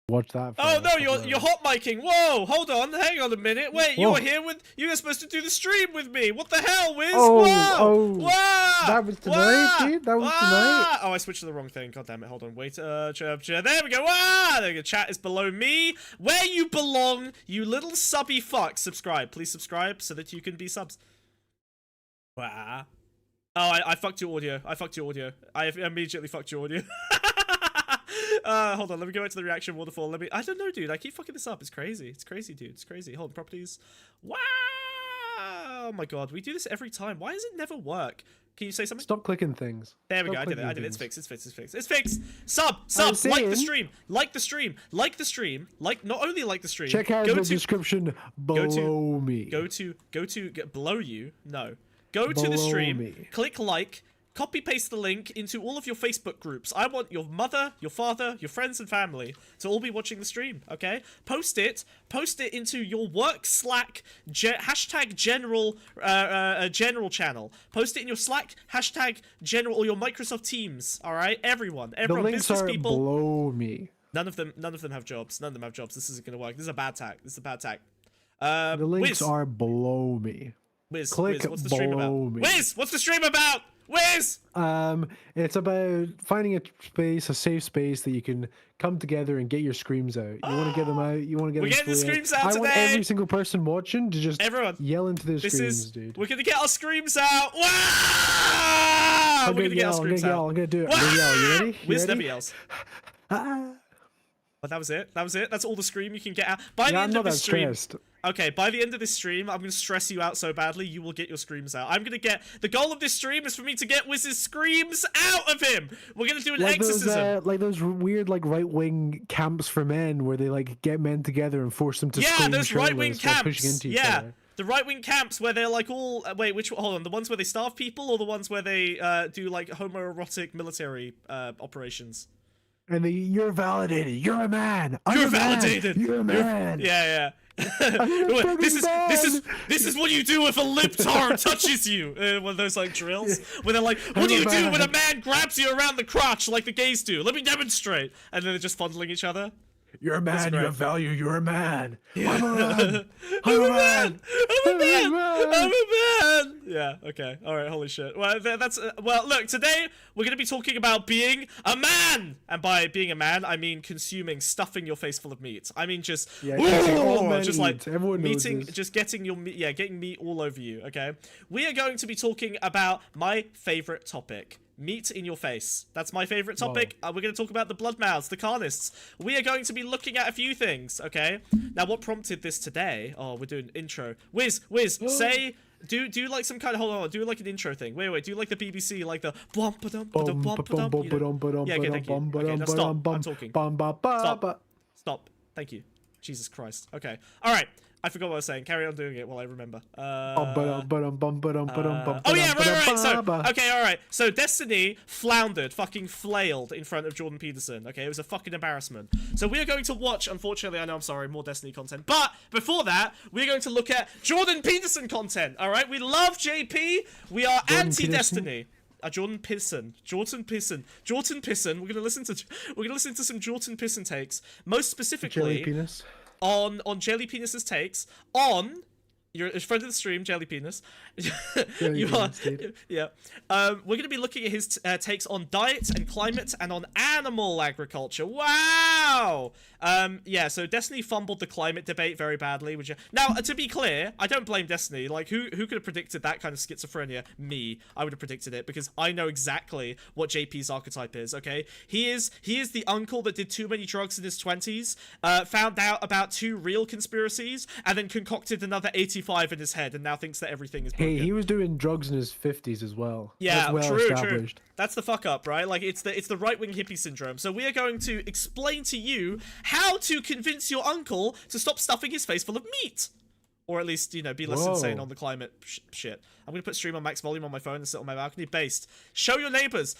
Watch that. Oh no, you're hot micing. Whoa, hold on, hang on a minute. Wait, you were here with you were supposed to do the stream with me. What the hell, Wiz? Oh, Whoa! oh, Whoa! that was tonight, Whoa! dude. That was Whoa! tonight. Oh, I switched to the wrong thing. God damn it. Hold on. Wait. There we go. Ah, there we go. Chat is below me. Where you belong, you little subby fuck. Subscribe, please subscribe so that you can be subs. Wow. Oh, I fucked your audio. I fucked your audio. I immediately fucked your audio. Hold on, let me go back to the reaction waterfall. I don't know, dude. I keep fucking this up. It's crazy. It's crazy, dude. It's crazy. Hold on, properties. Wow! Oh my god, we do this every time. Why does it never work? Can you say something? Stop clicking things. There we go. I did it. I did it. It's fixed. It's fixed. It's fixed. It's fixed. Sub. saying, Like the stream. Like the stream. Like the stream. Like not only like the stream. Check out the description below me. Go to below you. No. Go to the stream. Click like. Copy paste the link into all of your Facebook groups. I want your mother, your father, your friends and family to all be watching the stream, okay? Post it into your work Slack hashtag general channel. Post it in your Slack hashtag general or your Microsoft Teams, all right? Everyone, The links business are people. below me. None of them have jobs. None of them have jobs. This isn't gonna work. This is a bad tack. The links Wiz. are below me. Wiz, Click what's the stream about? below me. Wiz, what's the stream about? Wiz! It's about finding a space, a safe space that you can come together and get your screams out. You want to get them out. You want to get We're them getting the screaming. screams out I want today. every single person watching to just yell into their screams, dude. We're gonna get our screams out. Wow! We're gonna get our screams out. I'm gonna do it. I'm gonna yell. You ready? Wiz never yells. But that was it. That was it. That's all the scream you can get out. By the end of this stream. Okay, by the end of this stream, I'm going to stress you out so badly, you will get your screams out. I'm going to get... The goal of this stream is for me to get Wiz's screams out of him! We're going to do an exorcism. Like those weird, like, right-wing camps for men where they, like, get men together and force them to scream. Yeah, those right-wing camps. Pushing into each yeah. other. The right-wing camps where they're, like, all... Wait, which... Hold on. The ones where they starve people or the ones where they do, like, homoerotic military operations? And you're validated. You're a man. You're validated. You're a man. Yeah. this is what you do if a libtard touches you. One of those like drills where they're like, "What do you do when a man grabs you around the crotch like the gays do? Let me demonstrate." And then they're just fondling each other. You're a man. You have value. You're a man. Yeah. I'm a man. I'm a man. I'm a man. Yeah. Okay. All right. Holy shit. Well, that's well. Look, today we're gonna be talking about being a man, and by being a man, I mean stuffing your face full of meat. I mean just, just like meeting, just getting your meat, getting meat all over you. Okay. We are going to be talking about my favorite topic. Meat in your face. That's my favorite topic. We're going to talk about the blood mouths, the carnists. We are going to be looking at a few things, okay? Now, what prompted this today? Oh, we're doing intro. Wiz, say... Do like some kind of... Hold on, do like an intro thing. Wait, do like the BBC, like the... Yeah, okay, thank you. Okay, now stop. I'm talking. Stop. Thank you. Jesus Christ. Okay. All right. I forgot what I was saying. Carry on doing it while I remember. Oh yeah, right. So, okay, all right. So Destiny floundered, fucking flailed in front of Jordan Peterson. Okay, it was a fucking embarrassment. So we are going to watch, unfortunately, I know, I'm sorry, more Destiny content. But before that, we're going to look at Jordan Peterson content. All right, we love JP. We are anti-Destiny. Jordan Pisson. We're gonna listen to some Jordan Pisson takes. Most specifically, Jelly Penis. On Jelly Penis's takes on you're a friend of the stream, Jelly Penis. We're gonna be looking at his takes on diet and climate and on animal agriculture. Wow. Yeah. So Destiny fumbled the climate debate very badly. Now, to be clear, I don't blame Destiny. Like, who could have predicted that kind of schizophrenia? Me. I would have predicted it because I know exactly what JP's archetype is. Okay. He is the uncle that did too many drugs in his 20s, found out about 2 real conspiracies, and then concocted another 85 in his head, and now thinks that everything is broken. Hey, he was doing drugs in his 50s as well. Yeah, well true. That's the fuck up, right? Like, it's the right-wing hippie syndrome. So we are going to explain to you how to convince your uncle to stop stuffing his face full of meat. Or at least, be less insane on the climate shit. I'm going to put stream on max volume on my phone and sit on my balcony. Based. Show your neighbors.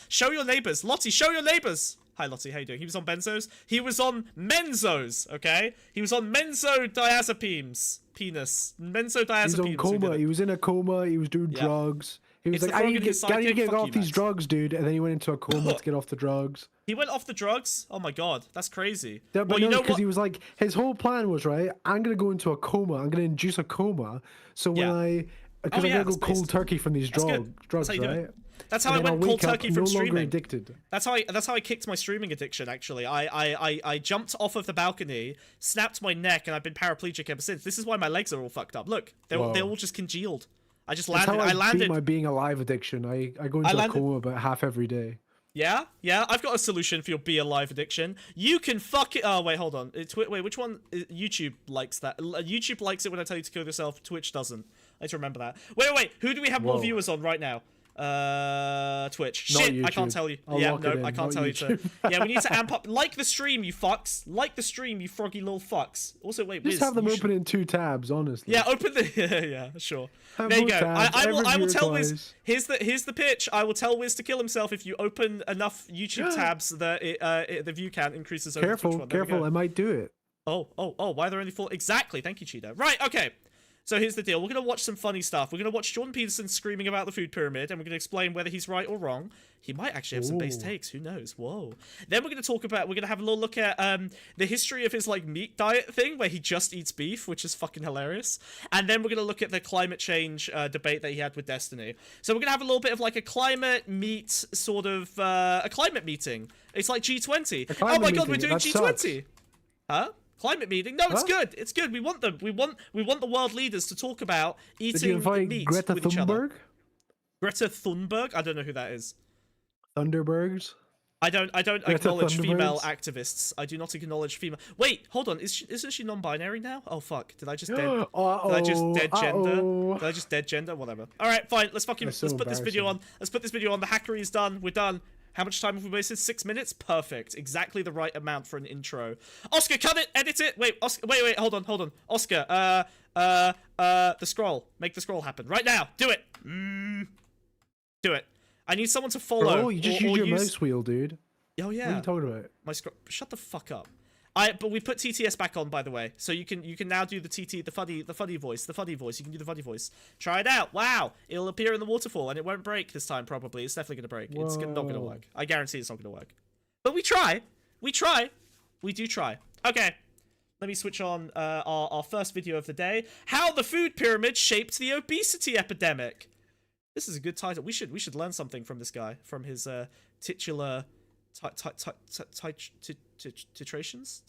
Lottie, show your neighbors. Hi, Lottie. How you doing? He was on benzos. He was on menzos, okay? He was on benzodiazepines. Penis. Benzodiazepines. He was on coma. He was in a coma. He was doing drugs. He was It's like, the I frog need and to his get, gotta sidekick. get Fuck off you, these Max. drugs, dude. And then he went into a coma to get off the drugs. He went off the drugs? Oh my god, that's crazy. Yeah, but well, no, you know because what? he was like, his whole plan was, right, I'm going to go into a coma. I'm going to induce a coma. So when Yeah. because I'm yeah, going to go that's cold based. turkey from these That's good. drugs, That's how you do right? it. That's how And I then I'll went cold wake up turkey no from longer streaming. addicted. That's how I kicked my streaming addiction. Actually, I jumped off of the balcony, snapped my neck, and I've been paraplegic ever since. This is why my legs are all fucked up. Look, they all just congealed. I just That's landed. how I I landed. beat my being alive addiction. I go into a landed- coma about half every day. Yeah. I've got a solution for your be alive addiction. You can fuck it. Oh wait, hold on. Wait, which one? YouTube likes that. YouTube likes it when I tell you to kill yourself. Twitch doesn't. I need to remember that. Wait. Who do we have more Whoa. viewers on right now? Twitch. Not Shit, I can't YouTube. tell you. I'll Yeah, lock no, it in, I can't not tell you to. YouTube. Yeah, we need to amp up. Like the stream, you fucks. Like the stream, you froggy little fucks. Also, wait, Just Wiz, have them you open in 2 tabs, honestly. Yeah, open the. Yeah, sure. Have There you both go. tabs, I every will viewer tell Wiz. twice. Here's the pitch. I will tell Wiz to kill himself if you open enough YouTube tabs that the view count increases over the Twitch Careful, one. There we careful, go. I might do it. Oh, why are there only 4? Exactly, thank you, Cheetah. Right, okay. So here's the deal. We're going to watch some funny stuff. We're going to watch Jordan Peterson screaming about the food pyramid, and we're going to explain whether he's right or wrong. He might actually have some base Ooh. takes. Who knows? Whoa. Then we're going to have a little look at the history of his, like, meat diet thing, where he just eats beef, which is fucking hilarious. And then we're going to look at the climate change debate that he had with Destiny. So we're going to have a little bit of, like, a climate meet sort of, a climate meeting. It's like G20. Oh my god, we're doing G20. Huh? Climate meeting? No, it's Huh? good. It's good. We want them. We want the world leaders to talk about Did you eating invite meat Greta with each other. Thunberg? Greta Thunberg? I don't know who that is. Thunderbergs? I don't Greta acknowledge female Thunbergs? activists. I do not acknowledge female. Wait, hold on. Isn't she non-binary now? Oh fuck. Did I just dead? Uh-oh, Did I just dead gender? uh-oh. Did I just dead gender? Whatever. All right, fine. Let's fucking That's so let's put this video on. embarrassing. Let's put this video on. The hackery is done. We're done. How much time have we wasted? 6 minutes? Perfect. Exactly the right amount for an intro. Oscar, cut it! Edit it! Wait, Oscar, wait, hold on. Oscar, the scroll. Make the scroll happen. Right now! Do it! Do it. I need someone to follow. Bro, you just or use your use... mouse wheel, dude. Oh, yeah. What are you talking about? My scroll... Shut the fuck up. But we put TTS back on, by the way, so you can now do the the fuddy voice. You can do the fuddy voice. Try it out. Wow, it'll appear in the waterfall and it won't break this time. Probably, it's definitely gonna break. It's not gonna Whoa. work. I guarantee it's not gonna work. But we try. We do try. Okay, let me switch on our first video of the day: How the food pyramid shaped the obesity epidemic. This is a good title. We should learn something from this guy, from his titular. Titrations?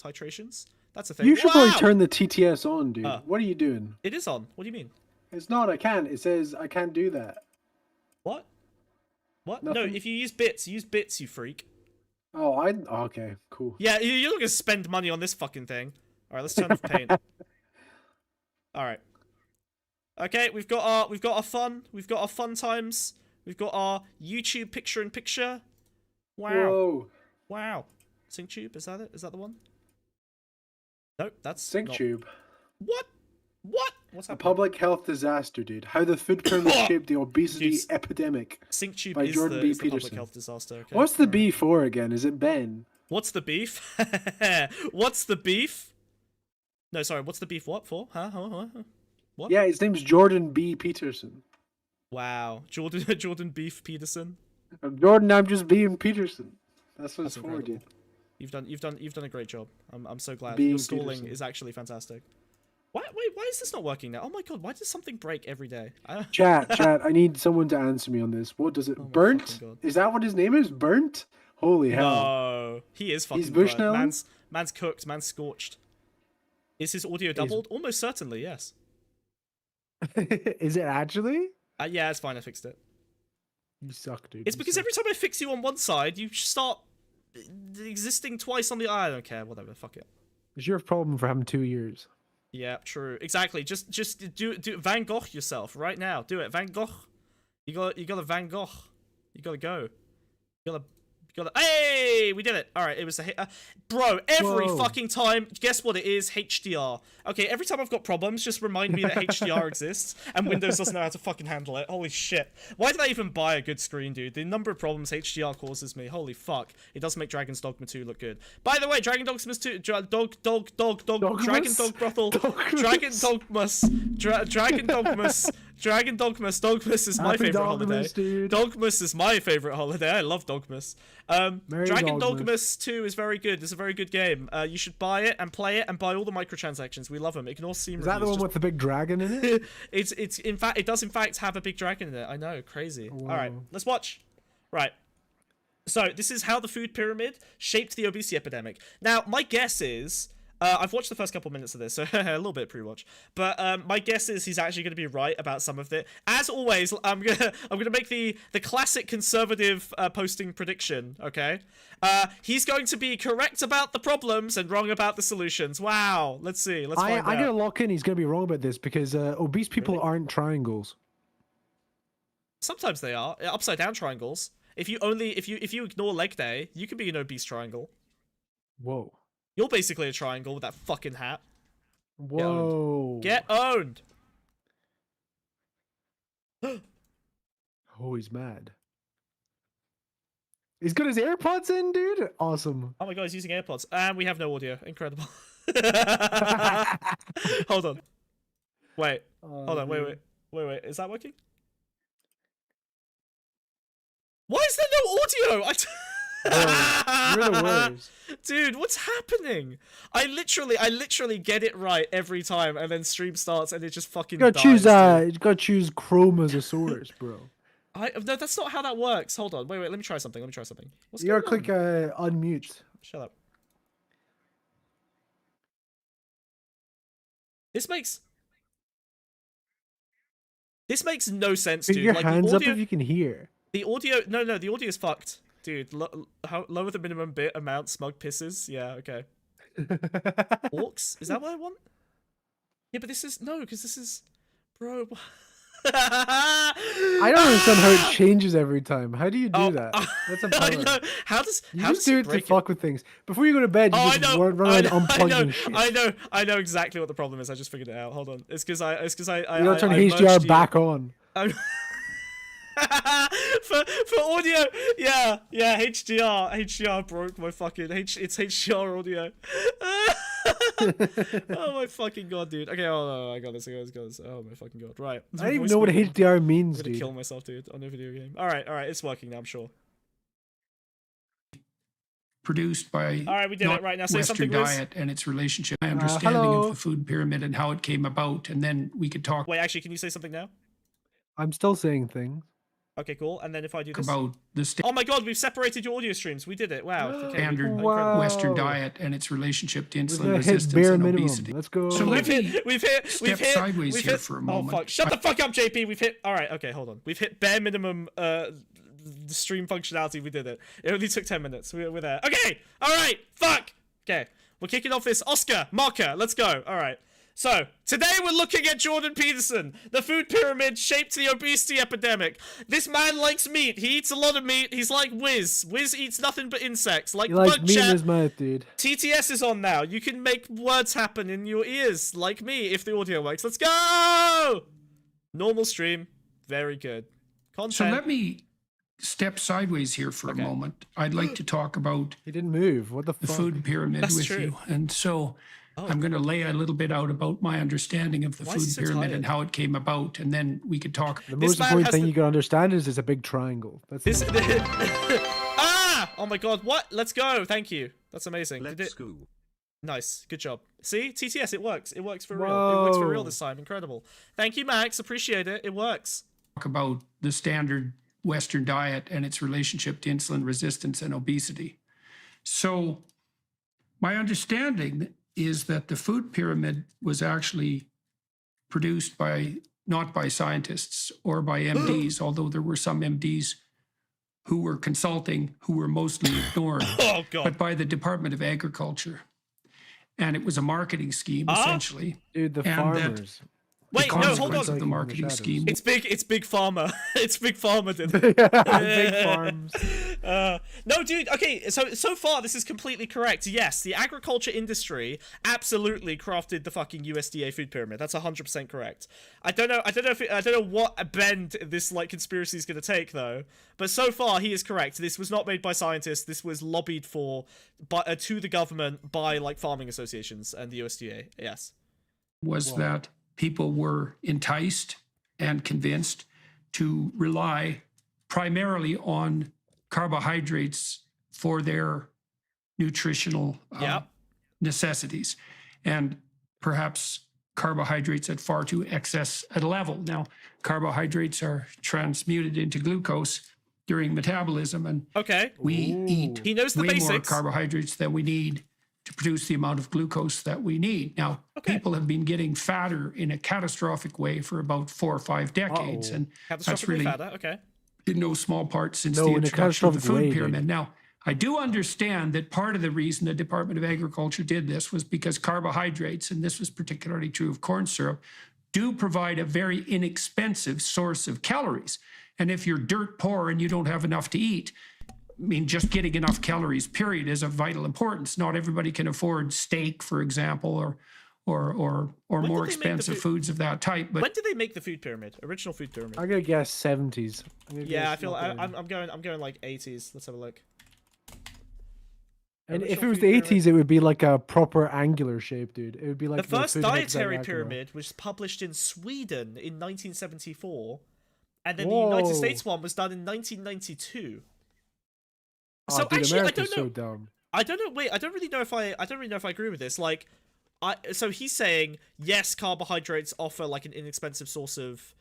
That's a thing. You should Wow! probably turn the TTS on, dude. What are you doing? It is on. What do you mean? It's not, I can't. It says I can't do that. What? What? Nothing. No, if you use bits, you freak. Oh, okay, cool. Yeah, you're not gonna spend money on this fucking thing. Alright, let's turn off paint. Alright. Okay, we've got our fun times. We've got our YouTube picture-in-picture. Wow. Whoa. Wow. SyncTube, is that it? Is that the one? Nope, that's Sync not... tube. What? What's A happening? public health disaster, dude. How the food pyramid shaped the obesity Dude, epidemic. SyncTube by is Jordan the, B. is the public Peterson. health disaster. Okay. What's the B for again? Is it Ben? What's the beef? What's the beef? No, sorry. What's the beef? What for? Huh? What? Yeah, his name's Jordan B. Peterson. Wow, Jordan Beef Peterson. Jordan, I'm just being Peterson. That's what it's That's for, dude. incredible. You've done a great job. I'm so glad. Being Your stalling Peterson. is actually fantastic. Wait, why is this not working now? Oh my god, why does something break every day? Chat, I need someone to answer me on this. What does it? my Burnt? fucking God. Is that what his name is? Burnt? Holy hell. No, he is fucking. He's Bushnell? burnt. Man's cooked. Man's scorched. Is his audio doubled? Almost certainly, yes. Is it actually? Yeah, it's fine. I fixed it. You suck, dude. It's You because suck. every time I fix you on one side, you start existing twice on the. I don't care. Whatever. Fuck it. It's your problem for having 2 years. Yeah, true. Exactly. Just do Van Gogh yourself right now. Do it, Van Gogh. You got a Van Gogh. You gotta go. You gotta. Hey, we did it. All right, it was a hit. Bro, every Whoa. fucking time, guess what it is? HDR. Okay, every time I've got problems, just remind me that HDR exists, and Windows doesn't know how to fucking handle it. Holy shit. Why did I even buy a good screen, dude? The number of problems HDR causes me. Holy fuck. It does make Dragon's Dogma 2 look good. By the way, Dragon Dogmas 2, Dragon Dog Brothel, Dogmas? Dragon Dogmas, Dragon Dogmas Dragon Dogmas. Dogmas is my Happy favorite Dogmas, holiday. dude. Dogmas is my favorite holiday. I love Dogmas. Merry Dragon Dogmas. Dogmas 2 is very good. It's a very good game. You should buy it and play it and buy all the microtransactions. We love them. Ignore Steam Is that the reviews. one with the big dragon in it? It's in fact it does in fact have a big dragon in it. I know, crazy. Wow. All right, let's watch. Right. So this is how the food pyramid shaped the obesity epidemic. Now, my guess is I've watched the first couple minutes of this, so a little bit pre-watch. But my guess is he's actually going to be right about some of it. As always, I'm gonna make the classic conservative posting prediction. Okay, he's going to be correct about the problems and wrong about the solutions. Wow. Let's see. Let's find out. I'm gonna lock in. He's gonna be wrong about this because obese people aren't triangles. Sometimes they are upside down triangles. If you ignore leg day, you can be an obese triangle. Whoa. You're basically a triangle with that fucking hat. Whoa. Get owned. Oh, he's mad. He's got his AirPods in, dude. Awesome. Oh my god, he's using AirPods. And we have no audio. Incredible. Hold on. Wait. Hold on. Wait. Is that working? Why is there no audio? You're the worst. Dude, what's happening? I literally get it right every time, and then stream starts and it just fucking You dies. gotta choose Chromosaurus, bro. No, that's not how that works. Hold on. Wait. Let me try something. What's You gotta going click on? unmute. Shut up. This makes no sense, Put dude. your Like, hands the up audio, if you can hear. the audio. No, the audio is fucked, dude. Lower the minimum bit amount. Smug pisses. Yeah, okay. Orcs? Is that what I want? Yeah, but this is no, because this is, bro. I don't understand how it changes every time. How do you do that? That's I empowering. know. How does do it to fuck with things. Before you go to bed, you I just know. run around unplugging shit. I know exactly what the problem is. I just figured it out. Hold on. It's because I You gotta turn HDR back on. for audio, yeah, HDR broke my fucking it's HDR audio. Oh my fucking god, dude. Okay, I got this. Oh my fucking god. Right. I don't even know what HDR means, I'm gonna dude. kill myself, dude, on a video game. All right, it's working now, I'm sure. Produced by all right, we did it. Right now, say Western something, Liz. diet and its relationship, my understanding hello. of the food pyramid and how it came about, and then we could talk Wait, actually, can you say something now? I'm still saying things. Okay, cool. And then if I do this. about the Oh my god, we've separated your audio streams. We did it. Wow. Okay, standard Wow. Western diet and its relationship to We're insulin gonna hit resistance bare and minimum. obesity. Let's go. So We've hit step sideways we've here hit, for a oh moment. fuck, shut the fuck up, JP. We've hit, all right, okay, hold on, we've hit bare minimum stream functionality. We did it. It only took 10 minutes. We're there. Okay, all right, fuck. Okay, we're kicking off this Oscar marker. Let's go. All right, so today we're looking at Jordan Peterson. The food pyramid shaped the obesity epidemic. This man likes meat. He eats a lot of meat. He's like Wiz. Wiz eats nothing but insects. Like You like Bug meat in Chat. his mouth, dude. TTS is on now. You can make words happen in your ears, like me, if the audio works. Let's go! Normal stream. Very good. Content. So let me step sideways here for a moment. I'd like to talk about He didn't move. What the the fuck? food pyramid That's with true. you. And so I'm going to lay a little bit out about my understanding of the Why is he food so pyramid tired? and how it came about. And then we could talk. The This most man important has thing to- you gotta understand is it's a big triangle. That's This. Ah! Oh my god, what? Let's go. Thank you. That's amazing. Did Let's it? go. Nice. Good job. See? TTS, it works. It works for real. It works for real Whoa. this time. Incredible. Thank you, Max. Appreciate it. It works. Talk about the standard Western diet and its relationship to insulin resistance and obesity. So my understanding is that the food pyramid was actually produced by, not by scientists or by MDs, although there were some MDs who were consulting, who were mostly ignored, Oh god. but by the Department of Agriculture. And it was a marketing scheme, essentially. dude, the And that- farmers. Wait, no, hold consequence on. of the marketing scheme It's big Pharma. It's Big Pharma, did it? Big farms. No, dude. Okay, so far this is completely correct. Yes, the agriculture industry absolutely crafted the fucking USDA food pyramid. That's 100% correct. I don't know what bend this like conspiracy is going to take though. But so far he is correct. This was not made by scientists. This was lobbied for to the government by like farming associations and the USDA. Yes. was that people were enticed and convinced to rely primarily on carbohydrates for their nutritional Yep. necessities, and perhaps carbohydrates at far too excess a level. Now, carbohydrates are transmuted into glucose during metabolism, and Okay. we eat He knows the way more basics. carbohydrates than we need to produce the amount of glucose that we need. Now, Okay. people have been getting fatter in a catastrophic way for about 4 or 5 decades, and that's Catastrophically really fatter. Okay. in no small part since No, the in a introduction of the catastrophic food way, pyramid. dude. Now, I do understand that part of the reason the Department of Agriculture did this was because carbohydrates, and this was particularly true of corn syrup, do provide a very inexpensive source of calories. And if you're dirt poor and you don't have enough to eat, I mean, just getting enough calories, period, is of vital importance. Not everybody can afford steak, for example, or did more they make the expensive food- foods of that type. But When did they make the food pyramid? Original food pyramid. I'm gonna guess 70s. Yeah, I feel I'm going like 80s. Let's have a look. And if original it was food the pyramid. 80s, it would be like a proper angular shape, dude. It would be like The first food hexagon dietary acrobat. pyramid was published in Sweden in 1974, and then Whoa. the United States one was done in 1992. Oh, So dude, actually, I America's don't know. so dumb. I don't know. Wait, I don't really know if I agree with this. Like, so he's saying yes, carbohydrates offer like an inexpensive source of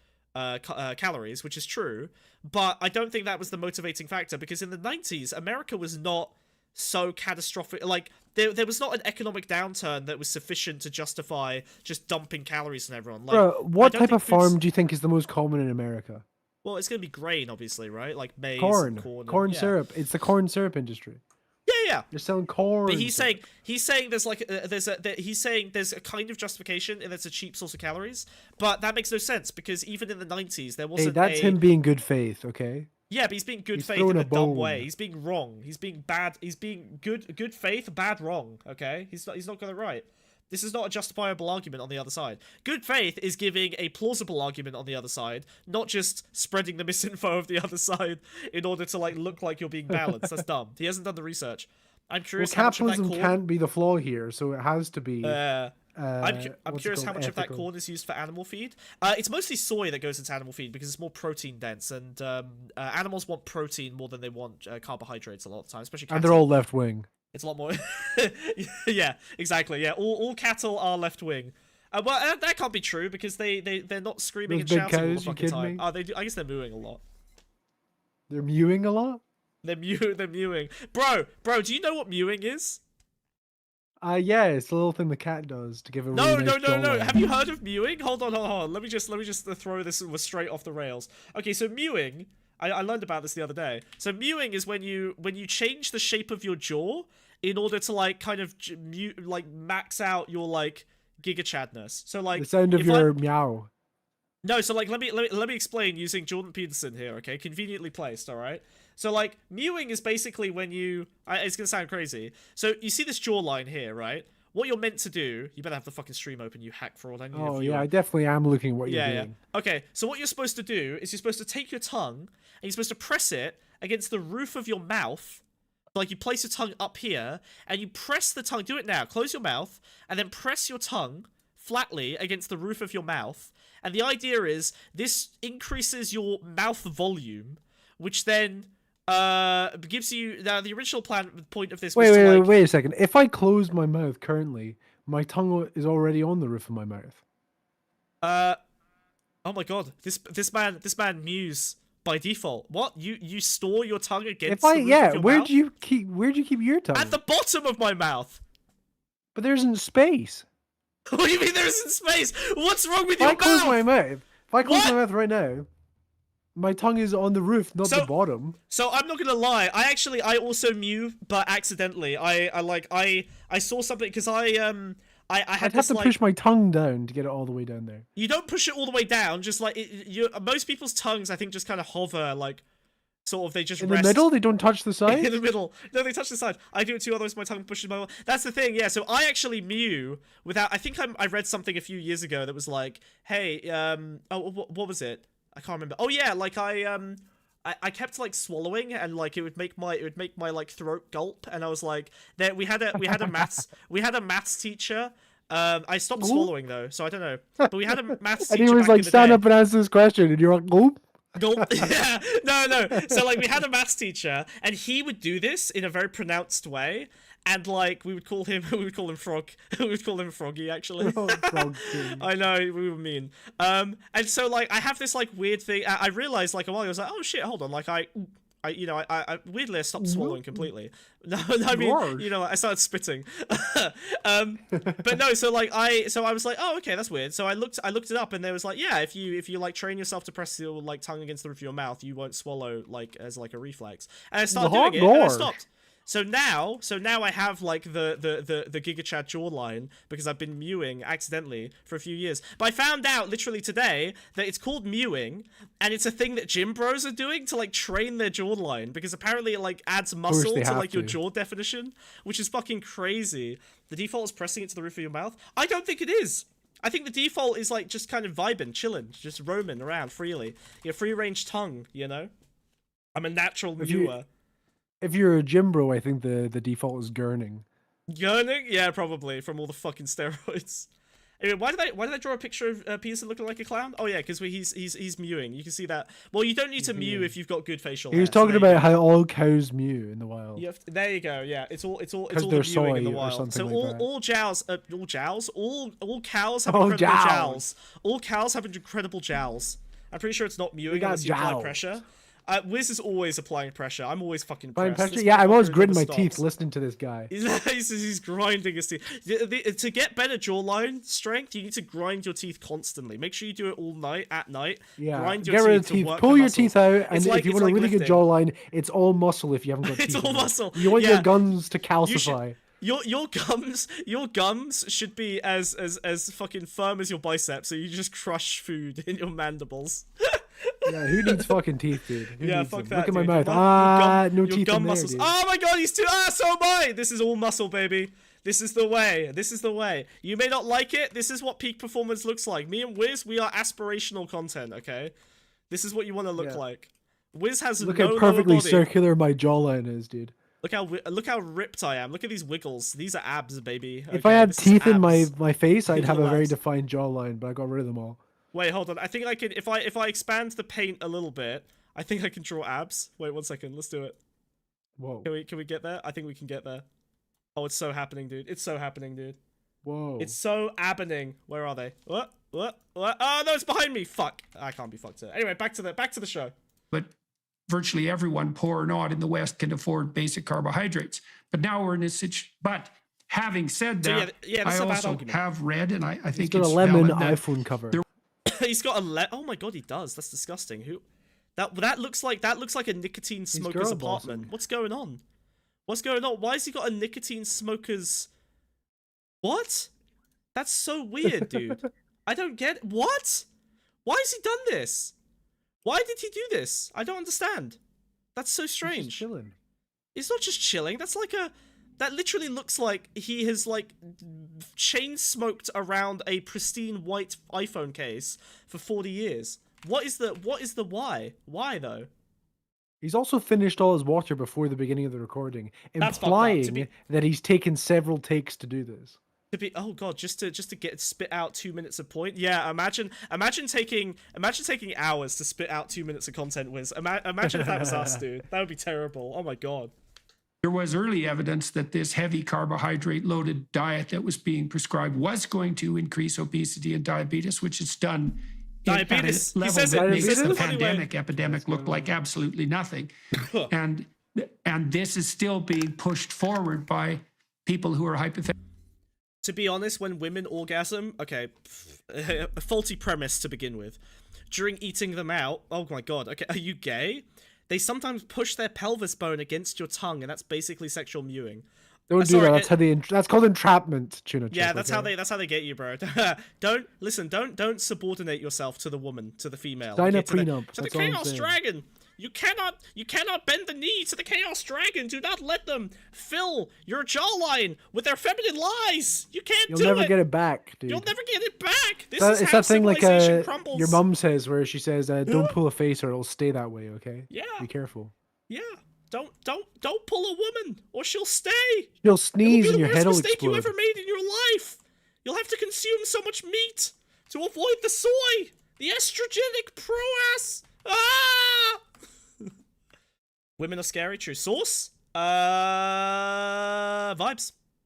calories, which is true, but I don't think that was the motivating factor, because in the 90s, America was not so catastrophic. Like, there was not an economic downturn that was sufficient to justify just dumping calories on everyone. Like, Bro, I what don't type think of farm food's- do you think is the most common in America? Well, it's gonna be grain, obviously, right? Like maize, Corn. and corn, Corn yeah. syrup. It's the corn syrup industry. Yeah. You're selling corn. But he's syrup. saying there's like he's saying there's a kind of justification and it's a cheap source of calories, but that makes no sense, because even in the 90s there Hey, wasn't that's him being good faith, okay? Yeah, but he's being good He's faith throwing in a a dumb bone. way. He's being wrong. He's being bad. He's being good faith, bad wrong. Okay, he's not got it right. This is not a justifiable argument on the other side. Good faith is giving a plausible argument on the other side, not just spreading the misinfo of the other side in order to like look like you're being balanced. That's dumb. He hasn't done the research. I'm Well, curious how much of that capitalism corn. can't be the flaw here, so it has to be. I'm what's it curious how called? much of that Ethical. corn is used for animal feed. It's mostly soy that goes into animal feed because it's more protein dense, and animals want protein more than they want carbohydrates a lot of the time, especially cattle. And they're all left wing. It's a lot more. Yeah, exactly. Yeah, all cattle are left wing. Well, that can't be true because they're not screaming Those and big shouting all the cows, you fucking kidding time. me? Oh, they do. I guess they're mooing a lot. They're mewing a lot? They're mewing. Bro, do you know what mewing is? Yeah, it's the little thing the cat does to give a No, really nice no. jawline. Have you heard of mewing? Hold on. Let me just throw this straight off the rails. Okay, so mewing. I learned about this the other day. So mewing is when you change the shape of your jaw in order to like kind of max out your like gigachadness. So like The sound of if your meow. No, so like let me explain using Jordan Peterson here, okay? Conveniently placed, all right? So like mewing is basically when you it's going to sound crazy. So you see this jawline here, right? What you're meant to do, you better have the fucking stream open, you hack fraud. I need a Oh, viewer. yeah, I definitely am looking at what you're Yeah. doing. Okay, so what you're supposed to do is you're supposed to take your tongue and you're supposed to press it against the roof of your mouth. Like you place your tongue up here and you press the tongue. Do it now. Close your mouth and then press your tongue flatly against the roof of your mouth. And the idea is this increases your mouth volume, which then gives you the original point of this was Wait a second. If I close my mouth currently, my tongue is already on the roof of my mouth. Oh my god, this man mews by default. What? You store your tongue against the roof of your where'd mouth? you keep your tongue? At the bottom of my mouth. But there isn't space. What do you mean there isn't space? What's wrong with If I your close mouth? my mouth, if I close What? my mouth right now, my tongue is on the roof, not So- the bottom. So I'm not gonna lie. I also mew, but accidentally. I saw something because I had I'd have this to like. push my tongue down to get it all the way down there. You don't push it all the way down. Just like most people's tongues, I think, just kind of hover like. Sort of, they just In rest the middle, they don't touch the in side. the middle. No, they touch the side. I do it too, otherwise my tongue pushes my. That's the thing, yeah. So I actually mew without. I think I read something a few years ago that was like, hey, what was it? I can't remember. Oh yeah, like I kept like swallowing and like it would make my like throat gulp, and I was like, we had a maths teacher I stopped swallowing though, so I don't know. But we had a maths And teacher he was back like, in the stand day. up and answer this question, and you're like, nope. Gulp. Yeah, no. So like we had a maths teacher, and he would do this in a very pronounced way, and like we would call him Frog. We would call him Froggy actually. Oh, Frog King. I know, we were mean. And so like I have this like weird thing. I realized like a while ago, I was like, oh shit, hold on, like I weirdly I stopped swallowing completely. No, I mean, you know, I started spitting. But no, so I was like, oh, okay, that's weird. So I looked it up, and there was like, yeah, if you like train yourself to press your like tongue against the roof of your mouth, you won't swallow like as like a reflex. And I started doing it, and I stopped. So now I have like the Giga Chad jawline because I've been mewing accidentally for a few years. But I found out literally today that it's called mewing, and it's a thing that gym bros are doing to like train their jawline because apparently it like adds muscle to like your jaw definition, which is fucking crazy. The default is pressing it to the roof of your mouth. I don't think it is. I think the default is like just kind of vibing, chilling, just roaming around freely. Your free range tongue, you know. I'm a natural mewer. If you're a gym bro, I think the default is gurning. Gurning? Yeah, probably from all the fucking steroids. Anyway, why did I draw a picture of Peterson looking like a clown? Oh yeah, because he's mewing. You can see that. Well, you don't need to mew if you've got good facial hair. He was talking about how all cows mew in the wild. There you go. Yeah, it's all the soy mewing in the or wild. something So like that. all cows have incredible jowls. All cows have incredible jowls. I'm pretty sure it's not mewing unless you apply pressure. Wiz is always applying pressure. I'm always fucking pressed. Yeah, I was gritting my teeth listening to this guy. He's grinding his teeth. To get better jawline strength, you need to grind your teeth constantly. Make sure you do it all night, at night. Yeah, grind your get rid of teeth. Pull your teeth out, and like, if you want a really good jawline, it's all muscle if you haven't got teeth. It's all muscle. You want your gums to calcify. Your gums should be as fucking firm as your biceps, so you just crush food in your mandibles. Yeah, who needs fucking teeth, dude? Fuck that. Look at my dude. mouth. No teeth in there, muscles. dude. Oh my god, he's too. So am I. This is all muscle, baby. This is the way. This is the way. You may not like it. This is what peak performance looks like. Me and Wiz, we are aspirational content. Okay, this is what you want to look like. Wiz has look no how perfectly lower body. Circular my jawline is, dude. Look how ripped I am. Look at these wiggles. These are abs, baby. Okay, if I had teeth in my face, I'd Little have a very abs. defined jawline, but I got rid of them all. Wait, hold on. I think I can. If I expand the paint a little bit, I think I can draw abs. Wait, 1 second. Let's do it. Whoa. Can we get there? I think we can get there. Oh, it's so happening, dude. It's so happening, dude. Whoa. It's so happening. Where are they? What? Oh no, it's behind me. Fuck. I can't be fucked. Anyway, back to the show. But virtually everyone, poor or not, in the West can afford basic carbohydrates. But now we're in a situation. But having said that, I also have read, and I think it's got a lemon valid that iPhone cover. He's got a oh my god, he does. That's disgusting. Who? That looks like a nicotine smoker's apartment. What's going on? What's going on? Why has he got a nicotine smoker's? What? That's so weird, dude. I don't get what? Why has he done this? Why did he do this? I don't understand. That's so strange. He's just chilling. It's not just chilling. That's like that literally looks like he has like chain smoked around a pristine white iPhone case for 40 years. What is the why? Why though? He's also finished all his water before the beginning of the recording, implying that he's taken several takes to do this. Oh god, just to get spit out 2 minutes of point. Yeah, imagine taking hours to spit out 2 minutes of content, Wiz. Imagine if that was us, dude. That would be terrible. Oh my god. There was early evidence that this heavy carbohydrate-loaded diet that was being prescribed was going to increase obesity and diabetes, which it's done diabetes. At a level that makes the pandemic epidemic look like absolutely nothing. and this is still being pushed forward by people who are hypothetical. To be honest, when women orgasm, okay, a faulty premise to begin with. During eating them out, oh my god, okay, are you gay? They sometimes push their pelvis bone against your tongue, and that's basically sexual mewing. Don't do that. That's called entrapment, Tuna. Yeah, that's how they get you, bro. Don't subordinate yourself to the woman, to the female. Sign a prenup. To the Chaos Dragon. You cannot bend the knee to the Chaos Dragon. Do not let them fill your jawline with their feminine lies. You can't do it. You'll never get it back, dude. You'll never get it back. This is how that thing like crumbles. your mum says, where she says, "Don't pull a face, or it'll stay that way." Okay. Yeah. Be careful. Yeah. Don't pull a woman, or she'll stay. She'll sneeze and your head will It'll be the worst mistake explode. you ever made in your life. You'll have to consume so much meat to avoid the soy. The estrogenic pro-ass. Ah! Women are scary. True. Source? Vibes.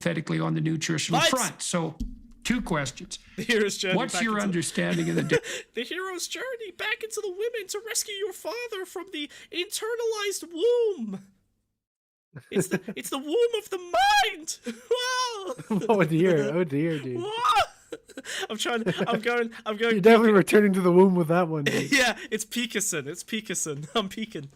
Hypothetically on the nutritional Vibes. front. So, 2 questions. The hero's journey. What's back your into understanding of the the hero's journey back into the women to rescue your father from the internalized womb. It's the womb of the mind. Wow. Oh dear, dude. I'm going. You're definitely returning to the womb with that one, dude. Yeah, it's Peterson. I'm peeking.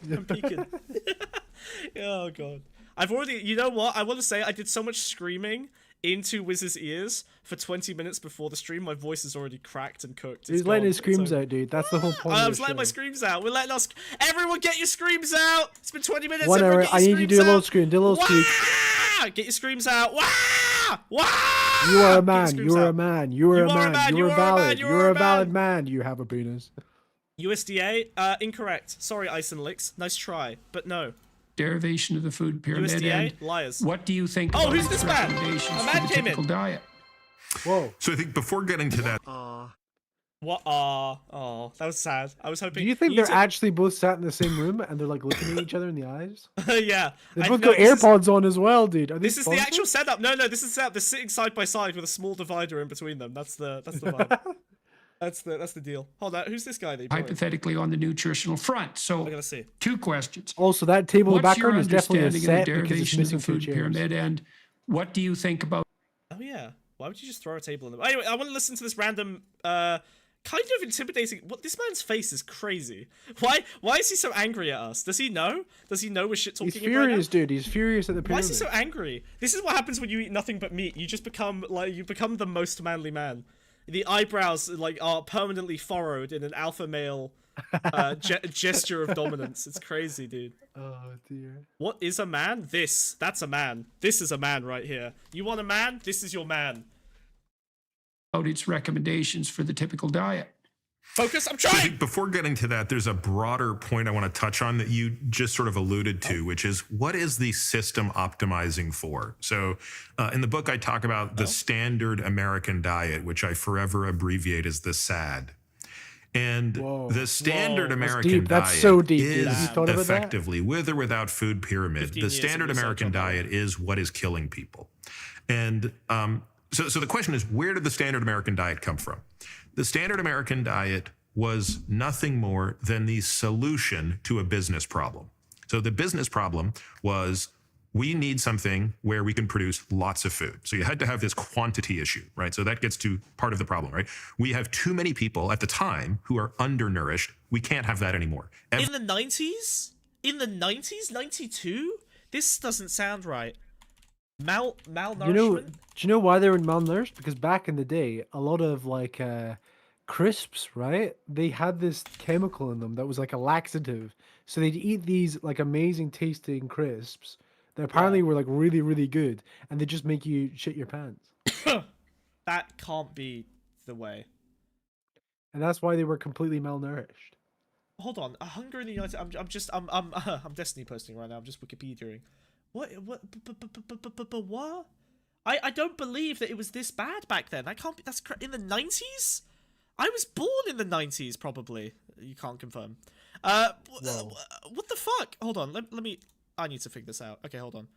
Oh god. I've already. You know what? I want to say I did so much screaming into Wiz's ears for 20 minutes before the stream. My voice is already cracked and cooked. He's letting his screams out, dude. That's the whole point. I of was the letting my show. screams out. We're letting us. Everyone, get your screams out. It's been 20 minutes. 1 hour. I need you to do a little scream. Do a little squeak. Get your screams out. Wah! Wah! You are a Get your man. screams You are a out. man. You are a man. You are valid. You You are are a a valid man. man. You have a penis. USDA, incorrect. Sorry, Ice and Licks. Nice try, but no. derivation of the food pyramid? USDA, And liars. what do you think Oh, about who's its this man? recommendations A for man the came in. typical diet? Whoa. So I think before getting to that, What? Oh, that was sad. I was hoping. Do you think need they're to- actually both sat in the same room and they're like looking at each other in the eyes? Yeah. They I both know, got this is- AirPods on as well, dude. Are This these is the actual sponsored? setup. No, this is the setup. They're sitting side by side with a small divider in between them. That's the vibe. that's the deal. Hold on, who's this guy that you brought in? Hypothetically on the nutritional front. I So, gotta see. 2 questions. Also, that table in the What's your background is definitely a understanding of the set because it's derivation of missing the 2 food chairs. pyramid? And what do you think about Oh yeah. Why would you just throw a table in them? Anyway, I want to listen to this random, kind of intimidating. What, this man's face is crazy. Why is he so angry at us? Does he know? Does he know we're shit talking He's him right now? furious, dude. He's furious at the Why is pyramid. he so angry? This is what happens when you eat nothing but meat. You just become the most manly man. The eyebrows are permanently furrowed in an alpha male gesture of dominance. It's crazy, dude. Oh dear. What is a man? That's a man. This is a man right here. You want a man? This is your man. its recommendations for the typical diet? Focus, I'm so I trying! think before getting to that, there's a broader point I want to touch on that you just sort of alluded to, which is what is the system optimizing for? So in the book, I talk about the standard American diet, which I forever abbreviate as the SAD. And the standard Whoa. American deep. That's diet so deep, dude. is Have you thought about that? effectively, with or without food pyramid, 15 the years of standard research American on that diet is what is killing people. And so the question is, where did the standard American diet come from? The standard American diet was nothing more than the solution to a business problem. So the business problem was we need something where we can produce lots of food. So you had to have this quantity issue, right? So that gets to part of the problem, right? We have too many people at the time who are undernourished. We can't have that anymore. In the 90s? In the 90s? 92? This doesn't sound right. Malnourishment? Do you know why they were malnourished? Because back in the day, a lot of crisps, right? They had this chemical in them that was like a laxative. So they'd eat these like amazing tasting crisps that apparently were like really, really good, and they just make you shit your pants. That can't be the way. And that's why they were completely malnourished. Hold on, hunger in the United. I'm Destiny posting right now. I'm just Wikipediaing. What? I don't believe that it was this bad back then. That can't be. That's in the 90s. I was born in the 90s, probably. You can't confirm. What the fuck? Hold on. Let me. I need to figure this out. Okay, hold on.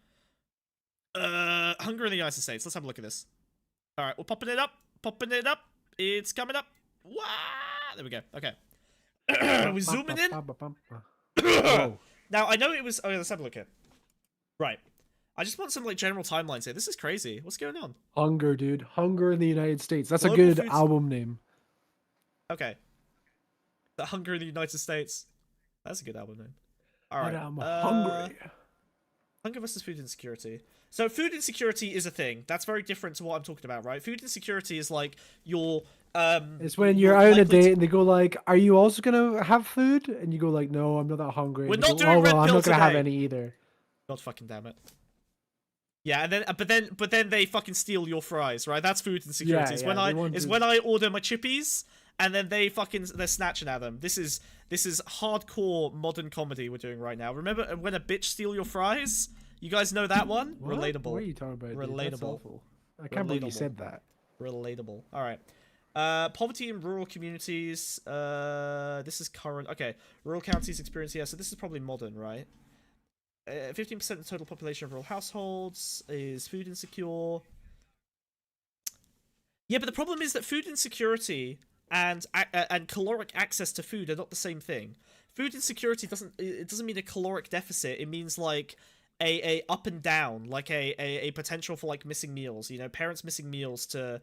Hunger in the United States. Let's have a look at this. All right, we're popping it up. It's coming up. Wow. There we go. Okay. We're zooming in. Whoa. Now, I know it was... Okay, let's have a look here. Right. I just want some, general timelines here. This is crazy. What's going on? Hunger, dude. Hunger in the United States. That's Global a good foods- album name. Okay. The Hunger in the United States. That's a good album name. All But right. I'm hungry. Hunger versus food insecurity. So food insecurity is a thing. That's very different to what I'm talking about, right? Food insecurity is like your... It's when you're out on a date and they go like, "Are you also gonna have food?" And you go like, "No, I'm not that hungry." We're And they not go, doing "Oh, red well, I'm pill not gonna have today." any either. God fucking damn it. Yeah, and then but then they fucking steal your fries, right? That's food insecurity. Yeah, they want It's to- when I order my chippies and then they're snatching at them. This is hardcore modern comedy we're doing right now. Remember when a bitch steal your fries? You guys know that one? What? Relatable. What are you talking about? Dude? That's Relatable. awful. I can't believe you Relatable. said that. Relatable. All right. Poverty in rural communities. This is current. Okay. Rural counties experience. Yeah, so this is probably modern, right? 15% of the total population of rural households is food insecure. Yeah, but the problem is that food insecurity and caloric access to food are not the same thing. Food insecurity doesn't mean a caloric deficit. It means like a up and down, like a potential for like missing meals. You know, parents missing meals to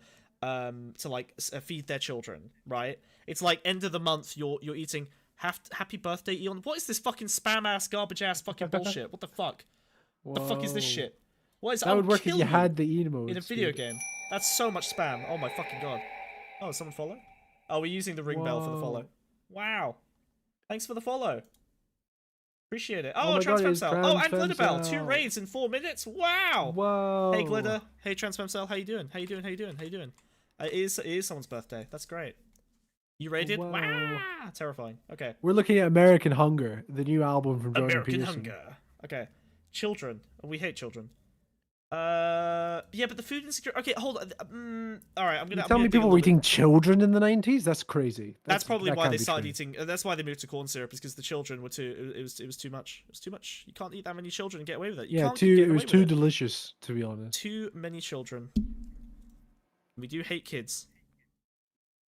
like feed their children, right? It's like end of the month you're eating happy birthday Eon. What is this fucking spam ass garbage ass fucking bullshit? What the fuck? Whoa. The fuck is this shit? What is That would work if you had the emotes in a video dude. game. That's so much spam. Oh my fucking god. Oh, someone follow? Oh, we're using the ring bell for the follow. Wow. Thanks for the follow. Appreciate it. Oh, my God, Transfem it's Cell. Oh, and Transfem Glitterbell. 2 Cell. raids in 4 minutes. Wow. Whoa. Hey, Glitter. Hey, Transfem Cell. How you doing? How you doing? How you doing? How you doing? It is someone's birthday. That's great. You raided? Whoa. Wow. Terrifying. Okay. We're looking at American Hunger, the new album from Jordan American Peterson. Hunger. Okay. Children. We hate children. Yeah, but the food insecurity. Okay, hold on. All right, I'm gonna. Tell me people were eating children in the 90s? That's crazy. That's probably that why can't they be started true. eating. That's why they moved to corn syrup, is because the children were too. It was too much. It was too much. You can't eat that many children and get away with it. You Yeah, can't too. get It away was with too it. delicious, to be honest. Too many children. We do hate kids.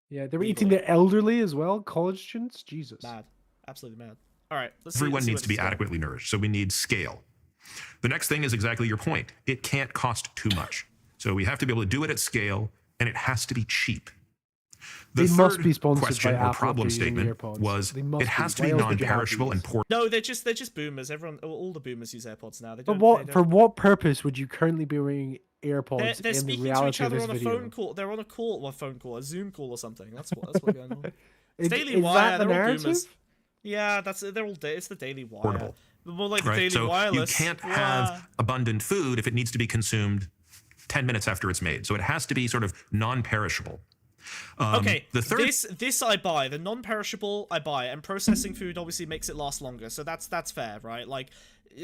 Yeah, they were eating the elderly as well. College students. Jesus. Mad. Absolutely mad. All right. Let's Everyone see needs to be where this is going. adequately nourished, so we need scale. The next thing is exactly your point. It can't cost too much. So we have to be able to do it at scale, and it has to be cheap. The They must third be sponsored question by or Apple problem for using statement AirPods. was They must it has be. to be Why else would you have non-perishable and these? poor. No, they're just boomers. All the boomers use AirPods now. They But don't. what they for? don't- what purpose would you currently be wearing AirPods They're in the speaking to reality each other of this on a video? phone call. They're on a call, well, phone call, a Zoom call or something. That's what's going on. Is, Daily is Wire. that the They're all narrative? boomers. Yeah, they're all. It's the Daily Wire. Portable. More like the Right? Daily So Wireless. you can't Yeah. have abundant food if it needs to be consumed 10 minutes after it's made. So it has to be sort of non-perishable. Okay, The third this I buy. The non-perishable I buy, and processing food obviously makes it last longer. So that's fair, right? Like,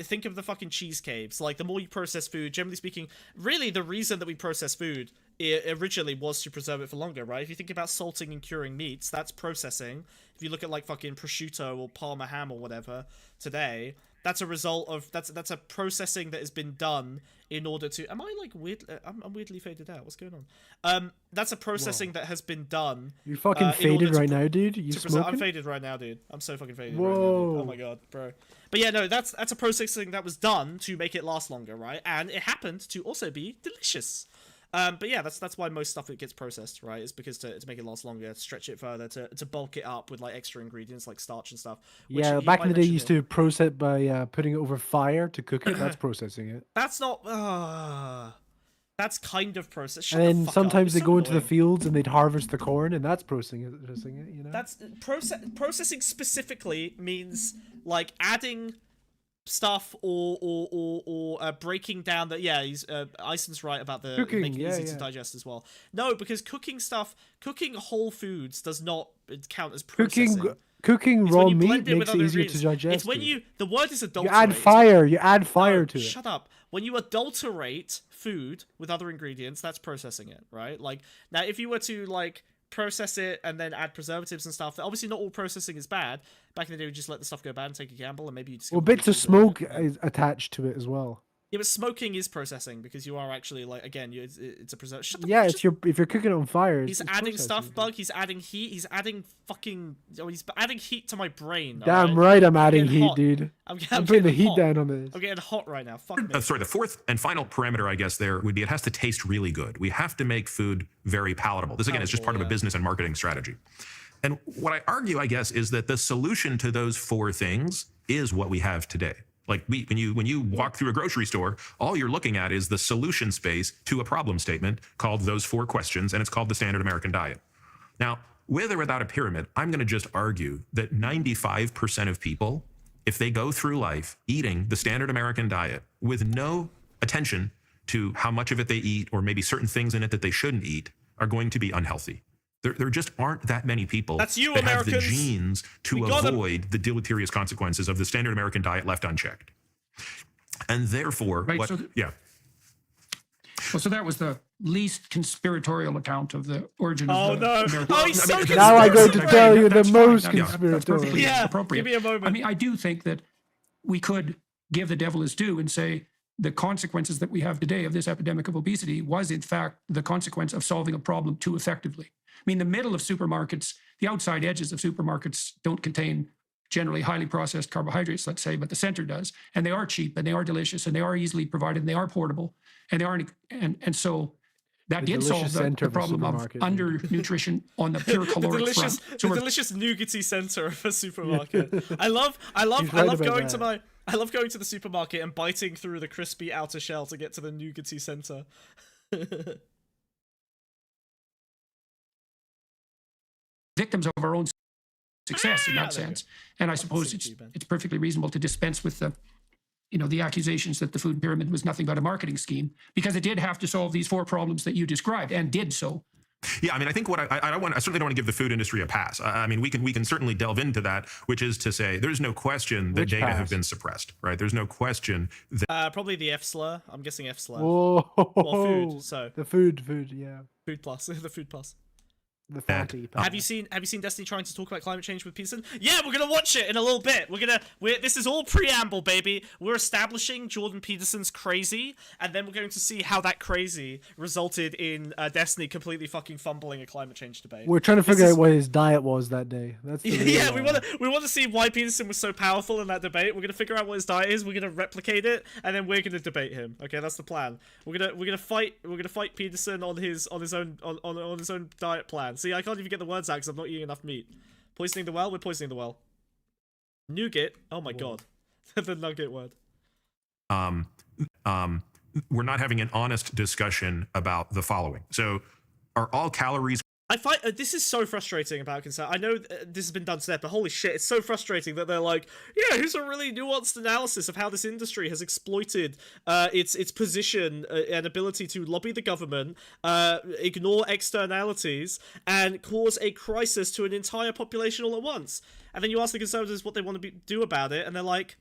think of the fucking cheese caves. Like, the more you process food, generally speaking, really the reason that we process food originally was to preserve it for longer, right? If you think about salting and curing meats, that's processing. If you look at like fucking prosciutto or Parma ham or whatever today, that's a result of that's a processing that has been done in order to. Am I like weird? I'm weirdly faded out. What's going on? That's a processing that has been done. You're fucking in faded order to right now, dude. You to present. I'm smoking? faded right now, dude. I'm so fucking faded right now, dude. Whoa. Oh my god, bro. But yeah, no, that's a processing that was done to make it last longer, right? And it happened to also be delicious. But yeah, that's why most stuff that gets processed, right? Is because to make it last longer, stretch it further, to bulk it up with like extra ingredients like starch and stuff. which Yeah, you back in might the day, you mention used here. to process it by putting it over fire to cook it. That's processing it. That's not. That's kind of process. Shut And the then fuck up. sometimes You're they so go into the annoying. fields and they'd harvest the corn, and that's processing it. You know. That's processing specifically means like adding stuff or breaking down that. Yeah, he's Ison's right about the Cooking, making it yeah, easy to yeah. digest as well. No, because cooking whole foods does not count as processing. Cooking It's when raw you meat blend it with makes it other easier to ingredients. digest. It's when dude. the word is You adulterate. add It's fire. You add No, fire to it. Shut up. When you adulterate food with other ingredients, that's processing it, right? Like, now, if you were to, like, process it and then add preservatives and stuff, obviously not all processing is bad. Back in the day, we just let the stuff go bad and take a gamble, and maybe you just... Well, bits of smoke is attached to it as well. Yeah, but smoking is processing, because you are actually, like, again, it's a preservative. Shut the Yeah, fuck, it's if you're cooking it on fire. He's it's adding processing. stuff, Bug. He's adding heat. He's adding fucking... Oh, he's adding heat to my brain. Damn alright? right, I'm adding getting heat, hot. dude. I'm I'm putting the getting heat hot. down on this. I'm getting hot right now. Fuck me. Sorry, the fourth and final parameter, I guess, there would be it has to taste really good. We have to make food very palatable. This, again, is just part of a Palatable, yeah. business and marketing strategy. And what I argue, I guess, is that the solution to those four things is what we have today. Like when you walk through a grocery store, all you're looking at is the solution space to a problem statement called those four questions, and it's called the standard American diet. Now, with or without a pyramid, I'm going to just argue that 95% of people, if they go through life eating the standard American diet with no attention to how much of it they eat or maybe certain things in it that they shouldn't eat, are going to be unhealthy. There just aren't that many people That's you, that have the Americans. genes to We got 'em. avoid the deleterious consequences of the standard American diet left unchecked. And therefore, Right, what? so Yeah. Well, so that was the least conspiratorial account of the origin Oh of the no! American. Oh, he's so I mean, Now I'm going conspiracy to tell you the That's fine. most That's conspiratorial. perfectly Yeah, appropriate. give me a moment. I mean, I do think that we could give the devil his due and say the consequences that we have today of this epidemic of obesity was in fact the consequence of solving a problem too effectively. I mean, the middle of supermarkets, the outside edges of supermarkets don't contain generally highly processed carbohydrates, let's say, but the center does. And they are cheap and they are delicious and they are easily provided and they are portable. And they aren't, and so that The did solve delicious the center of a problem of supermarket. undernutrition on the pure caloric front. So the we're delicious nougaty center of a supermarket. I love He's right about going that. to my. I love going to the supermarket and biting through the crispy outer shell to get to the nougaty center. victims of our own success in that there you sense. And I suppose see you, Ben. it's perfectly reasonable to dispense with the accusations that the food pyramid was nothing but a marketing scheme, because it did have to solve these 4 problems that you described and did so. Yeah, I mean, I think what I certainly don't want to give the food industry a pass. I mean, we can certainly delve into that, which is to say, there's no question that Which data have pass? been suppressed, right? There's no question that Probably the F slur. I'm guessing F slur. Whoa. Or food. So The food, yeah. food plus the food plus. The fatty. Have you seen Destiny trying to talk about climate change with Peterson? Yeah, we're gonna watch it in a little bit. This is all preamble, baby. We're establishing Jordan Peterson's crazy, and then we're going to see how that crazy resulted in Destiny completely fucking fumbling a climate change debate. We're trying to figure out what his diet was that day. That's the Yeah, real, we want to see why Peterson was so powerful in that debate. We're gonna figure out what his diet is. We're gonna replicate it, and then we're gonna debate him. Okay, that's the plan. We're gonna fight Peterson on his own diet plan. See, I can't even get the words out because I'm not eating enough meat. Poisoning the well? We're poisoning the well. Nougat? Oh my god, the nugget word. we're not having an honest discussion about the following. So, are all calories I find this is so frustrating about concern. I know this has been done to death, but holy shit, it's so frustrating that they're like, yeah, here's a really nuanced analysis of how this industry has exploited its position and ability to lobby the government, ignore externalities, and cause a crisis to an entire population all at once. And then you ask the conservatives what they want to do about it, and they're like,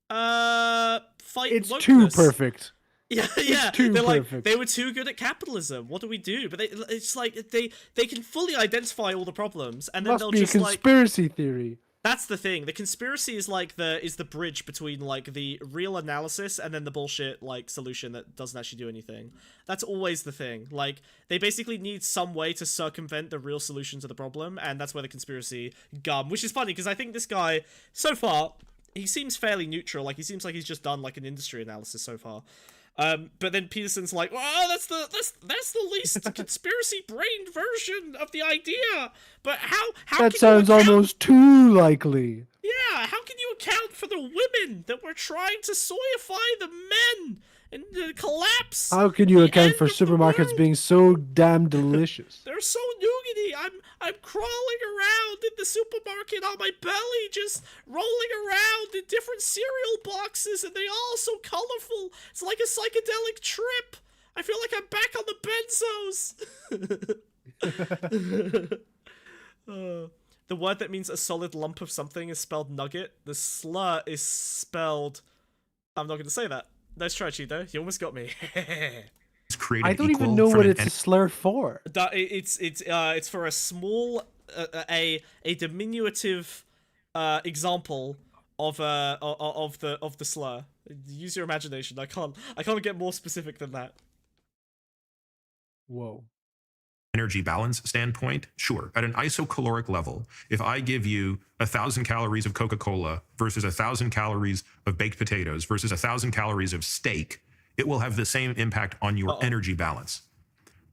fight It's wokeness. too perfect. Yeah, yeah. too They're like, perfect. they were too good at capitalism. What do we do? But it's like they can fully identify all the problems, and then Must they'll be a just like. conspiracy theory. That's the thing. The conspiracy is like the bridge between like the real analysis and then the bullshit like solution that doesn't actually do anything. That's always the thing. Like they basically need some way to circumvent the real solution to the problem, and that's where the conspiracy gum. Which is funny because I think this guy so far he seems fairly neutral. Like he seems like he's just done like an industry analysis so far. But then Peterson's like, well, that's the least conspiracy brained version of the idea. But how That can sounds you account- almost too likely. Yeah, how can you account for the women that were trying to soyify the men and the collapse? How can you the account end for of the supermarkets world? being so damn delicious? They're so nougaty. I'm crawling around in the supermarket on my belly, just rolling around in different cereal boxes, and they all so colorful. It's like a psychedelic trip. I feel like I'm back on the benzos. The word that means a solid lump of something is spelled nugget. The slur is spelled. I'm not going to say that. Nice try, Cheeto. You almost got me. created I don't equal even know from what an it's a slur for. It's for a small a diminutive example of the slur. Use your imagination. I can't get more specific than that. Whoa. energy balance standpoint, sure. At an isocaloric level, if I give you 1,000 calories of Coca-Cola versus 1,000 calories of baked potatoes versus 1,000 calories of steak, it will have the same impact on your energy balance.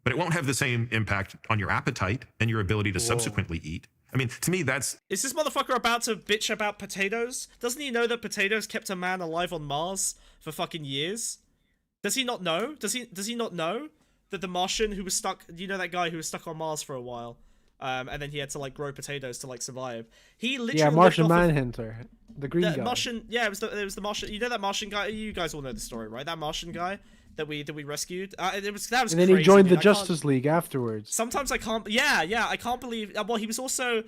But it won't have the same impact on your appetite and your ability to subsequently eat. I mean, to me, that's... Is this motherfucker about to bitch about potatoes? Doesn't he know that potatoes kept a man alive on Mars for fucking years? Does he not know? Does he not know that the Martian who was stuck... You know that guy who was stuck on Mars for a while? And then he had to, like, grow potatoes to, like, survive. He literally... Yeah, Martian lived off of- Manhunter. The green guy. Martian... Yeah, it was the Martian... You know that Martian guy? You guys all know the story, right? That Martian guy that we rescued? That was And then crazy, he joined the dude. I can't- Justice League afterwards. Sometimes I can't. Yeah. I can't believe. Well, he also.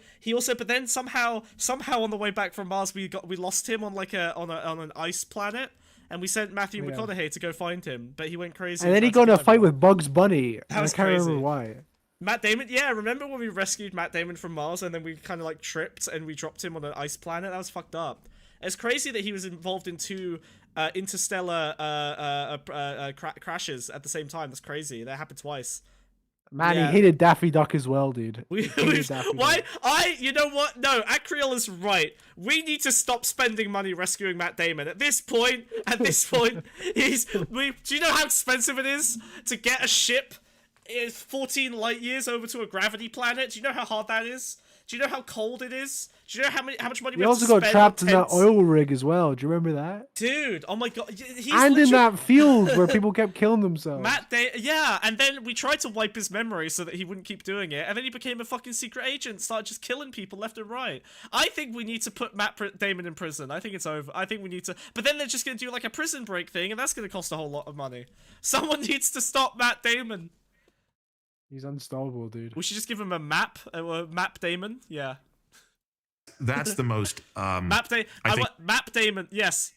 But then somehow on the way back from Mars, we lost him on like on an ice planet, and we sent Matthew Yeah. McConaughey to go find him, but he went crazy. And then he tried got to in a kill fight everyone. with Bugs Bunny. That was I can't crazy. remember why. Matt Damon, yeah, remember when we rescued Matt Damon from Mars and then we kind of like tripped and we dropped him on an ice planet? That was fucked up. It's crazy that he was involved in 2 interstellar crashes at the same time. That's crazy. That happened twice. Man, Yeah. he hated Daffy Duck as well, dude. He hated Daffy Why? Duck. You know what? No, Acreol is right. We need to stop spending money rescuing Matt Damon. At this point, do you know how expensive it is to get a ship 14 light years over to a gravity planet? Do you know how hard that is? Do you know how cold it is? Do you know how much money He we have also to got spend trapped on in that tents? oil rig as well. Do you remember that? Dude, oh my god. He's And in literally- that field where people kept killing themselves. yeah, and then we tried to wipe his memory so that he wouldn't keep doing it, and then he became a fucking secret agent, started just killing people left and right. I think we need to put Matt Damon in prison. I think it's over. I think we need to, but then they're just gonna do like a prison break thing, and that's gonna cost a whole lot of money. Someone needs to stop Matt Damon. He's unstoppable, dude. We should just give him a map, Map Damon. Yeah, That's the most. Map Damon. I think- Map Damon. Yes,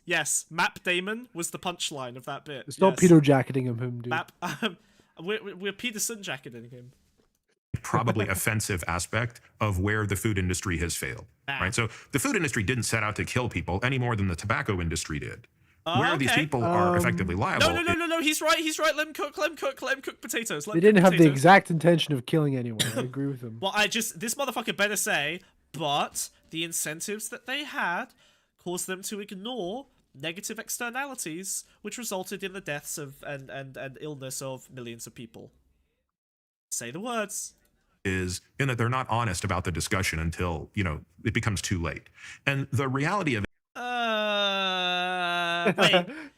Map Damon was the punchline of that bit. Stop yes. Peter jacketing him, dude. Map. We're Peterson jacketing him. Probably offensive aspect of where the food industry has failed. Right. So the food industry didn't set out to kill people any more than the tobacco industry did. Where these okay. people are effectively liable. No. He's right. Let him cook potatoes. They didn't have the exact intention of killing anyone. I agree with him. Well, this motherfucker better say, but the incentives that they had caused them to ignore negative externalities, which resulted in the deaths of and illness of millions of people. Say the words. Is in that they're not honest about the discussion until, it becomes too late. And the reality of Wait.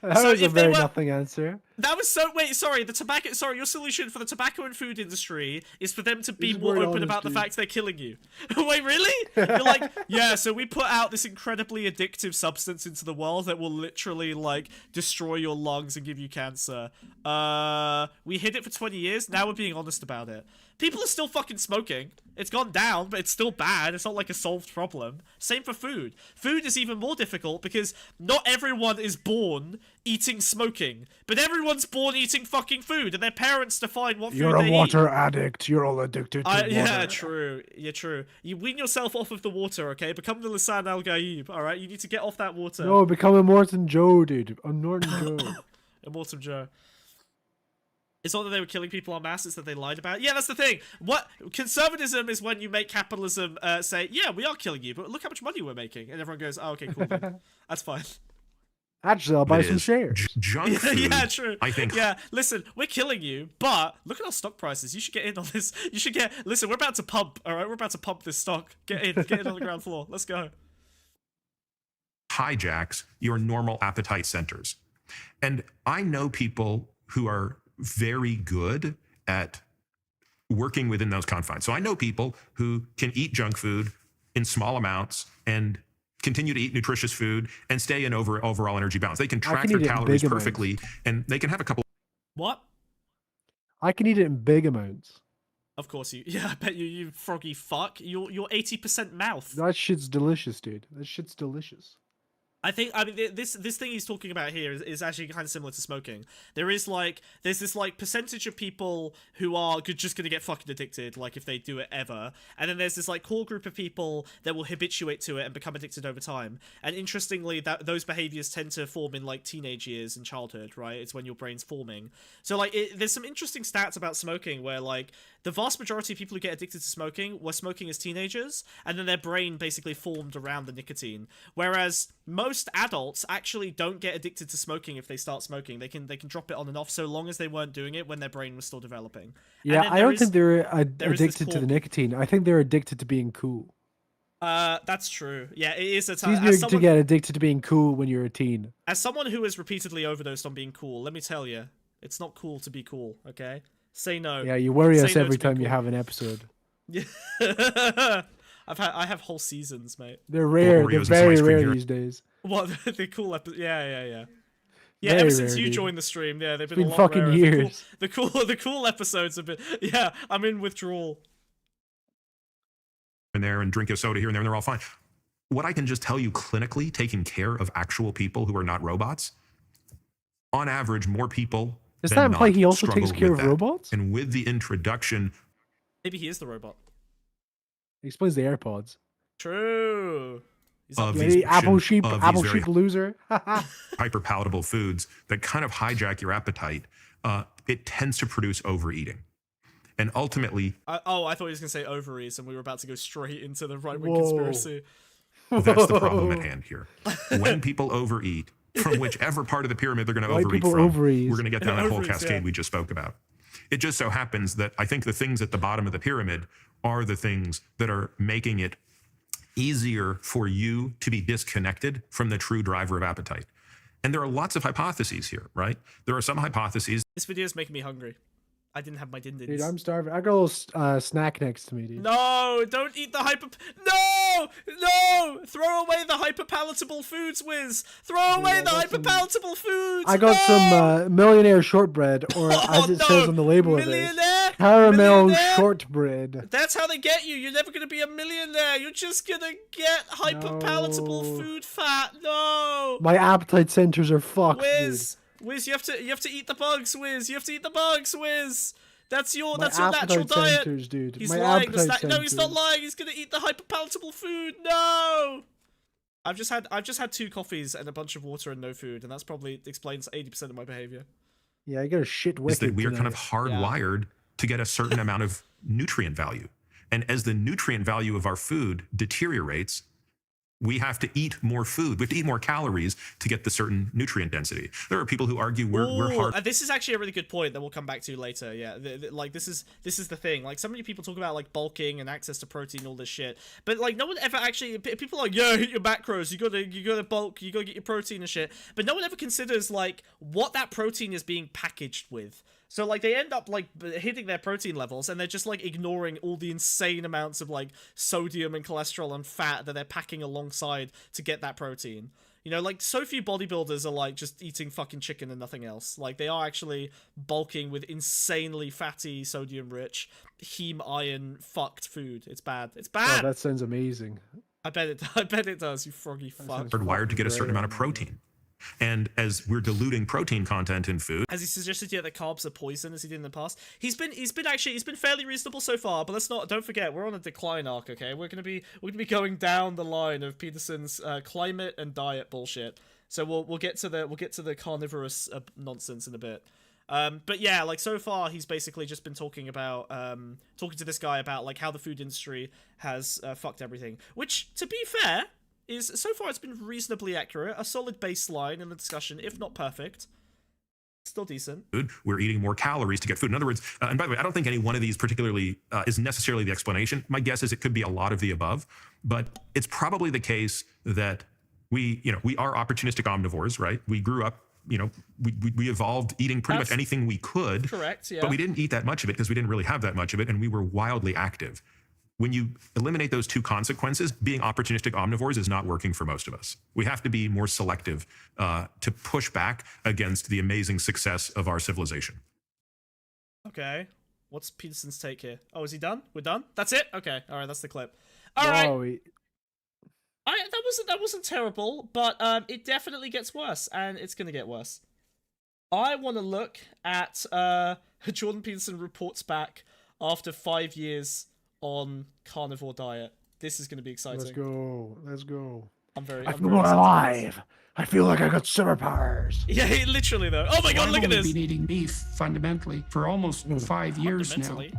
That So was a if they very were- nothing answer. That was so. Wait, sorry. Your solution for the tobacco and food industry is for them to be This is more very open honest, about the dude. fact they're killing you. Wait, really? You're like, yeah. So we put out this incredibly addictive substance into the world that will literally like destroy your lungs and give you cancer. We hid it for 20 years. Now we're being honest about it. People are still fucking smoking. It's gone down, but it's still bad. It's not like a solved problem. Same for food. Food is even more difficult because not everyone is born eating smoking, but everyone's born eating fucking food, and their parents define what food You're a they water addict. You're all addicted to water. Yeah, true. Yeah, true. You wean yourself off of the water, okay? Become the Lisan Al Gaib, alright? You need to get off that water. No, become a Morton Joe, dude. A Norton Joe. Immortal Joe. It's not that they were killing people en masse, it's that they lied about it. Yeah, that's the thing. What conservatism is when you make capitalism say, yeah, we are killing you, but look how much money we're making. And everyone goes, oh, okay, cool, man. That's fine. Actually, I'll buy it some is shares. junk food. Yeah, true. I think Yeah, listen, we're killing you, but look at our stock prices. You should get in on this. You should get. Listen, we're about to pump. All right, we're about to pump this stock. Get in on the ground floor. Let's go. hijacks your normal appetite centers. And I know people who are very good at working within those confines. So I know people who can eat junk food in small amounts and continue to eat nutritious food and stay in overall energy balance. They can track can their eat it in calories big amounts. perfectly, and they can have a couple What? I can eat it in big amounts. Of course you. Yeah, I bet you froggy fuck. You're 80% mouth. That shit's delicious, dude. That shit's delicious. I mean, this thing he's talking about here is actually kind of similar to smoking. There's this like percentage of people who are just gonna get fucking addicted, like if they do it ever, and then there's this like core group of people that will habituate to it and become addicted over time. And interestingly, those behaviors tend to form in like teenage years and childhood, right? It's when your brain's forming. So like, there's some interesting stats about smoking where like the vast majority of people who get addicted to smoking were smoking as teenagers, and then their brain basically formed around the nicotine. Whereas most adults actually don't get addicted to smoking if they start smoking. They can drop it on and off so long as they weren't doing it when their brain was still developing. Yeah, I don't think they're addicted to core- the nicotine. I think they're addicted to being cool. That's true. Yeah, it is a It's time. easier to get addicted to being cool when you're a teen. As someone who has repeatedly overdosed on being cool, let me tell you, it's not cool to be cool. Okay, say no. Yeah, you worry Say us no every to being time you cool. have an episode. Yeah. I have whole seasons, mate. They're rare. Oreos They're and some very ice cream rare here. these days. What the cool episode? Yeah. Yeah, Very ever since rare, you dude. joined the stream, yeah, they've been, been a lot fucking rarer. years. The cool episodes have been. Yeah, I'm in withdrawal. in there and drink a soda here and there, and they're all fine. What I can just tell you clinically, taking care of actual people who are not robots, on average, more people Does than that imply not he also struggle takes care with of that. robots? And with the introduction Maybe he is the robot. He explains the AirPods. True. He's up of there. these Yeah, apple sheep, of apple these very sheep loser. hyper palatable foods that kind of hijack your appetite, it tends to produce overeating. And ultimately, I thought he was going to say ovaries, and we were about to go straight into the right-wing Whoa. conspiracy. that's the problem at hand here. When people overeat, from whichever part of the pyramid they're going to White overeat people from, ovaries. we're going to get down that whole Ovaries, cascade yeah. we just spoke about. It just so happens that I think the things at the bottom of the pyramid are the things that are making it easier for you to be disconnected from the true driver of appetite. And there are lots of hypotheses here, right? There are some hypotheses. This video is making me hungry. I didn't have my din-dins. Dude, I'm starving. I got a little snack next to me, dude. No, don't eat the hyper... No! No! Throw away the hyper-palatable foods, Wiz! Throw away I the got hyper-palatable foods! I got some millionaire shortbread, or as it says on the label of it, Millionaire? caramel Millionaire? shortbread. That's how they get you. You're never going to be a millionaire. You're just going to get hyper-palatable No. food fat. No! My appetite centers are fucked, Wiz! Wiz, you have to eat the bugs, Wiz. You have to eat the bugs, Wiz. That's your dude. My natural appetite diet. centers, dude. He's My lying. appetite No, he's not centers. lying. He's gonna eat the hyper-palatable food. No. I've just had 2 coffees and a bunch of water and no food, and that's probably explains 80% of my behavior. Yeah, I got a shit Is wicked that we are kind of tonight. hardwired to get a certain amount of nutrient value. And as the nutrient value of our food deteriorates, we have to eat more food. We have to eat more calories to get the certain nutrient density. There are people who argue we're hard. This is actually a really good point that we'll come back to later. Yeah, like this is the thing. Like, so many people talk about like bulking and access to protein, all this shit, but like no one ever actually. People are like, yeah, hit your macros. You gotta bulk. You gotta get your protein and shit. But no one ever considers like what that protein is being packaged with. So, like, they end up, like, hitting their protein levels, and they're just, like, ignoring all the insane amounts of, like, sodium and cholesterol and fat that they're packing alongside to get that protein. You know, like, so few bodybuilders are, like, just eating fucking chicken and nothing else. Like, they are actually bulking with insanely fatty, sodium-rich, heme iron fucked food. It's bad. It's Oh, bad! that sounds amazing. I bet it does, you froggy fuck. hardwired to get a certain amount of protein. And as we're diluting protein content in food, As he suggested, yeah, that carbs are poison, as he did in the past. He's been fairly reasonable so far, but don't forget, we're on a decline arc, okay? We're gonna be going down the line of Peterson's climate and diet bullshit. So we'll get to the carnivorous nonsense in a bit. But yeah, like, so far he's basically just been talking to this guy about like how the food industry has fucked everything. Which, to be fair, is so far it's been reasonably accurate, a solid baseline in the discussion, if not perfect. Still decent. we're eating more calories to get food. In other words, and by the way, I don't think any one of these particularly is necessarily the explanation. My guess is it could be a lot of the above, but it's probably the case that we are opportunistic omnivores, right? We grew up, we evolved eating pretty much anything we could. Correct, yeah. But we didn't eat that much of it because we didn't really have that much of it, and we were wildly active. When you eliminate those 2 consequences, being opportunistic omnivores is not working for most of us. We have to be more selective to push back against the amazing success of our civilization. Okay. What's Peterson's take here? Oh, is he done? We're done? That's it? Okay. All right, that's the clip. All right. Wow, That wasn't terrible, but it definitely gets worse, and it's going to get worse. I want to look at Jordan Peterson reports back after 5 years on carnivore diet. This is going to be exciting. Let's go. I'm very I feel excited. alive. I feel like I got superpowers. Yeah, literally though. Oh my god, I've look at only this. been eating beef fundamentally for almost 5 years now. Fundamentally.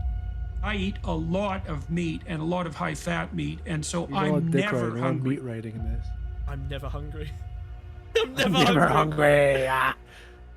I eat a lot of meat and a lot of high-fat meat, and so He's all I'm dick never riding, I'm hungry. meat riding in this. I'm never hungry. I'm never, Never hungry. hungry. Ah.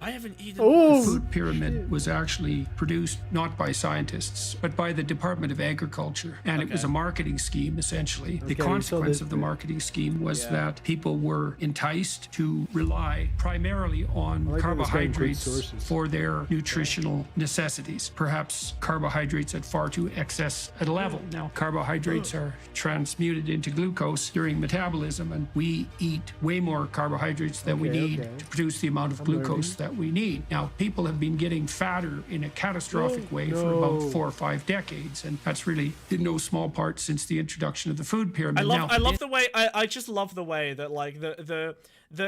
I haven't eaten. Oh, The food pyramid was actually produced not by scientists, but by the Department of Agriculture. And it was a marketing scheme, essentially. The Okay, so consequence this of the bit. marketing scheme was that people were enticed to rely primarily on like how this guy includes carbohydrates sources. for their nutritional necessities. Perhaps carbohydrates at far too excess a level. Now, carbohydrates are transmuted into glucose during metabolism, and we eat way more carbohydrates than we need to produce the amount of glucose that we need. Now, people have been getting fatter in a catastrophic way for about 4 or 5 decades, and that's really in no small part since the introduction of the food pyramid. I love the way I just love the way that like the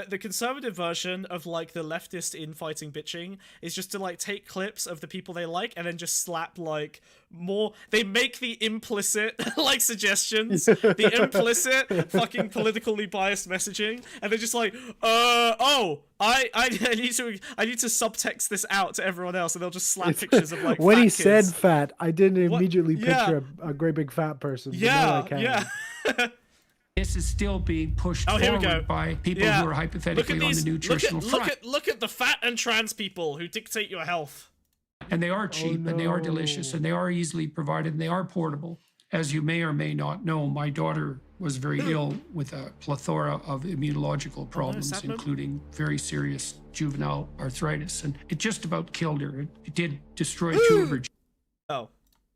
the conservative version of like the leftist infighting bitching is just to like take clips of the people they like and then just slap like more. They make the implicit like suggestions, the implicit fucking politically biased messaging, and they're just like, oh, I need to subtext this out to everyone else, and they'll just slap pictures of like when fat he kids. said fat, I didn't immediately Yeah. picture a great big fat person. But now I can. Yeah. This is still being pushed Oh, here we go. forward by people Yeah. who are hypothetically on the nutritional front. Look at the fat and trans people who dictate your health. And they are cheap, and they are no. delicious, and they are easily provided, and they are portable. As you may or may not know, my daughter was very ill with a plethora of immunological problems, sad moment. including very serious juvenile arthritis. And it just about killed her. It did destroy 2 of her Oh.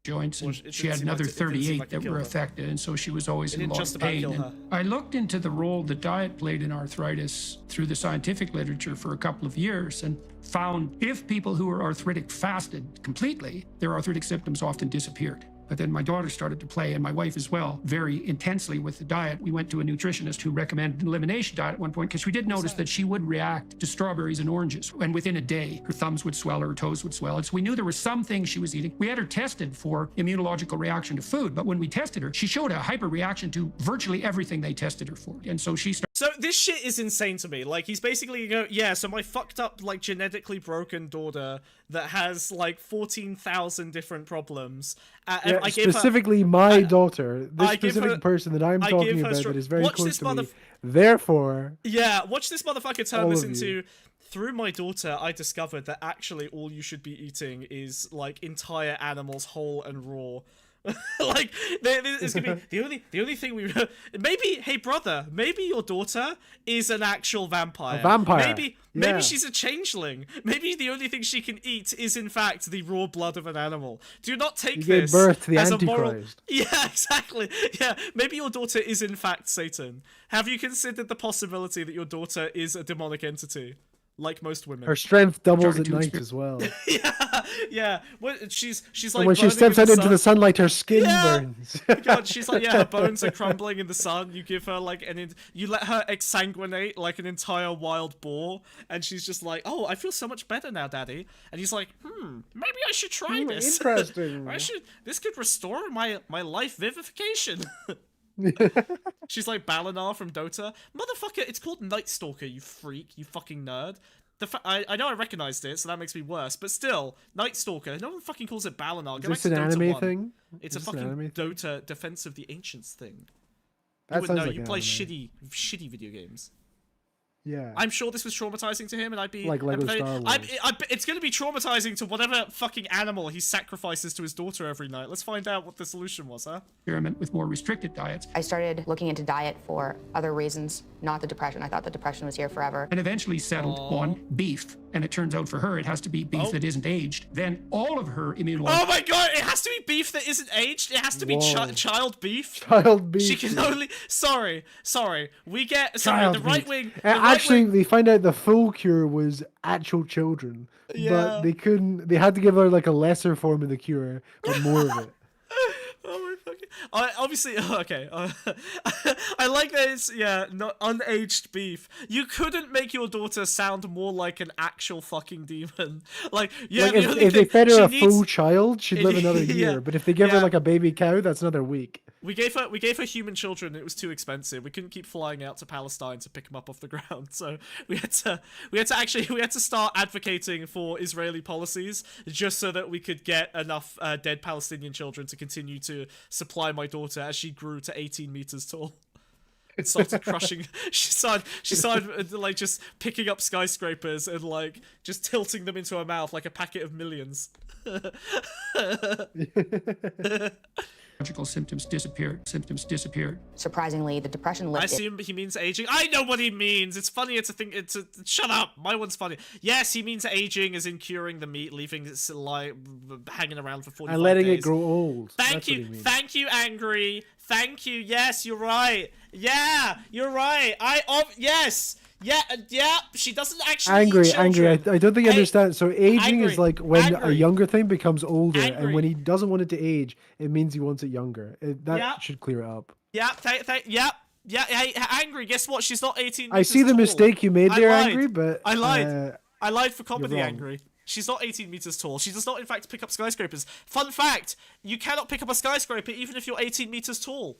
joints, and Well, it she didn't had seem like another it didn't seem 38 like it that killed were her. affected, and so she was always in a didn't lot just of about pain. kill And her. I looked into the role the diet played in arthritis through the scientific literature for a couple of years and found if people who were arthritic fasted completely, their arthritic symptoms often disappeared. But then my daughter started to play, and my wife as well, very intensely with the diet. We went to a nutritionist who recommended an elimination diet at one point because we did notice that she would react to strawberries and oranges. And within a day, her thumbs would swell, her toes would swell. And so we knew there were some things she was eating. We had her tested for immunological reaction to food, but when we tested her, she showed a hyperreaction to virtually everything they tested her for. And so she started. So this shit is insane to me. Like, he's basically going, yeah, so my fucked up, like, genetically broken daughter that has, like, 14,000 different problems. Yeah, I gave her, specifically my daughter, this I give specific her- person that I'm I talking give her about stro- that is very Watch close this to me. motherf- Therefore, yeah, watch this motherfucker turn All this of into... you. Through my daughter, I discovered that actually all you should be eating is, like, entire animals whole and raw. Like, it's gonna be the only thing we maybe, hey brother, maybe your daughter is an actual vampire. A vampire, Maybe yeah. she's a changeling. Maybe the only thing she can eat is in fact the raw blood of an animal. Do not take you gave this birth to the as a moral. Antichrist. Yeah, exactly. Yeah, maybe your daughter is in fact Satan. Have you considered the possibility that your daughter is a demonic entity? Like most women. Her strength doubles Started at to night experience- as well. yeah. What she's like And when she burning steps in out into sun. the sunlight, her skin Yeah. burns. God, she's like, yeah, her bones are crumbling in the sun. You give her like you let her exsanguinate like an entire wild boar, and she's just like, oh, I feel so much better now, Daddy. And he's like, maybe I should try this. Interesting. This could restore my life vivification. She's like Balinar from Dota. Motherfucker, it's called Night Stalker, you freak, you fucking nerd. I know I recognized it, so that makes me worse, but still, Night Stalker. No one fucking calls it Balinar. Is Go back this to an Dota anime 1. thing? It's a Is this an fucking anime thing? Dota Defense of the Ancients thing. That You would sounds know, like you an play anime. shitty video games. Yeah. I'm sure this was traumatizing to him, and I'd be Like Lego Star Wars. it's going to be traumatizing to whatever fucking animal he sacrifices to his daughter every night. Let's find out what the solution was, huh? Experiment with more restricted diets. I started looking into diet for other reasons, not the depression. I thought the depression was here forever. And eventually settled on beef. And it turns out for her, it has to be beef that isn't aged. Then all of her immunological Oh my god, it has to be beef that isn't aged. It has to be Whoa. child beef. Child beef. She can only. Sorry. We get Child the right beef. wing. Actually, they find out the full cure was actual children, Yeah. but they couldn't. They had to give her like a lesser form of the cure, but more of it. Oh my fucking! Obviously, okay. I like that it's not unaged beef. You couldn't make your daughter sound more like an actual fucking demon. Like, yeah, Like the if only they thing fed her she a full needs- child, she'd live another Yeah. year. But if they give her Yeah. like a baby cow, that's another week. We gave her human children. It was too expensive. We couldn't keep flying out to Palestine to pick them up off the ground. So we had to start advocating for Israeli policies just so that we could get enough dead Palestinian children to continue to supply my daughter as she grew to 18 meters tall. It started crushing. She started like just picking up skyscrapers and like just tilting them into her mouth like a packet of millions. symptoms disappeared. Surprisingly, the depression I lifted. assume he means aging. I know what he means. It's funny. It's a thing. Shut up. My one's funny. Yes, he means aging, as in curing the meat, leaving it like hanging around for 45 And letting days. it grow old. Thank That's what you. he means. Thank you, Angry. Thank you. Yes, you're right. Yeah, you're right. Yes. Yeah. She doesn't actually Angry. eat children. I don't think you Hey, understand. So aging angry, is like when a angry. younger thing becomes older, Angry. and when he doesn't want it to age, it means he wants it younger. That Yeah. should clear it up. Yeah. Yeah, hey, Angry, guess what? She's not 18 meters I see the tall. mistake you made I there, lied. Angry, but I lied. I lied for comedy, wrong. Angry. She's not 18 meters tall. She does not, in fact, pick up skyscrapers. Fun fact, you cannot pick up a skyscraper even if you're 18 meters tall.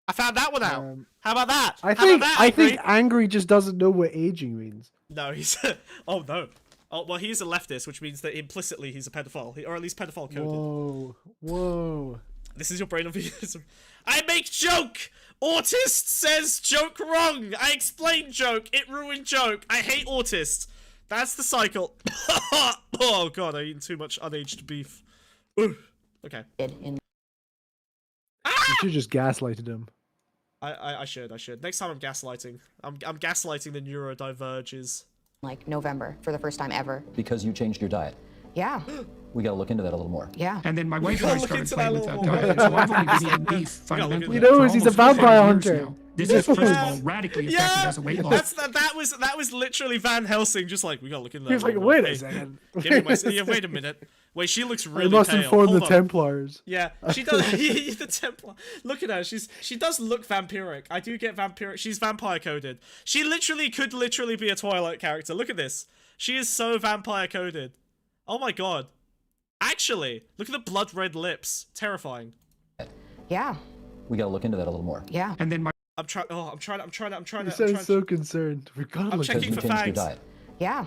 I found that one out. How about that? I How think about that, I Angry? think Angry just doesn't know what aging means. No, he's... oh, no. Oh, well, he's a leftist, which means that implicitly he's a pedophile. Or at least pedophile coded. Whoa, whoa. This is your brain on veganism. I make joke! Autist says joke wrong! I explain joke! It ruined joke! I hate autist! That's the cycle. Oh god, I eaten too much unaged beef. Ooh. Okay. You should just gaslighted him. I should. Next time I'm gaslighting. I'm gaslighting the neurodiverges. Like November for the first time ever. Because you changed your diet. Yeah. We got to look into that a little more. Yeah. And then my wife and I started into playing that with that little diet. So I've only been eating beef fundamentally. You know, for he's a almost 5 vampire years hunter. now. This is, first of all, radically effective as a weight loss. That was literally Van Helsing, just like, we gotta look into that. He was like, wait a second. Give me my, yeah, wait a minute. Wait, she looks really I must pale. inform Hold the on. Templars. Yeah, she does. The Templar. Look at her. She does look vampiric. I do get vampiric. She's vampire coded. She could literally be a Twilight character. Look at this. She is so vampire coded. Oh my god. Actually, look at the blood red lips. Terrifying. Yeah. We got to look into that a little more. Yeah. And then my I'm trying. Oh, I'm trying. You sound so concerned. We gotta look checking at Because for you changed your fangs. diet. Yeah.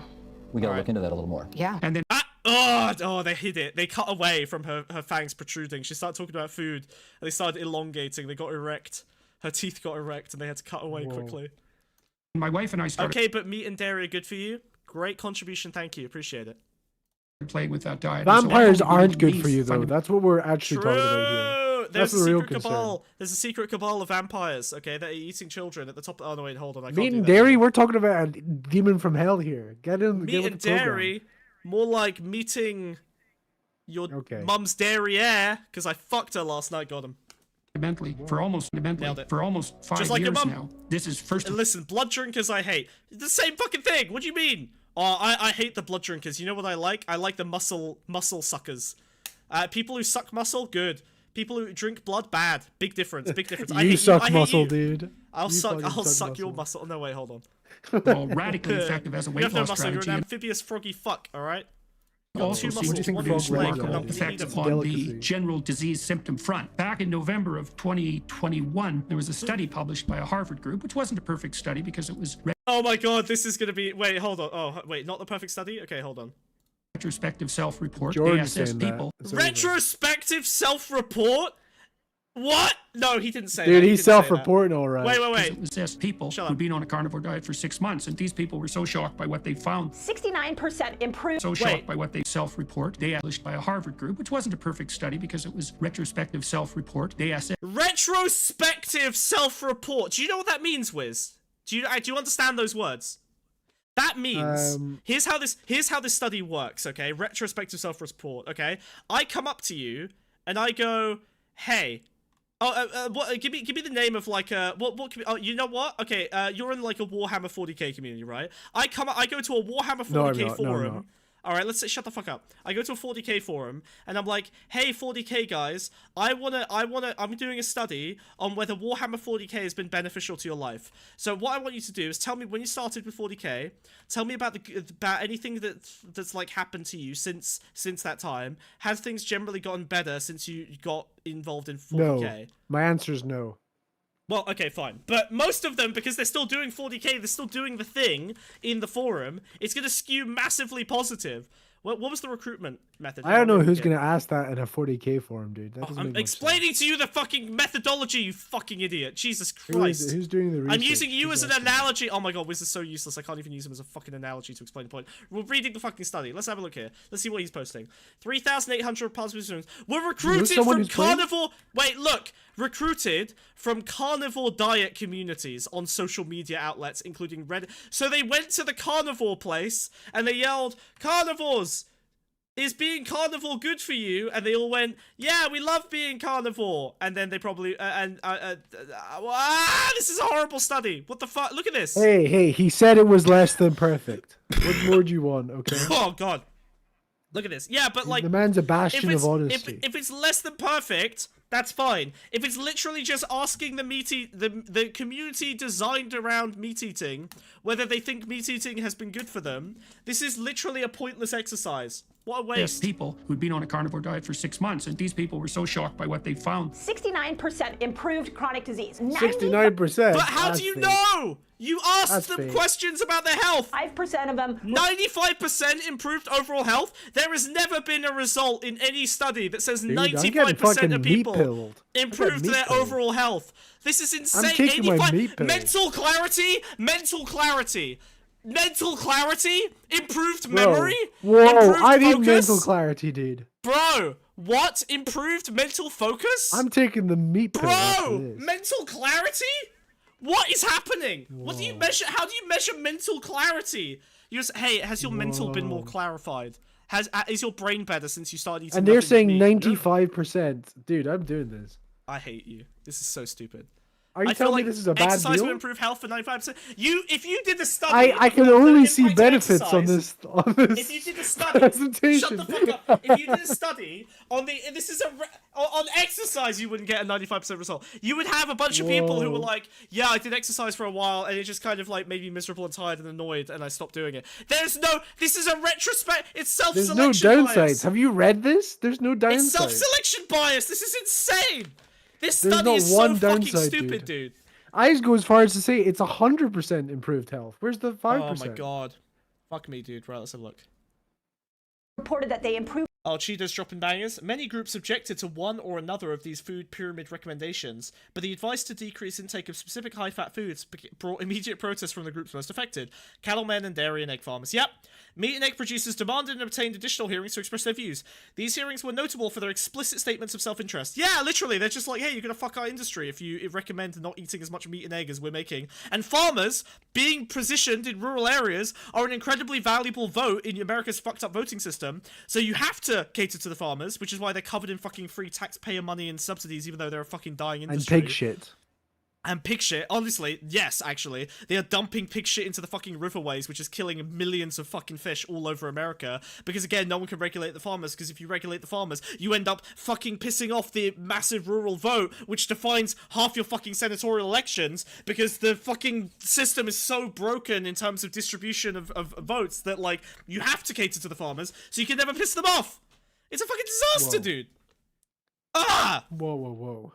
We got to Alright. look into that a little more. Yeah. and then Oh, they hid it. They cut away from her fangs protruding. She started talking about food, and they started elongating. They got erect. Her teeth got erect, and they had to cut away quickly. my wife and I started Okay, but meat and dairy are good for you. Great contribution. Thank you. Appreciate it. playing with that diet. And so I've Vampires only been aren't eating good beef for you, though. fundamentally. That's what we're actually talking about here. True. That's There's a the real secret concern. cabal. There's a secret cabal of vampires. Okay, that are eating children at the top. Oh no, wait, hold on. I can't Meat do and that. dairy, we're talking about a demon from hell here. Get in. Meat and dairy, more like meeting your mum's derriere, because I fucked her last night. Got him. Fundamentally, Nailed it. for almost 5 Just like your years mum. now. This is first And of listen, blood drinkers I hate. The same fucking thing. What do you mean? Oh, I hate the blood drinkers. You know what I like? I like the muscle suckers. People who suck muscle, good. People who drink blood, bad. Big difference. Big difference. I hate You suck I hate muscle, you. dude. I'll You suck fucking your muscle. Oh, no, wait, hold on. all radically effective as a You weight have no loss muscle. You're strategy. an And amphibious froggy fuck, alright? also two seems muscles, to one produce frog leg, remarkable and effects it's a on the delicacy. general disease symptom front. Back in November of 2021, there was a study published by a Harvard group, which wasn't a perfect study because it was Oh my god, this is gonna be... Wait, hold on. Oh, wait, not the perfect study? Okay, hold on. retrospective self-report. They Jordan's assessed saying that. people. It's over. Retrospective self-report? What? No, he didn't say that. Dude, He he's didn't say that. self-reporting all right. Wait, It assessed people Shut who'd up. been on a carnivore diet for 6 months, and these people were so shocked by what they found, 69% improved. so shocked Wait. by what they self-report. They published by a Harvard group, which wasn't a perfect study because it was retrospective self-report. They assessed Retrospective self-report. Do you know what that means, Wiz? Do you understand those words? That means here's how this study works, okay? Retrospective self-report, okay? I come up to you and I go, "Hey, what? Give me the name of like what? Oh, you know what? Okay, you're in like a Warhammer 40k community, right? I go to a Warhammer 40k No, I'm not. No, I'm forum. not. All right, let's say shut the fuck up. I go to a 40k forum and I'm like, "Hey, 40k guys, I'm doing a study on whether Warhammer 40k has been beneficial to your life. So what I want you to do is tell me when you started with 40k. Tell me about anything that's like happened to you since that time. Has things generally gotten better since you got involved in 40k?" No. My answer is no. Well, okay, fine. But most of them, because they're still doing 40k, they're still doing the thing in the forum, it's going to skew massively positive. What was the recruitment method? I don't know who's going to ask that in a 40k forum, dude. That doesn't I'm make much explaining to you the fucking methodology, you fucking idiot. Jesus sense. Christ. Who's doing the research? I'm using you Who's as an asking? analogy. Oh my god, Wiz is so useless. I can't even use him as a fucking analogy to explain the point. We're reading the fucking study. Let's have a look here. Let's see what he's posting. 3,800 participants were recruited someone from who's playing? carnivore... Wait, look. Recruited from carnivore diet communities on social media outlets, including Reddit. So they went to the carnivore place and they yelled, "Carnivores! Is being carnivore good for you?" And they all went, "Yeah, we love being carnivore." And then they probably this is a horrible study. What the fuck? Look at this. Hey, he said it was less than perfect. What more do you want, okay? Oh god. Look at this. Yeah, but like The man's a bastion if of honesty. it's less than perfect, that's fine. If it's literally just asking the community designed around meat eating whether they think meat eating has been good for them, this is literally a pointless exercise. What a waste. people who'd been on a carnivore diet for 6 months, and these people were so shocked by what they found. 69% improved chronic disease. 69%. But how do you know? You asked That's them fake. questions about their health. 5% of them. 95% improved overall health. There has never been a result in any study that says I'm getting 95% fucking of meat people pilled. improved meat their pilled. overall health. This is insane. taking my meat pill. Mental clarity, mental clarity. Mental clarity, improved Bro. memory, Whoa, improved I need focus. mental clarity, dude. Bro, what? Improved mental focus? I'm taking the meat pill after Bro, this. mental clarity? What is happening? What do you measure? How do you measure mental clarity? You just, hey, has your mental been more clarified? Is your brain better since you started eating? And they're nothing but saying meat? 95%. Dude, I'm doing this. I hate you. This is so stupid. Are you I feel telling like me this is a bad exercise deal? will improve health for 95%. If you did the study, I can the only see impact of benefits on exercise- this If you did a study, presentation. shut the fuck up. If you did a study on on exercise, you wouldn't get a 95% result. You would have a bunch of people who were Whoa. like, yeah, I did exercise for a while, and it just kind of like made me miserable and tired and annoyed, and I stopped doing it. This is a retrospect. It's There's self-selection no downsides. bias. Have you read this? There's no downsides. It's self-selection bias. This is insane. This There's study not is so one fucking downside, stupid, dude. I go as far as to say it's 100% improved health. Where's the 5%? Oh my god. Fuck me, dude. Right, let's have a look. Reported that they improved Oh, Cheetos dropping bangers. Many groups objected to one or another of these food pyramid recommendations, but the advice to decrease intake of specific high-fat foods brought immediate protest from the groups most affected. Cattlemen and dairy and egg farmers. Yep. Meat and egg producers demanded and obtained additional hearings to express their views. These hearings were notable for their explicit statements of self-interest. Yeah, literally, they're just like, hey, you're gonna fuck our industry if you recommend not eating as much meat and egg as we're making. And farmers, being positioned in rural areas, are an incredibly valuable vote in America's fucked up voting system, so you have to cater to the farmers, which is why they're covered in fucking free taxpayer money and subsidies, even though they're a fucking dying industry. And pig shit. And pig shit, honestly, yes, actually. They are dumping pig shit into the fucking riverways, which is killing millions of fucking fish all over America. Because, again, no one can regulate the farmers, because if you regulate the farmers, you end up fucking pissing off the massive rural vote, which defines half your fucking senatorial elections, because the fucking system is so broken in terms of distribution of votes that, like, you have to cater to the farmers, so you can never piss them off. It's a fucking disaster, dude. Ah! Whoa.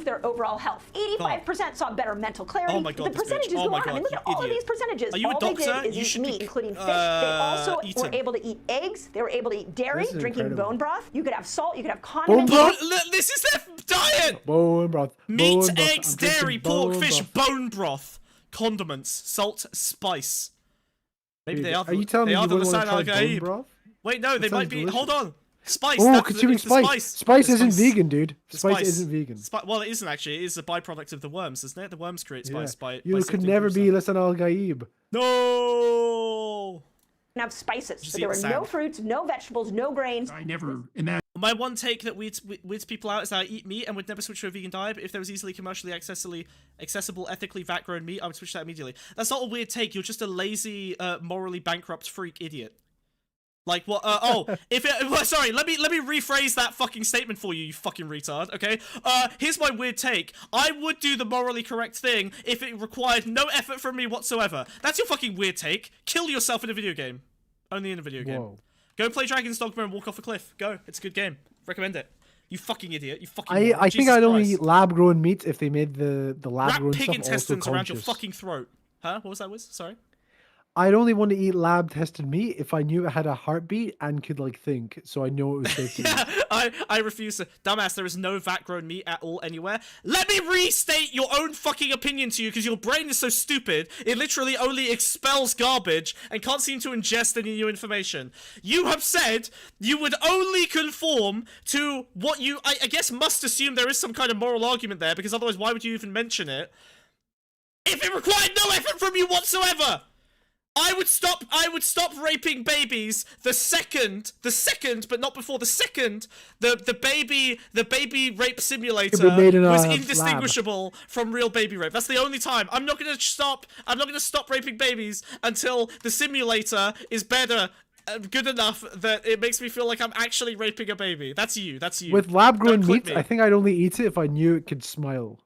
their overall health. 85% saw better mental clarity. Oh my God, the this bitch. percentages Oh go my on. God, I mean, look you at all of idiot. these percentages. Are you a all doctor? they did is You eat should meat, be, including fish. They also eat were him. able to eat eggs. They were able to eat dairy, This is drinking incredible. bone broth. You could have salt. You could have Bone condiments. broth? This is their diet! Bone broth. Meat, bone broth. eggs, I'm drinking dairy, pork, bone fish, broth. bone broth, condiments, salt, spice. Maybe Dude, they are. Are you telling me they you are the wouldn't want to Lisan try Al bone Gaib. broth? Wait, no, they That might sounds be. delicious. Hold on. Spice. Oh, that's consuming the spice. Spice The isn't vegan, dude. The Spice isn't vegan. Well, it isn't actually. It is a byproduct of the worms, isn't it? The worms create spice by. You by could sifting never through be stuff. Lisan Al Gaib. No. And have spices. Just But there eat were no sand. fruits, no vegetables, no grains. I never imagined My one take that weirds people out is that I eat meat and would never switch to a vegan diet, but if there was easily commercially accessible, ethically vat-grown meat, I would switch to that immediately. That's not a weird take, you're just a lazy, morally bankrupt freak idiot. Like, what, sorry, let me rephrase that fucking statement for you, you fucking retard, okay? Here's my weird take. I would do the morally correct thing if it required no effort from me whatsoever. That's your fucking weird take. Kill yourself in a video game. Only in a video game. Whoa. Go play Dragon's Dogma and walk off a cliff. Go. It's a good game. Recommend it. You fucking idiot. You fucking I moron. think Jesus I'd only Christ. eat lab-grown meat if they made the Wrap lab-grown pig stuff also intestines around your conscious. fucking throat. Huh? What was that, Wiz? Sorry? I'd only want to eat lab-tested meat if I knew it had a heartbeat and could, like, think, so I know it was safe to eat. I refuse to. Dumbass, there is no vat-grown meat at all anywhere. Let me restate your own fucking opinion to you, because your brain is so stupid, it literally only expels garbage and can't seem to ingest any new information. You have said you would only conform to what you, I guess, must assume there is some kind of moral argument there, because otherwise why would you even mention it? If it required no effort from you whatsoever! I would stop raping babies the second, but not before the second, the baby rape simulator It made in a was lab. indistinguishable from real baby rape. That's the only time. I'm not gonna stop raping babies until the simulator is better good enough that it makes me feel like I'm actually raping a baby. That's you. That's you. With lab-grown Don't clip meat, me. I think I'd only eat it if I knew it could smile.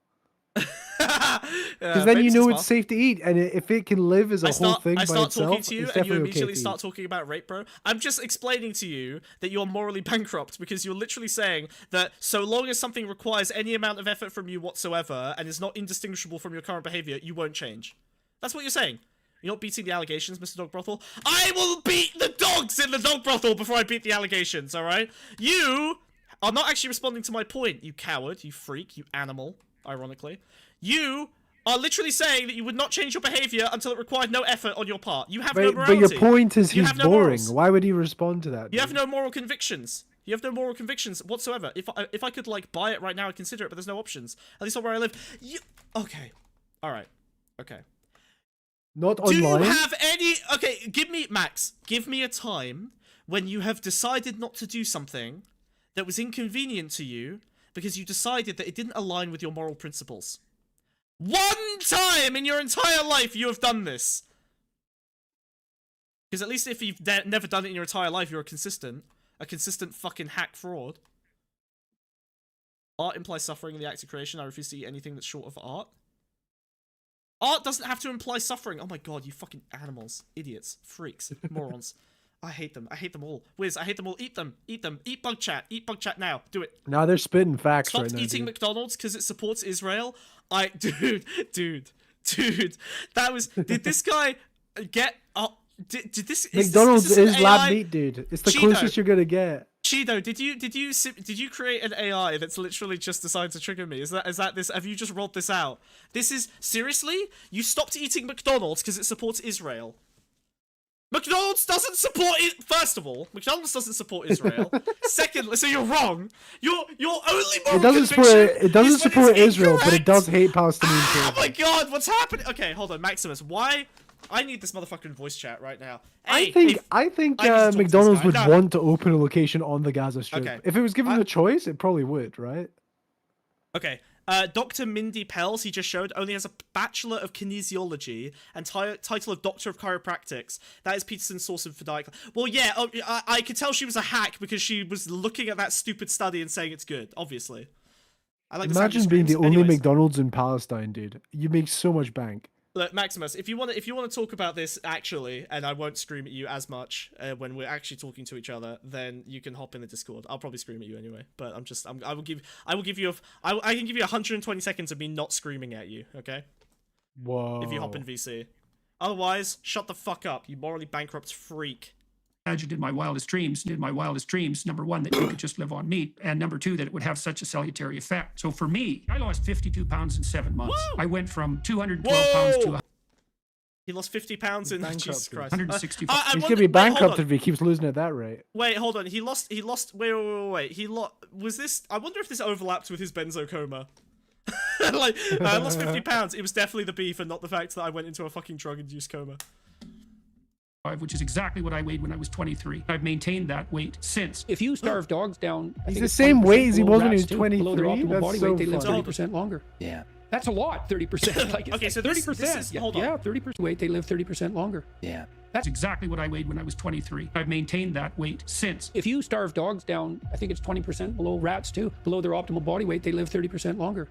Because then you babies know can it's smile. safe to eat, and if it can live as a whole thing I by start itself, talking to you, it's and you definitely immediately okay to start eat. talking about rape, bro. I'm just explaining to you that you're morally bankrupt because you're literally saying that so long as something requires any amount of effort from you whatsoever and is not indistinguishable from your current behavior, you won't change. That's what you're saying. You're not beating the allegations, Mr. Dog Brothel. I will beat the dogs in the dog brothel before I beat the allegations, alright? You are not actually responding to my point, you coward, you freak, you animal, ironically. You are literally saying that you would not change your behavior until it required no effort on your part. You have no But morality. your point is You he's have no boring. morals. Why would he respond to that? You have dude? no moral convictions. You have no moral convictions whatsoever. If I could, like, buy it right now, I'd consider it, but there's no options. At least not where I live. Okay. Alright. Okay. Not Do you online. have any... Okay, Max, give me a time when you have decided not to do something that was inconvenient to you because you decided that it didn't align with your moral principles. One time in your entire life you have done this. Because at least if you've never done it in your entire life, you're a consistent fucking hack fraud. Art implies suffering in the act of creation. I refuse to eat anything that's short of art. Art doesn't have to imply suffering. Oh my god, you fucking animals. Idiots. Freaks. Morons. I hate them. I hate them all. Wiz, I hate them all. Eat them. Eat them. Eat bug chat. Eat bug chat now. Do it. Now they're spitting facts Stop right now. eating dude. McDonald's because it supports Israel. Dude. That was... Did this guy get... Did this... McDonald's is this is an lab AI? meat, dude. It's the Cheeto. closest you're gonna get. Cheeto, did you create an AI that's literally just decided to trigger me? Is that this? Have you just rolled this out? This is seriously? You stopped eating McDonald's because it supports Israel. McDonald's doesn't support it. First of all, McDonald's doesn't support Israel. Secondly, so you're wrong. Your only moral It doesn't support. conviction It doesn't is when support it's Israel, but it incorrect. does hate Palestinian Oh my children. god, what's happening? Okay, hold on, Maximus. Why? I need this motherfucking voice chat right now. I Hey, think hey, I think I need to talk to this McDonald's guy. would No. want to open a location on the Gaza Strip. Okay. If it was given the choice, it probably would, right? Okay, Dr. Mindy Pels, he just showed, only has a Bachelor of Kinesiology and title of Doctor of Chiropractics. That is Peterson's source of diet. Well, yeah, I could tell she was a hack because she was looking at that stupid study and saying it's good, obviously. I like the sound Imagine she being the screams. only Anyways, McDonald's in Palestine, dude. You make so much bank. look, Maximus, if you want to talk about this actually, and I won't scream at you as much when we're actually talking to each other, then you can hop in the Discord. I'll probably scream at you anyway, but I can give you 120 seconds of me not screaming at you, okay? Whoa. If you hop in VC. Otherwise, shut the fuck up, you morally bankrupt freak. Imagined in my wildest dreams, number one, that you could just live on meat, and number two, that it would have such a salutary effect. So for me, I lost 52 pounds in 7 months. Whoa! I went from 212 pounds to He lost 50 pounds in Bankrupted. Jesus Christ. 165. I He's wonder- gonna be wait, hold on. bankrupt if he keeps losing at that rate. Wait, hold on. He lost. Wait. Was this? I wonder if this overlapped with his benzo coma. Like, I lost 50 pounds. It was definitely the beef and not the fact that I went into a fucking drug-induced coma. which is exactly what I weighed when I was 23. I've maintained that weight since. If you starve dogs down, I He's think the it's same 20% weight as he below was when he rats was too. 23. Below their optimal That's body so weight, they live funny. 30% longer. Yeah. That's a lot, 30%. Like, it's Okay, like so 30%. this is- yeah, hold on. yeah, 30% weight, they live 30% longer. Yeah. That's exactly what I weighed when I was 23. I've maintained that weight since. If you starve dogs down, I think it's 20% below rats too. Below their optimal body weight, they live 30% longer.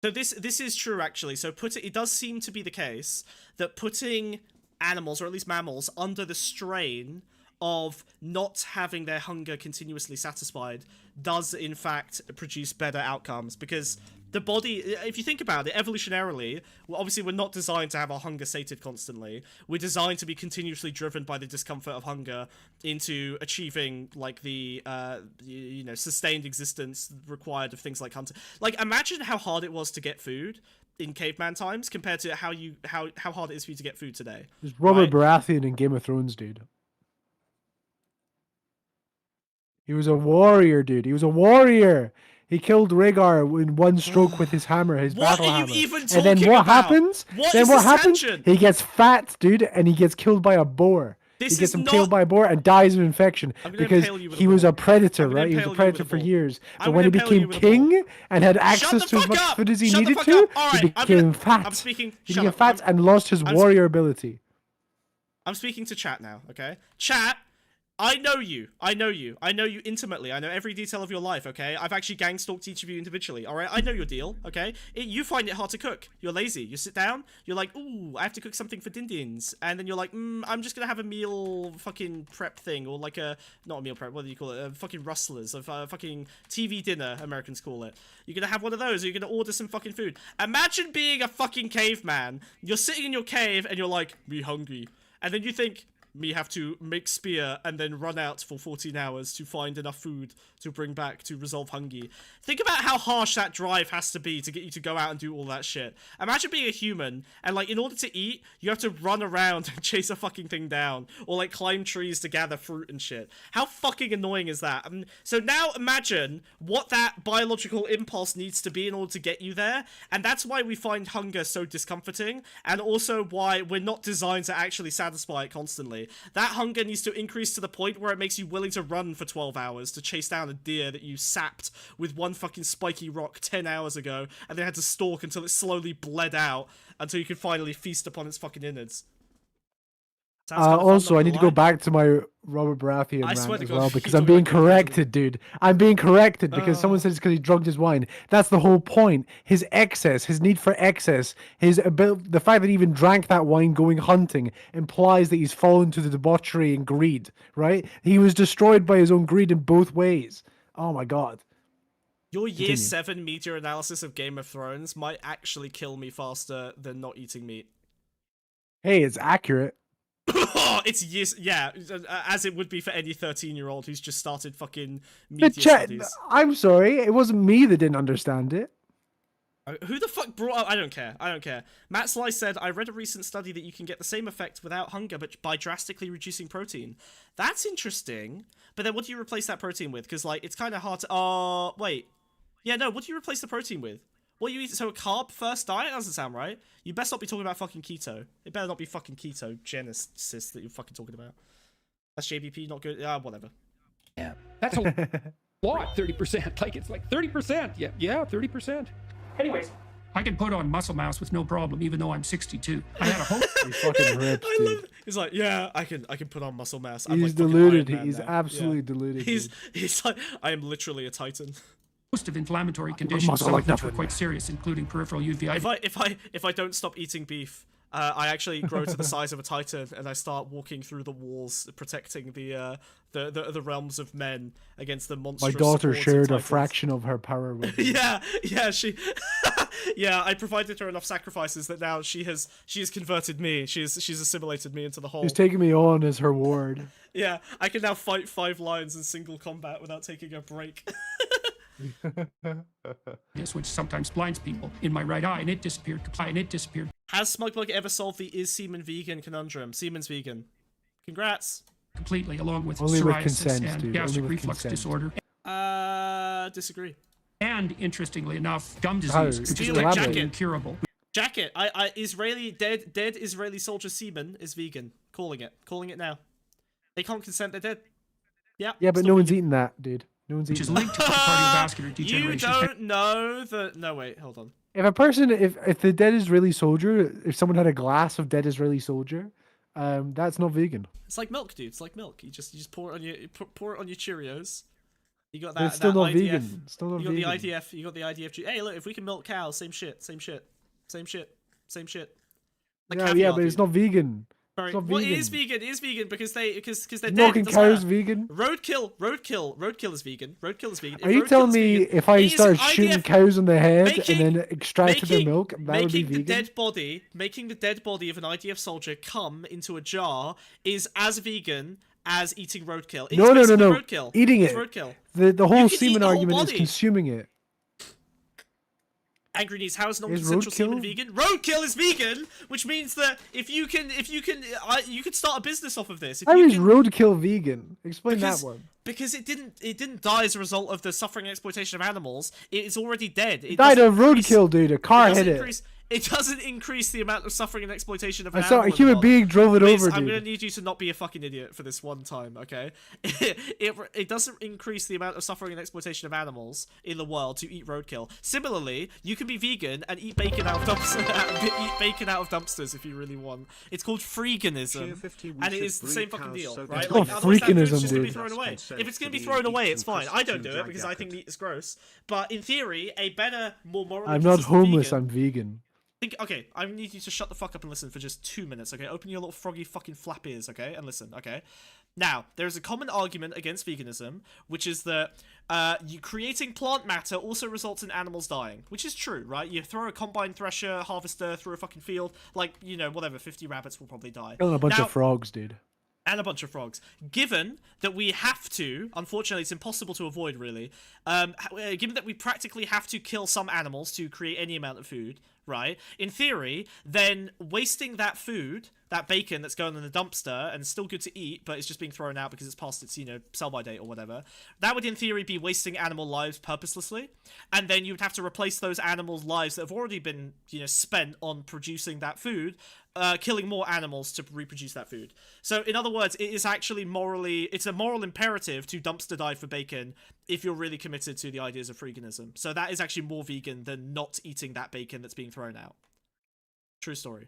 So this is true actually. So it does seem to be the case that putting animals, or at least mammals, under the strain of not having their hunger continuously satisfied does in fact produce better outcomes, because the body, if you think about it, evolutionarily, well, obviously we're not designed to have our hunger sated constantly. We're designed to be continuously driven by the discomfort of hunger into achieving, like, the, you know, sustained existence required of things like hunting. Like, imagine how hard it was to get food in caveman times compared to how hard it is for you to get food today. There's Robert right? Baratheon in Game of Thrones, dude. He was a warrior, dude. He was a warrior. He killed Rhaegar in one stroke with his hammer, his What battle are you hammer. even And then talking what about? happens? What then is what this happens? tangent? He gets fat, dude, and he gets killed by a boar. This he gets is impaled not- by a boar and dies of infection I'm gonna because impale you with a he was boar. a predator, I'm gonna right? He was impale a you predator with a for boar. years. I'm But when he gonna impale you became with a boar. king and had Shut access the to as fuck much up! food as he Shut the needed fuck to, up! All he right, I'm became gonna- fat. I'm speaking- He shut became up. fat and lost his I'm warrior ability. I'm speaking to chat now, okay? Chat, I know you. I know you. I know you intimately. I know every detail of your life, okay? I've actually gang stalked each of you individually, alright? I know your deal, okay? You find it hard to cook. You're lazy. You sit down, you're like, ooh, I have to cook something for Dindins. And then you're like, I'm just gonna have a meal fucking prep thing, or like a, not a meal prep, what do you call it? Fucking rustlers, of fucking TV dinner, Americans call it. You're gonna have one of those, or you're gonna order some fucking food. Imagine being a fucking caveman. You're sitting in your cave, and you're like, me hungry. And then you think, me have to make spear and then run out for 14 hours to find enough food to bring back to resolve hunger. Think about how harsh that drive has to be to get you to go out and do all that shit. Imagine being a human and, like, in order to eat, you have to run around and chase a fucking thing down, or like climb trees to gather fruit and shit. How fucking annoying is that? So now imagine what that biological impulse needs to be in order to get you there, and that's why we find hunger so discomforting, and also why we're not designed to actually satisfy it constantly. That hunger needs to increase to the point where it makes you willing to run for 12 hours to chase down a deer that you sapped with one fucking spiky rock 10 hours ago, and then had to stalk until it slowly bled out until you could finally feast upon its fucking innards. Sounds kinda fun, Also, not I need to gonna go lie. back to my Robert Baratheon I rant swear to as God, well, you because talk I'm being about Greg Prison. corrected, dude. I'm being corrected because someone said it's because he drugged his wine. That's the whole point. His excess, his need for excess, the fact that he even drank that wine going hunting implies that he's fallen to the debauchery and greed, right? He was destroyed by his own greed in both ways. Oh my God. Your year Continue. 7 media analysis of Game of Thrones might actually kill me faster than not eating meat. Hey, it's accurate. It's years, yeah, as it would be for any 13-year-old who's just started fucking The media chat. studies. I'm sorry, it wasn't me that didn't understand it. Who the fuck brought up? I don't care. I don't care. Matt Slice said, I read a recent study that you can get the same effect without hunger, but by drastically reducing protein. That's interesting. But then what do you replace that protein with? Because, like, it's kind of hard to... wait. Yeah, no, what do you replace the protein with? What you eat? So a carb-first diet? That doesn't sound right. You best not be talking about fucking keto. It better not be fucking ketogenesis that you're fucking talking about. That's JBP, not good. Whatever. Yeah, that's a lot. 30%. Like it's like 30%. Yeah, 30%. Anyways, I can put on muscle mass with no problem, even though I'm 62. I had a hope. He fucking rips, I dude. love it. He's like, yeah, I can put on muscle mass. I'm He's like fucking deluded. Iron Man He's now. absolutely Yeah. deluded. He's dude. like, I am literally a titan. Host of inflammatory conditions, muscle some like of which were nothing. quite serious, including peripheral uveitis. If I don't stop eating beef, I actually grow to the size of a titan, and I start walking through the walls, protecting the realms of men against the My monstrous. daughter hordes of shared a titans. fraction of her power with me. Yeah, she. Yeah, I provided her enough sacrifices that now she has converted me. She's assimilated me into the whole. She's taking me on as her ward. Yeah, I can now fight 5 lions in single combat without taking a break. Yes, which sometimes blinds people in my right eye, and it disappeared. Has Smugmug ever solved the is semen vegan conundrum? Semen's vegan. Congrats. Completely, along with Only with psoriasis consent, and dude. gastric Only with reflux consent. disorder. Disagree. And interestingly enough, gum How? disease, which is Steal it, actually jacket. incurable. Jacket. Israeli dead Israeli soldier semen is vegan. Calling it now. They can't consent. They're dead. Yeah. Yeah, but still no one's vegan. eating that, dude. No one's Which is eating that. linked to cardiovascular You degeneration. don't know the. No, wait. Hold on. If a person, if the dead Israeli soldier, if someone had a glass of dead Israeli soldier, that's not vegan. It's like milk, dude. It's like milk. You just pour it on your pour it on your Cheerios. You got But that. it's still that not IDF. vegan. It's still not You got vegan. the IDF. You got the IDF. Hey, look, if we can milk cows, same shit. Like Yeah, caviar, but it's dude. not vegan. Sorry. It's not Well, it vegan. is vegan. It is vegan because they're dead. Milking It doesn't cows matter. vegan. Roadkill is vegan. Roadkill is vegan. Are you telling me if I started shooting cows on the head and then extracted their milk, that would be making the vegan? making the dead body of an IDF soldier come into a jar is as vegan as eating roadkill. It's No. basically Roadkill. Eating It's it. roadkill. The whole can eat semen the whole argument is body. consuming it. Angry Knees, how is Is non-consensual semen roadkill? vegan? Roadkill is vegan, which means that if you can start a business off of this. If How you is can, roadkill vegan? Explain because, that one. Because it didn't die as a result of the suffering and exploitation of animals. It is already dead. It Died doesn't of increase- roadkill, dude. A car it doesn't hit it. increase- It doesn't increase the amount of suffering and exploitation of an I saw animal a in the human world. being drove it Liz, over, I'm dude. gonna need you to not be a fucking idiot for this one time, okay? It doesn't increase the amount of suffering and exploitation of animals in the world to eat roadkill. Similarly, you can be vegan and eat bacon out of dumpsters if you really want. It's called freeganism, and it is the same fucking deal, right? Oh, Otherwise that food's freakinism, just gonna be dude. thrown away. If it's gonna be thrown away, it's fine. I don't do it because I think meat is gross. But in theory, a better, more morally I'm not consistent homeless, vegan, I'm vegan. okay, I need you to shut the fuck up and listen for just 2 minutes, okay? Open your little froggy fucking flap ears, okay? And listen, okay? Now, there is a common argument against veganism, which is that you creating plant matter also results in animals dying, which is true, right? You throw a combine thresher harvester through a fucking field, like, you know, whatever, 50 rabbits will probably die. Killing a bunch Now, of frogs, dude. and a bunch of frogs. Given that we have to, unfortunately it's impossible to avoid really, given that we practically have to kill some animals to create any amount of food, right? In theory, then wasting that food, that bacon that's going in the dumpster and still good to eat, but it's just being thrown out because it's past its, you know, sell-by date or whatever, that would in theory be wasting animal lives purposelessly. And then you would have to replace those animals' lives that have already been, you know, spent on producing that food, killing more animals to reproduce that food. So in other words, it is actually it's a moral imperative to dumpster dive for bacon if you're really committed to the ideas of veganism. So that is actually more vegan than not eating that bacon that's being thrown out. True story.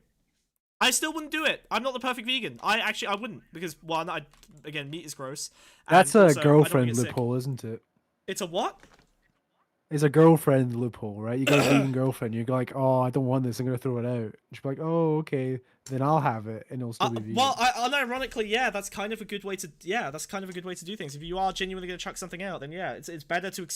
I still wouldn't do it. I'm not the perfect vegan. I wouldn't, because one, again, meat is gross. That's and a also, I don't girlfriend get sick. loophole, isn't it? It's a what? It's a girlfriend loophole, right? You got a vegan girlfriend. You're like, oh, I don't want this. I'm gonna throw it out. She'll be like, oh, okay, then I'll have it, and it'll still be vegan. Well, unironically, yeah, that's kind of a good way to do things. If you are genuinely going to chuck something out, then yeah, it's better to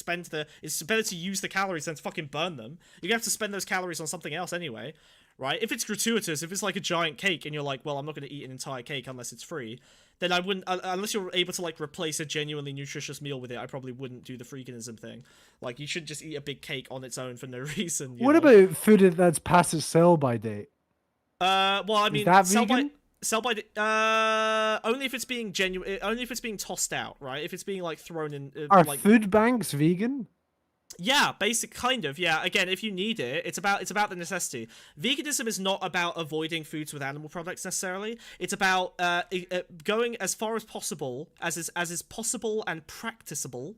it's better to use the calories than to fucking burn them. You're gonna have to spend those calories on something else anyway, right? If it's gratuitous, if it's like a giant cake, and you're like, well, I'm not going to eat an entire cake unless it's free, then I wouldn't, unless you're able to like replace a genuinely nutritious meal with it, I probably wouldn't do the veganism thing. Like, you shouldn't just eat a big cake on its own for no reason. What about food that's past its sell-by date? Well, I mean, Is that vegan? Only if it's being only if it's being tossed out, right? If it's being like thrown in. Are like, food banks vegan? yeah, kind of. Yeah, again, if you need it, it's about the necessity. Veganism is not about avoiding foods with animal products necessarily. It's about going as far as possible, as is possible and practicable,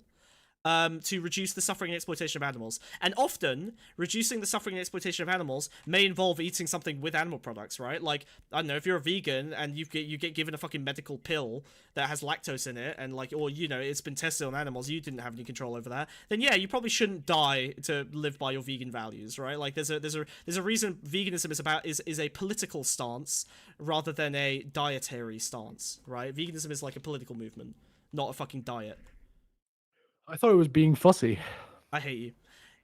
to reduce the suffering and exploitation of animals. And often, reducing the suffering and exploitation of animals may involve eating something with animal products, right? Like, I don't know, if you're a vegan and you get given a fucking medical pill that has lactose in it, and like, or, you know, it's been tested on animals, you didn't have any control over that, then yeah, you probably shouldn't die to live by your vegan values, right? Like, there's a reason veganism is a political stance rather than a dietary stance, right? Veganism is like a political movement, not a fucking diet. I thought it was being fussy. I hate you.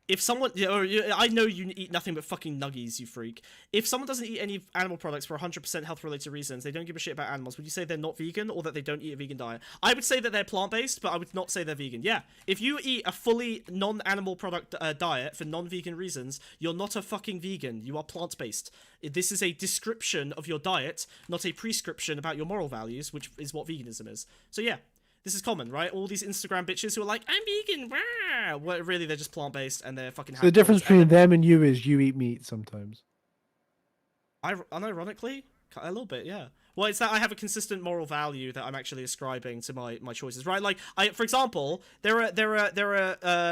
If someone, I know you eat nothing but fucking nuggies, you freak. If someone doesn't eat any animal products for 100% health-related reasons, they don't give a shit about animals, would you say they're not vegan, or that they don't eat a vegan diet? I would say that they're plant-based, but I would not say they're vegan. Yeah, if you eat a fully non-animal product diet for non-vegan reasons, you're not a fucking vegan. You are plant-based. This is a description of your diet, not a prescription about your moral values, which is what veganism is. So yeah. This is common, right? All these Instagram bitches who are like, I'm vegan, rah! Well, really, they're just plant-based, and they're fucking So the difference between them and you is you eat meat sometimes. Unironically, a little bit, yeah. Well, it's that I have a consistent moral value that I'm actually ascribing to my choices, right? Like, for example, there are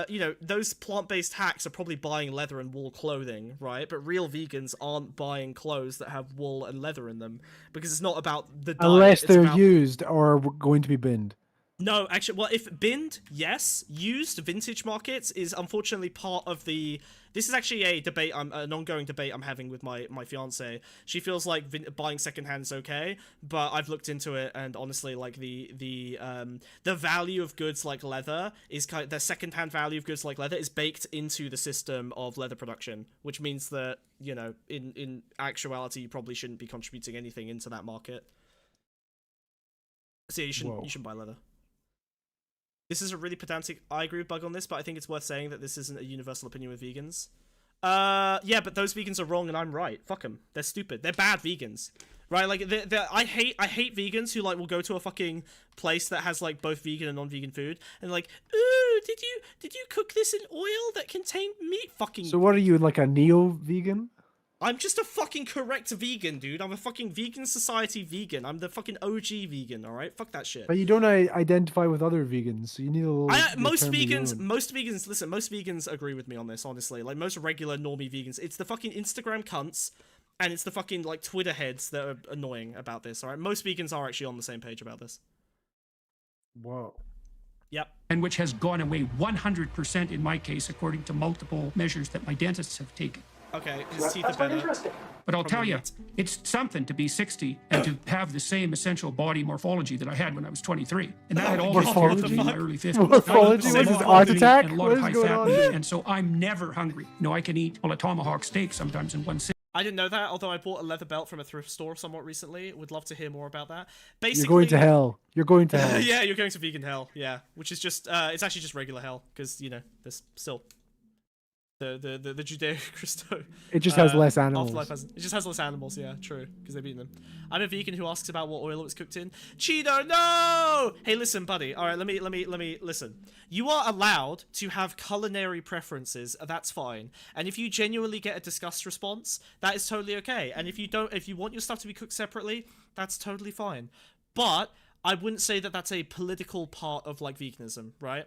you know, those plant-based hacks are probably buying leather and wool clothing, right? But real vegans aren't buying clothes that have wool and leather in them, because it's not about the diet. Unless they're used or going to be binned. No, actually, well, if binned, yes. Used vintage markets is unfortunately part of the. This is actually a debate. An ongoing debate I'm having with my fiance. She feels like buying secondhand is okay, but I've looked into it, and honestly, like the value of goods like leather is the secondhand value of goods like leather is baked into the system of leather production, which means that, you know, in actuality, you probably shouldn't be contributing anything into that market. So yeah, you shouldn't buy leather. This is a really pedantic I agree with Bug on this, but I think it's worth saying that this isn't a universal opinion with vegans. Yeah, but those vegans are wrong and I'm right. Fuck them. They're stupid. They're bad vegans. Right? Like, I hate vegans who, like, will go to a fucking place that has, like, both vegan and non-vegan food, and like, ooh, did you cook this in oil that contained meat? Fucking. So what are you, like a neo-vegan? I'm just a fucking correct vegan, dude. I'm a fucking vegan society vegan. I'm the fucking OG vegan, all right? Fuck that shit. But you don't identify with other vegans, so you need a little. Most vegans, listen, most vegans agree with me on this, honestly. Like, most regular normie vegans. It's the fucking Instagram cunts, and it's the fucking, like, Twitter heads that are annoying about this, all right? Most vegans are actually on the same page about this. Whoa. Yep. And which has gone away 100% in my case, according to multiple measures that my dentists have taken. Okay, his teeth are better. But I'll tell you, it's something to be 60 and to have the same essential body morphology that I had when I was 23. And that had all Morphology? in my early 50s. Morphology? Same What is this, morphology art attack? and a lot What of is high going fat on meat. here? And so I'm never hungry. No, I can eat a tomahawk steak sometimes in one sitting. I didn't know that, although I bought a leather belt from a thrift store somewhat recently. Would love to hear more about that. Basically, You're going to hell. You're going to hell. Yeah, you're going to vegan hell. Yeah, which is just it's actually just regular hell because you know there's still the Judeo-Christo. It just has less animals. It just has less animals. Yeah, true, because they've eaten them. I'm a vegan who asks about what oil it was cooked in. Cheeto, no! Hey, listen, buddy. All right, let me listen. You are allowed to have culinary preferences. That's fine. And if you genuinely get a disgust response, that is totally okay. And if you don't, if you want your stuff to be cooked separately, that's totally fine. But I wouldn't say that that's a political part of like veganism, right?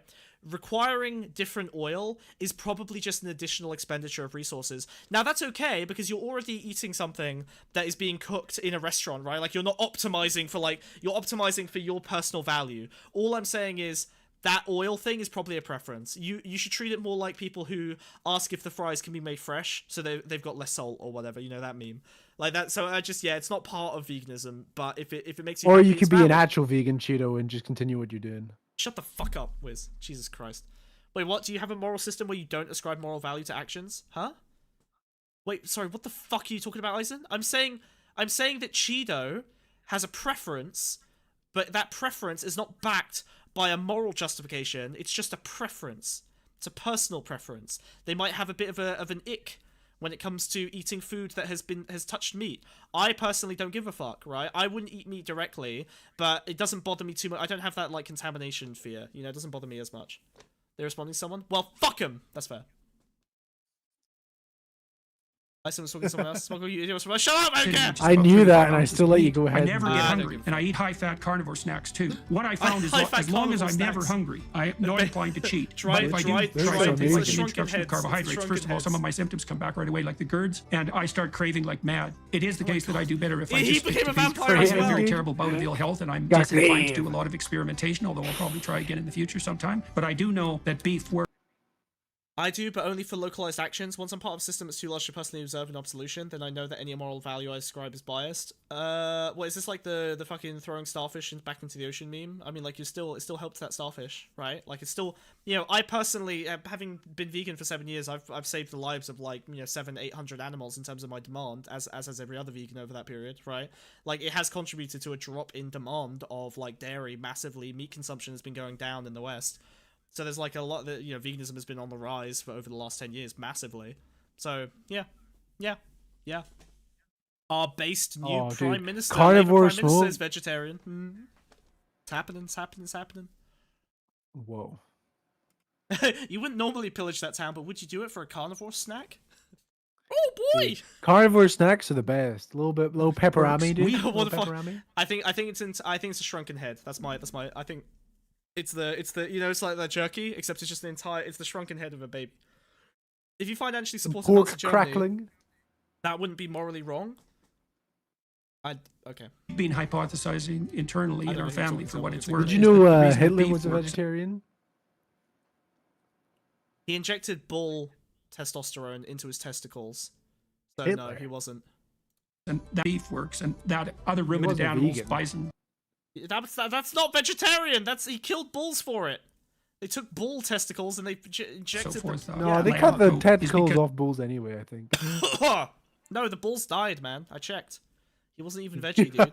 Requiring different oil is probably just an additional expenditure of resources. Now that's okay because you're already eating something that is being cooked in a restaurant, right? Like you're not optimizing for you're optimizing for your personal value. All I'm saying is that oil thing is probably a preference. You should treat it more like people who ask if the fries can be made fresh so they've got less salt or whatever, you know, that meme. Like that, so I just, yeah, it's not part of veganism, but if it makes you Or happy, you it's could be an valid. actual vegan Cheeto and just continue what you're doing. Shut the fuck up, Wiz. Jesus Christ. Wait, what? Do you have a moral system where you don't ascribe moral value to actions? Huh? Wait, sorry, what the fuck are you talking about, Eisen? I'm saying that Cheeto has a preference, but that preference is not backed by a moral justification. It's just a preference. It's a personal preference. They might have a bit of an ick when it comes to eating food that has touched meat. I personally don't give a fuck, right? I wouldn't eat meat directly, but it doesn't bother me too much. I don't have that like contamination fear, you know, it doesn't bother me as much. They're responding to someone? Well, fuck him! That's fair. Someone's talking to someone else. Shut up, I don't care! I knew that and I still let you go ahead. I never get I hungry, don't and I eat high-fat carnivore snacks too. What I found is High-fat as long as I'm carnivore never snacks. hungry, I'm not inclined to cheat. Dry- But if I do dry- try dry- something like it's an the introduction shrunken of carbohydrates, heads. first of all, some of my symptoms come back right away, like the GERDs, and I start craving like mad. It is the case that I do better if I He just stick became to a these. vampire I as have a very well. terrible bout of ill health, and I'm Got disinclined to cream. do a lot of experimentation, although I'll probably try again in the future sometime. But I do know that beef works. I do, but only for localized actions. Once I'm part of a system that's too large to personally observe an absolution, then I know that any moral value I ascribe is biased. What is this, like the fucking throwing starfish back into the ocean meme? I mean, like, it still helps that starfish, right? Like, it's still, you know, I personally, having been vegan for 7 years, I've saved the lives of like, you know, 700-800 animals in terms of my demand, as has every other vegan over that period, right? Like, it has contributed to a drop in demand of like dairy massively. Meat consumption has been going down in the West. So there's like a lot that, you know, veganism has been on the rise for over the last 10 years, massively. So, yeah. Our based new Oh, Prime dude. Minister, Carnivore Labour Prime Minister smoke. is vegetarian. It's happening. Whoa. You wouldn't normally pillage that town, but would you do it for a carnivore snack? Oh boy! Carnivore snacks are the best. A little pepperami, dude. What Little the fuck? pepperami. I think it's a shrunken head. That's my. I think it's the you know, it's like that jerky, except it's just it's the shrunken head of a baby. If you financially support Pork Nazi Germany, crackling. that wouldn't be morally wrong. Okay. Been hypothesizing internally I in don't our know what you're family talking for about. what it's Did worth. Did you is that know the reason Hitler beef was a works- vegetarian? He injected bull testosterone into his testicles. So Hitler. no, he wasn't. And that beef works, and that other ruminant wasn't animals, vegan. bison, That's not vegetarian. He killed bulls for it. They took bull testicles and they so injected them. forth. No, they lamb cut the goat is tentacles because- off bulls anyway, I think. No, the bulls died, man. I checked. He wasn't even veggie, dude.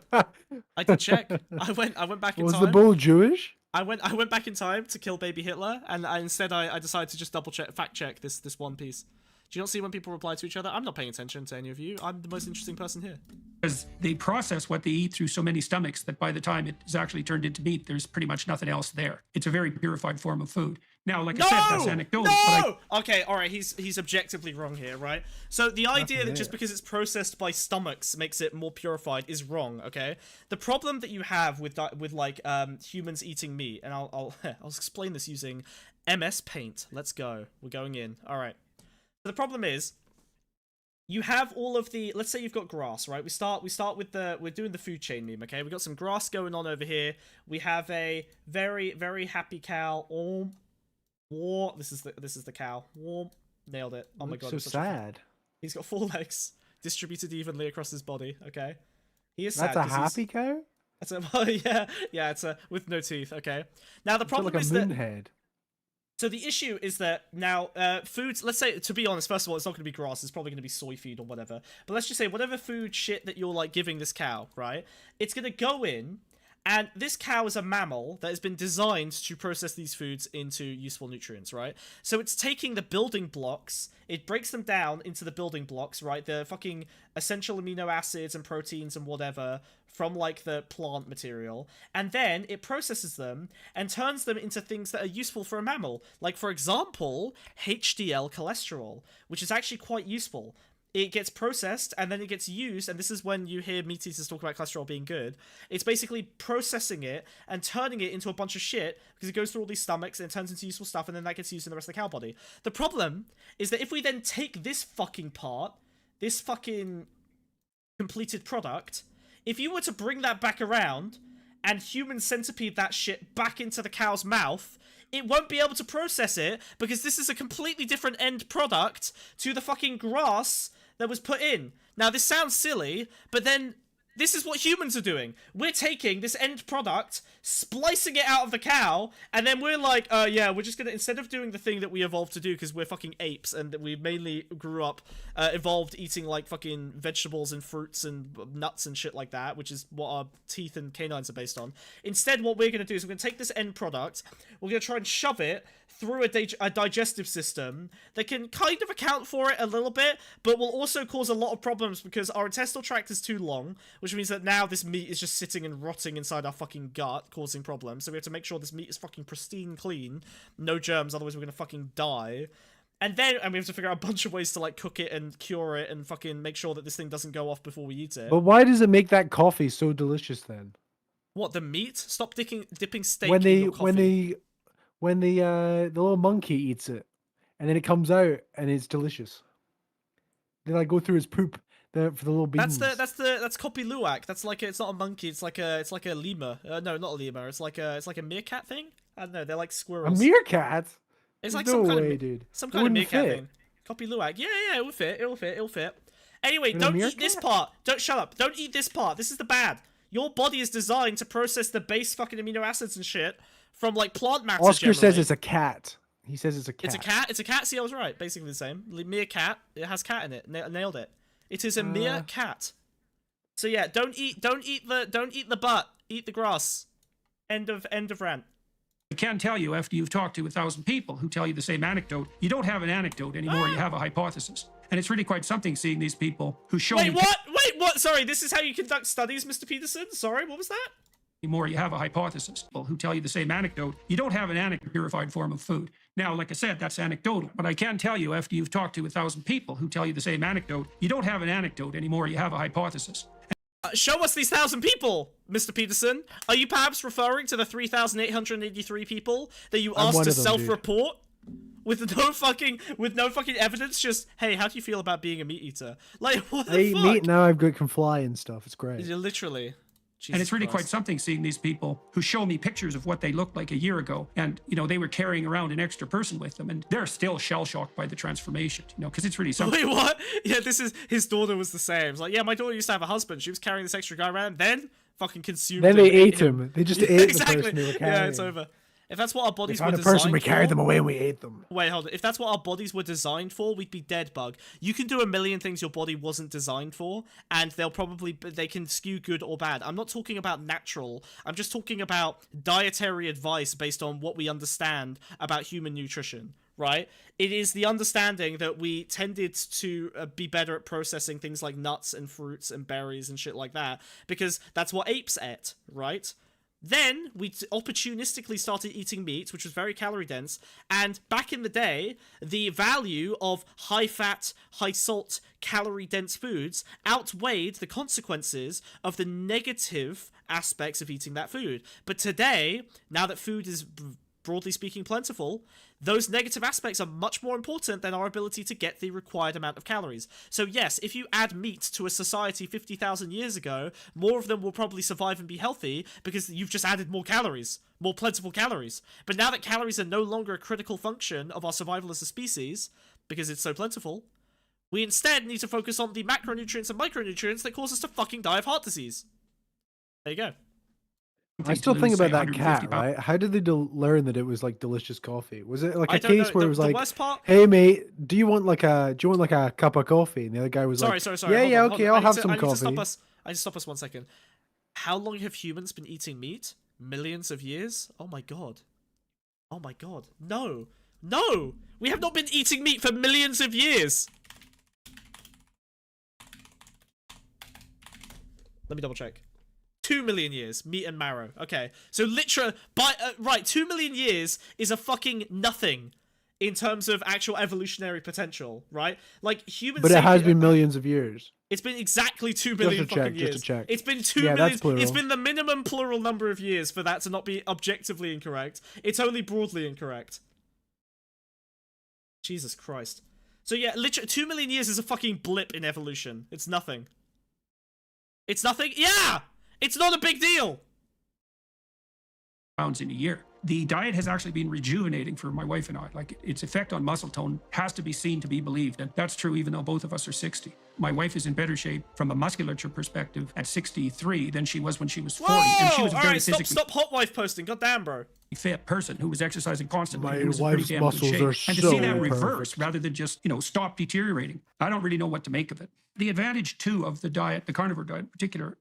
I did check. I went back in Was time. the bull Jewish? I went back in time to kill baby Hitler, and instead I decided to just fact check this one piece. Do you not see when people reply to each other? I'm not paying attention to any of you. I'm the most interesting person here. because they process what they eat through so many stomachs that by the time it is actually turned into meat, there's pretty much nothing else there. It's a very purified form of food. Now, like No! I said, that's anecdotal. But No! Okay, all right. He's objectively wrong here, right? So the idea that Nothing just there. because it's processed by stomachs makes it more purified is wrong. Okay. The problem that you have with like humans eating meat, and I'll I'll explain this using MS Paint. Let's go. We're going in. All right. So the problem is, you have all of the, let's say you've got grass, right? We start with we're doing the food chain meme, okay? We got some grass going on over here. We have a very, very happy cow. War. This is the cow. War. Nailed it. Oh my god. So I'm such a fan. sad. He's got 4 legs distributed evenly across his body. Okay. He is That's sad. a happy cow? That's a yeah. It's a with no teeth. Okay. Now the It's got problem like a is moon that. head. So the issue is that now foods, let's say, to be honest, first of all, it's not going to be grass, it's probably going to be soy feed or whatever. But let's just say whatever food shit that you're like giving this cow, right? It's going to go in, and this cow is a mammal that has been designed to process these foods into useful nutrients, right? So it's taking the building blocks, it breaks them down into the building blocks, right? The fucking essential amino acids and proteins and whatever from like the plant material, and then it processes them and turns them into things that are useful for a mammal. Like, for example, HDL cholesterol, which is actually quite useful. It gets processed and then it gets used, and this is when you hear meat eaters talk about cholesterol being good. It's basically processing it and turning it into a bunch of shit because it goes through all these stomachs and it turns into useful stuff, and then that gets used in the rest of the cow body. The problem is that if we then take this fucking part, this fucking completed product, if you were to bring that back around and human centipede that shit back into the cow's mouth, it won't be able to process it because this is a completely different end product to the fucking grass that was put in. Now, this sounds silly, but then this is what humans are doing. We're taking this end product, splicing it out of the cow, and then we're like, yeah, we're just gonna, instead of doing the thing that we evolved to do because we're fucking apes and we mainly grew up, evolved eating like fucking vegetables and fruits and nuts and shit like that, which is what our teeth and canines are based on. Instead, what we're gonna do is we're gonna take this end product, we're gonna try and shove it through a digestive system that can kind of account for it a little bit, but will also cause a lot of problems because our intestinal tract is too long, which means that now this meat is just sitting and rotting inside our fucking gut, causing problems. So we have to make sure this meat is fucking pristine clean, no germs, otherwise we're gonna fucking die. And we have to figure out a bunch of ways to like cook it and cure it and fucking make sure that this thing doesn't go off before we eat it. But why does it make that coffee so delicious then? What, the meat? Stop dipping steak When in your coffee. when the little monkey eats it, and then it comes out and it's delicious. They like go through his poop for the little beans. That's Kopi Luwak. That's like it's not a monkey. It's like a lemur. No, not a lemur. It's like a meerkat thing. I don't know. They're like A squirrels. meerkat. It's like No some kind way, of dude. some It kind of wouldn't meerkat fit. thing. Kopi Luwak. Yeah, it will fit. It'll fit. Anyway, In a don't eat this meerkat? part. Don't shut up. Don't eat this part. This is the bad. Your body is designed to process the base fucking amino acids and shit from like plant matter. Oscar says generally. it's a cat. He says it's a cat. It's a cat. It's a cat. See, I was right. Basically the same. Meerkat. It has cat in it. Nailed it. It is a meerkat. So yeah, don't eat the butt. Eat the grass. End of rant. I can tell you, after you've talked to 1,000 people who tell you the same anecdote, you don't have an anecdote anymore, you have a hypothesis. And it's really quite something seeing these people who show Wait, you what? Wait, what? Sorry, this is how you conduct studies, Mr. Peterson? Sorry, what was that? anymore, you have a hypothesis. People who tell you the same anecdote, you don't have an anecdote purified form of food. Now, like I said, that's anecdotal. But I can tell you, after you've talked to 1,000 people who tell you the same anecdote, you don't have an anecdote anymore, you have a hypothesis. Show us these 1,000 people, Mr. Peterson. Are you perhaps referring to the 3,883 people that you I'm asked one to of them, self-report with no fucking evidence? Just, hey, how do you feel about being a meat eater? Like, what the I eat fuck? meat now. I've got can fly and stuff. It's great. Literally. Jesus And it's really quite Christ. something seeing these people who show me pictures of what they looked like a year ago. And, you know, they were carrying around an extra person with them. And they're still shell-shocked by the transformation, you know, because it's really something. Wait, what? Yeah, his daughter was the same. It's like, yeah, my daughter used to have a husband. She was carrying this extra guy around, then fucking consumed Then him, they ate him. They just ate exactly. the person they were carrying. Yeah, it's over. If that's what our We bodies were found a designed person. We carried for, them away and we ate them. Wait, hold on. If that's what our bodies were designed for, we'd be dead, Bug. You can do a million things your body wasn't designed for, and they can skew good or bad. I'm not talking about natural. I'm just talking about dietary advice based on what we understand about human nutrition, right? It is the understanding that we tended to be better at processing things like nuts and fruits and berries and shit like that, because that's what apes ate, right? Then we opportunistically started eating meat, which was very calorie dense. And back in the day, the value of high fat, high salt, calorie dense foods outweighed the consequences of the negative aspects of eating that food. But today, now that food is broadly speaking plentiful, those negative aspects are much more important than our ability to get the required amount of calories. So yes, if you add meat to a society 50,000 years ago, more of them will probably survive and be healthy because you've just added more calories, more plentiful calories. But now that calories are no longer a critical function of our survival as a species, because it's so plentiful, we instead need to focus on the macronutrients and micronutrients that cause us to fucking die of heart disease. There you go. I still think about that cat, right? How did they learn that it was like delicious coffee? Was it like a case where it was like, "Hey mate, do you want like a cup of coffee?" And the other guy was like, sorry. "Yeah, Hold okay, on. I'll have some I need coffee." I need to stop us 1 second. How long have humans been eating meat? Millions of years? Oh my god. Oh my god. No. No! We have not been eating meat for millions of years! Let me double check. 2 million years, meat and marrow. Okay, so literally, right, 2 million years is a fucking nothing in terms of actual evolutionary potential, right? Like, human But it has been millions of years. It's been exactly 2 million fucking years. Just to check. It's been 2 million. million. That's It's been the minimum plural number of years for that to not be objectively incorrect. It's only broadly incorrect. Jesus Christ. So yeah, literally 2 million years is a fucking blip in evolution. It's nothing. It's nothing? Yeah! It's not a big deal! Pounds in a year. The diet has actually been rejuvenating for my wife and I. Like, its effect on muscle tone has to be seen to be believed. And that's true even though both of us are 60. My wife is in better shape from a musculature perspective at 63 than she was when she was 40. Whoa! And she was a very Alright, physically stop hot wife posting. God damn, bro. fit person who was exercising constantly. My and was in pretty wife's damn good muscles shape. are And to so see that reverse perfect. rather than just, stop deteriorating. I don't really know what to make of it. The advantage, too, of the diet, the carnivore diet in particular,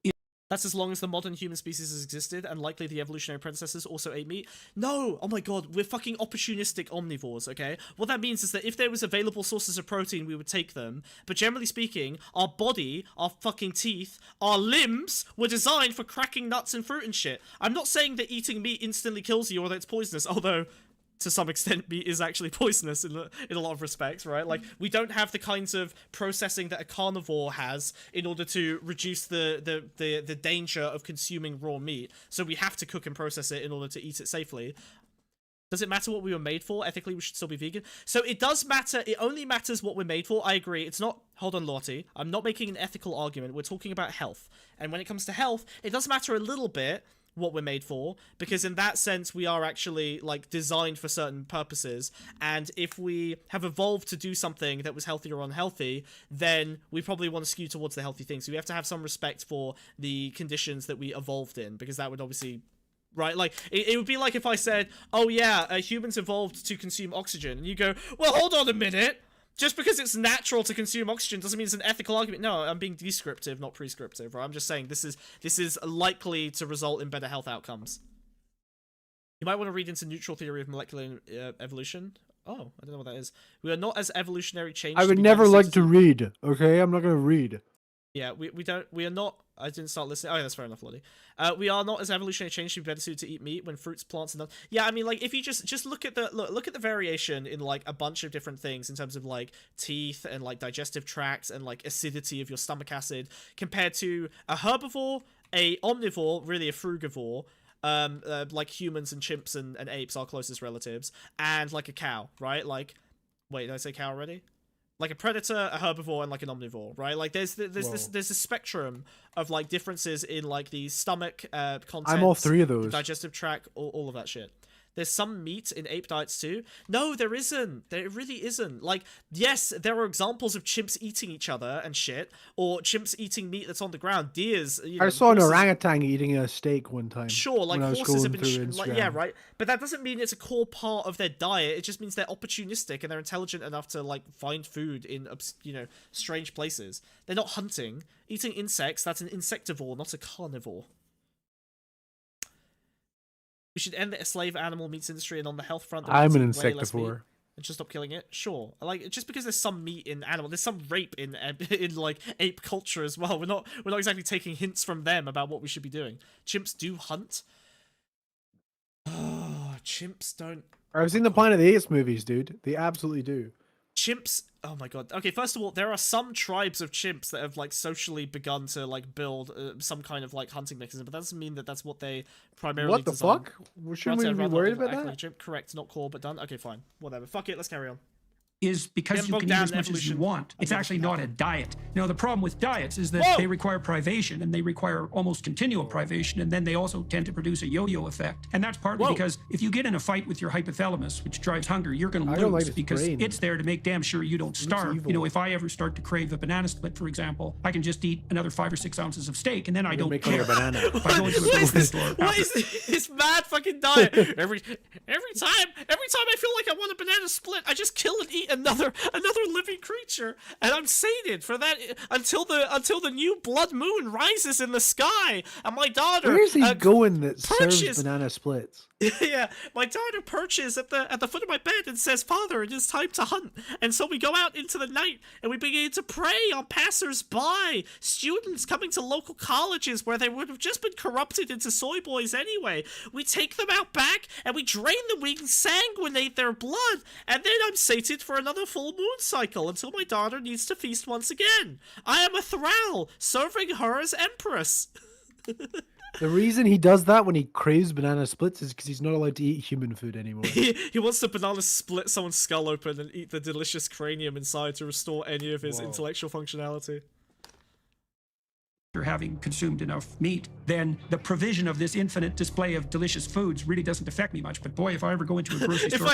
That's as long as the modern human species has existed, and likely the evolutionary predecessors also ate meat. No! Oh my god, we're fucking opportunistic omnivores, okay? What that means is that if there was available sources of protein, we would take them. But generally speaking, our body, our fucking teeth, our limbs were designed for cracking nuts and fruit and shit. I'm not saying that eating meat instantly kills you or that it's poisonous, although to some extent meat is actually poisonous in a lot of respects, right? Like, we don't have the kinds of processing that a carnivore has in order to reduce the danger of consuming raw meat, so we have to cook and process it in order to eat it safely. Does it matter what we were made for? Ethically, we should still be vegan. So it does matter. It only matters what we're made for. I agree. It's not... Hold on, Lottie. I'm not making an ethical argument. We're talking about health. And when it comes to health, it does matter a little bit what we're made for, because in that sense we are actually like designed for certain purposes, and if we have evolved to do something that was healthy or unhealthy, then we probably want to skew towards the healthy thing. So we have to have some respect for the conditions that we evolved in, because that would obviously... Right, like, it would be like if I said, oh yeah, humans evolved to consume oxygen, and you go, well, hold on a minute, just because it's natural to consume oxygen doesn't mean it's an ethical argument. No, I'm being descriptive, not prescriptive, right? I'm just saying this is likely to result in better health outcomes. You might want to read into neutral theory of molecular evolution. Oh, I don't know what that is. We are not as evolutionary changed. I would never like to read, okay? I'm not going to read. Yeah, we are not... I didn't start listening. Oh, yeah, that's fair enough, Lottie. We are not as evolutionary changed to be better suited to eat meat when fruits, plants, and... Yeah, I mean, like, if you just look at the variation in, like, a bunch of different things in terms of, like, teeth and, like, digestive tracts and, like, acidity of your stomach acid compared to a herbivore, a omnivore, really a frugivore, like humans and chimps and apes, our closest relatives, and, like, a cow, right? Like, wait, did I say cow already? Like a predator, a herbivore, and like an omnivore, right? Like there's a spectrum of like differences in like the stomach content. I'm all three of those. Digestive tract, all of that shit. There's some meat in ape diets too. No, there isn't. There really isn't. Like, yes, there are examples of chimps eating each other and shit, or chimps eating meat that's on the ground. Deers. I saw an orangutan eating a steak one time. Sure, like horses have been like, yeah, right. But that doesn't mean it's a core part of their diet. It just means they're opportunistic and they're intelligent enough to like find food in strange places. They're not hunting. Eating insects, that's an insectivore, not a carnivore. We should end the slave animal meats industry, and on the health front, I'm an insectivore. And just stop killing it. Sure, like just because there's some meat in animal, there's some rape in like ape culture as well. We're not exactly taking hints from them about what we should be doing. Chimps do hunt. Oh, chimps don't. I've seen the Planet of the Apes movies, dude. They absolutely do. Chimps. Oh my god. Okay, first of all, there are some tribes of chimps that have like socially begun to like build some kind of like hunting mechanism, but that doesn't mean that that's what they primarily. What the design. fuck? Shouldn't we be worried about that? Chimp. Correct, not core, but done. Okay, fine. Whatever. Fuck it. Let's carry on. Is because you can eat as much as you want. It's actually not a diet. Now, the problem with diets is that they require privation, and they require almost continual privation, and then they also tend to produce a yo-yo effect. And that's partly because if you get in a fight with your hypothalamus, which drives hunger, you're going to lose because it's there to make damn sure you don't starve. You know, if I ever start to crave a banana split, for example, I can just eat another 5 or 6 ounces of steak, and then I don't care. If I go into a grocery store, what is this mad fucking diet? Every time I feel like I want a banana split, I just kill and eat another living creature, and I'm sated for that until the new blood moon rises in the sky, and my daughter. Where is he going that serves banana splits? Yeah, my daughter perches at the foot of my bed and says, "Father, it is time to hunt." And so we go out into the night and we begin to prey on passers-by, students coming to local colleges where they would have just been corrupted into soy boys anyway. We take them out back and we drain them, we sanguinate their blood, and then I'm sated for another full moon cycle until my daughter needs to feast once again. I am a thrall, serving her as empress. The reason he does that when he craves banana splits is because he's not allowed to eat human food anymore. He wants to banana split someone's skull open and eat the delicious cranium inside to restore any of his intellectual functionality. After having consumed enough meat, then the provision of this infinite display of delicious foods really doesn't affect me much. But boy, if I ever go into a grocery store...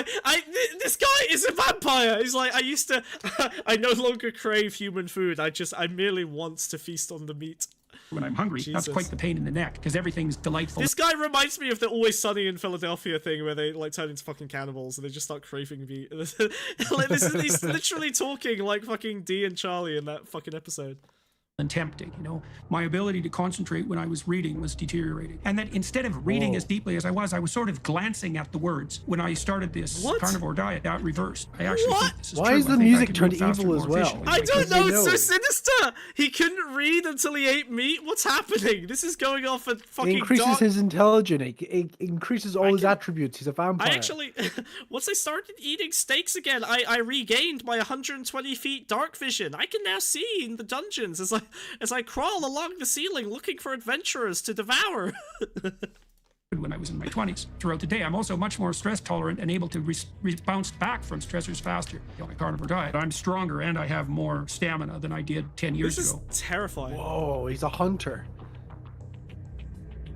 This guy is a vampire! He's like, I no longer crave human food, I merely want to feast on the meat. When I'm hungry, that's quite the pain in the neck, because everything's delightful. This guy reminds me of the Always Sunny in Philadelphia thing where they like turn into fucking cannibals and they just start craving meat. Like, he's literally talking like fucking Dee and Charlie in that fucking episode. And tempting, you know, my ability to concentrate when I was reading was deteriorating, and that instead of reading as deeply as I was sort of glancing at the words. When I started this carnivore diet, that reversed. I actually think this is Why true. is the music turned evil as well? I don't know, it's so sinister. He couldn't read until he ate meat. What's happening? This is going off at fucking It increases his intelligence. It increases all his attributes. He's a vampire. I actually, once I started eating steaks again, I regained my 120 feet dark vision. I can now see in the dungeons as I crawl along the ceiling looking for adventurers to devour. When I was in my 20s. Throughout the day, I'm also much more stress tolerant and able to bounce back from stressors faster. On a carnivore diet, I'm stronger and I have more stamina than I did 10 years ago. This is terrifying. Whoa, he's a hunter.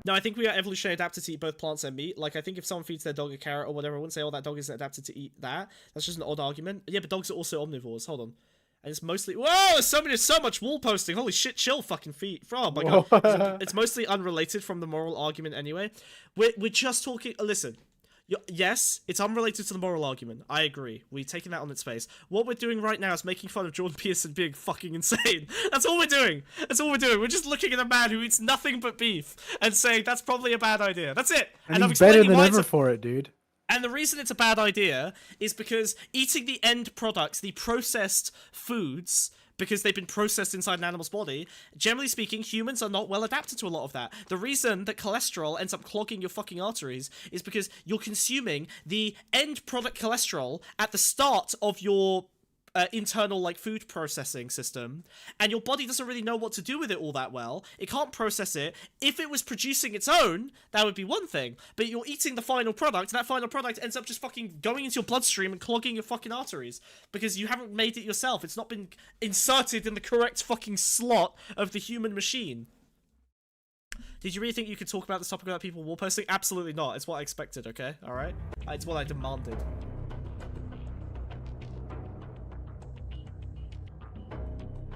No, I think we are evolutionarily adapted to eat both plants and meat. Like, I think if someone feeds their dog a carrot or whatever, I wouldn't say, oh, that dog isn't adapted to eat that. That's just an odd argument. Yeah, but dogs are also omnivores. Hold on. And it's mostly... Whoa! There's so much wall posting. Holy shit, chill fucking feet. Oh my god. It's mostly unrelated from the moral argument anyway. We're just talking... Listen. Yes, it's unrelated to the moral argument. I agree. We're taking that on its face. What we're doing right now is making fun of Jordan Peterson being fucking insane. That's all we're doing. That's all we're doing. We're just looking at a man who eats nothing but beef and saying that's probably a bad idea. That's it. And he's better than ever for it, dude. And the reason it's a bad idea is because eating the end products, the processed foods, because they've been processed inside an animal's body, generally speaking, humans are not well adapted to a lot of that. The reason that cholesterol ends up clogging your fucking arteries is because you're consuming the end product cholesterol at the start of your internal like food processing system, and your body doesn't really know what to do with it all that well. It can't process it. If it was producing its own, that would be one thing, but you're eating the final product, and that final product ends up just fucking going into your bloodstream and clogging your fucking arteries because you haven't made it yourself. It's not been inserted in the correct fucking slot of the human machine. Did you really think you could talk about this topic without people wall posting? Absolutely not. It's what I expected, okay? Alright? It's what I demanded.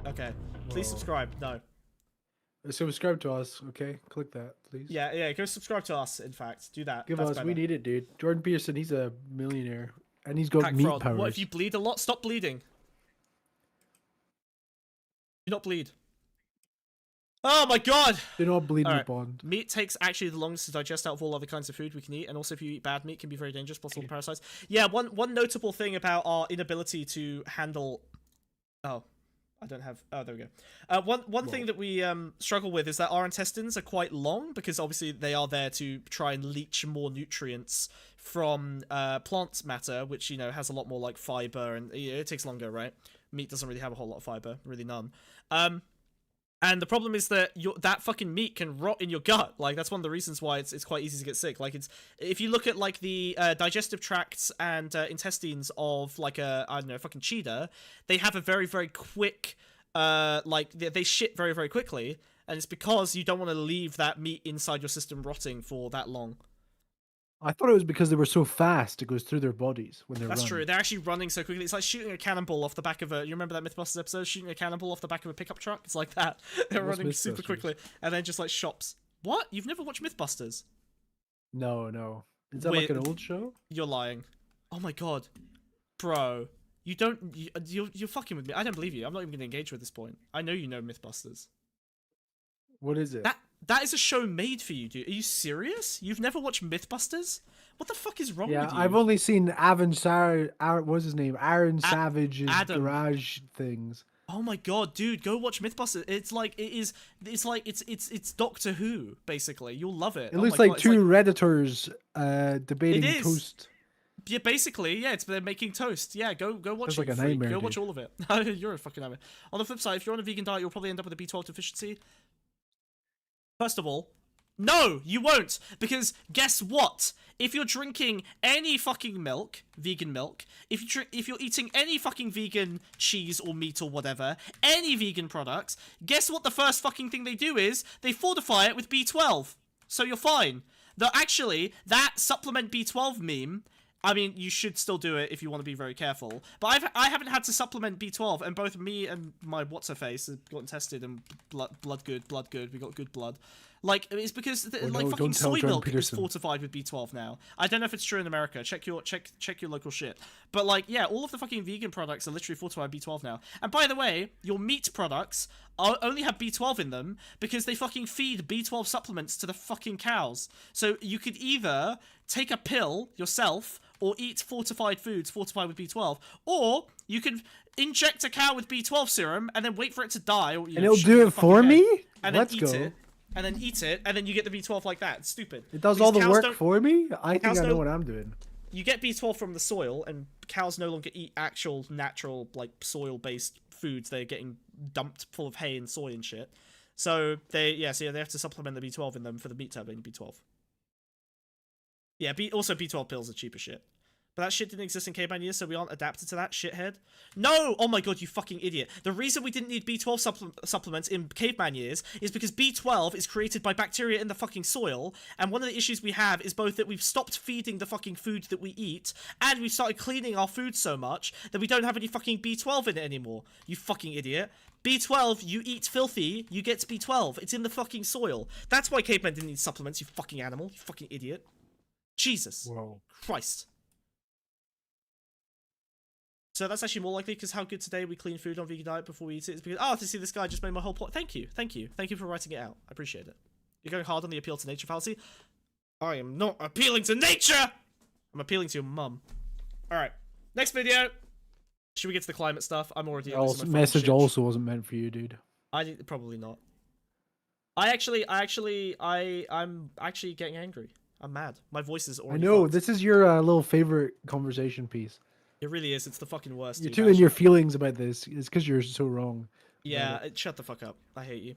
Okay, please subscribe. No. Subscribe to us, okay? Click that, please. Yeah, go subscribe to us, in fact. Do that. Give That's us, better. we need it, dude. Jordan Peterson, he's a millionaire. And he's got Hack meat fraud. powers. What if you bleed a lot? Stop bleeding. Do not bleed. Oh my god! Do not bleed All with right. Bond. Meat takes actually the longest to digest out of all other kinds of food we can eat, and also if you eat bad meat, it can be very dangerous, possible parasites. Yeah, one notable thing about our inability to handle... Oh. I don't have. Oh, there we go. One thing that we struggle with is that our intestines are quite long because obviously they are there to try and leach more nutrients from plant matter, which has a lot more like fiber, and it takes longer, right? Meat doesn't really have a whole lot of fiber, really none. And the problem is that that fucking meat can rot in your gut. Like, that's one of the reasons why it's quite easy to get sick. Like, if you look at like the digestive tracts and intestines of like I don't know, fucking cheetah, they have a very, very quick like they shit very, very quickly, and it's because you don't want to leave that meat inside your system rotting for that long. I thought it was because they were so fast it goes through their bodies when they're That's running. true. They're actually running so quickly. It's like shooting a cannonball off the back of a... You remember that Mythbusters episode? Shooting a cannonball off the back of a pickup truck? It's like that. They're What's running super Mythbusters? quickly. And then just like shops. What? You've never watched Mythbusters? No. Is that Wait, like an old show? You're lying. Oh my god. Bro. You don't... You're fucking with me. I don't believe you. I'm not even going to engage with this point. I know you know Mythbusters. What is it? That is a show made for you, dude. Are you serious? You've never watched Mythbusters? What the fuck is wrong Yeah, with you? I've only seen what's his name? Aaron Savage's Adam. garage things. Oh my god, dude, go watch Mythbusters. It's Doctor Who, basically. You'll love it. It looks like two Redditors debating It is. toast. Yeah, basically, yeah, they're making toast. Yeah, go watch Sounds it. like a freak. nightmare, Go watch dude. all of it. You're a fucking nightmare. On the flip side, if you're on a vegan diet, you'll probably end up with a B12 deficiency. First of all, no, you won't, because guess what? If you're drinking any fucking milk, vegan milk, if you're eating any fucking vegan cheese or meat or whatever, any vegan products, guess what the first fucking thing they do is they fortify it with B12. So you're fine. Though actually, that supplement B12 meme, I mean, you should still do it if you want to be very careful. But I haven't had to supplement B12, and both me and my what's-her-face have gotten tested, and blood good. We got good blood. Like, it's because like fucking soy milk is fortified with B12 now. I don't know if it's true in America. Check your local shit. But like, yeah, all of the fucking vegan products are literally fortified with B12 now. And by the way, your meat products only have B12 in them because they fucking feed B12 supplements to the fucking cows. So you could either take a pill yourself or eat fortified foods fortified with B12, or you could inject a cow with B12 serum and then wait for it to die, or, and it'll do it for me? And Let's then go. eat it. And then eat it, and then you get the B12 like that. It's stupid. It does Because all the cows work don't- for me? I think cows I know don't- what I'm doing. You get B12 from the soil, and cows no longer eat actual, natural, like, soil-based foods. They're getting dumped full of hay and soy and shit. So they have to supplement the B12 in them for the meat to have any B12. Yeah, also B12 pills are cheap as shit. But that shit didn't exist in caveman years, so we aren't adapted to that, shithead. No! Oh my god, you fucking idiot. The reason we didn't need B12 supplements in caveman years is because B12 is created by bacteria in the fucking soil, and one of the issues we have is both that we've stopped feeding the fucking food that we eat, and we've started cleaning our food so much that we don't have any fucking B12 in it anymore. You fucking idiot. B12, you eat filthy, you get B12. It's in the fucking soil. That's why cavemen didn't need supplements, you fucking animal. You fucking idiot. Jesus. Whoa. Christ. So that's actually more likely because how good today we clean food on vegan diet before we eat it is because, to see this guy just made my whole point. Thank you for writing it out. I appreciate it. You're going hard on the appeal to nature fallacy. I am not appealing to nature! I'm appealing to your mum. Alright, next video. Should we get to the climate stuff? I'm already losing my fucking Message shit. also wasn't meant for you, dude. Probably not. I'm actually getting angry. I'm mad. My voice is I already know, fucked. this is your little favorite conversation piece. It really is. It's the fucking worst. You're dude, too in actually. your feelings about this. It's because you're so wrong. Yeah, shut the fuck up. I hate you.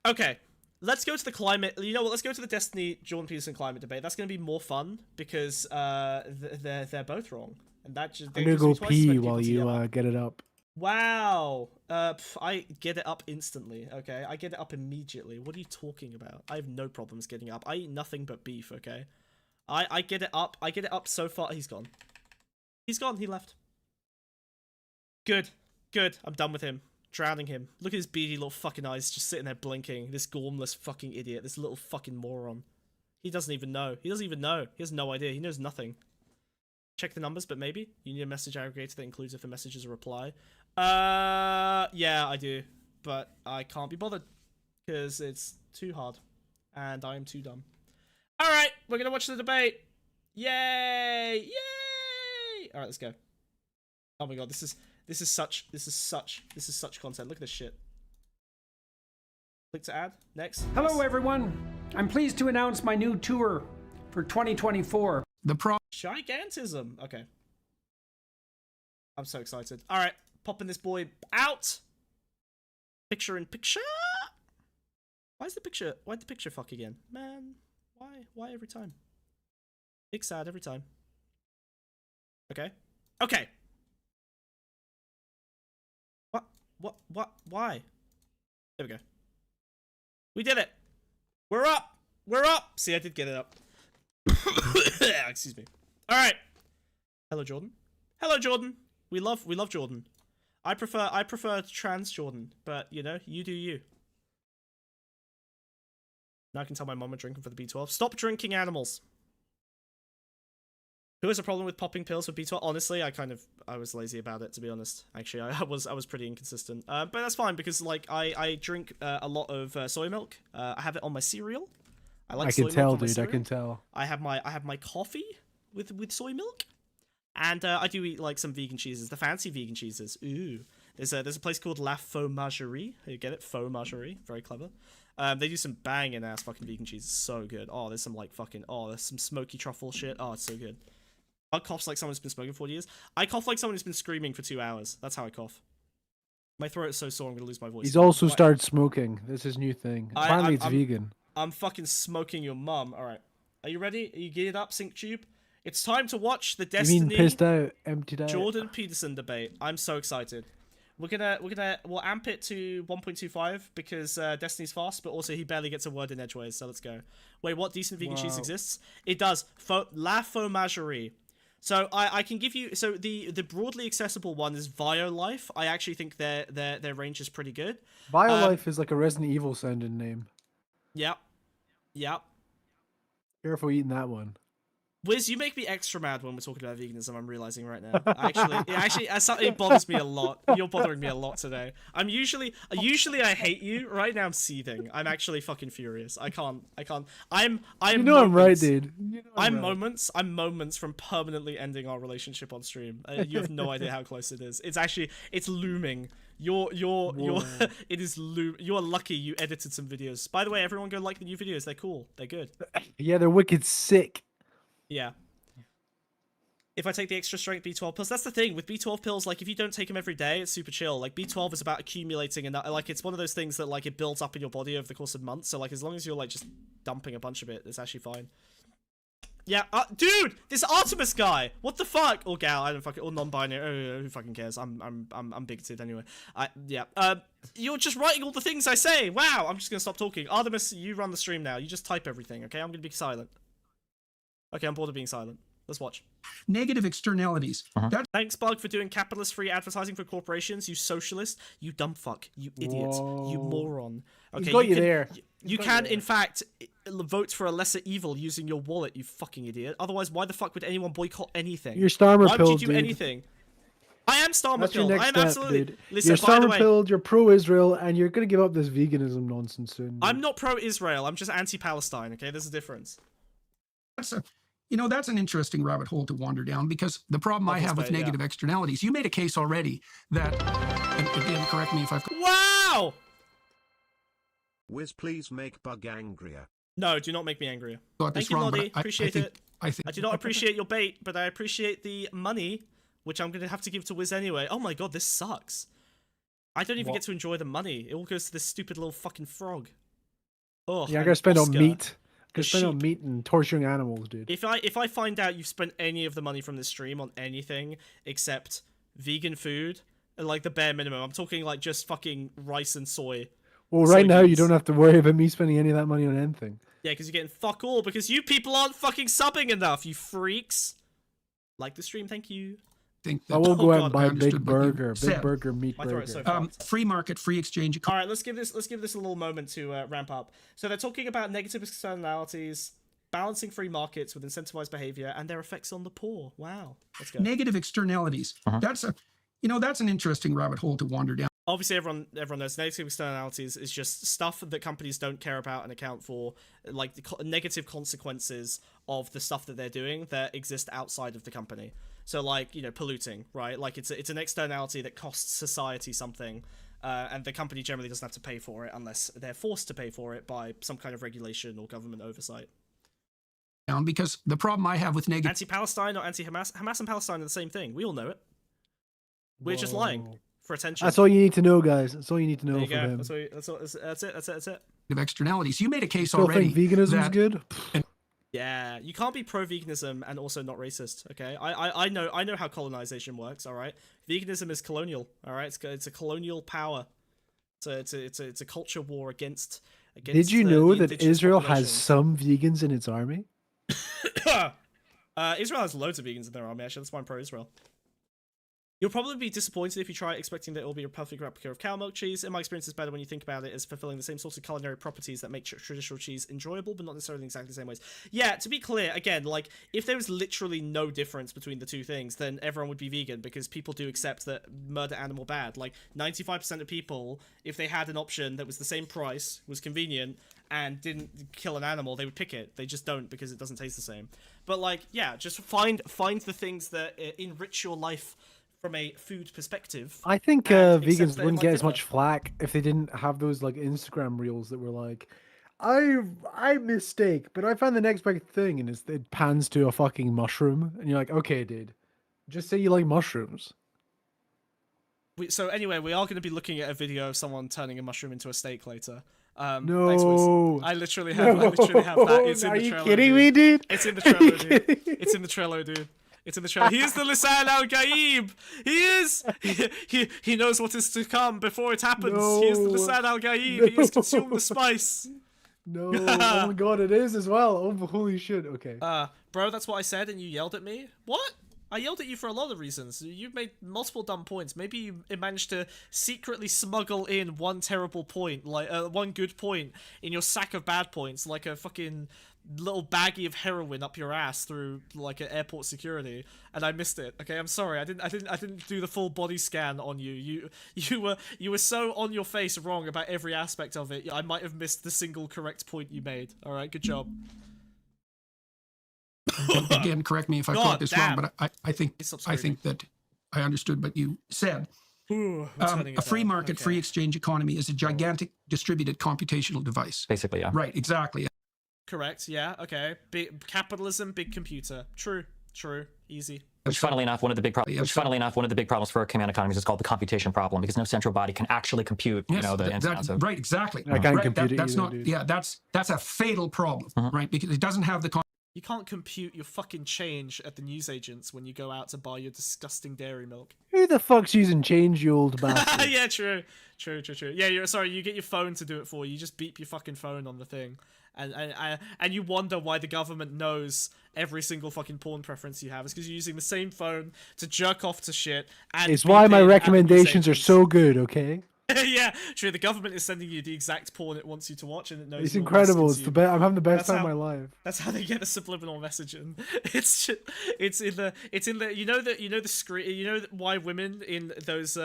Okay, let's go to the climate. You know what? Let's go to the Destiny Jordan Peterson climate debate. That's going to be more fun because they're both wrong, and that just I'm gonna go pee while you get it up. Wow. I get it up instantly. Okay, I get it up immediately. What are you talking about? I have no problems getting up. I eat nothing but beef. Okay, I get it up. I get it up so far. He's gone. He's gone. He left. Good. Good. I'm done with him. Drowning him. Look at his beady little fucking eyes just sitting there blinking. This gormless fucking idiot. This little fucking moron. He doesn't even know. He doesn't even know. He has no idea. He knows nothing. Check the numbers, but maybe. You need a message aggregator that includes if a message is a reply. Yeah, I do. But I can't be bothered. Because it's too hard. And I am too dumb. Alright, we're gonna watch the debate. Yay! Yay! Alright, let's go. Oh my god, this This is such content. Look at this shit. Click to add. Next. Hello, everyone. I'm pleased to announce my new tour for 2024. Gigantism. Okay. I'm so excited. All right, popping this boy out. Picture in picture. Why'd the picture fuck again? Man, why every time? Big sad every time. Okay. Okay. Why? There we go. We did it. We're up. We're up. See, I did get it up. Excuse me. All right. Hello, Jordan. Hello, Jordan. We love Jordan. I prefer trans Jordan, but you know, you do you. Now I can tell my mom I'm drinking for the B12. Stop drinking animals. Who has a problem with popping pills for B12? Honestly, I was lazy about it, to be honest. Actually, I was pretty inconsistent. But that's fine because like I drink a lot of soy milk. I have it on my cereal. I can tell, dude. I can tell. I have my coffee with soy milk, and I do eat like some vegan cheeses, the fancy vegan cheeses. Ooh, there's a place called La Fromagerie. You get it? Fromagerie, very clever. They do some banging ass fucking vegan cheeses, so good. Oh, there's some like fucking there's some smoky truffle shit. Oh, it's so good. I cough like someone's been smoking for 40 years. I cough like someone who's been screaming for 2 hours. That's how I cough. My throat is so sore, I'm gonna lose my voice. He's also started smoking. This is his new thing. Finally, it's vegan. I'm fucking smoking your mum. All right, are you ready? Are you geared up, Sync Tube? It's time to watch the Destiny. You mean pissed out, emptied out? Jordan Peterson debate. I'm so excited. We'll amp it to 1.25 because Destiny's fast, but also he barely gets a word in edgeways. So let's go. Wait, what decent vegan cheese exists? It does. La Fromagerie. So I can give you. So the broadly accessible one is Violife. I actually think their range is pretty good. Violife is like a Resident Evil sounding name. Yep. Yep. Careful eating that one. Wiz, you make me extra mad when we're talking about veganism. I'm realizing right now. It bothers me a lot. You're bothering me a lot today. Usually I hate you. Right now I'm seething. I'm actually fucking furious. I can't. I'm. You know I'm right, dude. You know I'm moments from permanently ending our relationship on stream. You have no idea how close it is. It's looming. You're lucky you edited some videos. By the way, everyone go like the new videos. They're cool. They're good. Yeah, they're wicked sick. Yeah. If I take the extra strength B12 pills, that's the thing with B12 pills. Like, if you don't take them every day, it's super chill. Like, B12 is about accumulating, and like, it's one of those things that like it builds up in your body over the course of months. So like, as long as you're like just dumping a bunch of it, it's actually fine. Yeah, dude, this Artemis guy, what the fuck? Or gal, I don't fucking, or non-binary. Who fucking cares? I'm bigoted anyway. You're just writing all the things I say. Wow, I'm just gonna stop talking. Artemis, you run the stream now. You just type everything, okay? I'm gonna be silent. Okay, I'm bored of being silent. Let's watch. Negative externalities. Thanks, Bug, for doing capitalist-free advertising for corporations. You socialist. You dumb fuck. You idiot. Whoa. You moron. Okay, He's got you there. You can, in fact, vote for a lesser evil using your wallet, you fucking idiot. Otherwise, why the fuck would anyone boycott anything? You're Starmer Why pilled, would you do dude. anything? I am Starmer That's your pilled. next I am step, absolutely. dude. Listen, you're by the Starmer way, pilled, you're pro-Israel, and you're gonna give up this veganism nonsense soon. Dude. I'm not pro-Israel. I'm just anti-Palestine, okay? There's a difference. That's an interesting rabbit hole to wander down, because the problem I have with negative externalities, you made a case already that, and again, correct me if I've... Wow! Wiz, please make Bug angrier. No, do not make me angrier. Thank you, Lottie. Appreciate it. I do not appreciate your bait, but I appreciate the money, which I'm going to have to give to Wiz anyway. Oh my god, this sucks. I don't even get to enjoy the money. It all goes to this stupid little fucking frog. Oh, yeah, I gotta spend on meat. Spend on meat and torturing animals, dude. If I find out you've spent any of the money from this stream on anything except vegan food, like the bare minimum, I'm talking like just fucking rice and soy. Well, right now you don't have to worry about me spending any of that money on anything. Yeah, because you're getting fuck all because you people aren't fucking subbing enough, you freaks. Like the stream, thank you. I will go out and buy a big burger, meat burger. So free market, free exchange. All right, let's give this a little moment to ramp up. So they're talking about negative externalities, balancing free markets with incentivized behavior, and their effects on the poor. Wow, let's go. Negative externalities. That's an interesting rabbit hole to wander down. Obviously, everyone knows negative externalities is just stuff that companies don't care about and account for, like the negative consequences of the stuff that they're doing that exist outside of the company. So like, you know, polluting, right? Like it's an externality that costs society something, and the company generally doesn't have to pay for it unless they're forced to pay for it by some kind of regulation or government oversight. Because the problem I have with negative Anti-Palestine or anti-Hamas, Hamas and Palestine are the same thing. We all know it. We're just lying for attention. That's all you need to know, guys. That's all you need to know There you from go. him. That's it. externalities. You made a case Still already. think veganism is that- good? Yeah, you can't be pro-veganism and also not racist. Okay, I know how colonization works. All right, veganism is colonial. All right, it's a colonial power. It's a culture war against. Did you know the that indigenous Israel has populations. some vegans in its army? Israel has loads of vegans in their army. Actually, that's why I'm pro-Israel. You'll probably be disappointed if you try expecting that it will be a perfect replica of cow milk cheese. In my experience, it's better when you think about it as fulfilling the same sorts of culinary properties that make traditional cheese enjoyable, but not necessarily in exactly the same ways. Yeah, to be clear, again, like, if there was literally no difference between the two things, then everyone would be vegan, because people do accept that murder animal bad. Like, 95% of people, if they had an option that was the same price, was convenient, and didn't kill an animal, they would pick it. They just don't, because it doesn't taste the same. But, like, yeah, just find the things that enrich your life from a food perspective. I think and accept vegans that it wouldn't might get as differ. much flack if they didn't have those like Instagram reels that were like, I mistake, but I found the next big thing, and it pans to a fucking mushroom, and you're like, okay, dude, just say you like mushrooms. So anyway, we are going to be looking at a video of someone turning a mushroom into a steak later. Thanks, No. Wiz. I literally have that. It's in Are the you Trello, kidding dude. me, dude? It's in the Are you Trello, dude. kidding? It's in the Trello, dude. It's in the Trello. He is the Lisan Al Gaib. He is. He knows what is to come before it happens. He is the No. Lisan Al Gaib. He has consumed the spice. No, oh my god, it is as well. Oh, holy shit. Okay. Bro, that's what I said, and you yelled at me. What? I yelled at you for a lot of reasons. You've made multiple dumb points. Maybe you managed to secretly smuggle in one terrible point, like one good point in your sack of bad points, like a fucking little baggie of heroin up your ass through like an airport security, and I missed it. Okay, I'm sorry. I didn't do the full body scan on you. You were so on your face wrong about every aspect of it. I might have missed the single correct point you made. All right, good job. Again, correct me if I God got this damn. wrong, but I think that I understood what you said. Ooh, I'm turning it A free down. market, Okay. free exchange economy is a gigantic distributed computational device. Basically, yeah. Right, exactly. Correct. Yeah. Okay. Big capitalism, big computer. True. Easy. Which, funnily enough, one of the big problems for command economies is called the computation problem, because no central body can actually compute, Yes, the ins and outs of. right, exactly. I can't Right, compute it that's either, not. dude. Yeah, that's a fatal problem, right? Because it doesn't have the. You can't compute your fucking change at the newsagents when you go out to buy your disgusting dairy milk. Who the fuck's using change, you old bastard? Yeah, true. Yeah, you're sorry. You get your phone to do it for you. You just beep your fucking phone on the thing, and you wonder why the government knows every single fucking porn preference you have. It's because you're using the same phone to jerk off to shit. And It's why beep my in at the recommendations are newsagents. so good, okay? Yeah, true. The government is sending you the exact porn it wants you to watch, and it knows It's you'll incredible. list It's the consume. I'm having the best That's time how- of my life. That's how they get the subliminal messaging. It's in the you know the scream, you know why women in those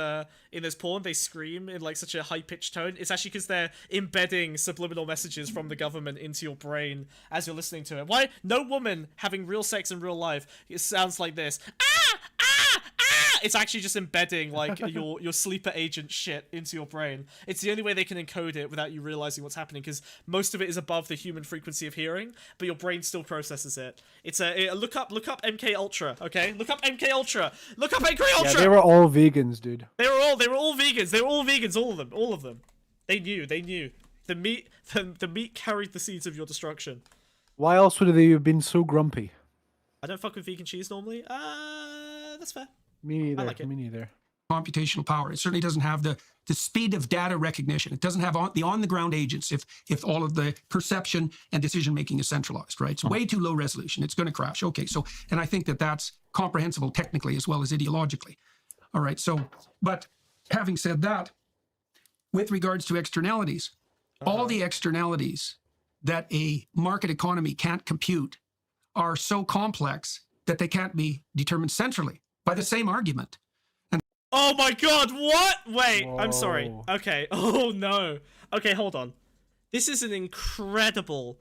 porn they scream in like such a high pitched tone. It's actually because they're embedding subliminal messages from the government into your brain as you're listening to it. Why no woman having real sex in real life it sounds like this? It's actually just embedding like your sleeper agent shit into your brain. It's the only way they can encode it without you realizing what's happening, because most of it is above the human frequency of hearing, but your brain still processes it. It's look up MK Ultra, okay? Look up MK Ultra. Look up MK Ultra. Yeah, they were all vegans, dude. They were all vegans. They were all vegans. All of them. They knew. The meat carried the seeds of your destruction. Why else would they have been so grumpy? I don't fuck with vegan cheese normally. That's fair. Me neither. like it. Me neither. computational power. It certainly doesn't have the speed of data recognition. It doesn't have the on-the-ground agents if all of the perception and decision-making is centralized, right? It's way too low resolution. It's going to crash. Okay, so, and I think that's comprehensible technically as well as ideologically. All right, so, but having said that, with regards to externalities, all the externalities that a market economy can't compute are so complex that they can't be determined centrally by the same argument. Oh my god, what? Wait, I'm sorry. Whoa. Okay. Oh no. Okay, hold on. This is an incredible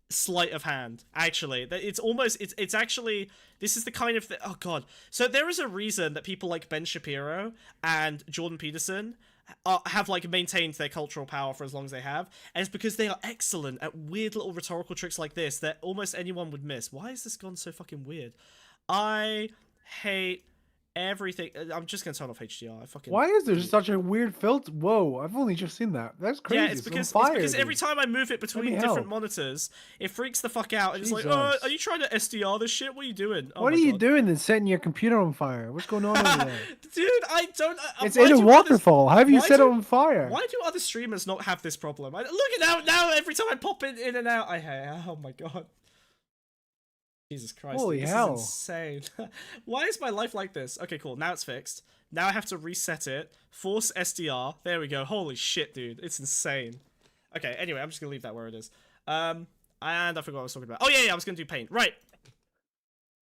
sleight of hand, actually. It's almost, it's actually, this is the kind of oh god. So there is a reason that people like Ben Shapiro and Jordan Peterson have like maintained their cultural power for as long as they have, and it's because they are excellent at weird little rhetorical tricks like this that almost anyone would miss. Why has this gone so fucking weird? I hate everything. I'm just gonna turn off HDR. I fucking. Why is there such a weird filter? Whoa, I've only just seen that. That's crazy. Yeah, it's because every time I move it between different monitors, it freaks the fuck out. And it's like, oh, are you trying to SDR this shit? What are you doing? Oh what are you doing then setting your computer on fire? What's going on over there? Dude, I don't... It's in a waterfall. How have you set it on fire? Why do other streamers not have this problem? Look at now every time I pop it in and out, I hate. Oh my god. Jesus Christ. Holy this hell. is insane. Why is my life like this? Okay, cool. Now it's fixed. Now I have to reset it. Force SDR. There we go. Holy shit, dude. It's insane. Okay, anyway, I'm just going to leave that where it is. And I forgot what I was talking about. Oh, yeah, I was going to do paint. Right.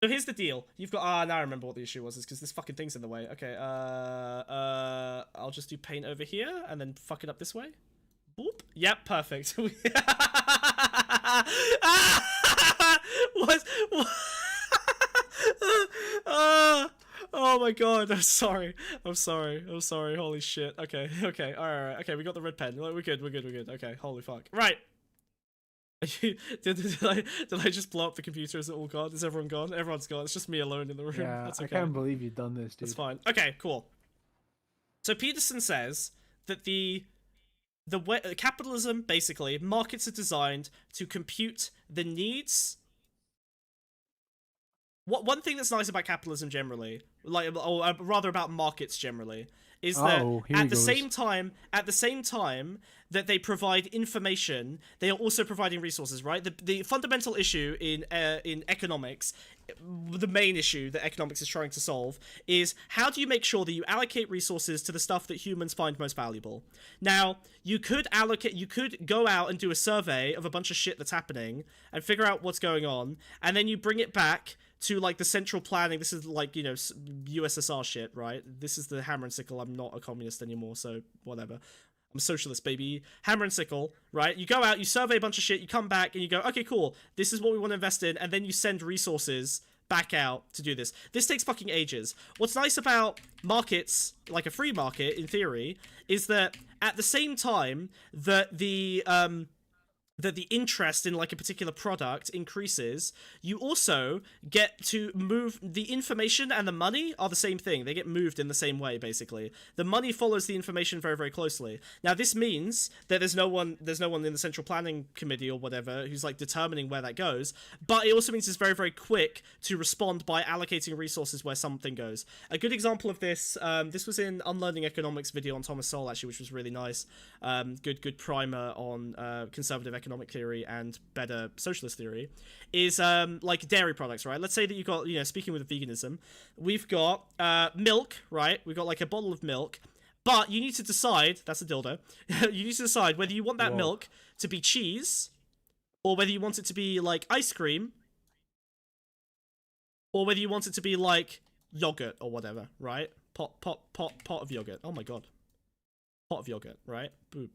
So here's the deal. You've got... now I remember what the issue was. It's because this fucking thing's in the way. Okay, I'll just do paint over here and then fuck it up this way. Boop. Yep, perfect. What? Oh my god, I'm sorry. Holy shit. Okay, alright. Okay, we got the red pen. We're good. Okay, holy fuck. Right. Did I just blow up the computer? Is it all gone? Is everyone gone? Everyone's gone. It's just me alone in the room. Yeah, That's okay. I can't believe you've done this, dude. That's fine. Okay, cool. So Peterson says that the way capitalism, basically, markets are designed to compute the needs. One thing that's nice about capitalism generally, or rather about markets generally, is that at the same time that they provide information, they are also providing resources, right? The fundamental issue in economics, the main issue that economics is trying to solve, is how do you make sure that you allocate resources to the stuff that humans find most valuable? Now, you could go out and do a survey of a bunch of shit that's happening and figure out what's going on, and then you bring it back to, like, the central planning. This is, like, you know, USSR shit, right? This is the hammer and sickle. I'm not a communist anymore, so whatever. I'm a socialist, baby. Hammer and sickle, right? You go out, you survey a bunch of shit, you come back, and you go, okay, cool, this is what we want to invest in, and then you send resources back out to do this. This takes fucking ages. What's nice about markets, like a free market, in theory, is that at the same time that the interest in, like, a particular product increases, you also get to move the information, and the money are the same thing. They get moved in the same way, basically. The money follows the information very, very closely. Now, this means that there's no one in the central planning committee or whatever who's, like, determining where that goes, but it also means it's very, very quick to respond by allocating resources where something goes. A good example of this, this was in Unlearning Economics video on Thomas Sowell, actually, which was really nice. Good primer on conservative economic theory and better socialist theory, is like dairy products, right? Let's say that you've got, you know, speaking with veganism, we've got milk, right? We've got like a bottle of milk, but you need to decide, that's a dildo, you need to decide whether you want that milk to be cheese, or whether you want it to be like ice cream, or whether you want it to be like yogurt or whatever, right? Pot of yogurt. Oh my god. Pot of yogurt, right? Boop.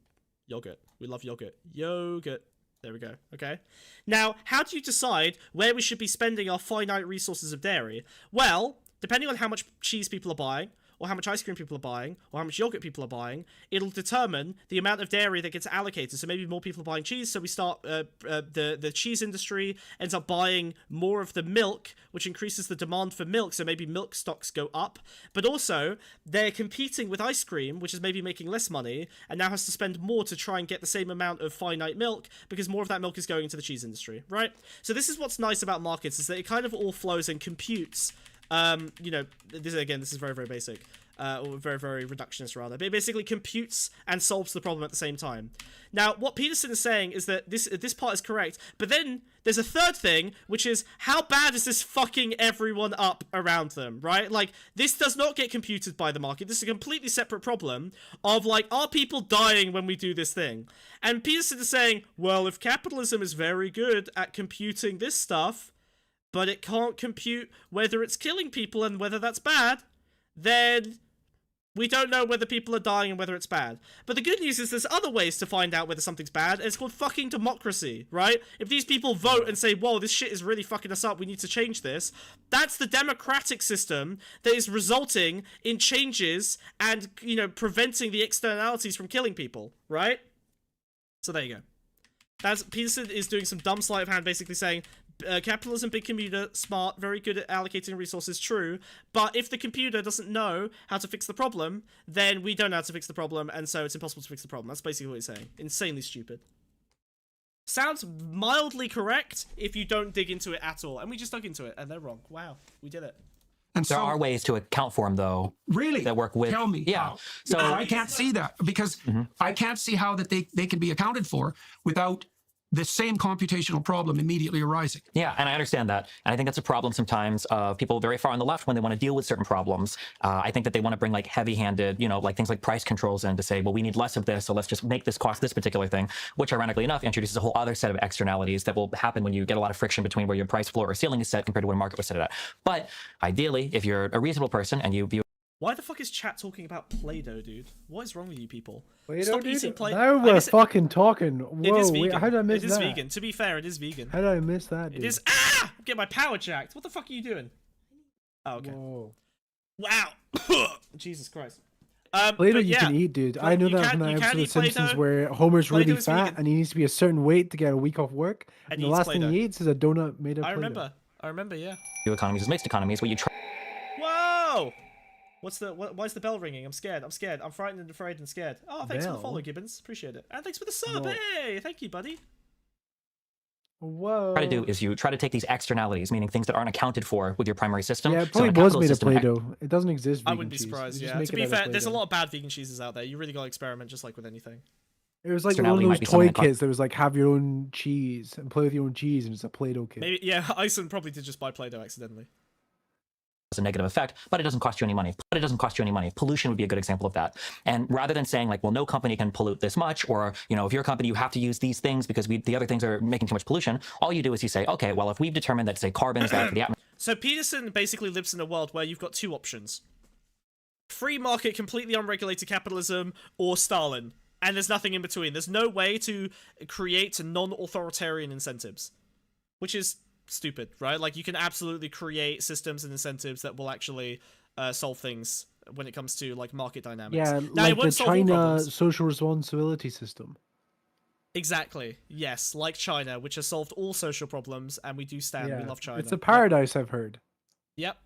Yogurt. We love yogurt. Yogurt. There we go. Okay. Now, how do you decide where we should be spending our finite resources of dairy? Well, depending on how much cheese people are buying, or how much ice cream people are buying, or how much yogurt people are buying, it'll determine the amount of dairy that gets allocated. So maybe more people are buying cheese, so we start, the cheese industry ends up buying more of the milk, which increases the demand for milk, so maybe milk stocks go up. But also, they're competing with ice cream, which is maybe making less money, and now has to spend more to try and get the same amount of finite milk, because more of that milk is going into the cheese industry, right? So this is what's nice about markets, is that it kind of all flows and computes. You know, this is very, very basic, or very, very reductionist rather, but it basically computes and solves the problem at the same time. Now, what Peterson is saying is that this part is correct, but then there's a third thing, which is, how bad is this fucking everyone up around them, right? Like, this does not get computed by the market. This is a completely separate problem of, like, are people dying when we do this thing? And Peterson is saying, well, if capitalism is very good at computing this stuff, but it can't compute whether it's killing people and whether that's bad, then We don't know whether people are dying and whether it's bad. But the good news is there's other ways to find out whether something's bad, and it's called fucking democracy, right? If these people vote and say, whoa, this shit is really fucking us up, we need to change this, that's the democratic system that is resulting in changes and, you know, preventing the externalities from killing people, right? So there you go. Peterson is doing some dumb sleight of hand, basically saying, capitalism, big computer, smart, very good at allocating resources, true, but if the computer doesn't know how to fix the problem, then we don't know how to fix the problem, and so it's impossible to fix the problem. That's basically what he's saying. Insanely stupid. Sounds mildly correct if you don't dig into it at all, and we just dug into it, and they're wrong. Wow, we did it. And There are ways to account for them, though. Really? That work with. Tell me. Yeah. How. So I can't see that because I can't see how that they can be accounted for without the same computational problem immediately arising. Yeah, and I understand that. And I think that's a problem sometimes of people very far on the left when they want to deal with certain problems. I think that they want to bring like heavy-handed, you know, like things like price controls in to say, well, we need less of this, so let's just make this cost this particular thing, which ironically enough introduces a whole other set of externalities that will happen when you get a lot of friction between where your price floor or ceiling is set compared to what a market was set at. But ideally, if you're a reasonable person and you view Why the fuck is chat talking about Play-Doh, dude? What is wrong with you people? Play-Doh, Stop dude? eating Play-Doh. Now we're fucking talking. Whoa, It is wait, vegan. how did I miss that? It is vegan. To be fair, it is vegan. How did I miss that, dude? It is. Ah! Get my power jacked. What the fuck are you doing? Oh, okay. Whoa. Wow. Jesus Christ. Play-Doh but you yeah, can eat, dude. I know you that can- from that you can episode of eat Simpsons Play-Doh. where Homer's really Play-Doh is fat vegan. and he needs to be a certain weight to get a week off work. And And he the eats last thing Play-Doh. he eats is a donut made of I Play-Doh. remember, yeah. economies as mixed economies, what you try Whoa! Why is the bell ringing? I'm scared. I'm frightened and afraid and scared. Oh, thanks for the Bell? follow, Gibbons. Appreciate it. And thanks for the sub. Whoa. Hey, thank you, buddy. Whoa. to do is you try to take these externalities, meaning things that aren't accounted for with your primary system. Yeah, it So in probably a was capitalist made of system, Play-Doh. It doesn't exist. I Vegan wouldn't be cheese. surprised, They just yeah. make To it be out of fair, there's a Play-Doh. lot of bad vegan cheeses out there. You really gotta experiment just like with anything. It was like one Externality of might those be something toy that cost- kits that was like, have your own cheese and play with your own cheese, and it's a Play-Doh kit. Maybe, yeah, Ison probably did just buy Play-Doh accidentally. a negative effect, but it doesn't cost you any money. Pollution would be a good example of that. And rather than saying like, well, no company can pollute this much, or, you know, if you're a company, you have to use these things because the other things are making too much pollution, all you do is you say, okay, well, if we've determined that, say, carbon is bad for the atmosphere. So Peterson basically lives in a world where you've got two options. Free market, completely unregulated capitalism, or Stalin. And there's nothing in between. There's no way to create non-authoritarian incentives. Which is stupid, right? Like, you can absolutely create systems and incentives that will actually solve things when it comes to, like, market dynamics. Yeah, Now, it like the won't solve all China problems. social responsibility system. Exactly. Yes, like China, which has solved all social problems, and we do stand. Yeah, We love China. it's a paradise, I've heard. Yep.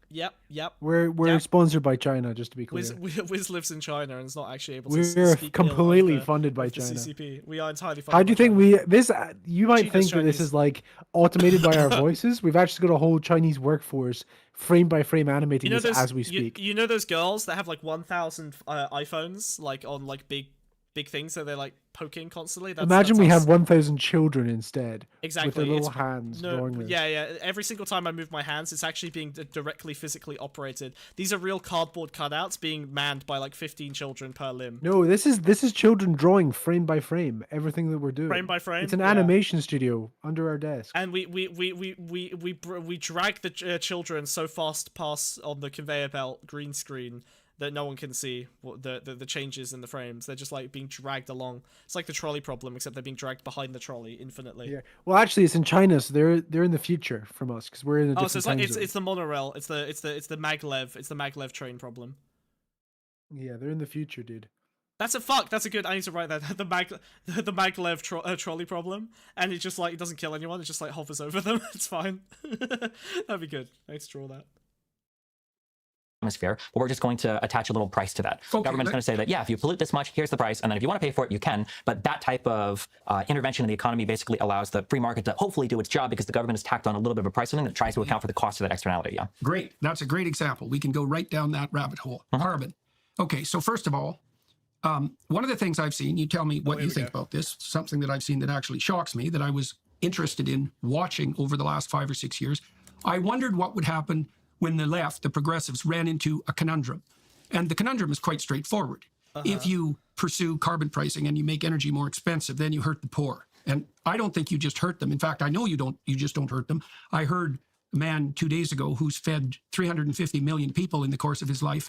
We're Yep. sponsored by China, just to be clear. Wiz lives in China and is not actually able to We're speak ill completely of the- funded by of the China. CCP. We are entirely funded How do you by think China. you might Cheap as think that this Chinese. is like automated by our voices? We've actually got a whole Chinese workforce frame by frame animating this as we speak. You know those girls that have like 1,000 iPhones, like on like big things that they're like poking constantly? Imagine that's we us. have 1,000 children instead. Exactly. With their little it's- hands no, drawing this. yeah. Every single time I move my hands, it's actually being directly physically operated. These are real cardboard cutouts being manned by like 15 children per limb. No, this is children drawing frame by frame everything that we're doing. Frame by frame? It's an Yeah. animation studio under our desk. And we drag the children so fast past on the conveyor belt green screen that no one can see what the changes in the frames. They're just like being dragged along. It's like the trolley problem, except they're being dragged behind the trolley infinitely. Yeah. Well, actually, it's in China, so they're in the future from us because we're in a different So it's like time zone. it's the monorail. It's the maglev train problem. Yeah, they're in the future, dude. That's a good. I need to write that. The maglev trolley problem, and it just like it doesn't kill anyone. It just like hovers over them. It's fine. That'd be good. I need to draw that. Atmosphere, but we're just going to attach a little price to that. Okay, Government's going to say that, yeah, if you pollute this much, here's the price, and then if you want to pay for it, you can. But that type of intervention in the economy basically allows the free market to hopefully do its job because the government has tacked on a little bit of a price on it that tries to account for the cost of that externality. Yeah. Great. That's a great example. We can go right down that rabbit hole. Carbon. Okay, so first of all, one of the things I've seen, you tell me what you think about this, something that I've seen that actually shocks me, that I was interested in watching over the last 5 or 6 years. I wondered what would happen when the left, the progressives, ran into a conundrum. And the conundrum is quite straightforward. If you pursue carbon pricing and you make energy more expensive, then you hurt the poor. And I don't think you just hurt them. In fact, I know you just don't hurt them. I heard a man 2 days ago who's fed 350 million people in the course of his life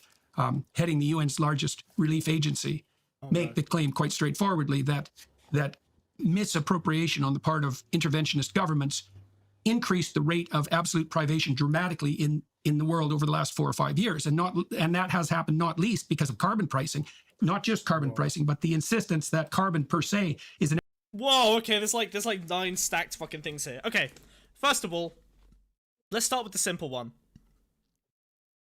heading the UN's largest relief agency, make the claim quite straightforwardly that misappropriation on the part of interventionist governments increased the rate of absolute privation dramatically in the world over the last 4 or 5 years. And that has happened not least because of carbon pricing, not just carbon pricing, but the insistence that carbon per se is an... Whoa, okay, there's like 9 stacked fucking things here. Okay, first of all, let's start with the simple one.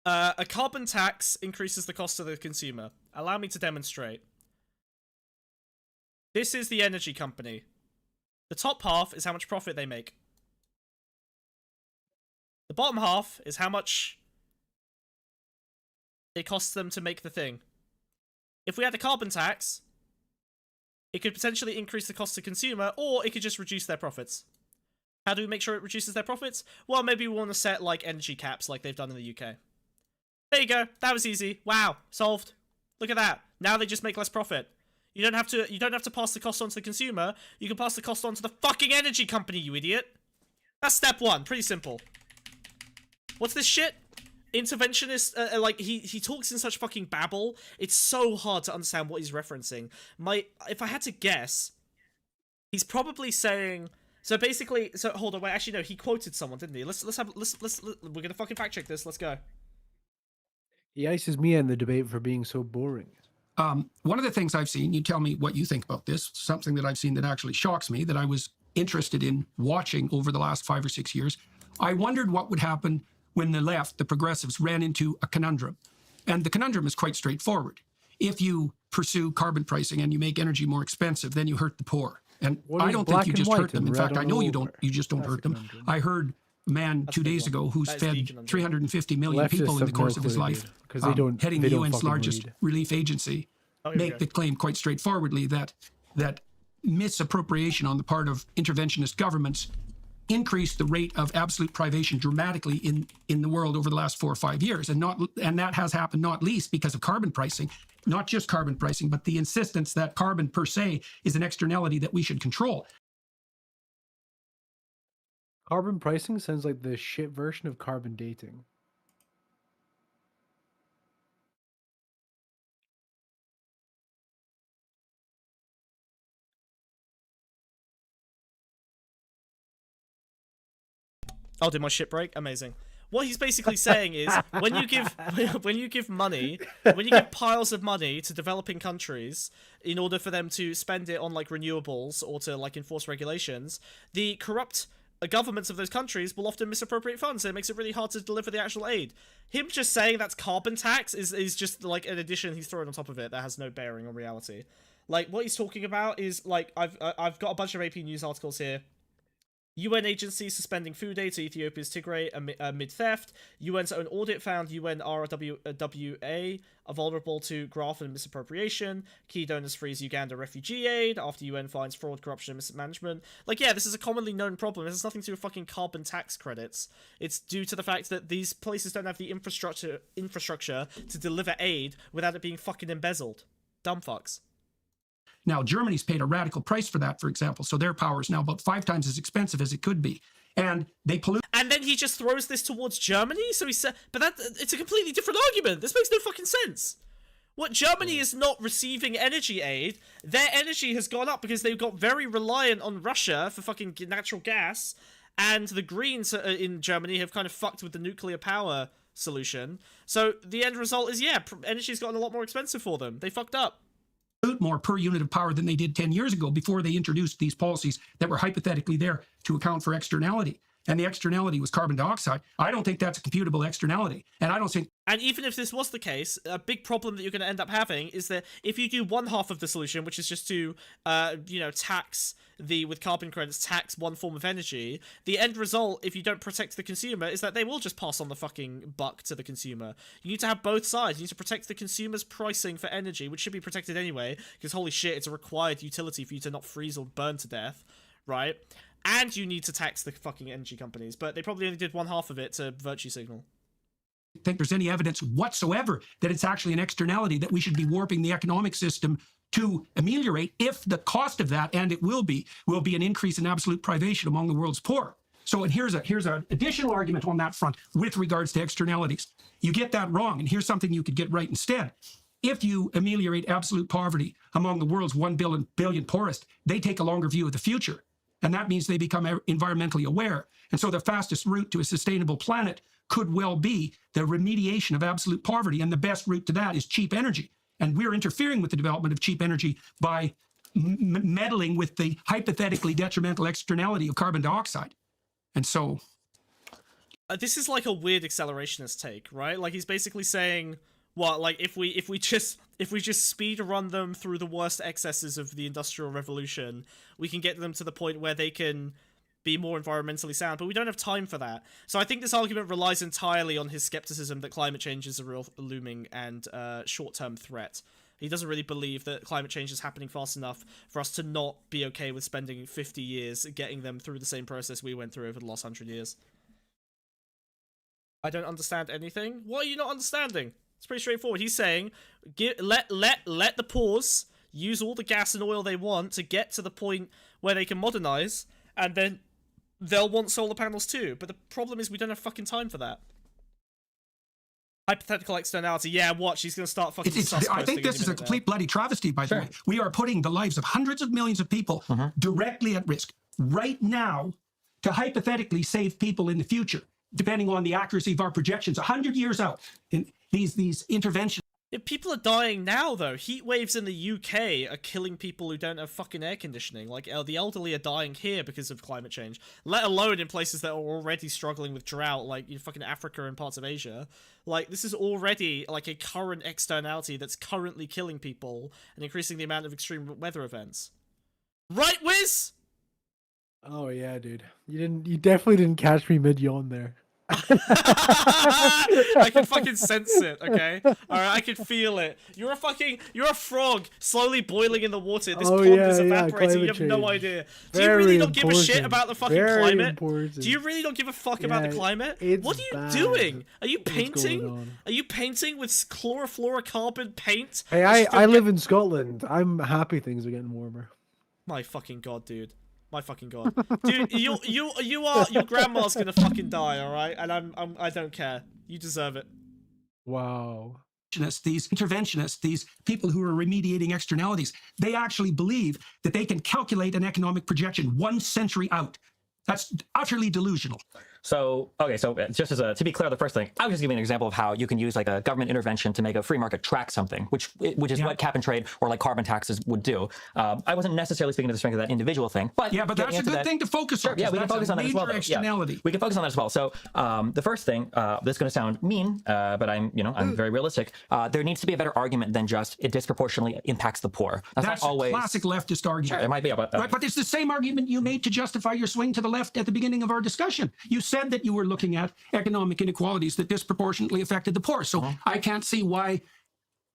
A carbon tax increases the cost to the consumer. Allow me to demonstrate. This is the energy company. The top half is how much profit they make. The bottom half is how much it costs them to make the thing. If we had a carbon tax, it could potentially increase the cost to consumer, or it could just reduce their profits. How do we make sure it reduces their profits? Well, maybe we want to set like energy caps like they've done in the UK. There you go. That was easy. Wow, solved. Look at that. Now they just make less profit. You don't have to pass the cost on to the consumer. You can pass the cost on to the fucking energy company, you idiot. That's step 1. Pretty simple. What's this shit? Interventionist, like, he talks in such fucking babble. It's so hard to understand what he's referencing. If I had to guess, he's probably saying... So basically, hold on, wait, actually no, he quoted someone, didn't he? Let's we're gonna fucking fact check this, let's go. He ices me in the debate for being so boring. One of the things I've seen, you tell me what you think about this, something that I've seen that actually shocks me, that I was interested in watching over the last 5 or 6 years. I wondered what would happen when the left, the progressives, ran into a conundrum. And the conundrum is quite straightforward. If you pursue carbon pricing and you make energy more expensive, then you hurt the poor. And I don't think you just hurt them. In fact, I know you just don't hurt them. I heard a man 2 days ago who's fed 350 million people in the course of his life, heading the UN's largest relief agency, make the claim quite straightforwardly that misappropriation on the part of interventionist governments increased the rate of absolute privation dramatically in the world over the last 4 or 5 years. And that has happened not least because of carbon pricing, not just carbon pricing, but the insistence that carbon per se is an externality that we should control. Carbon pricing sounds like the shit version of carbon dating. Oh, did my ship break? Amazing. What he's basically saying is, when you give money, when you give piles of money to developing countries in order for them to spend it on like renewables or to like enforce regulations, the corrupt governments of those countries will often misappropriate funds, so it makes it really hard to deliver the actual aid. Him just saying that's carbon tax is just like an addition he's throwing on top of it that has no bearing on reality. Like, what he's talking about is, like, I've got a bunch of AP News articles here. UN agencies suspending food aid to Ethiopia's Tigray amid theft. UN's own audit found UN RWA are vulnerable to graft and misappropriation. Key donors freeze Uganda refugee aid after UN finds fraud, corruption, and mismanagement. Like, yeah, this is a commonly known problem. It has nothing to do with fucking carbon tax credits. It's due to the fact that these places don't have the infrastructure to deliver aid without it being fucking embezzled. Dumb fucks. Now, Germany's paid a radical price for that, for example, so their power is now about 5 times as expensive as it could be. And they pollute. And then he just throws this towards Germany? So he said, but it's a completely different argument. This makes no fucking sense. What, Germany is not receiving energy aid. Their energy has gone up because they've got very reliant on Russia for fucking natural gas. And the Greens in Germany have kind of fucked with the nuclear power solution. So the end result is, yeah, energy's gotten a lot more expensive for them. They fucked up. More per unit of power than they did 10 years ago before they introduced these policies that were hypothetically there to account for externality. And the externality was carbon dioxide. I don't think that's a computable externality. And I don't think... And even if this was the case, a big problem that you're going to end up having is that if you do one half of the solution, which is just to, tax with carbon credits, tax one form of energy, the end result, if you don't protect the consumer, is that they will just pass on the fucking buck to the consumer. You need to have both sides. You need to protect the consumer's pricing for energy, which should be protected anyway, because holy shit, it's a required utility for you to not freeze or burn to death, right? And you need to tax the fucking energy companies, but they probably only did one half of it to virtue signal. I don't think there's any evidence whatsoever that it's actually an externality that we should be warping the economic system to ameliorate if the cost of that, and it will be an increase in absolute privation among the world's poor. So, and here's an additional argument on that front with regards to externalities. You get that wrong, and here's something you could get right instead. If you ameliorate absolute poverty among the world's 1 billion poorest, they take a longer view of the future. And that means they become environmentally aware. And so the fastest route to a sustainable planet could well be the remediation of absolute poverty. And the best route to that is cheap energy. And we're interfering with the development of cheap energy by meddling with the hypothetically detrimental externality of carbon dioxide. And so... this is like a weird accelerationist take, right? Like he's basically saying, what, like if we just speed run them through the worst excesses of the Industrial Revolution, we can get them to the point where they can be more environmentally sound, but we don't have time for that. So I think this argument relies entirely on his skepticism that climate change is a real looming and short-term threat. He doesn't really believe that climate change is happening fast enough for us to not be okay with spending 50 years getting them through the same process we went through over the last 100 years. I don't understand anything. What are you not understanding? It's pretty straightforward. He's saying, let the poors use all the gas and oil they want to get to the point where they can modernize, and then they'll want solar panels too. But the problem is we don't have fucking time for that. Hypothetical externality. Yeah, watch. He's going to start fucking I think this is a complete bloody travesty, by the way. We are putting the lives of hundreds of millions of people directly at risk right now to hypothetically save people in the future, depending on the accuracy of our projections 100 years out. In these interventions. Yeah, people are dying now, though. Heat waves in the UK are killing people who don't have fucking air conditioning. Like, the elderly are dying here because of climate change, let alone in places that are already struggling with drought, like fucking Africa and parts of Asia. Like, this is already, like, a current externality that's currently killing people and increasing the amount of extreme weather events. Right, Wiz? Oh, yeah, dude. You definitely didn't catch me mid-yawn there. I can fucking sense it, okay? Alright, I can feel it. You're a frog slowly boiling in the water. This pond is evaporating, you have no idea. Do you really not give a shit about the fucking climate? Do you really not give a fuck about the climate? What are you doing? Are you painting? Are you painting with chlorofluorocarbon paint? Hey, I live in Scotland. I'm happy things are getting warmer. My fucking god, dude. My fucking god, dude! Your grandma's gonna fucking die, all right? And I don't care. You deserve it. Wow. These interventionists, these people who are remediating externalities, they actually believe that they can calculate an economic projection 1 century out. That's utterly delusional. So, okay, so just to be clear, the first thing, I was just giving an example of how you can use like a government intervention to make a free market track something, which is what cap and trade or like carbon taxes would do. I wasn't necessarily speaking to the strength of that individual thing, but that's a good thing to focus on. Yeah, we can focus on that as well. Externality. Yeah, we can focus on that as well. So, the first thing, this is going to sound mean, but I'm very realistic. There needs to be a better argument than just it disproportionately impacts the poor. That's not always a classic leftist argument. Sure, it might be, but it's the same argument you made to justify your swing to the left at the beginning of our discussion. You said that you were looking at economic inequalities that disproportionately affected the poor. So I can't see why,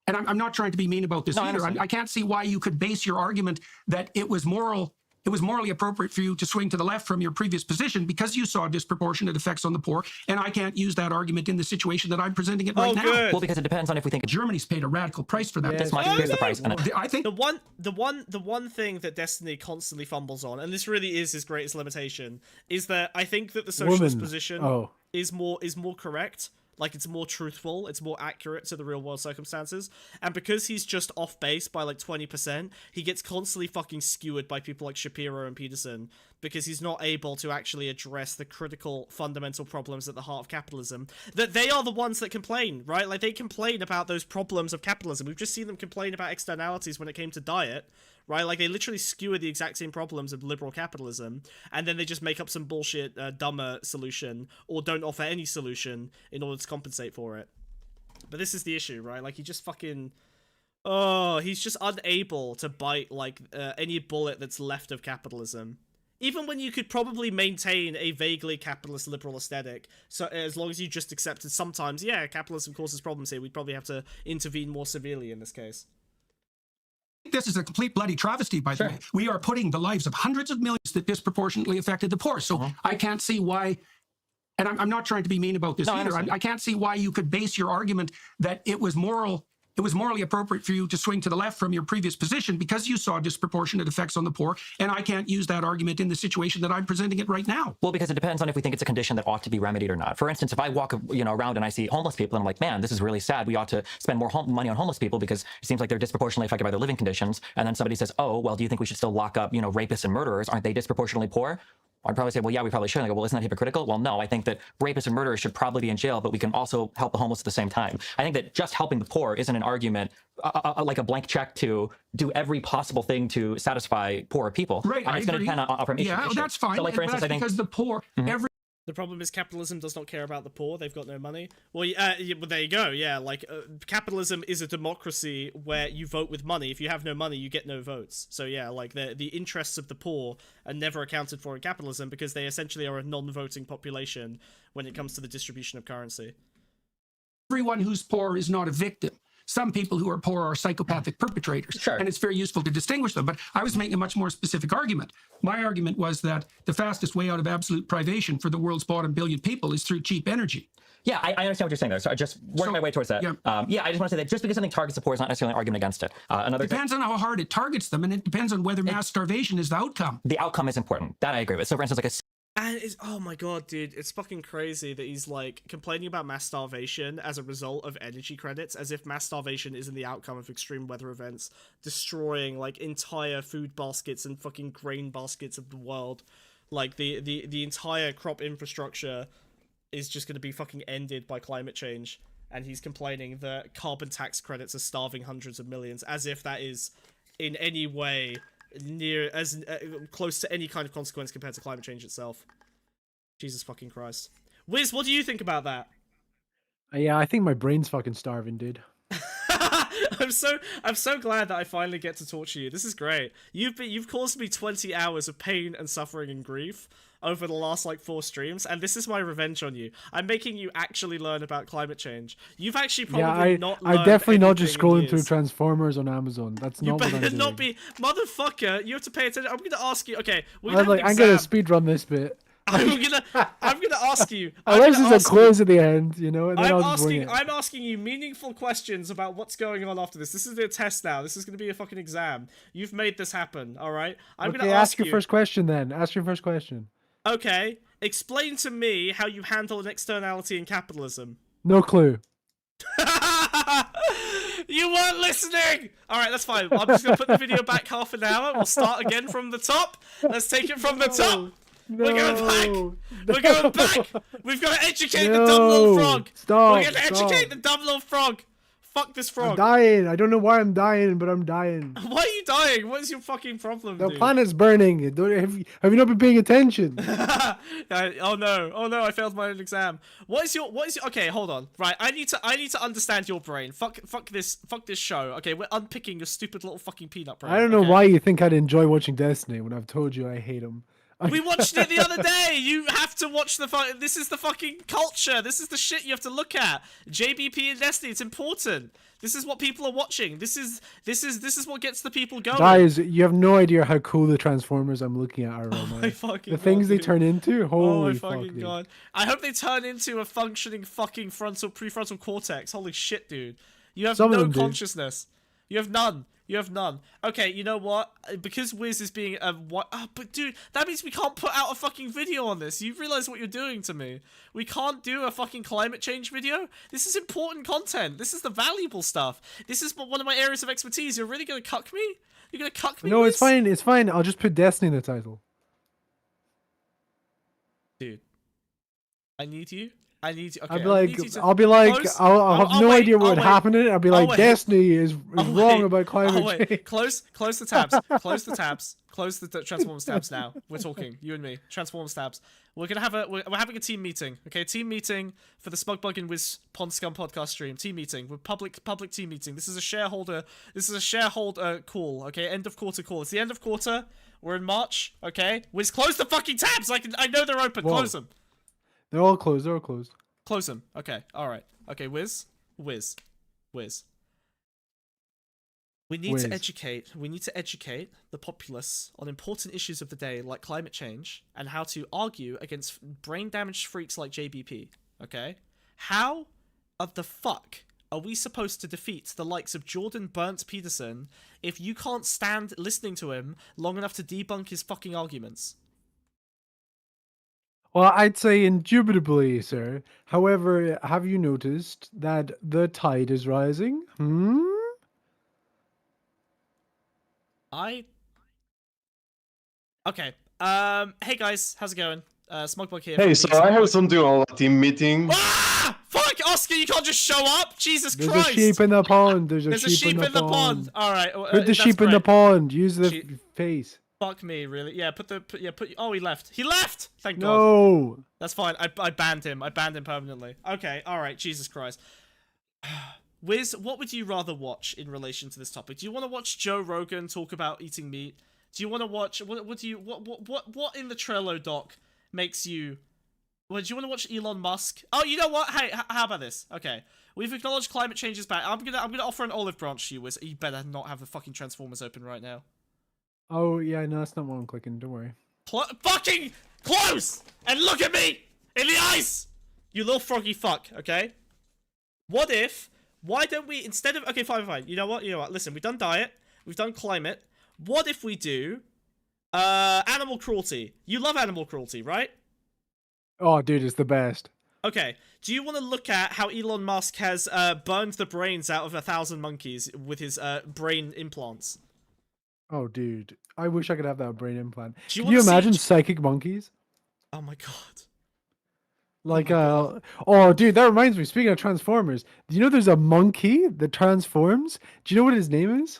and I'm not trying to be mean about this either. I can't see why you could base your argument that it was morally appropriate for you to swing to the left from your previous position because you saw disproportionate effects on the poor, and I can't use that argument in the situation that I'm presenting it right now. Well, because it depends on if we think Germany's paid a radical price for that. This much is the price. And I think the one thing that Destiny constantly fumbles on, and this really is his greatest limitation, is that I think that the socialist position is more correct. Like, it's more truthful, it's more accurate to the real world circumstances, and because he's just off base by like 20%, he gets constantly fucking skewered by people like Shapiro and Peterson, because he's not able to actually address the critical fundamental problems at the heart of capitalism, that they are the ones that complain, right? Like, they complain about those problems of capitalism. We've just seen them complain about externalities when it came to diet, right? Like, they literally skewer the exact same problems of liberal capitalism, and then they just make up some bullshit, dumber solution, or don't offer any solution in order to compensate for it. But this is the issue, right? Like, he just fucking... Oh, he's just unable to bite, like, any bullet that's left of capitalism. Even when you could probably maintain a vaguely capitalist liberal aesthetic, so as long as you just accepted sometimes, yeah, capitalism causes problems here, we'd probably have to intervene more severely in this case. This is a complete bloody travesty, by the way. We are putting the lives of hundreds of millions that disproportionately affected the poor. So I can't see why, and I'm not trying to be mean about this either. I can't see why you could base your argument that it was it was morally appropriate for you to swing to the left from your previous position because you saw disproportionate effects on the poor, and I can't use that argument in the situation that I'm presenting it right now. Well, because it depends on if we think it's a condition that ought to be remedied or not. For instance, if I walk, around and I see homeless people, and I'm like, man, this is really sad. We ought to spend more money on homeless people because it seems like they're disproportionately affected by their living conditions. And then somebody says, oh, well, do you think we should still lock up, rapists and murderers? Aren't they disproportionately poor? I'd probably say, well, yeah, we probably should. And I go, well, isn't that hypocritical? Well, no, I think that rapists and murderers should probably be in jail, but we can also help the homeless at the same time. I think that just helping the poor isn't an argument like a blank check to do every possible thing to satisfy poorer people. Right, and it's going to depend on from issue to issue. That's fine. So, like, for instance, that's I think because the poor, The problem is capitalism does not care about the poor. They've got no money. Well, well there you go. Yeah, like capitalism is a democracy where you vote with money. If you have no money, you get no votes. So yeah, like the interests of the poor are never accounted for in capitalism because they essentially are a non-voting population when it comes to the distribution of currency. everyone who's poor is not a victim. Some people who are poor are psychopathic perpetrators, Sure. and it's very useful to distinguish them. But I was making a much more specific argument. My argument was that the fastest way out of absolute privation for the world's bottom billion people is through cheap energy. Yeah, I understand what you're saying there. So I just work my way towards that. Yeah. I just want to say that just because something targets the poor is not necessarily an argument against it. Another Depends on how hard it targets them, and it depends on whether mass starvation is the outcome. the outcome is important. That I agree with. So for instance, like And it's, oh my god, dude, it's fucking crazy that he's like complaining about mass starvation as a result of energy credits, as if mass starvation isn't the outcome of extreme weather events destroying like entire food baskets and fucking grain baskets of the world. Like the entire crop infrastructure is just going to be fucking ended by climate change, and he's complaining that carbon tax credits are starving hundreds of millions, as if that is in any way near as close to any kind of consequence compared to climate change itself. Jesus fucking Christ. Wiz, what do you think about that? Yeah, I think my brain's fucking starving, dude. I'm so glad that I finally get to torture you. This is great. You've caused me 20 hours of pain and suffering and grief over the last like 4 streams, and this is my revenge on you. I'm making you actually learn about climate change. You've actually probably not learned I'm definitely not just anything in scrolling through years. Transformers on Amazon. That's You not what I'm better doing. not be, motherfucker. You have to pay attention. I'm gonna ask you. Okay, we're I'm gonna have an gonna exam. speedrun this bit. I'm gonna ask you. Unless there's a quiz at the end, and then I'll just wing it. I'm asking you meaningful questions about what's going on after this. This is the test now. This is going to be a fucking exam. You've made this happen, all right? I'm going to ask your first question then. Ask your first question. Okay, explain to me how you handle an externality in capitalism. No clue. You weren't listening! Alright, that's fine. I'm just going to put the video back half an hour. We'll start again from the top. Let's take it from the top. We're going back! We're going back! We've got to educate the dumb little frog! Stop! We're going to educate the dumb little frog! Fuck this frog! I'm dying. I don't know why I'm dying, but I'm dying. Why are you dying? What is your fucking problem, The dude? planet's burning. Have you not been paying attention? Oh no, I failed my own exam. What is your okay, hold on. Right, I need to understand your brain. Fuck this show. Okay, we're unpicking your stupid little fucking peanut brain. I don't know okay? why you think I'd enjoy watching Destiny when I've told you I hate him. We watched it the other day. You have to watch this is the fucking culture. This is the shit you have to look at. JBP and Destiny, it's important. This is what people are watching. This is what gets the people going. Guys, you have no idea how cool the Transformers I'm looking at are right now. My fucking The things God, they dude. turn into, Oh holy my fuck, fucking dude. god. I hope they turn into a functioning fucking prefrontal cortex. Holy shit, dude. You have Some of no them do. consciousness. You have none. You have none. Okay, you know what? Because Wiz is being a what? Oh, but dude, that means we can't put out a fucking video on this. You realize what you're doing to me? We can't do a fucking climate change video. This is important content. This is the valuable stuff. This is one of my areas of expertise. You're really gonna cuck me? You're gonna cuck me? No, Wiz? it's fine. It's fine. I'll just put Destiny in the title. Dude. I need you. Okay, I'll be I like, need you to I'll be like, close- I'll have I'll no wait, idea what I'll would wait. happen in it. I'll be like, wait. Destiny is I'll wrong wait. about climate I'll wait. change. Close the tabs. Close the tabs. Close the Transformers tabs now. We're talking, you and me. Transformers tabs. We're gonna have we're having a team meeting. Okay, team meeting for the Smugbug and Wiz Pondscum podcast stream. Team meeting. We're public team meeting. This is a shareholder call. Okay, end of quarter call. It's the end of quarter. We're in March. Okay, Wiz, close the fucking tabs. I know they're open. Whoa. Close them. They're all closed. They're all closed. Close them. Okay. All right. Okay, Wiz. We need to educate the populace on important issues of the day like climate change and how to argue against brain damaged freaks like JBP. Okay? How of the fuck are we supposed to defeat the likes of Jordan Burnt Peterson if you can't stand listening to him long enough to debunk his fucking arguments? Well, I'd say indubitably, sir. However, have you noticed that the tide is rising? Okay. Hey guys, how's it going? Smugbug here. Hey, from so the I have Smugbug- something on a team meeting. Ah! Fuck, Oscar, you can't just show up. Jesus There's Christ. a sheep in the pond. There's There's a sheep in the pond. All right. Put the sheep in the pond. Use the face. Fuck me, really? Yeah. Oh, he left. He left. Thank God. No. That's fine. I banned him. I banned him permanently. Okay. All right. Jesus Christ. Wiz, what would you rather watch in relation to this topic? Do you want to watch Joe Rogan talk about eating meat? Do you want to watch what in the Trello doc makes you? Well, do you want to watch Elon Musk? Oh, you know what? Hey, how about this? Okay, we've acknowledged climate change is bad. I'm gonna offer an olive branch to you, Wiz. You better not have the fucking Transformers open right now. Oh yeah, no, that's not what I'm clicking. Don't worry. Fucking close and look at me in the eyes, you little froggy fuck. Okay. What if? Why don't we instead of fine. You know what? Listen, we've done diet. We've done climate. What if we do animal cruelty? You love animal cruelty, right? Oh, dude, it's the best. Okay. Do you want to look at how Elon Musk has burned the brains out of 1,000 monkeys with his brain implants? Oh, dude, I wish I could have that brain implant. Do you Can you wanna see- imagine psychic monkeys? Oh my god. Like, oh, dude, that reminds me. Speaking of Transformers, do you know there's a monkey that transforms? Do you know what his name is?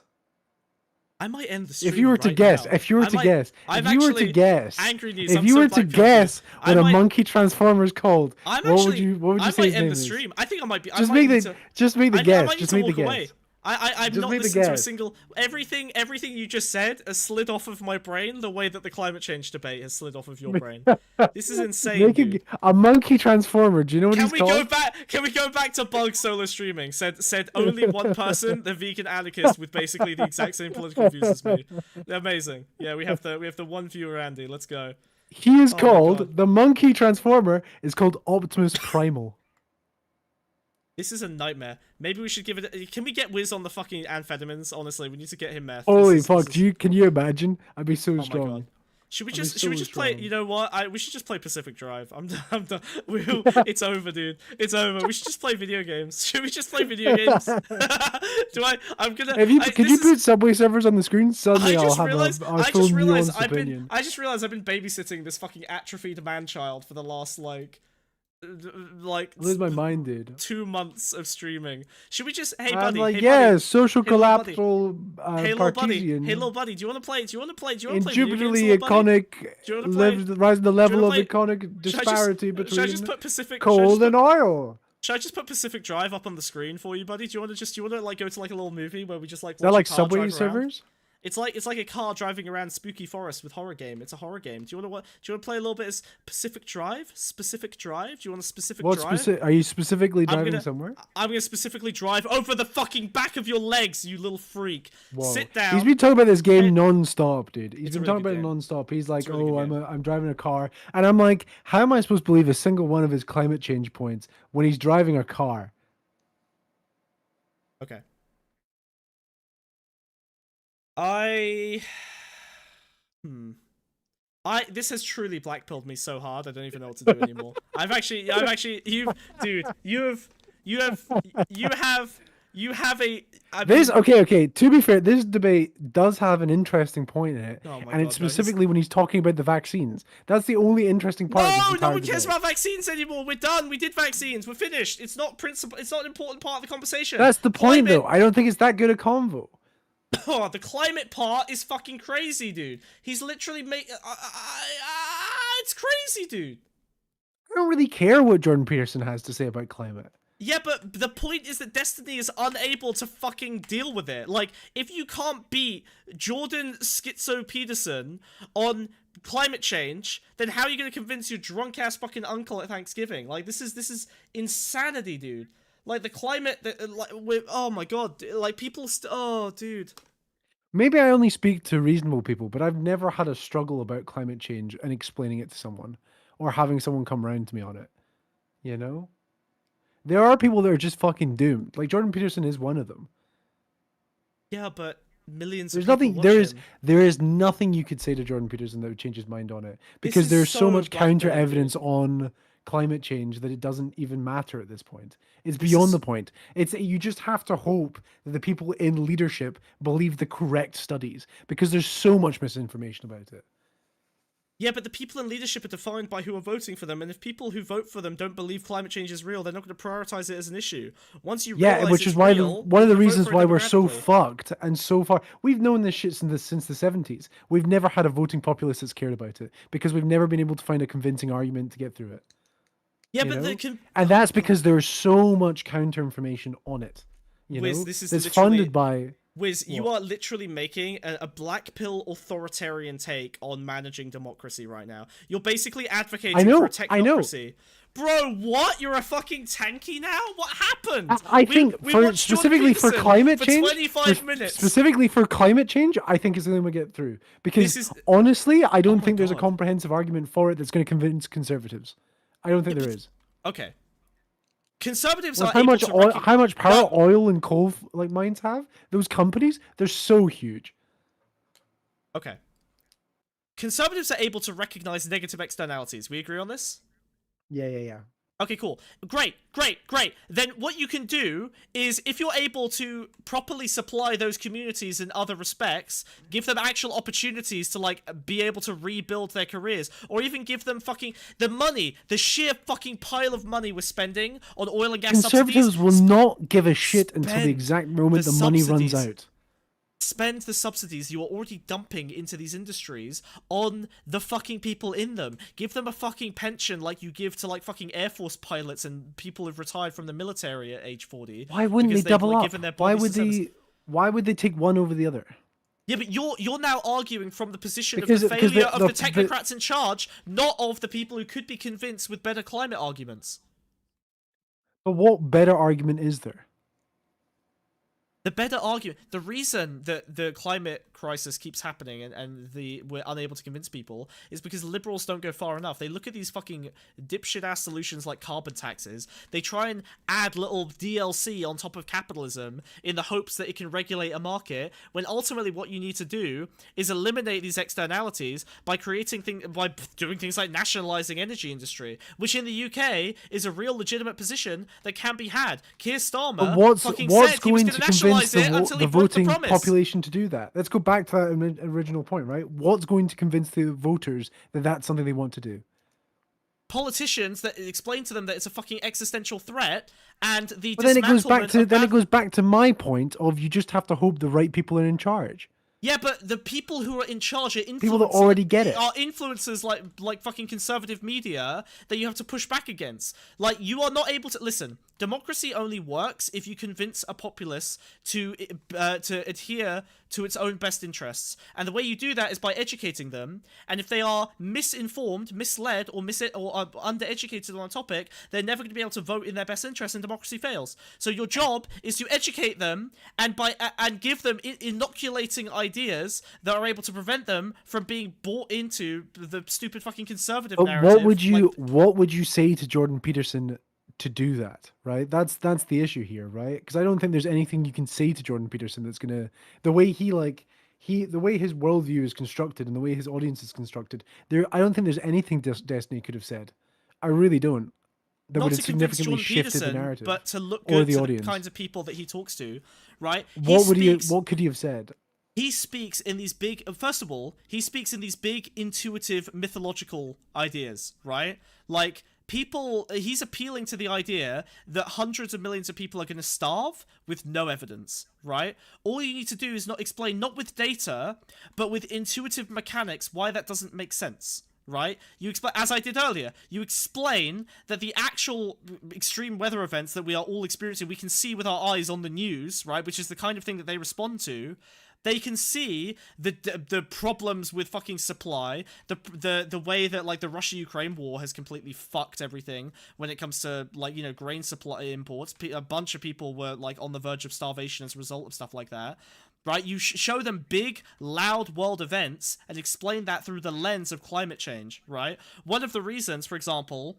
I might end the stream. If you were to right guess, now. if you were to guess, I'm if you were to actually guess, angry news. if I'm you so were to black-pilled guess here. what a might- monkey transformer is called, I'm what actually, would you say I his might name end the is? stream. I think I might be. Just I make might need the to, just make the I guess. might need Just to make the walk guess. away. I've Just not make the listened to a guess. single everything you just said has slid off of my brain the way that the climate change debate has slid off of your brain. This is insane. Make Dude. a monkey transformer. Do you know what Can he's we called? go back? Can we go back to Bug solo streaming? Said only one person, the vegan anarchist with basically the exact same political views as me. They're amazing. Yeah, we have the one viewer Andy. Let's go. He is Oh my God. called the monkey transformer is called Optimus Primal. This is a nightmare. Maybe we should give it. Can we get Wiz on the fucking amphetamines? Honestly, we need to get him meth. Holy fuck! Can you imagine? I'd be so Oh my strong. God. Should we I'd be just so play? strong. You know what? We should just play Pacific Drive. I'm done. It's over, dude. It's over. We should just play video games. Should we just play video games? I'm gonna. Could you put Subway servers on the screen? Suddenly I'll have a full nuanced opinion. I just realized I've been babysitting this fucking atrophied man child for the last like lose my mind, dude. 2 months of streaming. Should we just? Hey I'm buddy. like, hey yeah, buddy. social Hey, little buddy. collateral Hey little buddy. Cartesian. Hey little buddy. Do you want to play? Do you want to play video games, Indubitably little buddy? iconic, Do you wanna play- rising the level of play- iconic Should I just- disparity Should I between just put Pacific? coal and oil. Should I just put Pacific Drive up on the screen for you, buddy? Do you want to like go to like a little movie where we just like Is that watch like a car Subway drive around? servers? It's like a car driving around spooky forest with horror game. It's a horror game. Do you want to play a little bit as Pacific Drive? Specific Drive? Do you want a specific drive? Are you specifically driving gonna- somewhere? I'm gonna specifically drive over the fucking back of your legs, you little freak. Whoa. Sit down. He's been talking about this game non-stop, dude. He's It's a been really talking about good it game. non-stop. He's like, a really good game. I'm driving a car, and I'm like, how am I supposed to believe a single one of his climate change points when he's driving a car? Okay. This has truly blackpilled me so hard. I don't even know what to do anymore. You have a. Okay. To be fair, this debate does have an interesting point in it, Oh my and God, it's specifically when he's talking about the vaccines. That's the only interesting part. of this No entire one cares debate. about vaccines anymore. We're done. We did vaccines. We're finished. It's not principle. It's not an important part of the conversation. That's the point, Climate- though. I don't think it's that good a convo. Oh, the climate part is fucking crazy, dude. He's literally it's crazy, dude. I don't really care what Jordan Peterson has to say about climate. Yeah, but the point is that Destiny is unable to fucking deal with it. Like, if you can't beat Jordan Schizo Peterson on climate change, then how are you going to convince your drunk-ass fucking uncle at Thanksgiving? Like, this is insanity, dude. Like, the climate, oh my god, like, people, oh, dude. Maybe I only speak to reasonable people, but I've never had a struggle about climate change and explaining it to someone or having someone come round to me on it. You know? There are people that are just fucking doomed. Like Jordan Peterson is one of them. Yeah, but millions There's of people nothing. watch him. There is nothing you could say to Jordan Peterson that would change his mind on it This because is there's so so much counter binary. evidence on climate change that it doesn't even matter at this point. It's This beyond is- the point. It's you just have to hope that the people in leadership believe the correct studies because there's so much misinformation about it. Yeah, but the people in leadership are defined by who are voting for them, and if people who vote for them don't believe climate change is real, they're not going to prioritize it as an issue. Once you Yeah, realize which it's is why real, one of the you vote reasons for it why we're so democratically. fucked and so far. We've known this shit since the 70s. We've never had a voting populace that's cared about it because we've never been able to find a convincing argument to get through it. Yeah, you but know? And that's because there's so much counter information on it. You Wiz, know, this is that's literally- funded by. Wiz, you What? are literally making a black pill authoritarian take on managing democracy right now. You're basically advocating I know, for a I know. technocracy. Bro, what? You're a fucking tanky now? What happened? I think we for watched Jordan specifically for Peterson climate for change, 25 minutes. specifically for climate change, I think it's the only way to get through. Because This is- honestly, I don't my think there's a God. comprehensive argument for it that's going to convince conservatives. I don't think there is. Okay. Conservatives With are able to how much power No. oil and coal like mines have, those companies, they're so huge. Okay. Conservatives are able to recognize negative externalities. We agree on this? Yeah. Okay, cool. Great. Then what you can do is, if you're able to properly supply those communities in other respects, give them actual opportunities to, like, be able to rebuild their careers, or even give them fucking the money, the sheer fucking pile of money we're spending on oil and gas Conservatives subsidies. will not give a shit until the spend exact moment the the money runs subsidies. out. Spend the subsidies you are already dumping into these industries on the fucking people in them. Give them a fucking pension like you give to, like, fucking Air Force pilots and people who've retired from the military at age 40. Why wouldn't they because they've, double like, up? given their Why bodies would to service. they? Why would they take one over the other? Yeah, but you're now arguing from the position Because- of the because failure the- of the the- technocrats in charge, not of the people who could be convinced with better climate arguments. But what better argument is there? The better argument, the reason that the climate crisis keeps happening and we're unable to convince people is because liberals don't go far enough. They look at these fucking dipshit ass solutions like carbon taxes. They try and add little DLC on top of capitalism in the hopes that it can regulate a market, when ultimately what you need to do is eliminate these externalities by by doing things like nationalizing energy industry, which in the UK is a real legitimate position that can be had. Keir Starmer But what's fucking what's said he was going going to to nationalize convince it until the he broke the voting promise. population to do that? Let's go back to that original point, right? What's going to convince the voters that that's something they want to do? Politicians that explain to them that it's a fucking existential threat, and the But then it goes back dismantlement to of my point of you just have to hope the right people are in charge. Yeah, but the people who are in charge are influencers. People that already get it. Are influencers like fucking conservative media that you have to push back against. Like, you are not able to listen. Democracy only works if you convince a populace to adhere to its own best interests, and the way you do that is by educating them. And if they are misinformed, misled, or are undereducated on a topic, they're never going to be able to vote in their best interest, and democracy fails. So your job is to educate them and give them inoculating ideas that are able to prevent them from being bought into the stupid fucking conservative But narrative. what would you say to Jordan Peterson to do that, right? That's the issue here, right? Because I don't think there's anything you can say to Jordan Peterson that's gonna the way his worldview is constructed and the way his audience is constructed. I don't think there's anything Destiny could have said. I really don't. That Not would to have convince significantly Jordan shifted the Peterson, narrative, but to look or good the to audience. the kinds of people that he talks to, right? What could he have said? He speaks in these big. First of all, he speaks in these big, intuitive, mythological ideas, right? Like, he's appealing to the idea that hundreds of millions of people are going to starve with no evidence, right? All you need to do is explain, not with data, but with intuitive mechanics, why that doesn't make sense. Right? You explain, as I did earlier, you explain that the actual extreme weather events that we are all experiencing, we can see with our eyes on the news, right? Which is the kind of thing that they respond to. They can see the problems with fucking supply, the way that, like, the Russia-Ukraine war has completely fucked everything when it comes to, like, you know, grain supply imports. A bunch of people were, like, on the verge of starvation as a result of stuff like that. Right? You show them big, loud world events and explain that through the lens of climate change, right? One of the reasons, for example,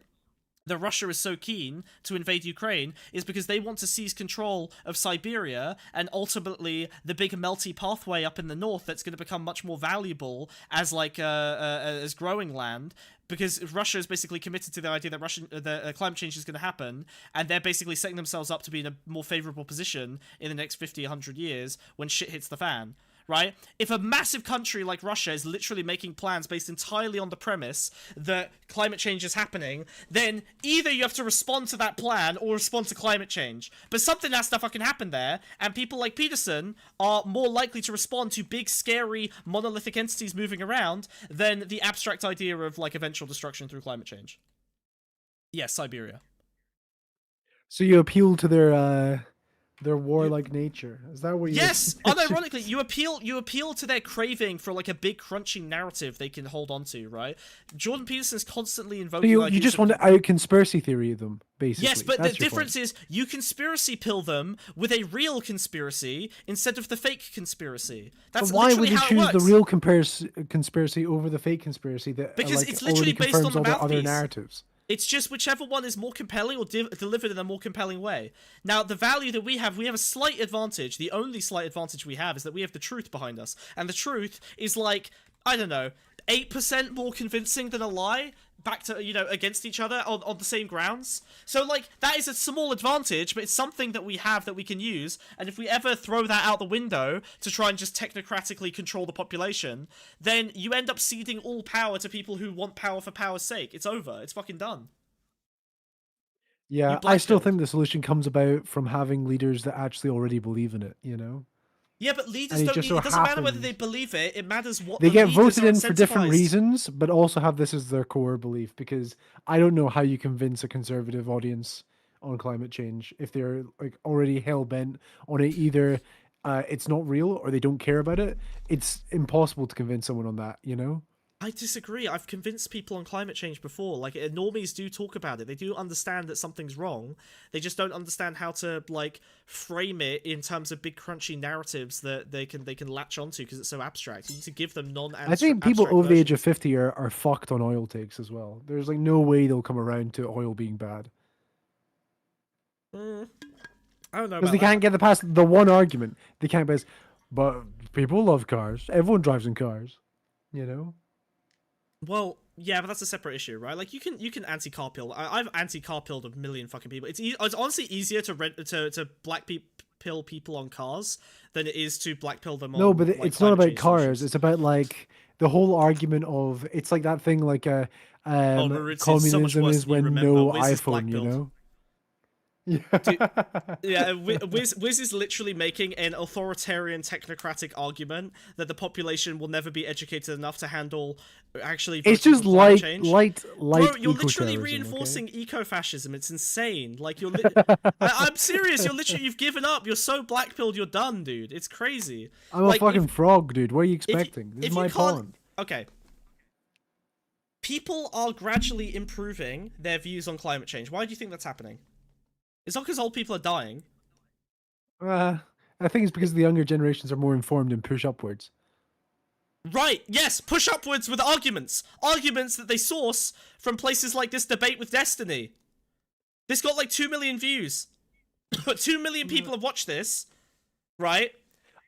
that Russia is so keen to invade Ukraine is because they want to seize control of Siberia and ultimately the big melty pathway up in the north that's going to become much more valuable as like as growing land, because Russia is basically committed to the idea that climate change is going to happen, and they're basically setting themselves up to be in a more favorable position in the next 50, 100 years when shit hits the fan. Right? If a massive country like Russia is literally making plans based entirely on the premise that climate change is happening, then either you have to respond to that plan or respond to climate change. But something has to fucking happen there, and people like Peterson are more likely to respond to big, scary, monolithic entities moving around than the abstract idea of, like, eventual destruction through climate change. Yes, Siberia. So you appeal to their warlike nature. Is that what you? Yes, unironically, you appeal to their craving for like a big crunching narrative they can hold on to, right? Jordan Peterson's constantly So invoking. you just want to out conspiracy theory them, basically. Yes, but That's the your difference point. is you conspiracy pill them with a real conspiracy instead of the fake conspiracy. That's But why would literally they how it choose the works. real conspiracy over the fake conspiracy that Because like, it's literally already based on confirms the all their other mouthpiece. narratives? It's just whichever one is more compelling or delivered in a more compelling way. Now, the value that we have a slight advantage. The only slight advantage we have is that we have the truth behind us. And the truth is like, I don't know, 8% more convincing than a lie back to, you know, against each other on the same grounds. So, like, that is a small advantage, but it's something that we have that we can use. And if we ever throw that out the window to try and just technocratically control the population, then you end up ceding all power to people who want power for power's sake. It's over. It's fucking done. Yeah, You I still blackpilled. think the solution comes about from having leaders that actually already believe in it, you know? Yeah, but leaders And it don't just need, so it doesn't matter whether happens- they believe it, it matters what They the get leaders voted are in for different incentivized. reasons, but also have this as their core belief, because I don't know how you convince a conservative audience on climate change if they're like already hell-bent on it. Either it's not real or they don't care about it. It's impossible to convince someone on that, you know? I disagree. I've convinced people on climate change before. Like, normies do talk about it. They do understand that something's wrong. They just don't understand how to, like, frame it in terms of big crunchy narratives that they can latch onto because it's so abstract. You need to give them I think people over the age of 50 are fucked on oil takes as well. There's like no way they'll come around to oil being bad. I don't know Because about they can't get past the one argument. They can't pass, but people love cars. Everyone drives in cars, you know? Well, yeah, but that's a separate issue, right? Like, you can anti-car pill. I've anti-car pilled a million fucking people. It's honestly easier to black pill people on cars than it is to black pill them on. No, but like, it's not climate about change cars. solutions. It's about like the whole argument of it's like that thing like Marutz, it's so much communism worse is than you when remember. no Wiz is iPhone, you black-pilled. know? Yeah. Yeah, Wiz is literally making an authoritarian technocratic argument that the population will never be educated enough to handle actually. It's voting just for climate light, change. light, Bro, you're literally eco-terrorism, reinforcing okay? eco-fascism. It's insane. Like, I'm serious. You've given up. You're so black-pilled. You're done, dude. It's crazy. I'm like, a fucking frog, dude. What are you if- expecting? This if is you my can't- pond. Okay. People are gradually improving their views on climate change. Why do you think that's happening? It's not because old people are dying. I think it's because the younger generations are more informed and push upwards. Right, yes, push upwards with arguments. Arguments that they source from places like this debate with Destiny. This got like 2 million views. But 2 million people have watched this, right?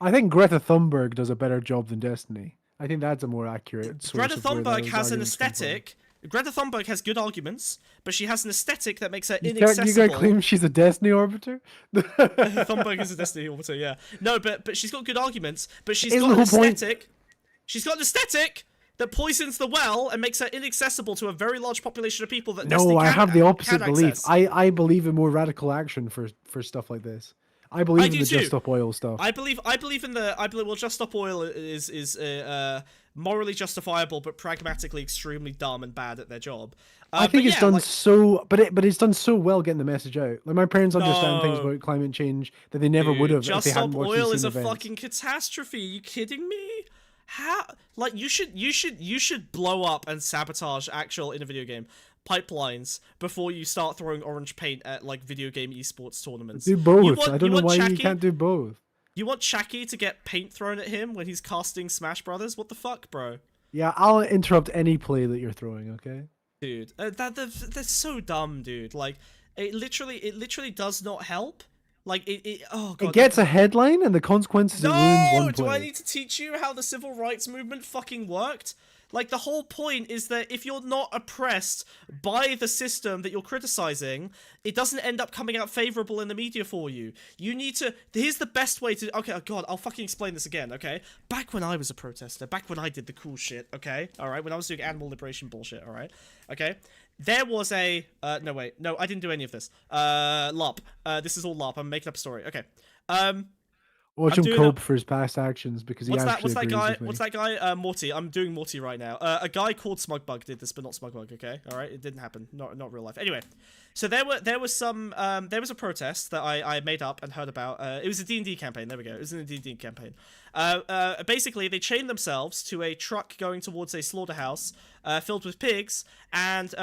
I think Greta Thunberg does a better job than Destiny. I think that's a more accurate source Greta of where Thunberg those has an arguments come from. aesthetic. Greta Thunberg has good arguments, but she has an aesthetic that makes her You inaccessible. gotta claim she's a Destiny orbiter? Thunberg is a Destiny orbiter, yeah. No, but she's got good arguments, but she's Isn't got an the whole point- aesthetic. She's got an aesthetic that poisons the well and makes her inaccessible to a very large population of people that Destiny No, I can- have the opposite can belief. access. I believe in more radical action for stuff like this. I believe in do the too. Just Stop Oil stuff. I believe in the well, Just Stop Oil is morally justifiable but pragmatically extremely dumb and bad at their job. I think but it's yeah, done like, so, but it's done so well getting the message out. Like my parents understand things No. about climate change that they never dude, would have if Just they Stop hadn't watched Oil these is a events. fucking catastrophe. Are you kidding me? How? Like, you should blow up and sabotage actual in a video game pipelines before you start throwing orange paint at like video game esports tournaments. Do both. You want- I don't you know want why you Shaki- can't do both. You want Shaki to get paint thrown at him when he's casting Smash Brothers? What the fuck, bro? Yeah, I'll interrupt any play that you're throwing. Okay. Dude, they're so dumb, dude. Like, it literally does not help. Like, oh god. It gets a headline, and the consequences it ruins No! one Do I play. need to teach you how the civil rights movement fucking worked? Like, the whole point is that if you're not oppressed by the system that you're criticizing, it doesn't end up coming out favorable in the media for you. You need to... Here's the best way to... Okay, oh god, I'll fucking explain this again, okay? Back when I was a protester, back when I did the cool shit, okay? Alright, when I was doing animal liberation bullshit, alright? Okay? There was a... no, wait. No, I didn't do any of this. LARP. This is all LARP. I'm making up a story. Okay. Watch him cope for his past actions because he What's actually that agrees guy? with me. What's that guy? Morty. I'm doing Morty right now. A guy called Smugbug did this, but not Smugbug. Okay, all right. It didn't happen. Not real life. Anyway, so there was a protest that I made up and heard about. It was a D&D campaign. There we go. It was in a D&D campaign. Basically, they chained themselves to a truck going towards a slaughterhouse filled with pigs. And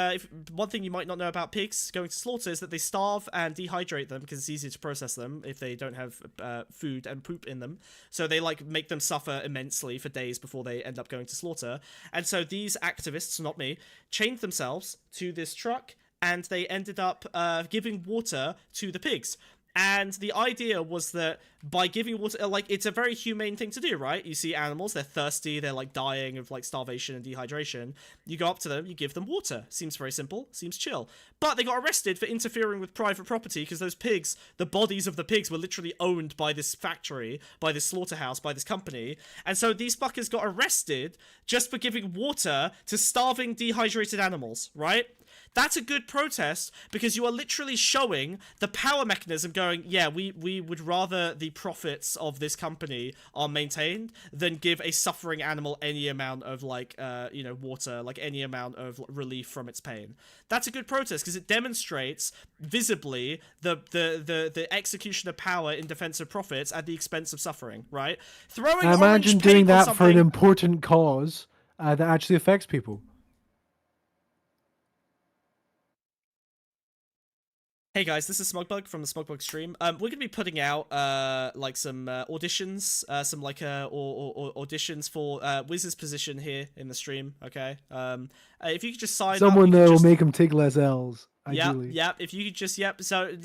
one thing you might not know about pigs going to slaughter is that they starve and dehydrate them because it's easier to process them if they don't have food and poop in them. So they like make them suffer immensely for days before they end up going to slaughter. And so these activists, not me, chained themselves to this truck and they ended up giving water to the pigs. And the idea was that by giving water, like, it's a very humane thing to do, right? You see animals, they're thirsty, they're, like, dying of, like, starvation and dehydration. You go up to them, you give them water. Seems very simple, seems chill. But they got arrested for interfering with private property because those pigs, the bodies of the pigs were literally owned by this factory, by this slaughterhouse, by this company. And so these fuckers got arrested just for giving water to starving, dehydrated animals, right? That's a good protest because you are literally showing the power mechanism going, yeah, we would rather the profits of this company are maintained than give a suffering animal any amount of, like, water, like any amount of relief from its pain. That's a good protest because it demonstrates visibly the execution of power in defense of profits at the expense of suffering, right? Throwing I imagine orange doing paint on that for an something... important cause that actually affects people. Hey guys, this is Smugbug from the Smugbug stream. We're gonna be putting out like some auditions, some like auditions for Wiz's position here in the stream. Okay. If you could just sign Someone up, there will just... make him take less L's. Ideally. Yep. If you could just So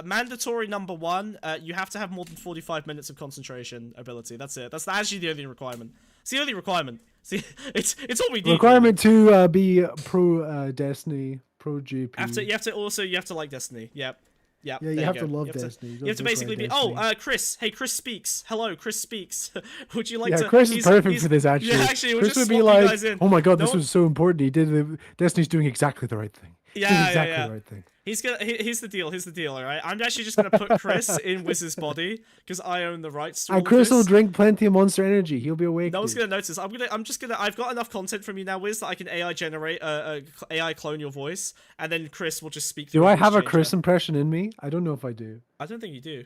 mandatory number 1, you have to have more than 45 minutes of concentration ability. That's it. That's actually the only requirement. It's the only requirement. See, it's all we need. Requirement to be pro Destiny, pro GP. You have to like Destiny. Yep. Yeah, you have to love Destiny. You have to basically be... Oh, Chris. Hey, Chris speaks. Hello, Chris speaks. Would you like to... Yeah, Chris is perfect for this, actually. Yeah, actually, Chris would be like, oh my god, this was so important. He did Destiny's doing exactly the right thing. Yeah. The right thing. Here's the deal, alright? I'm actually just gonna put Chris in Wiz's body, because I own the rights to all And Chris will this. drink plenty of Monster Energy. He'll be awake. No one's gonna notice. I've got enough content from you now, Wiz, that I can AI generate, AI clone your voice, and then Chris will just speak through Do a I have a voice Chris changer. impression in me? I don't know if I do. I don't think you do.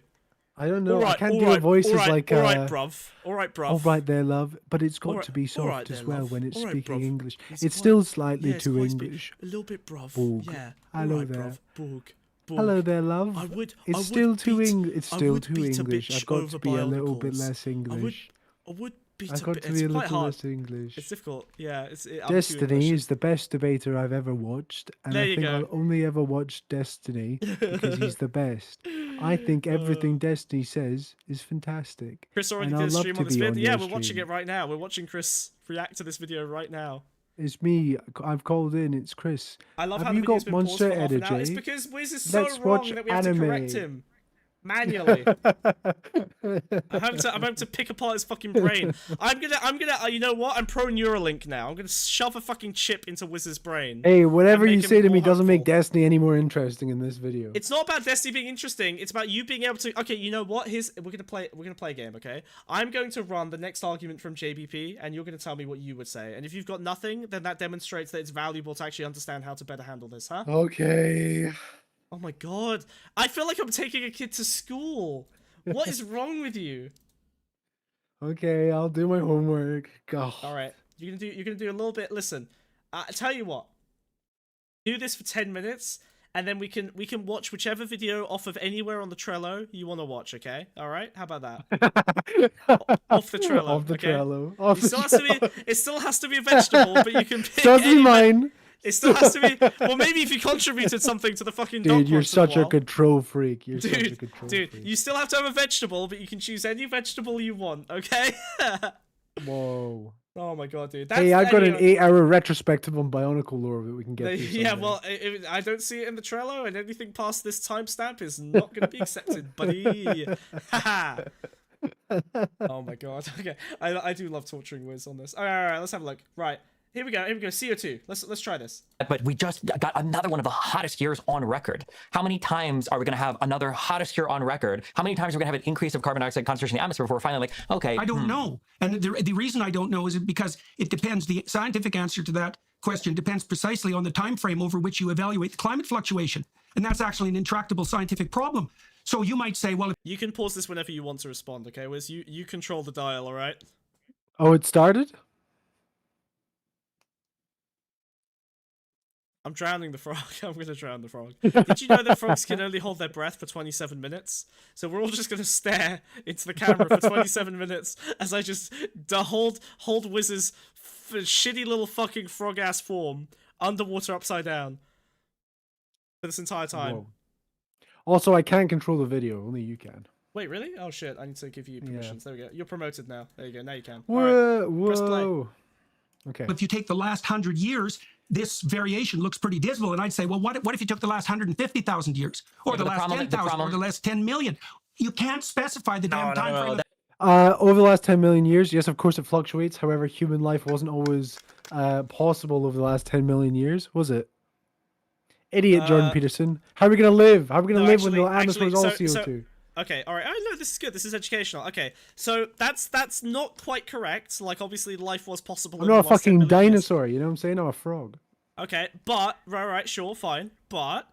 I don't know. Alright, I can't do a voice as like Alright, bruv. All right there, love. But it's got to be soft as well when it's speaking English. It's still slightly too English. A little bit, bruv. Boog. Yeah. Hello Alright, there. bruv. Boog. Hello there, love. It's still too English. I've got to be a little bit less English. I would beat I've a got bit. to be It's a quite little hard. less English. It's difficult. Yeah. I'm too Destiny English. is the best debater I've ever watched, and There I you think go. I'll only ever watch Destiny because he's the best. I think everything Destiny says is fantastic. Chris already and did I'd a love stream to on this be video. Yeah, your we're watching stream. it right now. We're watching Chris react to this video right now. It's me. I've called in. It's Chris. I love Have how you the video's got been paused Monster for half an hour. It's Energy? because Wiz is so Let's wrong watch that we have to anime. correct him manually. I'm having to pick apart his fucking brain. I'm gonna. You know what? I'm pro Neuralink now. I'm gonna shove a fucking chip into Wiz's brain. Hey, whatever and you make him say to me more doesn't make hopeful. Destiny any more interesting in this video. It's not about Destiny being interesting. It's about you being able to. Okay, you know what? We're gonna play a game. Okay, I'm going to run the next argument from JBP, and you're gonna tell me what you would say. And if you've got nothing, then that demonstrates that it's valuable to actually understand how to better handle this, huh? Okay. Oh my god, I feel like I'm taking a kid to school. What is wrong with you? Okay, I'll do my homework. God. All right, you're gonna do a little bit. Listen, I tell you what. Do this for 10 minutes. And then we can watch whichever video off of anywhere on the Trello you want to watch, okay? All right? How about that? Off the Trello, Off the okay? Trello. Off It the still, Trello. it still has to be a vegetable, but you can pick Still has to be any mine. It still has to be. Well, maybe if you contributed something to the fucking dog Dude, you're once in such a while. control freak. You're such a control Dude, freak. you still have to have a vegetable, but you can choose any vegetable you want, okay? Whoa. Oh my god, dude. That's, Hey, I've got an anyway, 8-hour retrospective on Bionicle lore that we can get through yeah, someday. well, I don't see it in the Trello, and anything past this timestamp is not going to be accepted, buddy. Haha. Oh my god. Okay, I do love torturing Wiz on this. All right, let's have a look. Right, here we go. CO2. Let's try this. But we just got another one of the hottest years on record. How many times are we going to have another hottest year on record? How many times are we going to have an increase of carbon dioxide concentration in the atmosphere before we're finally like, okay? I don't know. And the reason I don't know is because it depends. The scientific answer to that question depends precisely on the time frame over which you evaluate the climate fluctuation. And that's actually an intractable scientific problem. So you might say, well, You can pause this whenever you want to respond, okay, Wiz? You control the dial, all right? Oh, it started? I'm drowning the frog. I'm gonna drown the frog. Did you know that frogs can only hold their breath for 27 minutes? So we're all just gonna stare into the camera for 27 minutes as I just hold Wiz's shitty little fucking frog-ass form underwater upside down for this entire time. Whoa. Also, I can't control the video. Only you can. Wait, really? Oh shit, I need to give you permissions. There we go. You're promoted now. There you go. Now you can. Whoa, All right, press play. whoa. Okay. if you take the last 100 years, this variation looks pretty dismal. And I'd say, well, what if you took the last 150,000 years, or the last 10,000, or the last 10 million? You can't specify the damn time frame. Over the last 10 million years, yes, of course it fluctuates. However, human life wasn't always possible over the last 10 million years, was it? Idiot Jordan Peterson. How are we going to live? How are we going to live when the atmosphere is all CO2? Okay, all right. Oh no, this is good. This is educational. Okay, so that's not quite correct. Like, obviously, life was possible. I'm in not a the last 10 fucking million years. dinosaur, you know what I'm saying? I'm a frog. Okay, but right, sure, fine, but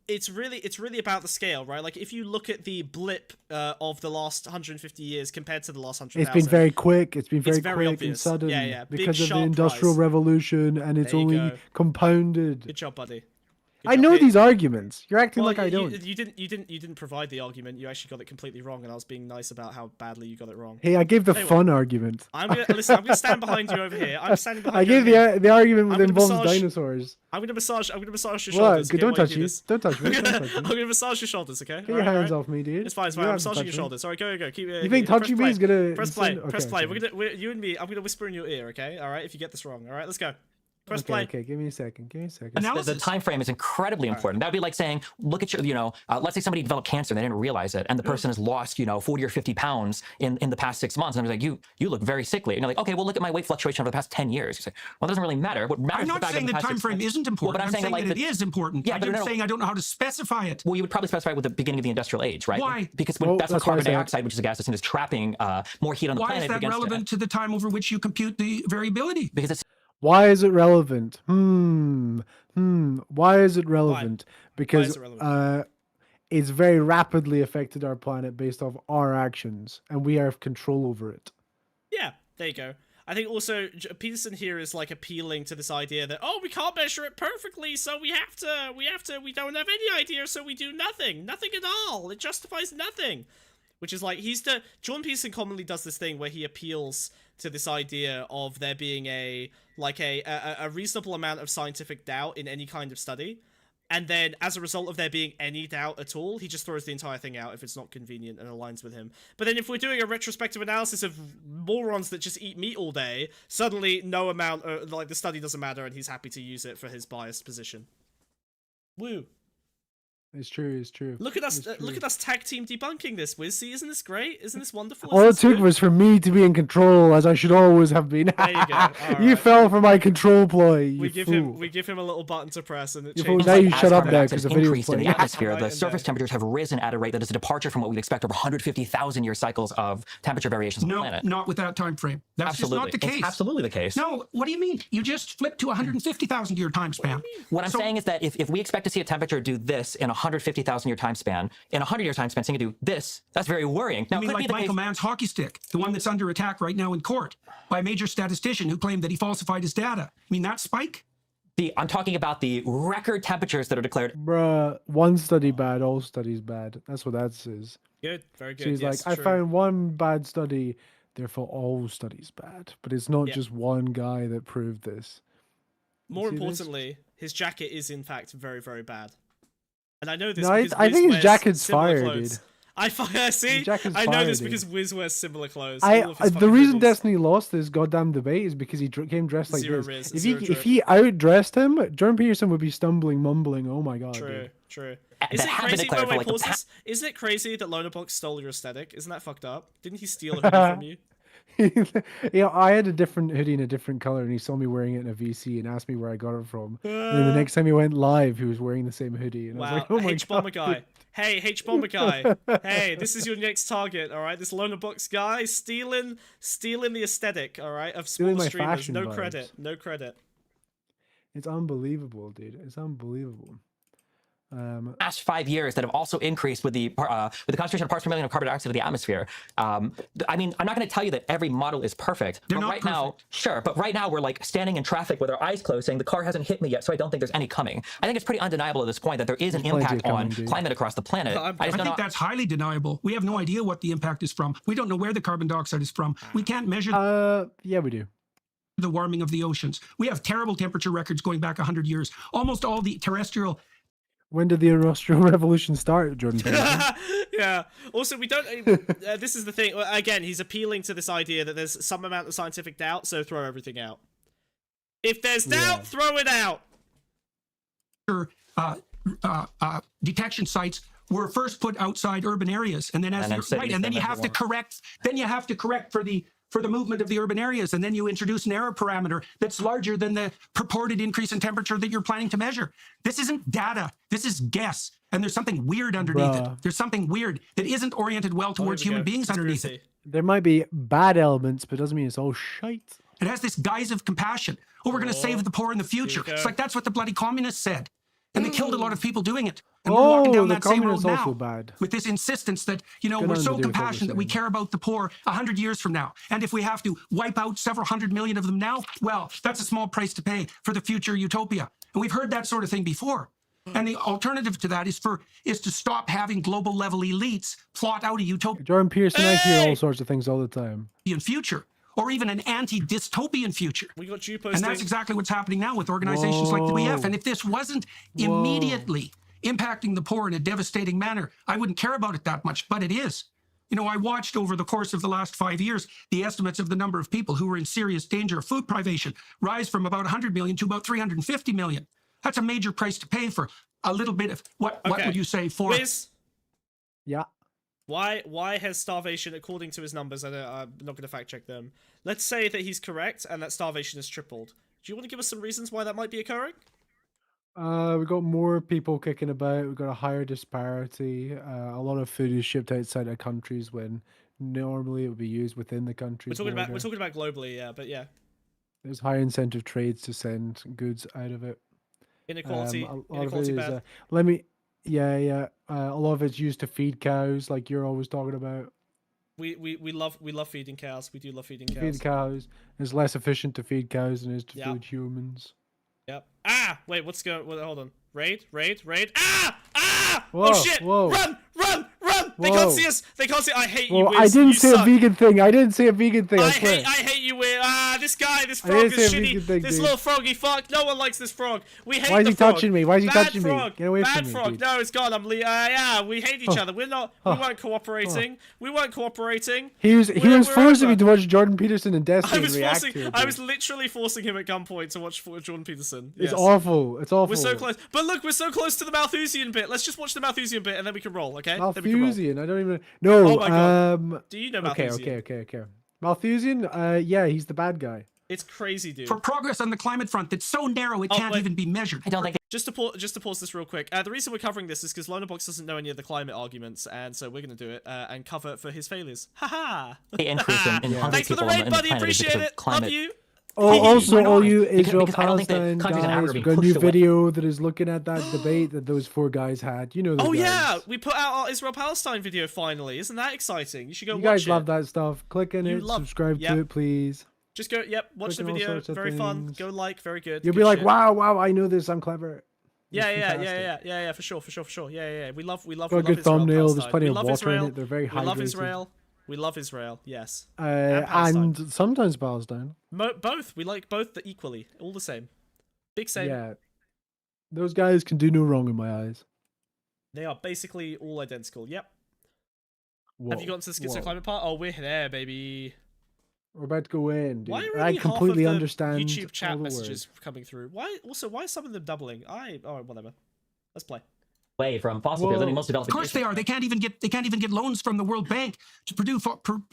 it's really about the scale, right? Like, if you look at the blip of the last 150 years compared to the last 100,000, It's been very quick. It's been very quick obvious. and sudden. Yeah, because big, of the sharp Industrial rise. Revolution, and it's There you only go. compounded. Good job, buddy. I know these arguments. You're acting like I don't. You didn't provide the argument. You actually got it completely wrong, and I was being nice about how badly you got it wrong. Hey, I gave the Anyway, fun argument. I'm gonna stand behind you over here. I'm standing behind I you. gave the argument I'm that gonna involves massage- dinosaurs. I'm gonna massage your What? shoulders. Okay, Don't while you touch do me. this. Don't touch me. Don't touch I'm me. gonna massage your shoulders, okay? Get your hands off me, dude. It's fine. You I'm don't have to massaging your touch me. shoulders. Alright, go. Keep. You think press touching me play. is gonna press play? send- Press okay, play. okay. You and me. I'm gonna whisper in your ear, okay? All right. If you get this wrong, all right. Let's go. Press Okay, play. okay, give me a second. The time frame is incredibly important. That would be like saying, look at your, let's say somebody developed cancer and they didn't realize it, and the person has lost, 40 or 50 pounds in the past 6 months, and I'm like, you look very sickly. And you're like, okay, well, look at my weight fluctuation over the past 10 years. You say, well, it doesn't really matter. What matters I'm is the not fact saying that the the past time 6 frame months- isn't important. Well, but I'm saying that like it is important. Yeah, I'm but just no. saying I don't know how to specify it. Well, you would probably specify with the beginning of the industrial age, right? Why? Because Well, that's when that's why I carbon said- dioxide, which is a gas that's seen as trapping more heat on the Why planet is that against relevant to the time over which you compute the variability? because it's Why is it relevant? Why is it relevant? Because is it relevant? it's very rapidly affected our planet based off our actions, and we have control over it. Yeah, there you go. I think also Peterson here is like appealing to this idea that, we can't measure it perfectly, so we don't have any idea, so we do nothing at all. It justifies nothing. Which is like, John Peterson commonly does this thing where he appeals to this idea of there being a reasonable amount of scientific doubt in any kind of study. And then, as a result of there being any doubt at all, he just throws the entire thing out if it's not convenient and aligns with him. But then if we're doing a retrospective analysis of morons that just eat meat all day, suddenly no amount, the study doesn't matter, and he's happy to use it for his biased position. Woo. It's true. It's true. Look at us! It's true. Look at us tag team debunking this, Wiz. See, isn't this great? Isn't this wonderful? All Isn't it this took good? was for me to be in control, as I should always have been. There you go. All You right. fell for my control ploy. We You give fool. him a little button to press, and it You changes. fool, now you as shut up carbon there, dioxide 'cause the video's increased in the playing. atmosphere, Right the in surface there. temperatures have risen at a rate that is a departure from what we'd expect over 150,000 year cycles of temperature variations on the No, planet. not with that time frame. That's Absolutely. just not the case. It's absolutely the case. No, what do you mean? You just flipped to 150,000 year time span. What I'm So- saying is that if we expect to see a temperature do this in a 150,000 year time span, in a 100 year time span, seeing it do this, that's very worrying. Now, I mean, it could be like the Michael case. Mann's hockey stick, the one that's under attack right now in court by a major statistician who claimed that he falsified his data. I mean, that spike? I'm talking about the record temperatures that are declared. Bruh, one study bad, all studies bad. That's what that says. Good, very good. So he's yes, like, I true. found one bad study, therefore all studies bad. But it's not Yeah. just one guy that proved this. More See this? importantly, his jacket is in fact very, very bad. And I know this No, because I Wiz think his wears jacket's similar fire, clothes. dude. See, jacket's I know fire, this dude. because Wiz wears similar clothes. I All of his the fucking reason hoodies. Destiny lost this goddamn debate is because he came dressed like Zero this. riz, If zero he drip. if he outdressed him, Jordan Peterson would be stumbling, mumbling. Oh my god, True, dude. true. They Isn't it have been crazy? declared for, like, the pause pa- this. Isn't it crazy that Lonabox stole your aesthetic? Isn't that fucked up? Didn't he steal a hoodie from you? I had a different hoodie in a different color, and he saw me wearing it in a VC and asked me where I got it from. And then the next time he went live, he was wearing the same hoodie, and I was Wow, like, "Oh my H Bomber god!" guy. Hey, H Bomber guy. Hey, this is your next target. All right, this Lonabox guy stealing the aesthetic. All right, of Stealing smaller my streamers. fashion No vibes. credit. No credit. It's unbelievable, dude. It's unbelievable. Past 5 years that have also increased with the concentration of parts per million of carbon dioxide in the atmosphere. I mean, I'm not going to tell you that every model is perfect, They're but not right now, sure. But right now, we're like standing in traffic with our eyes closed, saying the car hasn't hit me yet, so I don't think there's any coming. I think it's pretty undeniable at this point that there is an There's plenty impact coming, on dude. climate across the planet. I'm- I just I don't think know. that's highly deniable. We have no idea what the impact is from. We don't know where the carbon dioxide is from. We can't measure Yeah, we do. the warming of the oceans. We have terrible temperature records going back 100 years. Almost all the terrestrial When did the Industrial Revolution start, Jordan Peterson? Yeah. Also, we don't. This is the thing. Again, he's appealing to this idea that there's some amount of scientific doubt, so throw everything out. If there's doubt, throw it out. detection sites were first put outside urban areas, and then And then cities, and then and you then have you to want- correct. Then you have to correct for the movement of the urban areas, and then you introduce an error parameter that's larger than the purported increase in temperature that you're planning to measure. This isn't data. This is guess, and there's something weird underneath Bruh. it. There's something weird that isn't oriented well towards human beings underneath it. There might be bad elements, but doesn't mean it's all shite. It has this guise of compassion. Oh, we're going to save the poor in the future. we go. It's like that's what the bloody communists said. And they killed a lot of people doing it. And we're walking down the that same road communists now also bad. with this insistence that, you know, Good we're on so to do with what we're compassionate that we saying. care about the poor 100 years from now. And if we have to wipe out several 100 million of them now, well, that's a small price to pay for the future utopia. And we've heard that sort of thing before. And the alternative to that is to stop having global level elites plot out a utopian Jordan Peterson, I hear all sorts of things all the time. future, or even an anti-dystopian future. We got you And posting. that's exactly what's happening now with organizations like the WEF. And if this wasn't immediately impacting the poor in a devastating manner, I wouldn't care about it that much, but it is. You know, I watched over the course of the last 5 years, the estimates of the number of people who were in serious danger of food privation rise from about 100 million to about 350 million. That's a major price to pay for a little bit of, what Okay. would you say, for... Wiz, Yeah. why has starvation, according to his numbers, I'm not going to fact check them, let's say that he's correct and that starvation has tripled. Do you want to give us some reasons why that might be occurring? We got more people kicking about. We've got a higher disparity. A lot of food is shipped outside of countries when normally it would be used within the country. We're talking about globally, yeah, but yeah. There's high incentive trades to send goods out of it. Inequality, A lot of it inequality is, bad. a lot of it's used to feed cows, like you're always talking about. We love feeding cows. We do love feeding To cows. feed cows. It's less efficient to feed cows than it is to Yeah. feed humans. Yep. Ah! Wait, what's going... hold on. Raid! Ah! Ah! Whoa, Oh shit! whoa. Run! They Whoa. can't see us! They can't see... I hate you, Well, Wiz. I didn't You say suck. a vegan thing. I didn't say a vegan thing. I swear. I hate you, Wiz. Ah, this guy, this I frog didn't is say a vegan shitty. thing, This dude. little froggy fuck. No one likes this frog. We hate Why is the he frog. touching me? Why is he Bad touching me? frog. Get away Bad from me, frog. dude. No, it's gone. Yeah, we hate each other. We weren't cooperating. We weren't cooperating. He was We're forcing me over. to watch Jordan Peterson and I Destiny was react forcing. to it. I dude. was literally forcing him at gunpoint to watch Jordan Peterson. It's Yes. awful. It's awful. We're so close. But look, we're so close to the Malthusian bit. Let's just watch the Malthusian bit and then we can roll, okay? Then we can roll. Malthusian. I don't even. No. Oh my God. Do you know Okay. Malthusian? Okay. Malthusian. Yeah, he's the bad guy. It's crazy, dude. For progress on the climate front that's so narrow it Oh, can't wait. even be measured. I don't think Just to pause this real quick. The reason we're covering this is because Lonabox doesn't know any of the climate arguments, and so we're going to do it and cover for his failures. Haha. the increase in hungry Thanks for the people on raid, the buddy. planet is because Appreciate of it. climate. Love you. Oh, also, Why all not? you Because I don't think Israel-Palestine that countries in Africa guys, are we being got a pushed new away. video that is looking at that debate that those four guys had. You know those Oh guys. yeah, we put out our Israel-Palestine video finally. Isn't that exciting? You should go You watch guys it. love that stuff. Click on You it, love- subscribe Yep. to it, please. Just go, watch the Click on all video. sorts of Very fun. things. Go like, very good. You'll Good be like, shit. wow, I know this. I'm clever. Yeah, It's yeah, for sure. Yeah. We love Got a Israel, good thumbnail. There's Palestine. plenty We of love water in Israel. it. They're very We love hydrated. Israel. We love Israel. Yes. And Palestine. sometimes Palestine. Both. We like both equally. All the same. Big same. Yeah. Those guys can do no wrong in my eyes. They are basically all identical. Yep. Whoa, Have you gotten to the whoa. schizoclimate part? Oh, we're there, baby. We're about to go in, dude. Why are I only completely half of the understand YouTube chat all the messages words. coming through? Why are some of them doubling? Oh, whatever. Let's play. Away from fossil fuels. I think most Of developing course they are. They can't even get loans from the World Bank to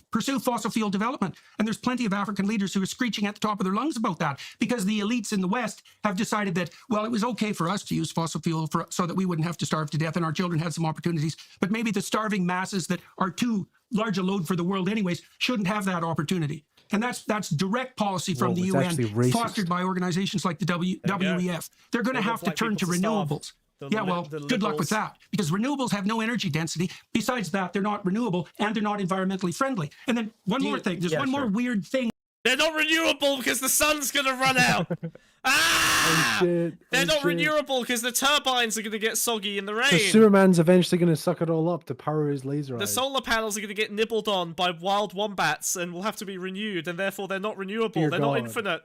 pursue fossil fuel development. And there's plenty of African leaders who are screeching at the top of their lungs about that because the elites in the West have decided that, well, it was okay for us to use fossil fuel so that we wouldn't have to starve to death and our children had some opportunities. But maybe the starving masses that are too large a load for the world anyways shouldn't have that opportunity. And that's direct policy from the UN, fostered by organizations like the WEF. They're going to have to turn to renewables. Yeah, well, good luck with that, because renewables have no energy density. Besides that, they're not renewable and they're not environmentally friendly. And then one more thing, there's one more weird thing. They're not renewable because the sun's gonna run out. Ah! They're not renewable because the turbines are gonna get soggy in the rain. So Superman's eventually going to suck it all up to power his laser The eyes. solar panels are gonna get nibbled on by wild wombats and will have to be renewed, and therefore they're not renewable. They're not infinite.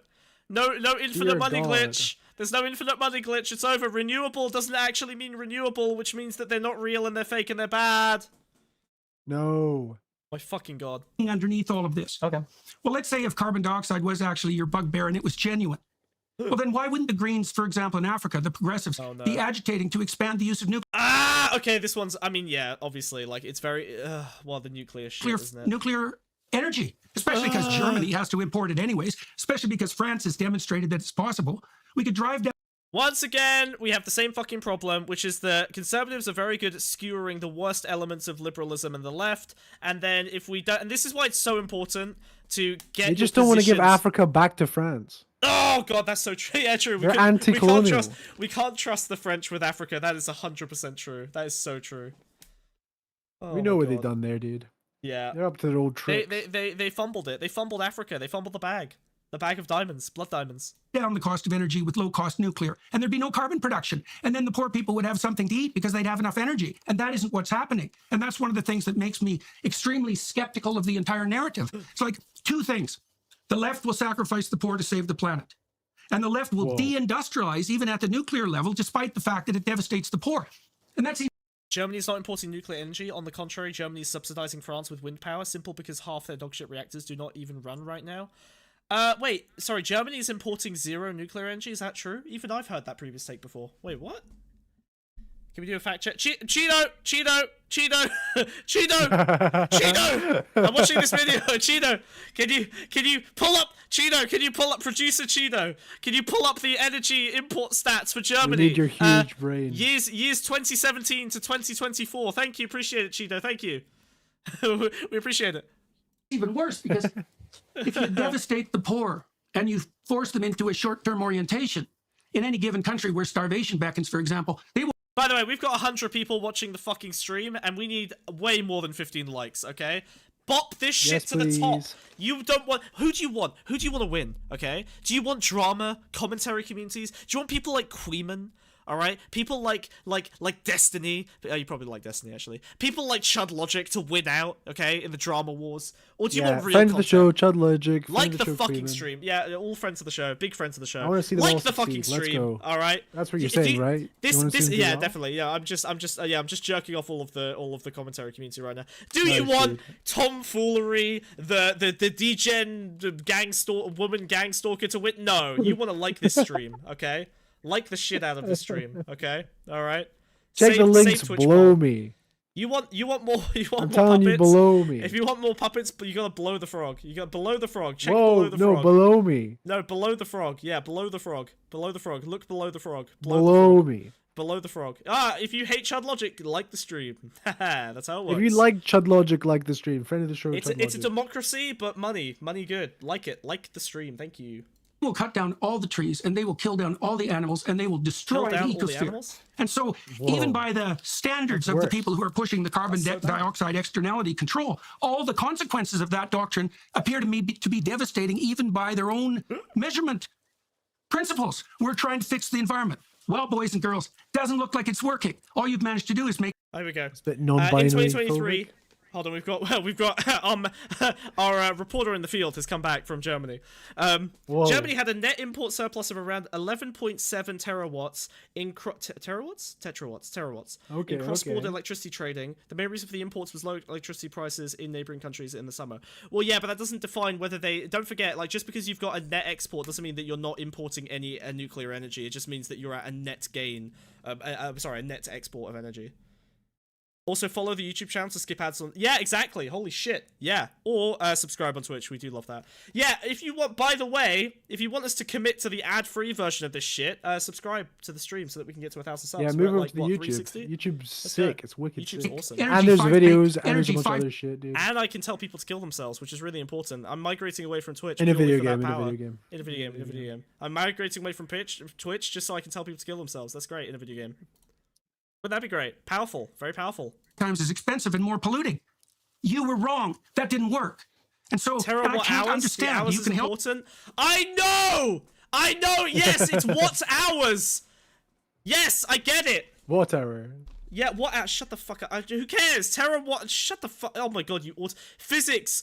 No infinite money glitch. There's no infinite money glitch. It's over. Renewable doesn't actually mean renewable, which means that they're not real and they're fake and they're bad. No. My fucking god. Underneath all of this. Okay. Well, let's say if carbon dioxide was actually your bugbear and it was genuine. Well, then why wouldn't the Greens, for example, in Africa, the progressives, be agitating to expand the use of nuclear? Okay, this one's, I mean, yeah, obviously, like, it's very, well, the nuclear shit, isn't it? Nuclear energy, especially because Germany has to import it anyways, especially because France has demonstrated that it's possible. We could drive down. Once again, we have the same fucking problem, which is that conservatives are very good at skewering the worst elements of liberalism and the left, and then if we don't, and this is why it's so important to get. They just don't want to give Africa back to France. Oh god, that's so true. Yeah, true. They're anti-colonial. We can't trust the French with Africa. That is 100% true. That is so true. Oh, we know what they've done there, dude. Yeah, they're up to their old tricks. They fumbled it. They fumbled Africa. They fumbled the bag of diamonds, blood diamonds. Down the cost of energy with low-cost nuclear, and there'd be no carbon production, and then the poor people would have something to eat because they'd have enough energy, and that isn't what's happening. And that's one of the things that makes me extremely skeptical of the entire narrative. It's like two things. The left will sacrifice the poor to save the planet, and the left will deindustrialize even at the nuclear level, despite the fact that it devastates the poor. And that's Germany's not importing nuclear energy. On the contrary, Germany is subsidizing France with wind power, simple because half their dogshit reactors do not even run right now. Wait, sorry, Germany is importing 0 nuclear energy, is that true? Even I've heard that previous take before. Wait, what? Can we do a fact check? Cheeto! I'm watching this video. Cheeto, can you pull up, Cheeto, can you pull up producer Cheeto? Can you pull up the energy import stats for Germany? We need your huge brain. Years 2017 to 2024. Thank you, appreciate it, Cheeto, thank you. We appreciate it. Even worse, because if you devastate the poor and you force them into a short-term orientation in any given country where starvation beckons, for example, they will. By the way, we've got 100 people watching the fucking stream, and we need way more than 15 likes, okay? Bop this shit to the top. You don't want... Who do you want? Who do you want to win, okay? Do you want drama, commentary communities? Do you want people like Queeman? Alright? People like Destiny. You probably like Destiny, actually. People like Chud Logic to win out, okay? In the drama wars. Or do you want real friends content? of the show, Chud Logic. Like the fucking stream. Yeah, all friends of the show. Big friends of the show. I want to see them like all the fucking succeed. Let's stream. go. Alright? That's what you're saying, right? This yeah, definitely. Yeah, I'm just jerking off all of the commentary community right now. Do you want tomfoolery, the degen woman gang stalker to win? No, you want to like this stream, okay? Like the shit out of this stream, okay? All right. Check the links below me. You want more? You want I'm more telling puppets? you, below me. If you want more puppets, you gotta blow the frog. You gotta below the frog. Check Whoa, below the frog. no, below me. No, below the frog. Yeah, below the frog. Below the frog. Look below the frog. Below me. Below the frog. If you hate Chud Logic, like the stream. That's how it works. If you like Chud Logic, like the stream. Friend of the show, it's a democracy, but money good. Like it. Like the stream. Thank you. Will cut down all the trees and they will kill down all the animals and they will destroy the ecosphere. And so even by the standards of the people who are pushing the carbon dioxide externality control, all the consequences of that doctrine appear to me to be devastating even by their own measurement principles. We're trying to fix the environment. Well, boys and girls, doesn't look like it's working. All you've managed to do is make... There we go. Non-binary in 2023... Hold on, we've got our reporter in the field has come back from Germany. Germany had a net import surplus of around 11.7 terawatts in terawatts in cross-border electricity trading. The main reason for the imports was low electricity prices in neighboring countries in the summer. Well, yeah, but that doesn't define whether they. Don't forget, like, just because you've got a net export doesn't mean that you're not importing any nuclear energy. It just means that you're at a net gain. A net export of energy. Also, follow the YouTube channel to skip ads on... Yeah, exactly. Holy shit. Yeah. Or subscribe on Twitch. We do love that. Yeah, if you want... By the way, if you want us to commit to the ad-free version of this shit, subscribe to the stream so that we can get to 1,000 subs. Yeah, move over like, to the YouTube. YouTube's sick. It's wicked YouTube's sick. awesome. And there's videos, and there's a bunch of other shit, dude. And I can tell people to kill themselves, which is really important. I'm migrating away from Twitch. In a video game. I'm migrating away from Twitch just so I can tell people to kill themselves. That's great in a video game. But that'd be great. Powerful. Very powerful. Times as expensive and more polluting. You were wrong. That didn't work. And so I can't understand. You can help. Important. I know. Yes, it's what's hours. Yes, I get it. What hour? Yeah, what? Shut the fuck up. Who cares? What? Shut the fuck. Oh my god, you. Physics.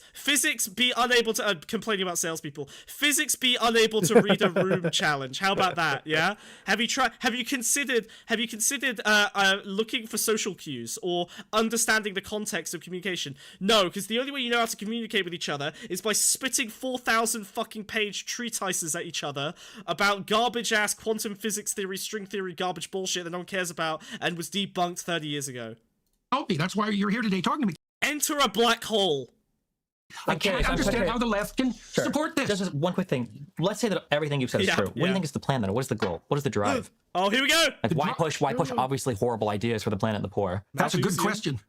Be unable to. Complaining about salespeople. Physics be unable to read a room challenge. How about that? Yeah. Have you considered looking for social cues or understanding the context of communication? No, because the only way you know how to communicate with each other is by spitting 4,000 fucking page treatises at each other about garbage ass quantum physics theory, string theory, garbage bullshit that no one cares about and was debunked 30 years ago. Help me. That's why you're here today talking to me. Enter a black hole. I can't understand how the left can support this. Just one quick thing. Let's say that everything you've said is true. What do you think is the plan then? What is the goal? What is the drive? Oh, here we go. Like, why push obviously horrible ideas for the planet and the poor? That's a good question.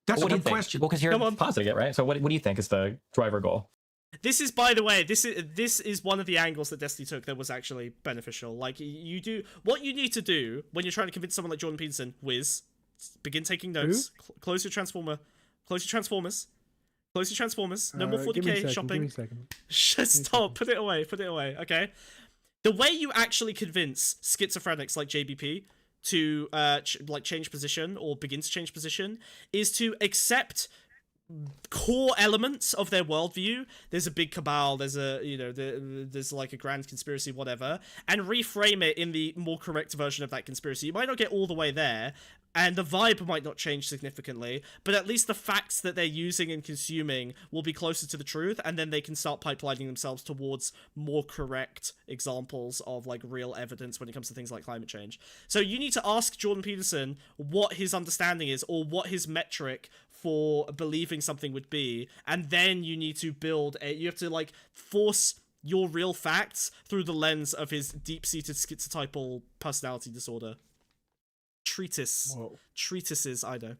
That's a good question. Well, because you're positing it, right? So what do you think is the driver goal? This is, by the way, this is one of the angles that Destiny took that was actually beneficial. Like, what you need to do when you're trying to convince someone like Jordan Peterson, begin taking notes. Close your Transformers. No more 40k shopping. Just stop. Put it away. Okay. The way you actually convince schizophrenics like JBP to change position or begin to change position is to accept core elements of their worldview. There's a big cabal, there's like a grand conspiracy, whatever, and reframe it in the more correct version of that conspiracy. You might not get all the way there, and the vibe might not change significantly, but at least the facts that they're using and consuming will be closer to the truth, and then they can start pipelining themselves towards more correct examples of like real evidence when it comes to things like climate change. So you need to ask Jordan Peterson what his understanding is, or what his metric for believing something would be, and then you need to you have to like force your real facts through the lens of his deep-seated schizotypal personality disorder. Treatises, I know.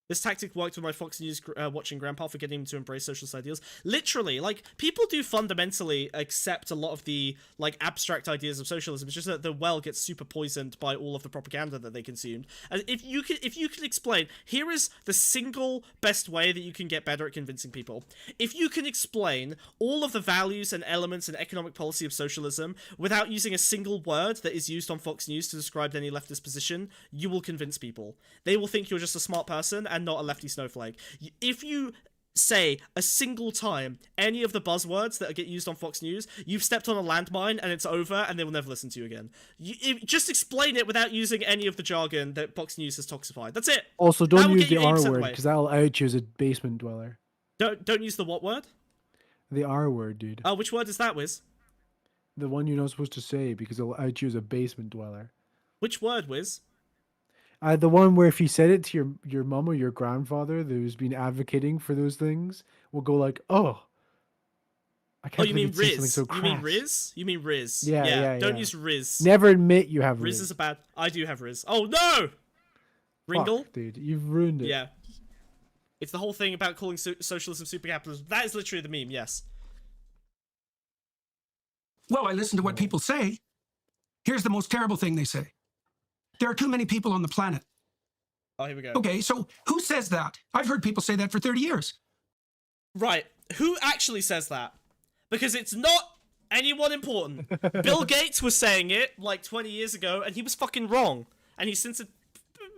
This tactic worked with my Fox News watching grandpa for getting him to embrace socialist ideals. Literally, like, people do fundamentally accept a lot of the, like, abstract ideas of socialism. It's just that the well gets super poisoned by all of the propaganda that they consumed. And if you can explain, here is the single best way that you can get better at convincing people. If you can explain all of the values and elements and economic policy of socialism without using a single word that is used on Fox News to describe any leftist position, you will convince people. They will think you're just a smart person and not a lefty snowflake. If you say a single time any of the buzzwords that get used on Fox News, you've stepped on a landmine and it's over, and they will never listen to you again. Just explain it without using any of the jargon that Fox News has toxified. That's it. Also, don't use the R word, because that'll out you as a basement dweller. Don't use the what word? The R word, dude. Oh, which word is that, Wiz? The one you're not supposed to say, because it'll out you as a basement dweller. Which word, Wiz? The one where if you said it to your mom or your grandfather who's been advocating for those things, will go like, oh, I can't you mean Riz? So you mean Riz? You mean Riz? Yeah. Don't use Riz. Never admit you have Riz. Riz is a bad... I do have Riz. Oh, no! Ringle? Fuck, dude, you've ruined it. Yeah. It's the whole thing about calling socialism supercapitalism. That is literally the meme, yes. Well, I listen to what people say. Here's the most terrible thing they say. There are too many people on the planet. Oh, here we go. Okay, so who says that? I've heard people say that for 30 years. Right. Who actually says that? Because it's not anyone important. Bill Gates was saying it like 20 years ago, and he was fucking wrong. And he's since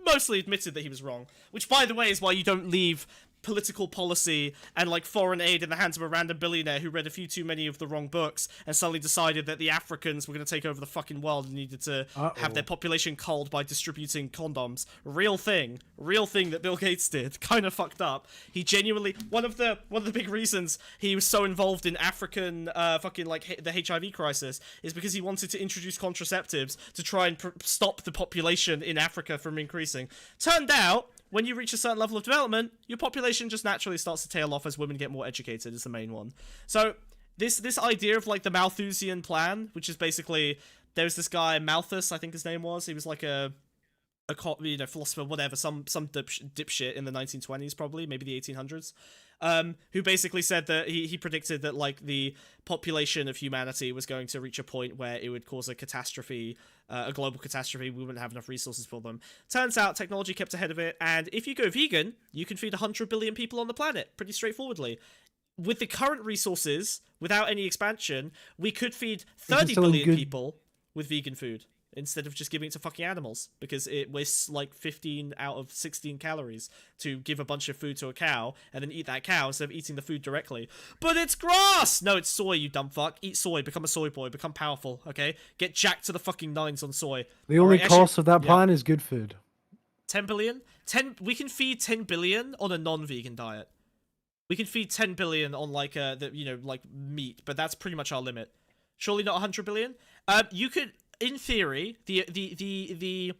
mostly admitted that he was wrong. Which, by the way, is why you don't leave political policy and like foreign aid in the hands of a random billionaire who read a few too many of the wrong books and suddenly decided that the Africans were going to take over the fucking world and needed to have their population culled by distributing condoms. Real thing that Bill Gates did. Kind of fucked up. He genuinely, one of the big reasons he was so involved in African fucking like the HIV crisis is because he wanted to introduce contraceptives to try and stop the population in Africa from increasing. Turned out, when you reach a certain level of development, your population just naturally starts to tail off as women get more educated, is the main one. So this idea of like the Malthusian plan, which is basically, there's this guy Malthus, I think his name was. He was like a philosopher, whatever, some dipshit in the 1920s, probably, maybe the 1800s. Who basically said that he predicted that like the population of humanity was going to reach a point where it would cause a catastrophe, a global catastrophe. We wouldn't have enough resources for them. Turns out technology kept ahead of it, and if you go vegan, you can feed 100 billion people on the planet pretty straightforwardly. With the current resources, without any expansion, we could feed 30 billion people with vegan food, instead of just giving it to fucking animals, because it wastes like 15 out of 16 calories to give a bunch of food to a cow and then eat that cow instead of eating the food directly. But it's grass! No, it's soy, you dumb fuck. Eat soy, become a soy boy, become powerful, okay? Get jacked to the fucking nines on soy. The only cost of that plan is good food. 10 billion? We can feed 10 billion on a non-vegan diet. We can feed 10 billion on like like meat, but that's pretty much our limit. Surely not 100 billion? You could, in theory, the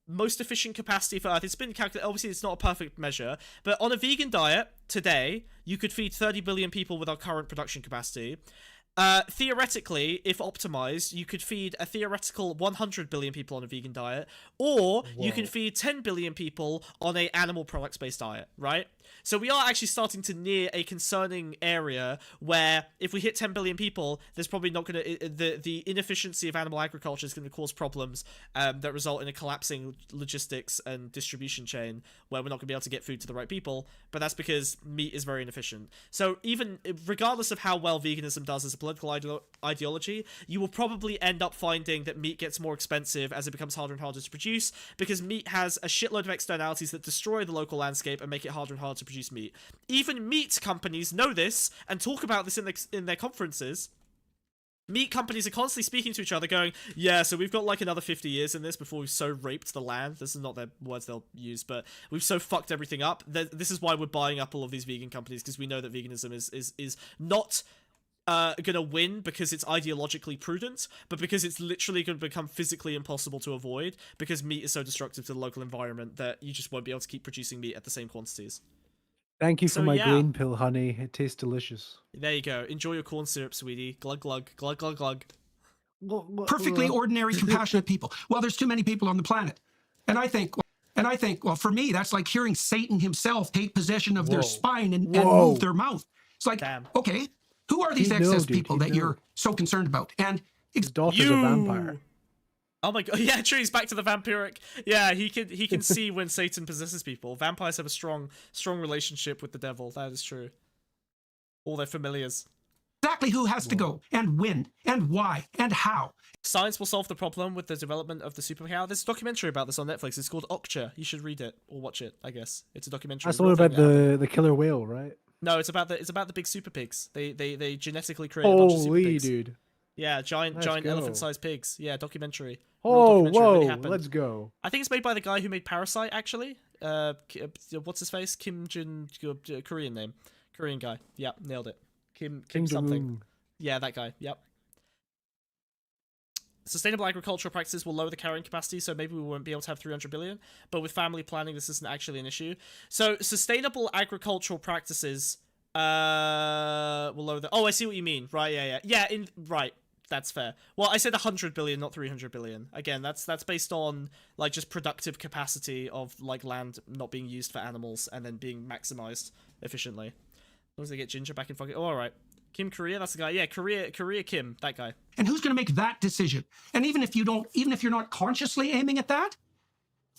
most efficient capacity for Earth, it's been calculated, obviously it's not a perfect measure, but on a vegan diet today, you could feed 30 billion people with our current production capacity. Theoretically, if optimized, you could feed a theoretical 100 billion people on a vegan diet, or you can feed 10 billion people on a animal products-based diet, right? So we are actually starting to near a concerning area where if we hit 10 billion people, there's probably not going to, the inefficiency of animal agriculture is going to cause problems that result in a collapsing logistics and distribution chain where we're not going to be able to get food to the right people, but that's because meat is very inefficient. So even regardless of how well veganism does as a political ideology, you will probably end up finding that meat gets more expensive as it becomes harder and harder to produce, because meat has a shitload of externalities that destroy the local landscape and make it harder and harder to produce meat. Even meat companies know this and talk about this in their conferences. Meat companies are constantly speaking to each other going, yeah, so we've got like another 50 years in this before we've so raped the land. This is not their words they'll use, but we've so fucked everything up. This is why we're buying up all of these vegan companies, because we know that veganism is not gonna win because it's ideologically prudent, but because it's literally gonna become physically impossible to avoid, because meat is so destructive to the local environment that you just won't be able to keep producing meat at the same quantities. Thank you for my green pill, honey. It tastes delicious. There you go. Enjoy your corn syrup, sweetie. Glug glug glug glug glug. Perfectly ordinary, compassionate people. Well, there's too many people on the planet, and I think, well, for me, that's like hearing Satan himself take possession of their spine and move their mouth. It's like, okay, who are these excess people that you're so concerned about? And his daughter's a vampire. Oh my god, yeah, true, he's back to the vampiric. Yeah, he can see when Satan possesses people. Vampires have a strong relationship with the devil, that is true. All their familiars. Exactly who has to go, and when, and why, and how. Science will solve the problem with the development of the superpower. There's a documentary about this on Netflix. It's called Okja. You should read it, or watch it, I guess. It's a documentary. That's all about the killer whale, right? No, it's about the big super pigs. They genetically create a bunch of super pigs. Dude. Yeah, giant elephant-sized pigs. Yeah, documentary. Oh, whoa, let's go. I think it's made by the guy who made Parasite, actually. What's his face? Kim Jin, Korean name. Korean guy. Yep, nailed it. Kim something. Yeah, that guy. Yep. Sustainable agricultural practices will lower the carrying capacity, so maybe we won't be able to have 300 billion. But with family planning, this isn't actually an issue. So sustainable agricultural practices will lower the... Oh, I see what you mean. Right, yeah. Right. That's fair. Well, I said 100 billion, not 300 billion. Again, that's based on like just productive capacity of like land not being used for animals and then being maximized efficiently. As long as they get Ginger back in fucking... Oh, all right. Kim Korea, that's the guy. Yeah, Korea Kim, that guy. And who's going to make that decision? And even if you're not consciously aiming at that,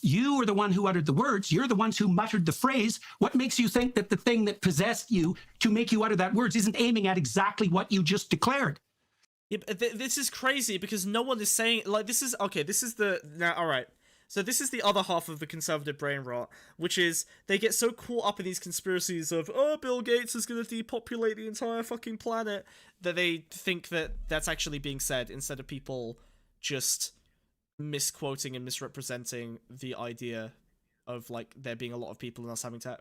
you are the one who uttered the words. You're the ones who muttered the phrase. What makes you think that the thing that possessed you to make you utter that words isn't aiming at exactly what you just declared? Yeah, but this is crazy because no one is saying, like, this is the... Now, all right. So this is the other half of the conservative brain rot, which is they get so caught up in these conspiracies of, oh, Bill Gates is going to depopulate the entire fucking planet, that they think that that's actually being said instead of people just misquoting and misrepresenting the idea of, like, there being a lot of people and us having to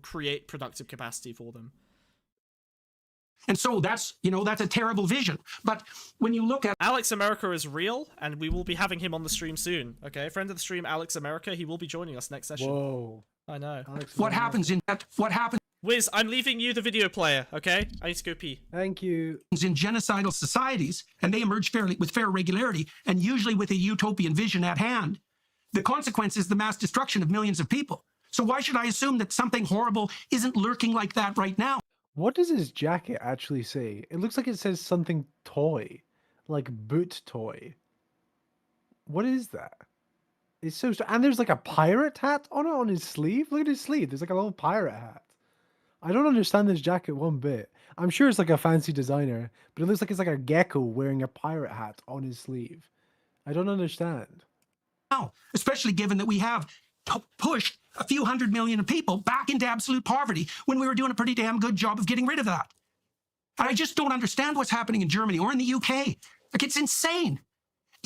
create productive capacity for them. And so that's, you know, that's a terrible vision. But when you look at Alex America is real, and we will be having him on the stream soon. Okay, friend of the stream, Alex America, he will be joining us next session. Whoa. I know. what happens in Wiz, I'm leaving you the video player, okay? I need to go pee. Thank you. in genocidal societies, and they emerge with fair regularity, and usually with a utopian vision at hand, the consequence is the mass destruction of millions of people. So why should I assume that something horrible isn't lurking like that right now? What does his jacket actually say? It looks like it says something toy, like boot toy. What is that? It's so and there's like a pirate hat on it on his sleeve. Look at his sleeve. There's like a little pirate hat. I don't understand this jacket one bit. I'm sure it's like a fancy designer, but it looks like it's like a gecko wearing a pirate hat on his sleeve. I don't understand. Now, especially given that we have pushed a few 100 million people back into absolute poverty when we were doing a pretty damn good job of getting rid of that. And I just don't understand what's happening in Germany or in the UK. Like, it's insane.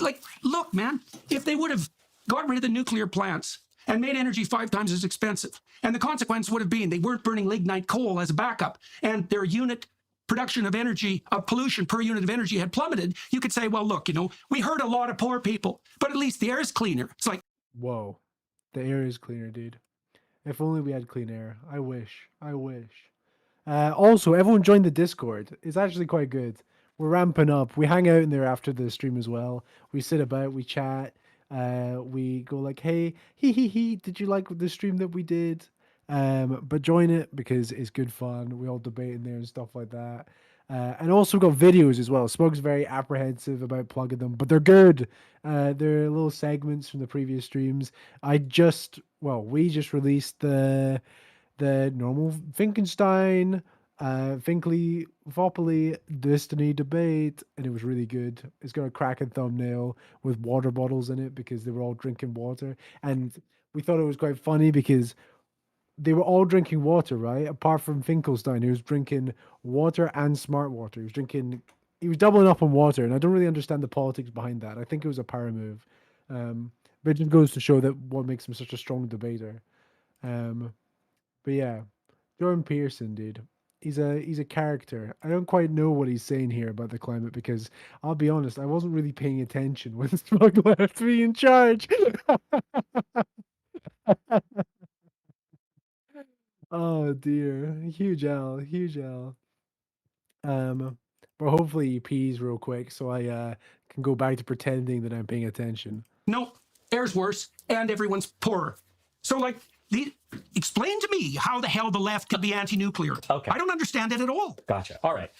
Like, look, man, if they would have got rid of the nuclear plants and made energy 5 times as expensive, and the consequence would have been they weren't burning lignite coal as a backup, and their unit production of energy, of pollution per unit of energy had plummeted, you could say, well, look, you know, we hurt a lot of poor people, but at least the air is cleaner. It's like, whoa, the air is cleaner, dude. If only we had clean air. I wish. I wish. Also, everyone joined the Discord. It's actually quite good. We're ramping up. We hang out in there after the stream as well. We sit about, we chat. We go like, hey, he, did you like the stream that we did? But join it because it's good fun. We all debate in there and stuff like that. And also got videos as well. Smug's very apprehensive about plugging them, but they're good. They're little segments from the previous streams. We just released the normal Finkenstein, Finkley, Vopoly, Destiny debate, and it was really good. It's got a cracking thumbnail with water bottles in it because they were all drinking water. And we thought it was quite funny because they were all drinking water, right? Apart from Finkelstein, who was drinking water and smart water. He was doubling up on water, and I don't really understand the politics behind that. I think it was a power move. But it just goes to show that what makes him such a strong debater. But yeah, Jordan Peterson, dude. He's a character. I don't quite know what he's saying here about the climate because I'll be honest, I wasn't really paying attention when Smug left me in charge. Oh dear, huge L, huge L. But hopefully he pees real quick so I can go back to pretending that I'm paying attention. no, air's worse and everyone's poorer. So, like, explain to me how the hell the left could be anti-nuclear. Okay. I don't understand it at all. Gotcha. All right.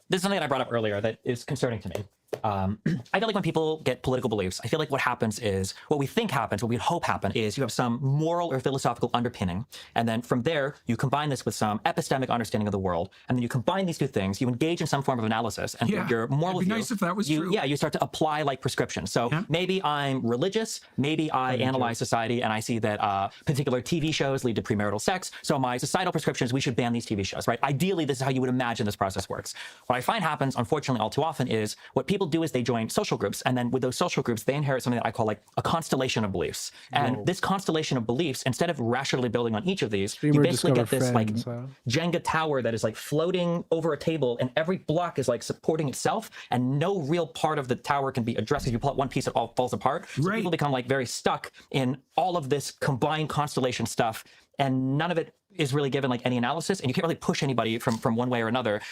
This is something that I brought up earlier that is concerning to me. I feel like when people get political beliefs, I feel like what happens is, what we think happens, what we hope happen is you have some moral or philosophical underpinning, and then from there, you combine this with some epistemic understanding of the world, and then you combine these two things, you engage in some form of analysis, and your moral it'd be nice if that was true. Yeah, you start to apply like prescriptions. So maybe I'm religious, maybe I analyze society, and I see that particular TV shows lead to premarital sex, so my societal prescription is we should ban these TV shows, right? Ideally, this is how you would imagine this process works. What I find happens, unfortunately, all too often is what people do is they join social groups, and then with those social groups, they inherit something that I call like a constellation of beliefs. And this constellation of beliefs, instead of rationally building on each of these, you basically get this like Jenga tower that is like floating over a table, and every block is like supporting itself, and no real part of the tower can be addressed. If you pull out one piece, it all falls apart. So people become like very stuck in all of this combined constellation stuff, and none of it is really given like any analysis, and you can't really push anybody from one way or another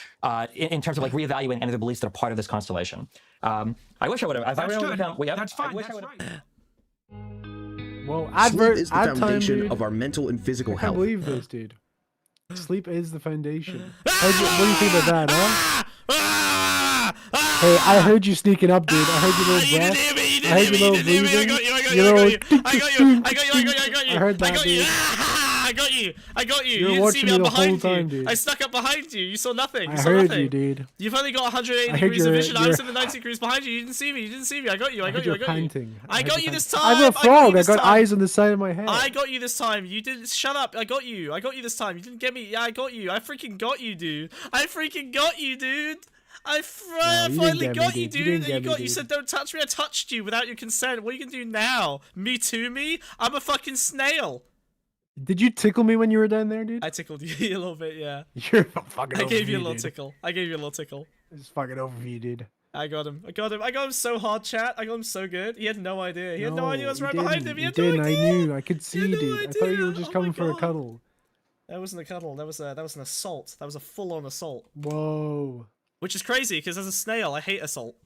in terms of like reevaluating any of the beliefs that are part of this constellation. I wish I would have. That's good. That's fine. That's right. Well, Sleep is the foundation of our mental and physical I can't health. believe this, dude. Sleep is the foundation. What do you think about that, huh? Hey, I heard you sneaking up, dude. I heard your little breath. I heard your little breathing. I got you. I got you. I heard that, dude. I got you. I got you. You were You didn't see watching me. me I'm the behind whole time, you. dude. I snuck up behind you. You saw nothing. You I saw heard nothing. you, dude. You've only got 180 I heard degrees of you're- vision. I you're- was in the 90 degrees behind you. You didn't see me. You didn't see me. I got you. I got you. I got you. Panting. I heard got you you this panting. time. I'm a frog. I got time. eyes on the side of my head. I got you this time. You didn't. Shut up. I got you. I got you this time. You didn't get me. Yeah, I got you. I freaking got you, dude. I freaking got you, dude. I you finally didn't get got me, you, dude. You dude. didn't get me, You dude. said don't touch me. I touched you without your consent. What are you gonna do now? Me too, me? I'm a fucking snail. Did you tickle me when you were down there, dude? I tickled you a little bit, yeah. You're fucking. I gave over you a me, little dude. tickle. I gave you a little tickle. It's fucking over for you, dude. I got him. I got him. I got him so hard, chat. I got him so good. He had no idea. He had no idea I was right behind him. He had no idea. I knew. I could see, had no dude. I thought you were idea. just Oh coming my for a God. cuddle. That wasn't a cuddle. That was an assault. That was a full-on assault. Whoa. Which is crazy because as a snail, I hate assault.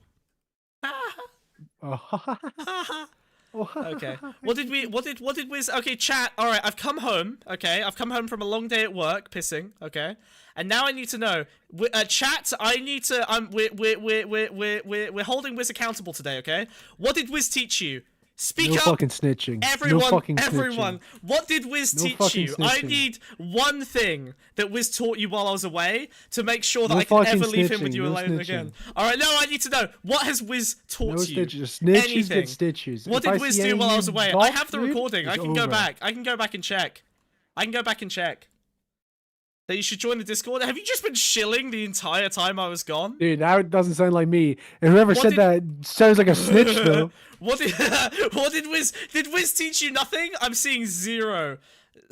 Okay. What did Wiz? Okay, chat. All right, I've come home. Okay, I've come home from a long day at work, pissing. Okay, and now I need to know. Chat. I need to. We're holding Wiz accountable today. Okay. What did Wiz teach you? Speak No up. fucking snitching. Everyone, No fucking everyone, snitching. what did Wiz No teach fucking you? I snitching. need one thing that Wiz taught you while I was away to make sure that No I can fucking ever leave him with snitching, you no alone snitching. again. Alright, no, I need to know. What has Wiz taught No you? stitches. Snitches Anything. get stitches. What If did I Wiz see do any while I was of away? you I have the dude, recording. I it's can go over. back. I can go back and check. I can go back and check. That you should join the Discord. Have you just been shilling the entire time I was gone? Dude, now it doesn't sound like me. And whoever What said did- that sounds like a snitch, though. What did Wiz teach you? Nothing? I'm seeing zero.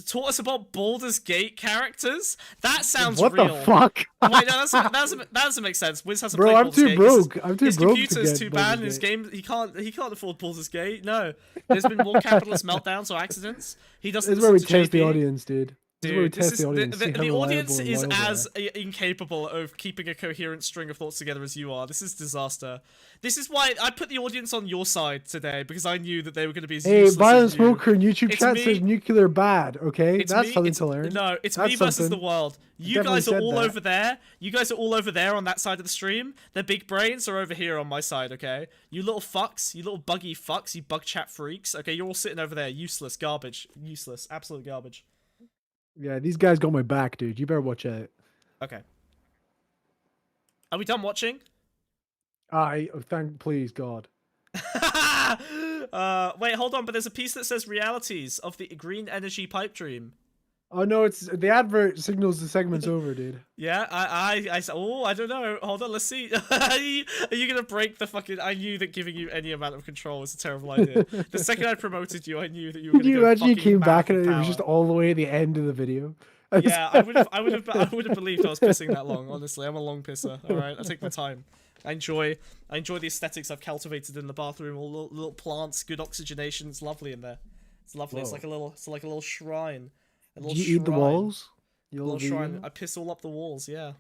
Taught us about Baldur's Gate characters? That sounds What real. the fuck? Wait, no, that doesn't make sense. Wiz hasn't Bro, played I'm Baldur's too Gate. broke. I'm too his broke to computer's get too bad and Baldur's his Gate. game he can't afford Baldur's Gate. No. There's been more capitalist meltdowns or accidents. He doesn't This is where we listen to test the JP. audience, dude. This is where we Dude, test the audience. see how the audience reliable and is loyal as they are. incapable of keeping a coherent string of thoughts together as you are. This is disaster. This is why I put the audience on your side today, because I knew that they were going to be as Hey, useless Violent as you. Smoker in YouTube It's chat me- says nuclear bad, okay? It's That's me- something it's- to learn. No, it's That's me versus the something. world. You Definitely guys are said all that. over there. You guys are all over there on that side of the stream. The big brains are over here on my side, okay? You little fucks, you little buggy fucks, you bug chat freaks. Okay, you're all sitting over there. Useless, garbage. Useless, absolute garbage. Yeah, these guys got my back, dude. You better watch out. Okay. Are we done watching? Please, God. Wait, hold on, but there's a piece that says realities of the green energy pipe dream. Oh no, it's the advert signals the segment's over, dude. Yeah, I don't know. Hold on, let's see. Are you gonna break the fucking? I knew that giving you any amount of control was a terrible idea. The second I promoted you, I knew that you were Could gonna you go imagine you fucking came mad back with and it was just power. all the way at the end of the video? Yeah, I would have believed I was pissing that long. Honestly, I'm a long pisser. All right, I take my time. I enjoy the aesthetics I've cultivated in the bathroom. All little plants, good oxygenation. It's lovely in there. It's lovely. It's Whoa. like a little shrine. A little Do you eat the shrine. walls? A You little little shrine. vegan? I piss all up the walls. Yeah.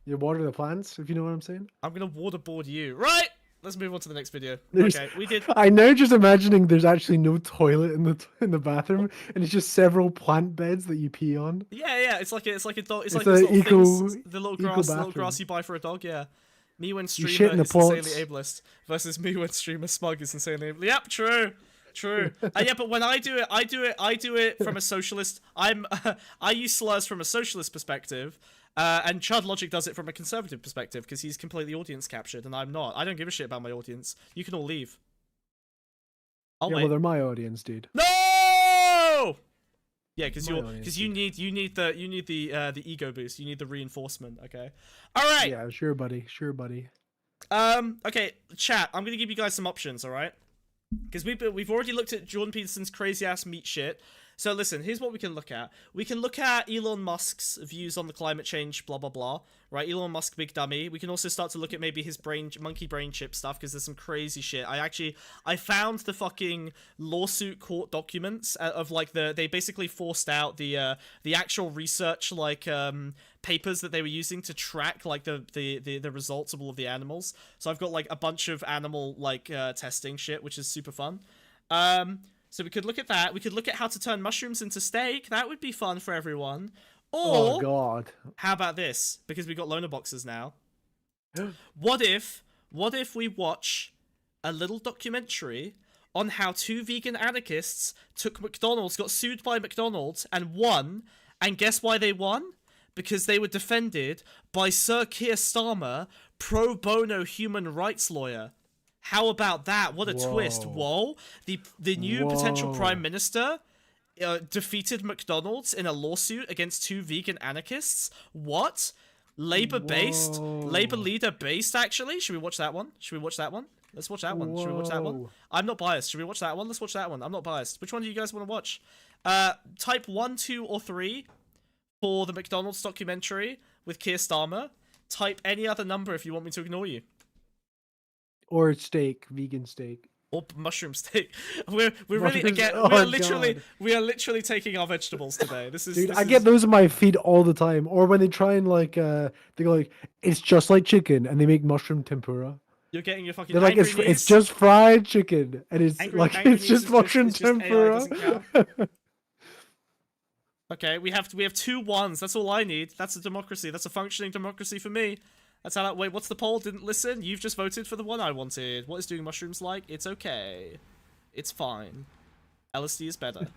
You water the plants, if you know what I'm saying. I'm gonna waterboard you. Right. Let's move on to the next video. There's- Okay, we did. I know, just imagining there's actually no toilet in the bathroom, and it's just several plant beds that you pee on. Yeah. It's like a dog. It's It's like a those little eco- things, the little eco grass bathroom. you buy for a dog. Yeah. Me when shit streamer in the is insanely pots. ableist versus me when streamer smug is insanely ableist. Yep, true. Yeah, but when I do it from a socialist. I use slurs from a socialist perspective. And Chud Logic does it from a conservative perspective because he's completely audience captured and I'm not. I don't give a shit about my audience. You can all leave. I'll Yeah, wait. well, they're my audience, dude. No! Yeah, because My audience, you need the ego boost. You need the reinforcement. Okay. All right. Yeah, sure, buddy. Sure, buddy. Okay, chat. I'm gonna give you guys some options. All right. Because we've already looked at Jordan Peterson's crazy ass meat shit. So listen, here's what we can look at. We can look at Elon Musk's views on the climate change, blah blah blah. Right, Elon Musk, big dummy. We can also start to look at maybe his monkey brain chip stuff because there's some crazy shit. I found the fucking lawsuit court documents of like they basically forced out the actual research like papers that they were using to track like the results of all of the animals. So I've got like a bunch of animal like testing shit, which is super fun. So we could look at that. We could look at how to turn mushrooms into steak. That would be fun for everyone. Or Oh God. how about this? Because we got loaner boxes now. What if we watch a little documentary on how 2 vegan anarchists took McDonald's, got sued by McDonald's, and won. And guess why they won? Because they were defended by Sir Keir Starmer, pro bono human rights lawyer. How about that? What a twist. Whoa. The new potential prime minister defeated McDonald's in a lawsuit against 2 vegan anarchists. What? Labour leader based, actually. Should we watch that one? Should we watch that one? Let's watch that one. Should we watch that one? I'm not biased. Should we watch that one? Let's watch that one. I'm not biased. Which one do you guys want to watch? Type 1, 2, or 3 for the McDonald's documentary with Keir Starmer. Type any other number if you want me to ignore you. Or steak, vegan steak. Or mushroom steak. We're really Mushrooms- again. oh, We are literally taking our vegetables today. This is. Dude, this I is... get those in my feed all the time. Or when they try and like, they go like, it's just like chicken, and they make mushroom tempura. You're getting your fucking. They're like, angry it's knees. just fried chicken, and it's Angry- like angry it's knees just is mushroom it's just AI, tempura. doesn't count. Okay, we have 2 ones. That's all I need. That's a democracy. That's a functioning democracy for me. That's how that. Wait, what's the poll? Didn't listen. You've just voted for the one I wanted. What is doing mushrooms like? It's okay. It's fine. LSD is better.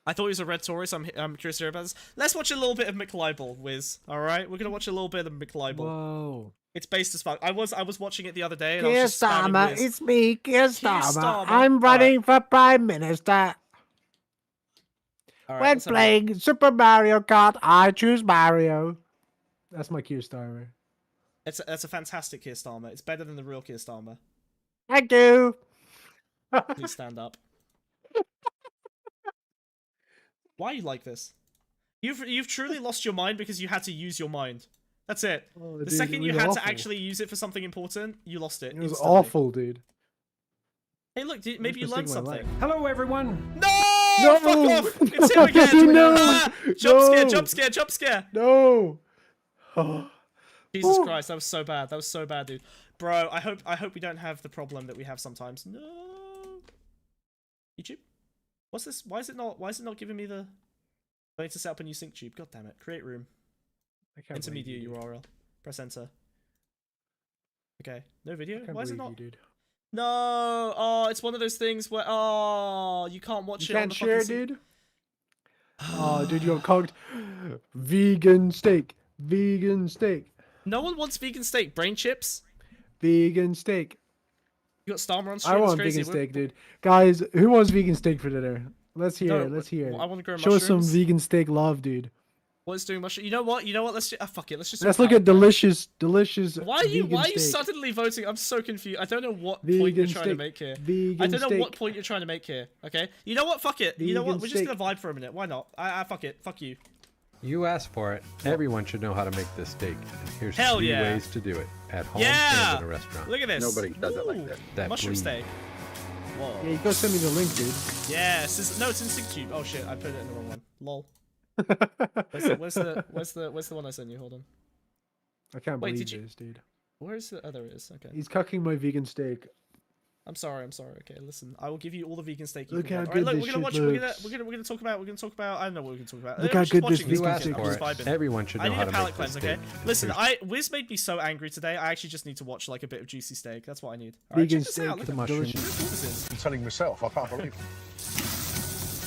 I thought he was a red Tory, so I'm curious to hear about this. Let's watch a little bit of McLibel, Wiz. All right, we're gonna watch a little bit of McLibel. Whoa. It's based as fuck. I was watching it the other day. And I Keir was just spamming Starmer, Wiz. it's me, Keir Starmer. Starmer. I'm running for Prime Minister. All right, When let's have a- playing Super Mario Kart, I choose Mario. That's my Keir Starmer. That's a fantastic Keir Starmer. It's better than the real Keir Starmer. Thank you. Please stand up. Why are you like this? You've truly lost your mind because you had to use your mind. That's it. Oh, The dude, second it you was had awful. to actually use it for something important, you lost it. It was instantly. awful, dude. Hey, look, maybe you learned mistake of my something. Hello, everyone. No! No! Fuck off! It's him again! No! Ah! Jump scare! No! Jump scare! Jump scare! No. Oh. Jesus Ooh. Christ, that was so bad. That was so bad, dude. Bro, I hope we don't have the problem that we have sometimes. No. YouTube? What's this? Why is it not giving me the... I need to set up a new sync tube. God damn it. Create room. I can't Enter believe media you, dude. URL. Press enter. Okay. No video? I can't Why is it believe not? you, dude. No! Oh, it's one of those things where... Oh, you can't watch You it on can't the share, fucking... dude. Oh, dude, you got cocked. Vegan steak. Vegan steak. No one wants vegan steak. Brain chips? Vegan steak. You got Starmer on stream? I It's want crazy. vegan steak, dude. Guys, who wants vegan steak for dinner? Let's hear No, it. Let's hear it. I wanna grow Show us some mushrooms. vegan steak love, dude. What is doing mushroom? You know what? Let's just... fuck it. Let's just... Let's look at delicious Why are you steak. suddenly voting? I'm so confused. I don't know what Vegan point you're trying to steak. make here. Vegan I don't know what steak. point you're trying to make here. Okay. You know what? Fuck it. You know what? Vegan We're just steak. gonna vibe for a minute. Why not? I fuck it. Fuck you. You asked for it. Everyone should know how to make this steak. And here's Hell 3 yeah. ways to do it. At home Yeah. and in a restaurant. Look at this. Nobody does it like Ooh, that. That mushroom bleed. steak. Whoa. Yeah, you gotta send me the link, dude. Yes. No, it's in SyncTube. Oh shit! I put it in the wrong one. Lol. Where's the one I sent you? Hold on. I can't Wait, believe did you- this, dude. Where's the... Oh, there it is. Okay. He's cooking my vegan steak. I'm sorry. Okay, listen. I will give you all the vegan steak you Look can how want. good Alright, look, this we're gonna watch. shit looks. We're gonna talk about. I don't know what we're gonna talk about. Look We're how just good watching this this You vegan asked steak I'm for just it. vibing. Everyone should I know need how a to palate make cleanse, this okay? steak. Listen, Here's Wiz made me so angry today. I actually just need to watch like a bit of juicy steak. That's what I need. Alright, Vegan check this out. steak, Look the at mushrooms. look how cool this is. I'm telling myself, I can't believe it.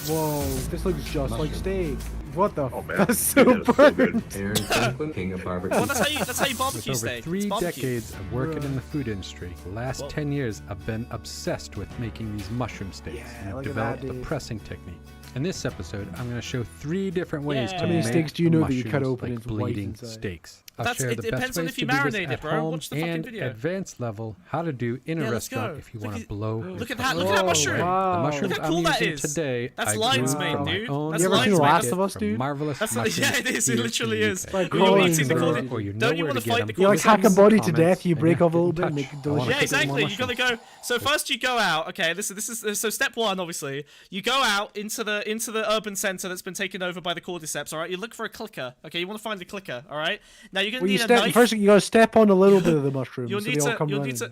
Whoa, this looks just like steak. What the? Oh, man. That's so burnt. Aaron Franklin, king of barbecue. Well, that's how you With barbecue over steak. 3 It's barbecue. decades of working in the food industry, the last Whoa. 10 years I've been obsessed with making these mushroom steaks Yeah, and look have at that, developed a dude. pressing technique. In this episode, I'm going to show 3 different ways Yeah. to How many make steaks do you the know that you cut mushrooms open like and it's white bleeding inside? steaks. I'll That's- share it the depends best on ways if you to do this marinate it, at bro. home Watch the fucking and video. advanced level how to do in Yeah, a let's restaurant go. if you Look want to at- blow. Look your at that. Look cover. at that Oh, mushroom. wow. The mushrooms Look how I'm cool that using is. today, That's I lion's grew mane, from my dude. own That's You ever seen lion's mane. Last of Us, from dude? marvelous That's mushrooms yeah, it is. It here in literally the is. UK. Like When you're growing eating the bird. corn, Or you don't know you where want to to get fight them. the You like corn? hack a body to Comments, death, you and break yeah, off a little get in bit, touch. make I delicious. wanna Yeah, cook some more exactly. You gotta mushrooms. go. So first you go out. Okay, this is so step one. Obviously, you go out into the urban center that's been taken over by the cordyceps. All right, you look for a clicker. Okay, you want to find a clicker. All right. Now you're gonna Well, you need a step knife. first. You gotta step on a little bit of the mushroom, You'll so need they all to. come You'll running. need to.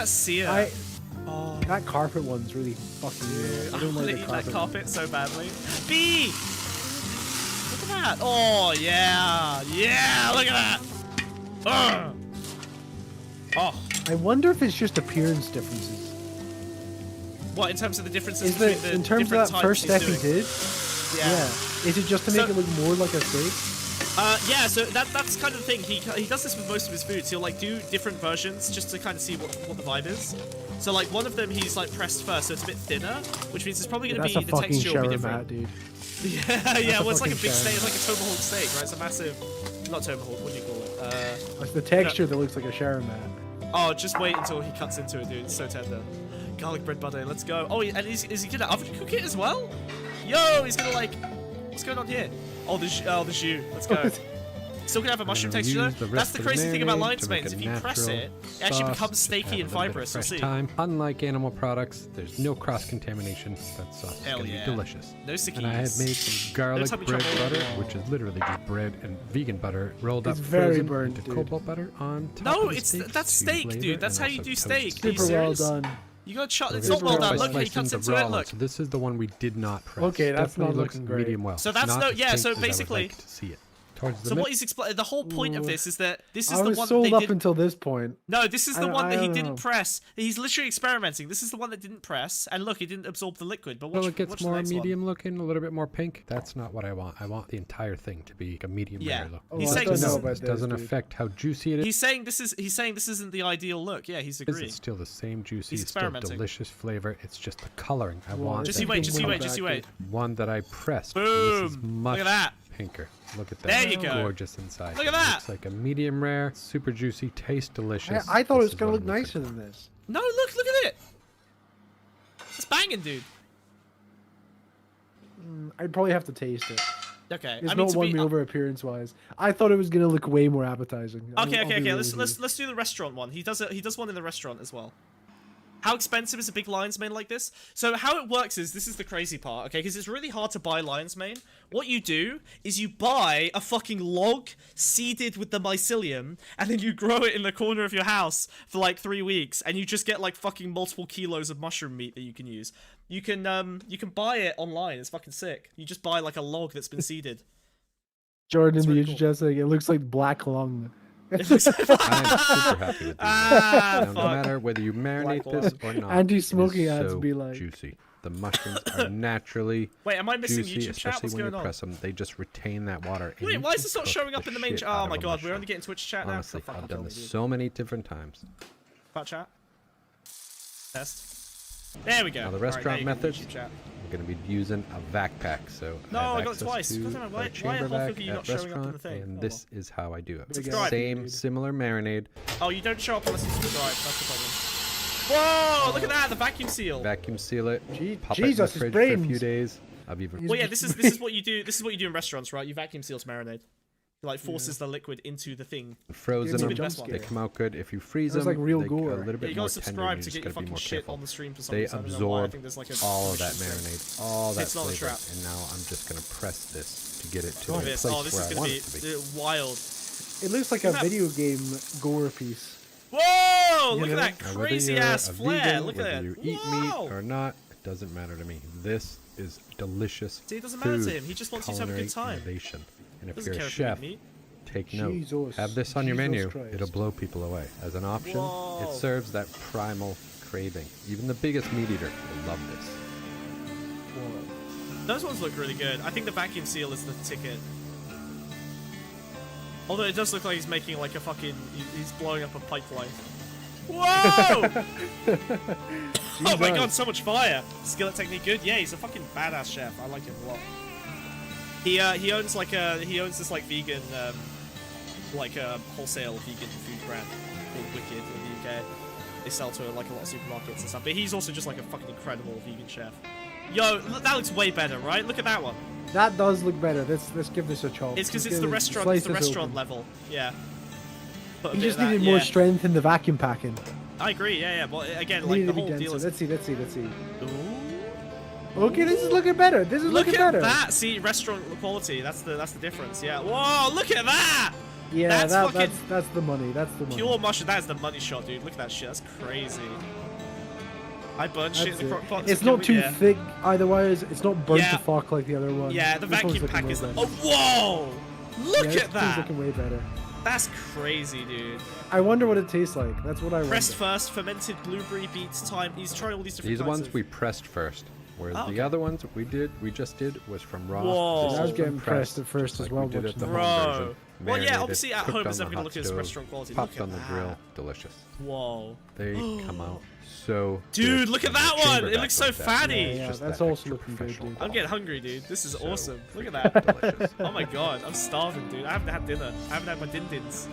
that sear. That carpet one's really fucking weird. I I don't want like to the eat that carpet. carpet so badly. B! Look at that. Oh, yeah. Yeah, look at that. Ugh. Oh. I wonder if it's just appearance differences. What, in terms of the differences Is between the the in terms of different that types first he's step he doing? did? Yeah. Is it just to make it look more like a steak? Yeah, so that's kind of the thing. He does this with most of his foods. He'll like do different versions just to kind of see what the vibe is. So like one of them he's like pressed first, so it's a bit thinner, which means it's probably gonna That's be a the fucking texture will be shawarma, different. dude. Yeah, well it's like a fucking big steak, it's shawarma. like a tomahawk steak, right? It's a massive, not tomahawk, what do you call it? It's the texture that looks like a shawarma. Oh, just wait until he cuts into it, dude. It's so tender. Garlic bread butter, let's go. Oh, and is he gonna oven cook it as well? Yo, he's gonna like, what's going on here? Oh, the jus. Let's go. Still gonna have a mushroom texture though. That's the crazy thing about lion's manes. If you press it, it actually becomes steaky and fibrous. You'll see. Time. Unlike animal products, there's no cross-contamination. That sauce is Hell gonna yeah. be delicious. No stickies. And I had made some garlic time we bread trouble. butter, which is literally just bread and vegan butter rolled It's up very frozen burnt, into dude. cobalt butter on top No, of the it's steak that's to steak, flavor dude. That's and how you also do toast. steak. Are you Super well serious? done. You gotta chop. It's We're not well gonna done. by Look, he slicing cuts the into raw it. one. Look. So this is the one we did not press. Okay, that's Definitely not looks looking great. medium well. So that's not no- as yeah, pink so as I would basically- like to see it. Towards the So mid- what he's explaining, the whole point of this is that this is I the was one sold that they up did. until this point. No, this is the one that he don't didn't know. press. He's literally experimenting. This is the one that didn't press, and look, he didn't absorb the liquid. But watch, Well, it gets watch the more next one. medium looking, a little bit more pink. That's not what I want. I want the entire thing to be like a medium Yeah. rare look. He's Oh, I saying don't this know isn't- about This this, doesn't dude. affect how juicy it is. He's saying this isn't the ideal look. Yeah, he's It's agreeing. still the same juicy, He's still experimenting. delicious flavor. It's just the coloring. I Well, want Just that you wait, just you Come wait, just you back, wait. one that I pressed. Boom! This is Look much at that. pinker. Look at that. There you go. Gorgeous inside. Look at that. Looks like a medium rare, super juicy, tastes delicious. I thought it This was is gonna what look I'm looking nicer for. than this. No, look at it. It's banging, dude. I'd probably have to taste it. Okay, It's I mean not to won be. me over appearance wise. I thought it was gonna look way more appetizing. Okay. Let's do the restaurant one. He does one in the restaurant as well. How expensive is a big lion's mane like this? So how it works is, this is the crazy part, okay? Because it's really hard to buy lion's mane. What you do is you buy a fucking log seeded with the mycelium, and then you grow it in the corner of your house for like 3 weeks, and you just get like fucking multiple kilos of mushroom meat that you can use. You can buy it online. It's fucking sick. You just buy like a log that's been seeded. Jordan, really the cool. just saying it looks like black lung. I'm super happy with these. Ah, Now, no fuck. matter whether you marinate this or not, Anti-smoking it is ads so be like- juicy. The mushrooms are naturally Wait, am I missing juicy, YouTube chat? especially What's when going you on? press them. They just retain that water. and Wait, you why is can this not cook showing up in the main shit chat? out Oh of my a god, we're mushroom. only getting Twitch chat now. Honestly, Fuck, I've tell done me, this dude. so many different times. About chat. Test. There we go. Now, the Alright, restaurant now you can methods, YouTube chat. I'm going to be using a vac pack. So No, I have I got it access twice. to God damn it, why- a why chamber the fuck vac are you at not showing up in the restaurant, thing? and Oh, this is how I do it. Subscribe. Same similar marinade. Oh, you don't show up unless you subscribe. That's the problem. Whoa! Look at that, the vacuum seal. Vacuum seal it. Pop Jesus, it in the his fridge for a few brains. days. I've even Well, yeah, this is what you do. This is what you do in restaurants, right? You vacuum seal to marinade. It like forces the liquid into the thing. frozen It's a them. bit best one. They come out good. If you freeze That's them, like real they get gore. a little Yeah, bit you more gotta tender. subscribe You to just get your gotta be fucking more shit careful. on the stream for some They reason. I don't know why. I absorb think there's like a all of that vicious thing. marinade, all that It's not a flavor, trap. and now I'm just gonna press this to get it to Look the at this. place Oh, this where is I gonna want be, it to be. wild. It looks like Look a at that. video game gore piece. Whoa! Look You at know? that Now, whether crazy you're ass a flare. vegan, Look whether at you that. eat Whoa! meat or not, it doesn't matter to me. This is delicious. See, it doesn't matter to food, him. He just wants you to have a good culinary time. Innovation. And if Doesn't you're care a if you eat chef, meat. take note. Jesus. Have this on your Jesus menu. Christ. It'll blow people away. As an option, Whoa. it serves that primal craving. Even the biggest meat eater will love this. Those ones look really good. I think the vacuum seal is the ticket. Although it does look like he's making like a fucking... He's blowing up a pipeline. Whoa! Oh my god, so much fire! Skillet technique good? Yeah, he's a fucking badass chef. I like him a lot. He owns like this like vegan wholesale vegan food brand called Wicked in the UK. They sell to like a lot of supermarkets and stuff. But he's also just like a fucking incredible vegan chef. Yo, look, that looks way better, right? Look at that one. That does look better. Let's give this a chop. It's because Let's it's the give it- restaurant. slice It's the this restaurant open. level. Yeah. Put a You bit just of that, needed more yeah. strength in the vacuum packing. I agree. Yeah. But again, It like needed the to be whole denser. deal is. Let's see. Ooh. Okay, this is looking better. This is Look looking at better. that! See, restaurant quality. That's the difference. Yeah. Whoa! Look at that! Yeah, That's fucking that's the money. That's the money. pure mushroom. That is the money shot, dude. Look at that shit. That's crazy. I burnt shit That's in the it. crock pot. It's to not kill too me, yeah. thick eitherwise. It's not burnt Yeah. to fuck like the other one. Yeah, the This one's vacuum looking pack way is. better. Oh, whoa! Look Yeah, at this one's that! looking way better. That's crazy, dude. I wonder what it tastes like. That's what I Pressed wonder. first, fermented blueberry beets, thyme. He's trying all these different These kinds ones of... we pressed first, whereas Oh, okay. the other ones we just did was from raw. Whoa. This I was is getting from pressed at first just as like well, we did it the Bro. home version. Well, yeah, Marinated, obviously at cooked home on it's never the gonna hot look as stove, restaurant quality. Popped Look on at the that. grill, delicious. Whoa. They come out so. Dude, good, look at and that they're one! chambered It back looks so like that. fatty! Yeah, Just that's that also extra looking good, professional dude. I'm getting hungry, dude. This is So awesome. Look at that. delicious. Oh my god, I'm starving, dude. I haven't had dinner. I haven't had my din-dins.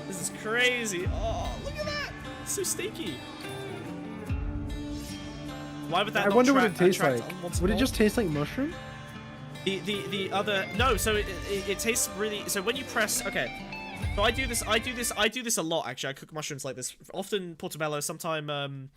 This is crazy. Oh, look at that! It's so steaky. Why would that I not wonder what it tastes attract like. unwanted Would it mold? just taste like mushroom? The other no, so it tastes really. So when you press, okay, so I do this a lot actually. I cook mushrooms like this, often portobello, sometime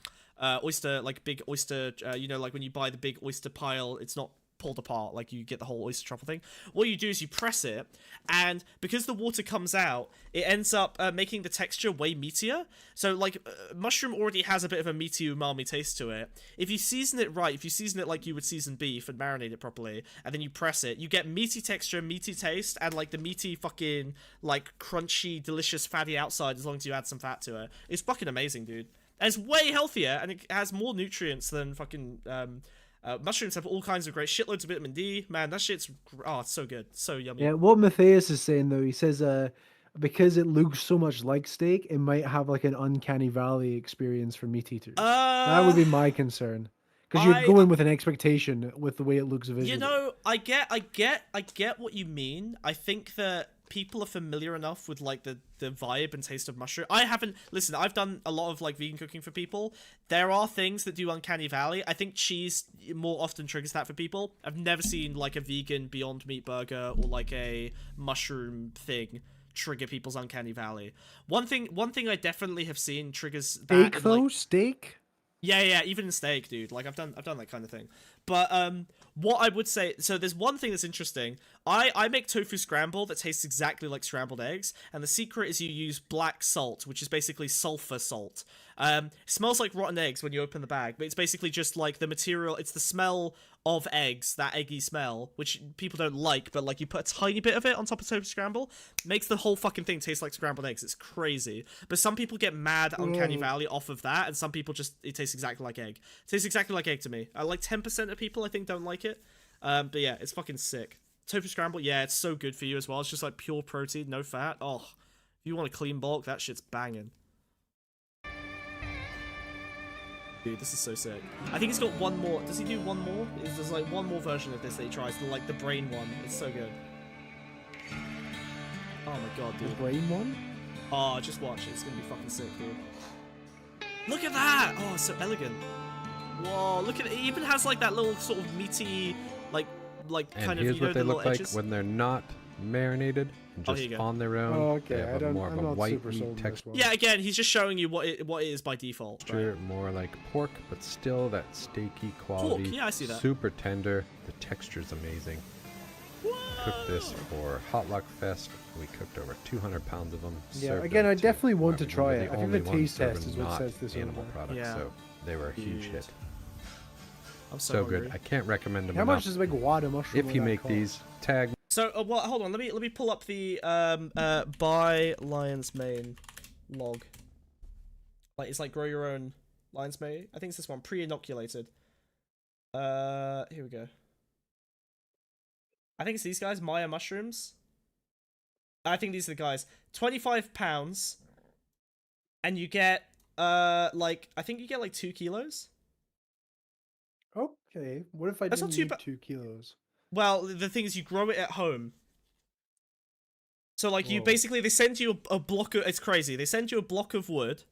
oyster, like big oyster. You know, like when you buy the big oyster pile, it's not pulled apart, like you get the whole oyster truffle thing. What you do is you press it, and because the water comes out, it ends up making the texture way meatier. So like mushroom already has a bit of a meaty umami taste to it. If you season it right, if you season it like you would season beef and marinate it properly, and then you press it, you get meaty texture, meaty taste, and like the meaty fucking like crunchy, delicious, fatty outside as long as you add some fat to it. It's fucking amazing, dude. And it's way healthier, and it has more nutrients than fucking mushrooms have all kinds of great shitloads of vitamin D. Man, that shit's it's so good, so yummy. Yeah, what Matthias is saying though, he says because it looks so much like steak, it might have like an uncanny valley experience for meat eaters. That would be my concern. Because you're going with an expectation with the way it looks visually. You know, I get what you mean. I think that people are familiar enough with like the vibe and taste of mushroom. I've done a lot of like vegan cooking for people. There are things that do uncanny valley. I think cheese more often triggers that for people. I've never seen like a vegan Beyond Meat burger or like a mushroom thing trigger people's uncanny valley. One thing I definitely have seen triggers that steak though, like, steak. Yeah, even in steak, dude. Like I've done that kind of thing. But what I would say, so there's one thing that's interesting. I make tofu scramble that tastes exactly like scrambled eggs, and the secret is you use black salt, which is basically sulfur salt. It smells like rotten eggs when you open the bag, but it's basically just like the material. It's the smell of eggs, that eggy smell, which people don't like, but like you put a tiny bit of it on top of tofu scramble, makes the whole fucking thing taste like scrambled eggs. It's crazy. But some people get mad uncanny valley off of that, and some people just, it tastes exactly like egg. It tastes exactly like egg to me. Like 10% of people I think don't like it. But yeah, it's fucking sick. Tofu scramble, yeah, it's so good for you as well. It's just like pure protein, no fat. Oh, if you want a clean bulk, that shit's banging. Dude, this is so sick. I think he's got one more. Does he do one more? There's like one more version of this that he tries, like the brain one. It's so good. Oh my god, dude. The brain one? Oh, just watch it. It's gonna be fucking sick, dude. Look at that! Oh, it's so elegant. Whoa, look at it. It even has like that little sort of meaty, like And kind of, here's you know, what they the look little like edges. when they're not marinated and Oh, just here you go. on their own. Oh, okay. They have I'm more of a not white super sold meat on this texture. one. Yeah, again, he's just showing you what it is by default. Right? More like pork, but still that steaky quality. Yeah, I see that. Super tender. The texture's amazing. Cooked this for Hotluck Fest. We cooked over 200 pounds of them. Yeah, served again, them I definitely want we to try were it. the I think only the ones taste test serving is what not sets this animal over. products, Yeah. so they were a huge Dude. hit. I'm So hungry. good. I can't recommend them How enough. much does a big wad of mushroom? If you like that make cost? these, tag So, well, hold on. Let me pull up the buy lion's mane log. Like it's like grow your own lion's mane. I think it's this one, pre-inoculated. Here we go. I think it's these guys, Maya mushrooms. I think these are the guys. 25 pounds, and you get like I think you get like 2 kilos. Okay. What if I That's didn't not too need bad. 2 kilos? Well, the thing is, you grow it at home. So, like, you Whoa. basically, they send you a block of, it's crazy. They send you a block of wood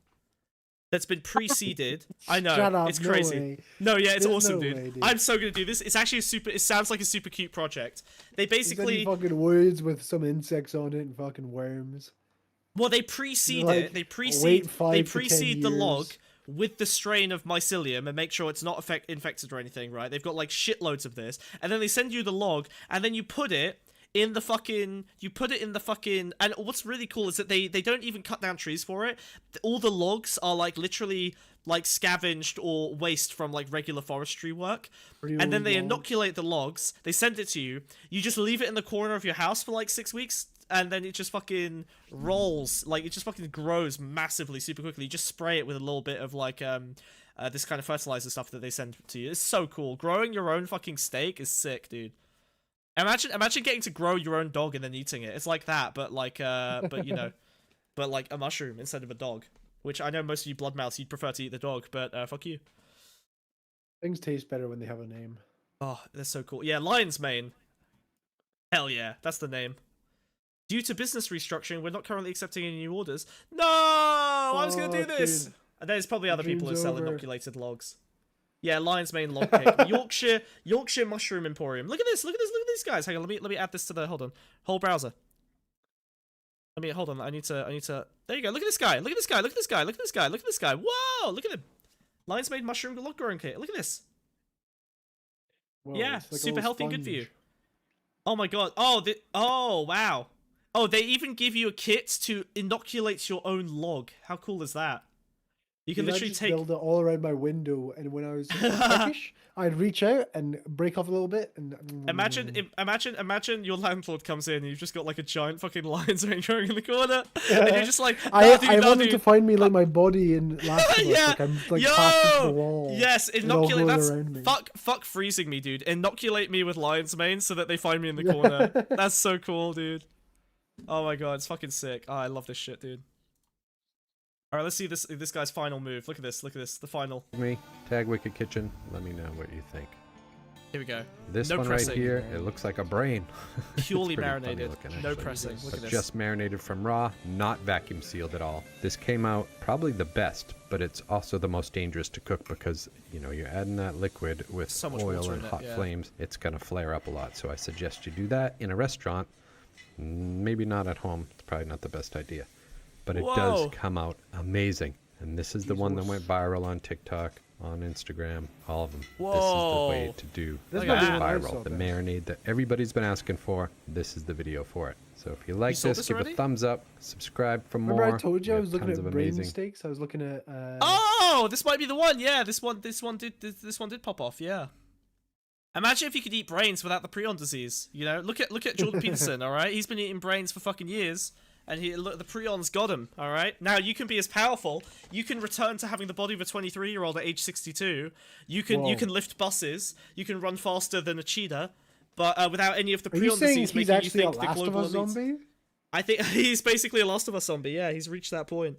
that's been pre-seeded. I know, Shut up, it's no crazy. way. No, yeah, it's There's awesome, no dude. way, dude. I'm so gonna do this. It's actually it sounds like a super cute project. They Is there any basically, fucking woods with some insects on it and fucking worms? well, they pre-seed Like, it. They wait pre-seed, 5 they to 10 pre-seed the log years. with the strain of mycelium and make sure it's not infected or anything, right? They've got like shitloads of this, and then they send you the log, and then you put it in the fucking, and what's really cool is that they don't even cut down trees for it. All the logs are like literally like scavenged or waste from like regular forestry work. Real And then they logs. inoculate the logs. They send it to you. You just leave it in the corner of your house for like 6 weeks, and then it just fucking rolls. Like it just fucking grows massively, super quickly. You just spray it with a little bit of like this kind of fertilizer stuff that they send to you. It's so cool. Growing your own fucking steak is sick, dude. Imagine getting to grow your own dog and then eating it. It's like that, but like but you know, but like a mushroom instead of a dog. Which I know most of you bloodmouths, you'd prefer to eat the dog, but fuck you. Things taste better when they have a name. Oh, that's so cool. Yeah, lion's mane. Hell yeah, that's the name. Due to business restructuring, we're not currently accepting any new orders. No, I was gonna do this. Dude. And there's probably other people who Dream's sell over. inoculated logs. Yeah, lion's mane log cake. Yorkshire Mushroom Emporium. Look at this. Look at these guys. Hang on, let me add this to the whole browser. Hold on. I need to. There you go. Look at this guy. Look at this guy. Look at this guy. Look at this guy. Look at this guy. Whoa! Look at him. Lion's mane mushroom log growing kit. Look at this. Whoa, Yeah, it's like a super little healthy and good for you. sponge. Oh my god. Oh wow. Oh, they even give you a kit to inoculate your own log. How cool is that? You can Dude, I literally just take. build it all around my window, and when I was peckish, I'd reach out and break off a little bit. And Imagine your landlord comes in and you've just got like a giant fucking lion's mane growing in the corner, Yeah. and you're just like, I "Nah, dude, want nah, them dude." to find me like my body in Last of Us. Yeah, Like I'm like plastered to the yo, wall. yes, and it all inoculate. grows That's around me. fuck freezing me, dude. Inoculate me with lion's mane so that they find me in the corner. That's so cool, dude. Oh my god, it's fucking sick. Oh, I love this shit, dude. All right, let's see this guy's final move. Look at this. Look at this. The final. Me, tag Wicked Kitchen. Let me know what you think. Here we go. This No one pressing. right here, it looks like a brain. It's Purely pretty funny marinated. looking, No actually. pressing. Look But at this. just marinated from raw, not vacuum sealed at all. This came out probably the best, but it's also the most dangerous to cook because, you know, you're adding that liquid with So much oil water and in it, hot yeah. flames. It's going to flare up a lot. So I suggest you do that in a restaurant. Maybe not at home. It's probably not the best idea. But it does Whoa. come out amazing. And this is the one that went viral on TikTok, on Instagram, all of them. This is the way Whoa. to do This Look might at be that. the nice viral. one, The man. marinade that everybody's been asking for. This is the video for it. So if you like sold this, this give already? a thumbs up, subscribe for more. Remember I told you I We was have looking tons at of brain amazing. steaks. I was looking at. Oh, this might be the one. Yeah, this one did pop off. Yeah. Imagine if you could eat brains without the prion disease. You know, look at Jordan Peterson. All right, he's been eating brains for fucking years, and the prion's got him. All right, now you can be as powerful. You can return to having the body of a 23-year-old at age 62. You can lift buses. You can run faster than a cheetah, but without any of the Are you prion saying disease he's making you actually a think the Last of global Us elites. zombie? I think he's basically a Last of Us zombie. Yeah, he's reached that point.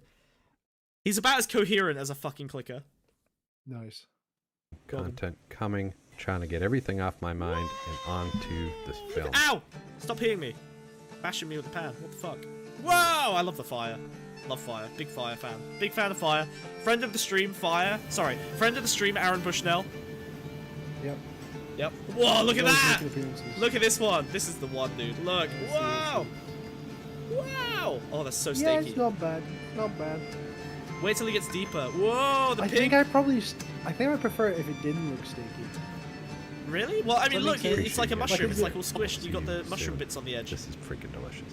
He's about as coherent as a fucking clicker. Nice. Content coming. Trying to get everything off my mind and onto this film. Ow! Stop hitting me. Bashing me with the pan. What the fuck? Whoa! I love the fire. Love fire. Big fire fan. Big fan of fire. Friend of the stream, fire. Sorry. Friend of the stream, Aaron Bushnell. Yep. Yep. Whoa, look at Always that! making appearances. Look at this one. This is the one, dude. Look. Wow! Wow! Oh, that's so Yeah, steaky. it's not bad. Not bad. Wait till he gets deeper. Whoa, the I pig. think I probably. I think I prefer it if it didn't look steaky. Really? Well, I mean, Does that look, make sense? it's like a mushroom. Like, It's is like all squished. You got the mushroom bits on the edge. This is freaking delicious.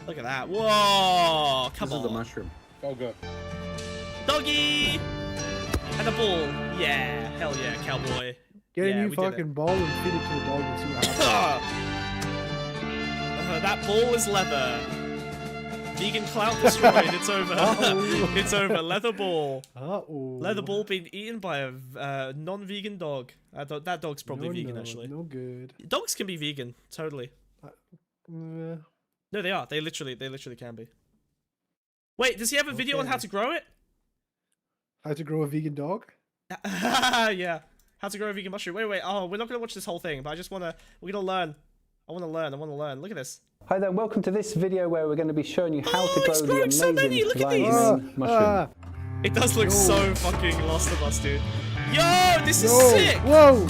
Look at that. Whoa! Come This on. is the mushroom. Oh, good. Doggy! And a ball. Yeah. Hell yeah, cowboy. Get Yeah, a new we did it. fucking ball and feed it to the dog and see what happens. That ball is leather. Vegan clout destroyed. It's over. Uh-oh. It's over. Leather ball. Uh-oh. Leather ball being eaten by a non-vegan dog. That dog's probably No, vegan, no, actually. No good. Dogs can be vegan. Totally. No, they are. They literally can be. Wait, does he have a video on how Okay. to grow it? How to grow a vegan dog? Yeah. How to grow a vegan mushroom. Wait. Oh, we're not gonna watch this whole thing, but we're gonna learn. I wanna learn. Look at this. Hi there, welcome to this video where we're going to be showing you how to it's grow the growing so amazing many, look at lion's these. mane mushroom. It does look so fucking Last of Us, dude. Yo, this is No. sick. Whoa!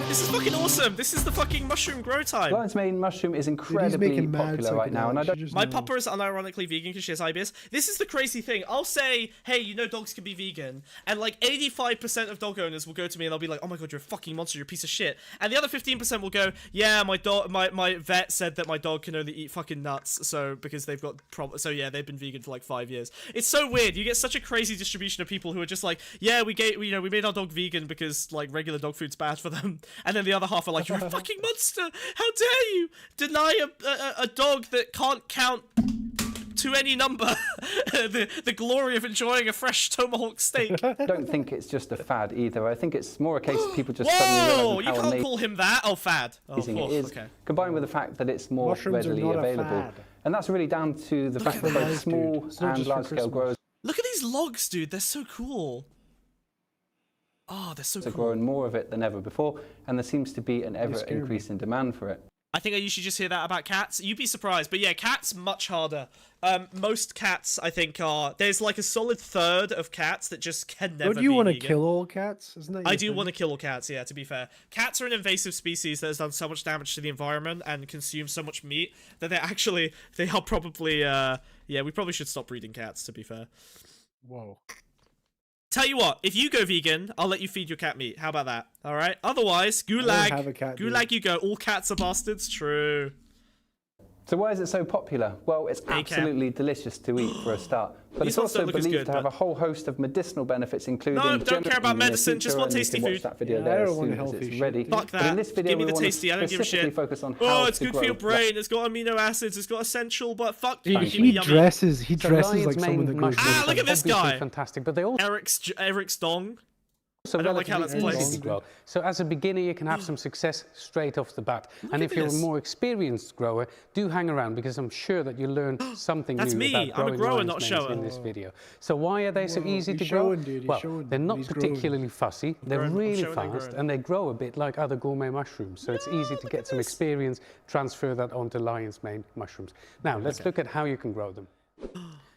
This is fucking awesome. This is the fucking mushroom grow time. Lion's mane mushroom is incredibly popular right now, and I don't. My papa is unironically vegan because she has IBS. This is the crazy thing. I'll say, hey, you know dogs can be vegan, and like 85% of dog owners will go to me and they'll be like, oh my god, you're a fucking monster, you're a piece of shit. And the other 15% will go, yeah, my vet said that my dog can only eat fucking nuts, so because they've got problems. So yeah, they've been vegan for like 5 years. It's so weird. You get such a crazy distribution of people who are just like, yeah, we made our dog vegan because like regular dog food's bad for them. And then the other half are like, you're a fucking monster! How dare you deny a dog that can't count to any number the glory of enjoying a fresh tomahawk steak. I don't think it's just a fad either. I think it's more a case of people just suddenly realizing how you can't call him that. Oh, fad. Amazing it is, okay. Combined with the fact that it's more readily available. And that's really down to the fact that both small and large-scale growers Look at these logs, dude. They're so cool. Oh, they're so cool. are growing more of it than ever before, and there seems to be an ever-increasing demand for it. I think I usually just hear that about cats. You'd be surprised, but yeah, cats much harder. Most cats, I think, there's like a solid third of cats that just can never. Don't you want to vegan. kill all cats? Isn't that? I do want to kill all cats. Yeah, to be fair, cats are an invasive species that has done so much damage to the environment and consumes so much meat that they are probably. Yeah, we probably should stop breeding cats. To be fair. Whoa. Tell you what, if you go vegan, I'll let you feed your cat meat. How about that? All right. Otherwise, gulag. Have a cat, gulag, you go. All cats are bastards. True. So why is it so popular? Well, it's absolutely delicious to eat for a start. But These it's ones don't also look as believed good, to have but- a whole host of medicinal benefits, including No, don't care about in the near medicine, just future, want and you tasty can watch food. that video Yeah, there I don't as want soon as healthy it's shit. ready. Fuck But in that. this video, Give me we the want to tasty. I don't give a specifically shit. focus on Oh, how it's to good for your grow brain. It's got amino acids. It's got essential. But fuck, Dude, give me he yummy. dresses lion's like someone that mane goes. mushrooms look at this obviously guy. Fantastic, but they also Eric's dong. So I don't like how that's relatively placed. easy to grow. So as a beginner, you can have some success straight off the bat. And if you're a this. more experienced grower, do hang around because I'm sure that you learn something That's new me. about I'm a growing grower, lion's not a manes shower. in this video. So why are they so Whoa, easy to he's grow? showing, dude, he's Well, showing. they're not He's growing. particularly fussy. They're growing, I'm really showing they're fast, growing. and they grow a bit like other gourmet mushrooms. So it's easy to get some experience, transfer that onto lion's mane mushrooms. Now, let's look at how you can grow them.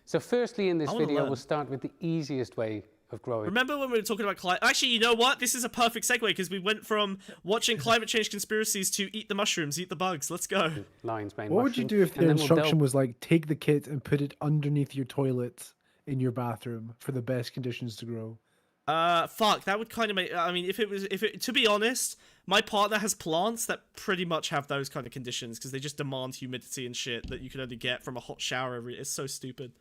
So firstly, in this I wanna video, learn. we'll start with the easiest way of growing. Remember when we were talking about climate? Actually, you know what? This is a perfect segue because we went from watching climate change conspiracies to eat the mushrooms, eat the bugs. Let's go. Lion's mane What would you mushroom, do if and the then we'll instruction delve- was like, take the kit and put it underneath your toilet in your bathroom for the best conditions to grow? Fuck, that would kind of make. I mean, to be honest, my partner has plants that pretty much have those kind of conditions because they just demand humidity and shit that you can only get from a hot shower every. It's so stupid.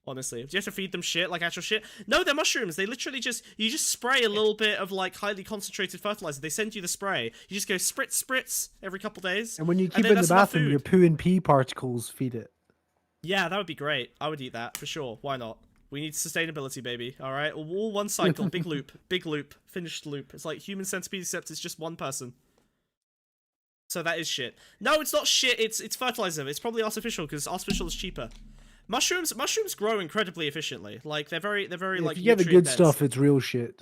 Honestly, do you have to feed them shit like actual shit? No, they're mushrooms. They literally you just spray a little bit of like highly concentrated fertilizer. They send you the spray. You just go spritz every couple days. And when you keep then it in the that's enough bathroom, food. your poo and pee particles feed it. Yeah, that would be great. I would eat that for sure. Why not? We need sustainability, baby. All right, all one cycle, big loop, finished loop. It's like human centipede, except it's just one person. So that is shit. No, it's not shit. It's fertilizer. It's probably artificial because artificial is cheaper. Mushrooms grow incredibly efficiently. Like they're very like. If you get the nutrient good dense. stuff, it's real shit.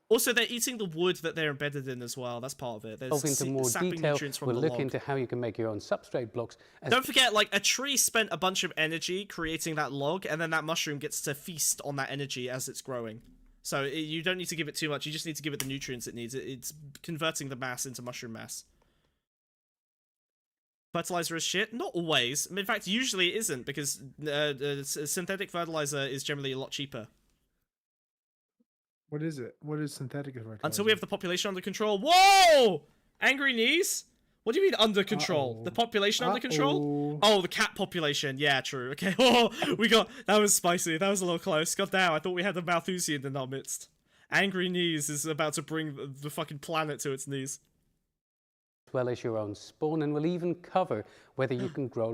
Also, they're eating the wood that they're embedded in as well. That's part of it. They're Delve into more sapping detail, nutrients from we'll the look log. into how you can make your own substrate blocks. Don't forget, like, a tree spent a bunch of energy creating that log, and then that mushroom gets to feast on that energy as it's growing. So you don't need to give it too much. You just need to give it the nutrients it needs. It's converting the mass into mushroom mass. Fertilizer is shit? Not always. In fact, usually it isn't, because synthetic fertilizer is generally a lot cheaper. What is it? What is synthetic fertilizer? Until we have the population under control. Whoa! Angry knees? What do you mean under control? The population under control? Oh, the cat population. Yeah, true. Okay. Oh, that was spicy. That was a little close. God damn, I thought we had a Malthusian in our midst. Angry knees is about to bring the fucking planet to its knees. As well as your own spawn, and we'll even cover whether you can grow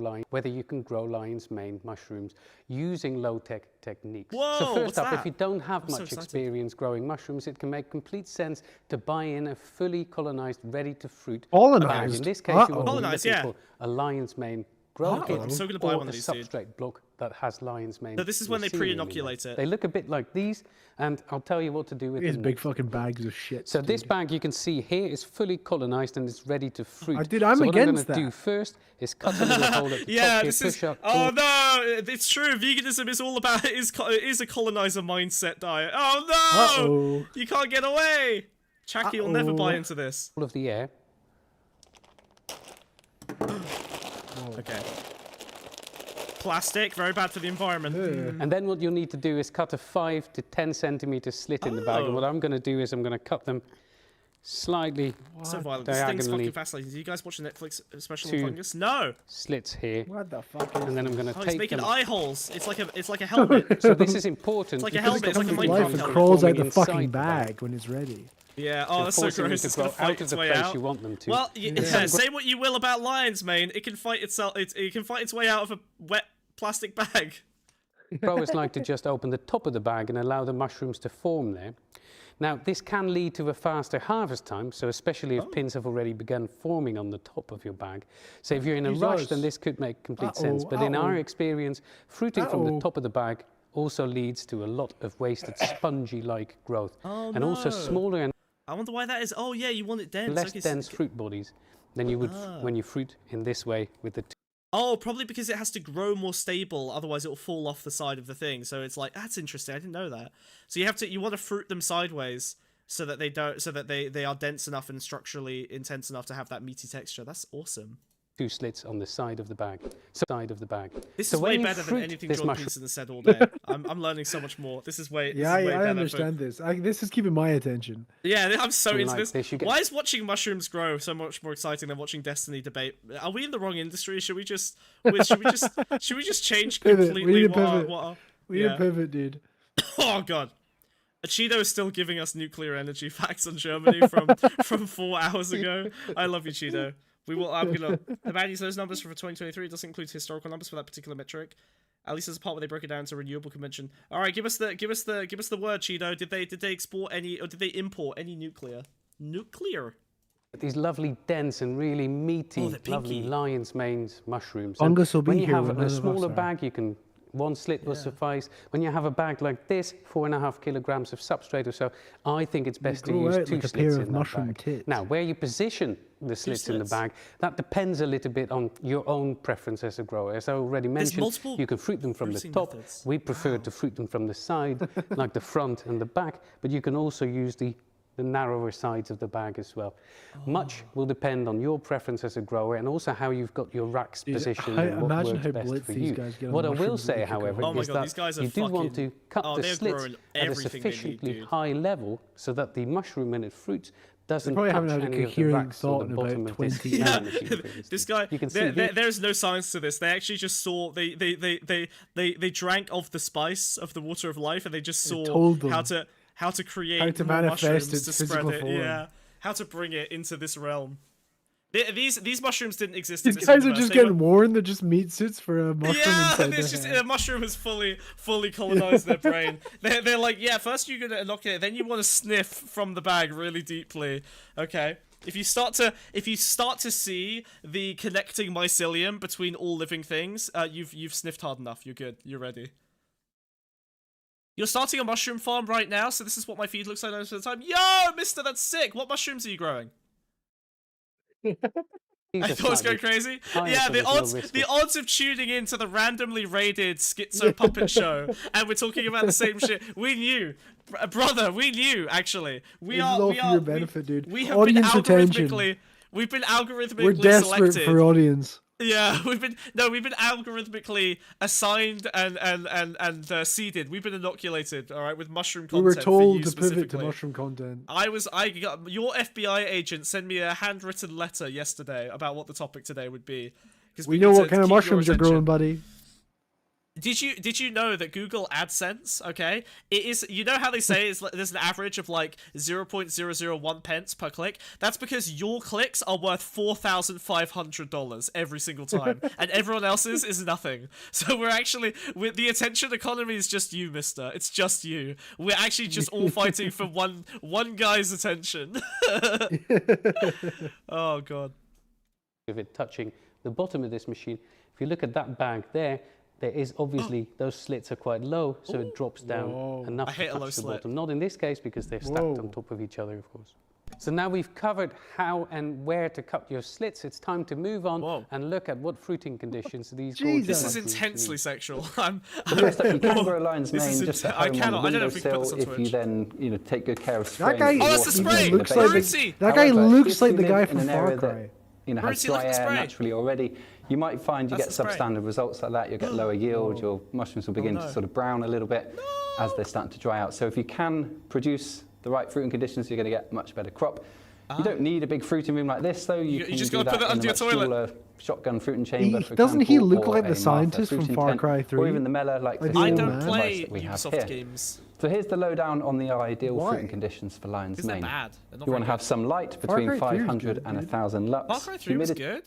lion's mane mushrooms using low-tech techniques. Whoa, so first what's up, that? if you don't have I'm so much excited. experience growing mushrooms, it can make complete sense to buy in a fully colonized, ready-to-fruit Colonized? bag. In this case, you will be Colonized, looking yeah. for a lion's mane grow kit, I'm so gonna buy or one of a these, dude. substrate block that has lion's mane. So this is when they receiving pre-inoculate in it. They look a bit like these, and I'll tell you what to do with These them. big fucking bags of shit. So this bag you can see here is fully colonized and it's ready to fruit. Dude, I'm so what against I'm going to do first is cut a little hole at the Yeah, top here, this is. push up. Oh no, it's true. Veganism is all about is a colonizer mindset diet. Oh no, Uh-oh. you can't get away. Chucky will never buy into this. All of the air. Okay. Plastic, very bad for the environment. And then what you'll need to do is cut a 5 to 10 centimeter slit in the bag. And what I'm going to do is I'm going to cut them slightly So violent. This thing's diagonally. fucking fascinating. Do you guys watch a Netflix special on fungus? No. Slits here. What the fuck is And then I'm going to Oh, take he's making them. eye holes. It's like a helmet. So this is important. It's like a because helmet. It's like a His Minecraft life helmet. crawls out the Forming fucking inside the bag when it's ready. Yeah. Oh, that's so forcing them gross. to It's gonna grow fight out of its the way place out. you want them to. Well, say what you will about lions, mate. It can fight itself. It can fight its way out of a wet plastic bag. Growers like to just open the top of the bag and allow the mushrooms to form there. Now, this can lead to a faster harvest time, so especially if pins have already begun forming on the top of your bag. So if you're in a rush, then this could make complete sense. But in our experience, fruiting from the top of the bag also leads to a lot of wasted spongy-like growth. Oh, and also smaller and I wonder why that is. Oh, yeah, you want it dense. less dense fruit bodies than you would when you fruit in this way with the Oh, probably because it has to grow more stable, otherwise it will fall off the side of the thing. So it's like, that's interesting. I didn't know that. So you want to fruit them sideways so that they are dense enough and structurally intense enough to have that meaty texture. That's awesome. two slits on the side of the bag. This So is when way you better than fruit anything this John mushroom- Peterson has said all day. I'm learning so much more. This is way. Yeah, this is way I better understand this. This is keeping my attention. Yeah, I'm so Something into like this. this, you get- Why is watching mushrooms grow so much more exciting than watching Destiny debate? Are we in the wrong industry? Should we just change Pivot. completely? We need to what pivot. We need yeah. to pivot, dude. Oh god. Cheeto is still giving us nuclear energy facts on Germany from 4 hours ago. I love you, Cheeto. The bad news, those numbers for 2023 doesn't include historical numbers for that particular metric. At least there's a part where they broke it down to renewable convention. All right, give us the word, Cheeto. Did they export any, or did they import any nuclear? These lovely, dense and really meaty, they're lovely pinky. lion's manes mushrooms. Fungus will be when you here have when none a of us smaller are. bag, you can, one slit will suffice. When you have a bag like this, 4.5 kilograms of substrate or so, I think it's best to grow use out 2 like a slits pair in of that mushroom bag. tits. Now, where you position the slits in the slits. bag, that depends a little bit on your own preference as a grower. As I already mentioned, multiple you can fruit them from the fruiting top. methods. We prefer to fruit them from the side, like the front and the back, but you can also use the narrower sides of the bag as well. Much will depend on your preference as a grower and also how you've got your racks positioned and what imagine works how best blitzed for these you. guys get on What I will mushrooms say, when they kick however, Oh my is God, that these guys are you do want fucking- to cut Oh, the they're slits growing at a everything they need, sufficiently dude. high level so that the mushroom, when it fruits, doesn't probably touch haven't had a any of the coherent racks or thought the in about bottom of this 20 nano years. machine, for This instance. guy, You can see here- there's no science to this. They actually just saw they drank of the spice of the water of life, and they just saw told them how to create how to more manifest mushrooms its to spread physical it. form. Yeah, how to bring it into this realm. These mushrooms didn't exist. These in this guys are universe. just They were- getting warned. They're just meat suits for a mushroom Yeah, inside it's their just head. a mushroom has fully colonized their brain. They're like, yeah, first you're gonna inoculate, then you want to sniff from the bag really deeply. Okay. If you start to see the connecting mycelium between all living things, you've sniffed hard enough. You're good. You're ready. You're starting a mushroom farm right now, so this is what my feed looks like most of the time. Yo, mister, that's sick. What mushrooms are you growing? These I are thought it was going slightly crazy. higher, Yeah, so the there's no risk the of- odds of tuning in to the randomly raided schizo puppet show, and we're talking about the same shit. We knew, brother. We knew actually. This is all for your benefit, dude. We have Audience been attention. algorithmically. We've been algorithmically We're desperate selected. for audience. Yeah, we've been algorithmically assigned and seeded. We've been inoculated, all right, with mushroom We content. were for told you to pivot to specifically. mushroom content. I got your FBI agent sent me a handwritten letter yesterday about what the topic today would be. 'Cause We know need what to kind of keep your mushrooms are attention. growing, buddy. Did you know that Google AdSense, okay, it is, you know how they say it's like, there's an average of like 0.001 pence per click? That's because your clicks are worth $4,500 every single time, and everyone else's is nothing. So the attention economy is just you, mister. It's just you. We're actually just all fighting for one guy's attention. Oh god. of it touching the bottom of this machine. If you look at that bag there, there is obviously, those slits are quite low, so it drops down enough I hate to a low touch the slit. bottom. Not in this case, because they're stacked on top of each other, of course. So now we've covered how and where to cut your slits. It's time to move on and look at what fruiting conditions these gorgeous This is mushrooms intensely need. sexual. First up, you can grow lion's This is mane just at I home cannot. I on the don't know if we can put this windowsill on if you Twitch. then take good care of spraying. That guy, Oh, that's the spray! looks like Brucey! that guy However, looks if like you the live guy in from an Far area Cry. that, has Brucey, look dry at the air spray. naturally already, you might find you That's get the spray. substandard results like that. You'll get lower yield. Your mushrooms will begin to sort of brown a little bit as they're starting to dry out. So if you can produce the right fruiting conditions, you're going to get a much better crop. You don't need a big fruiting room like this, though. You can just do gotta put that that in under a your much toilet. smaller shotgun fruiting chamber, for Doesn't he example, look or like a the Martha scientist from fruiting Far tent, Cry or 3? even the Mela, like Like the the I old don't man. play that we have Ubisoft here. games. So here's the lowdown on the ideal Why? fruiting conditions for lion's Because they're mane. bad. They're not You want very to have good. some light Far between Cry 3 is 500 good, and dude. 1,000 lux. Far Cry 3 was Humidity- good.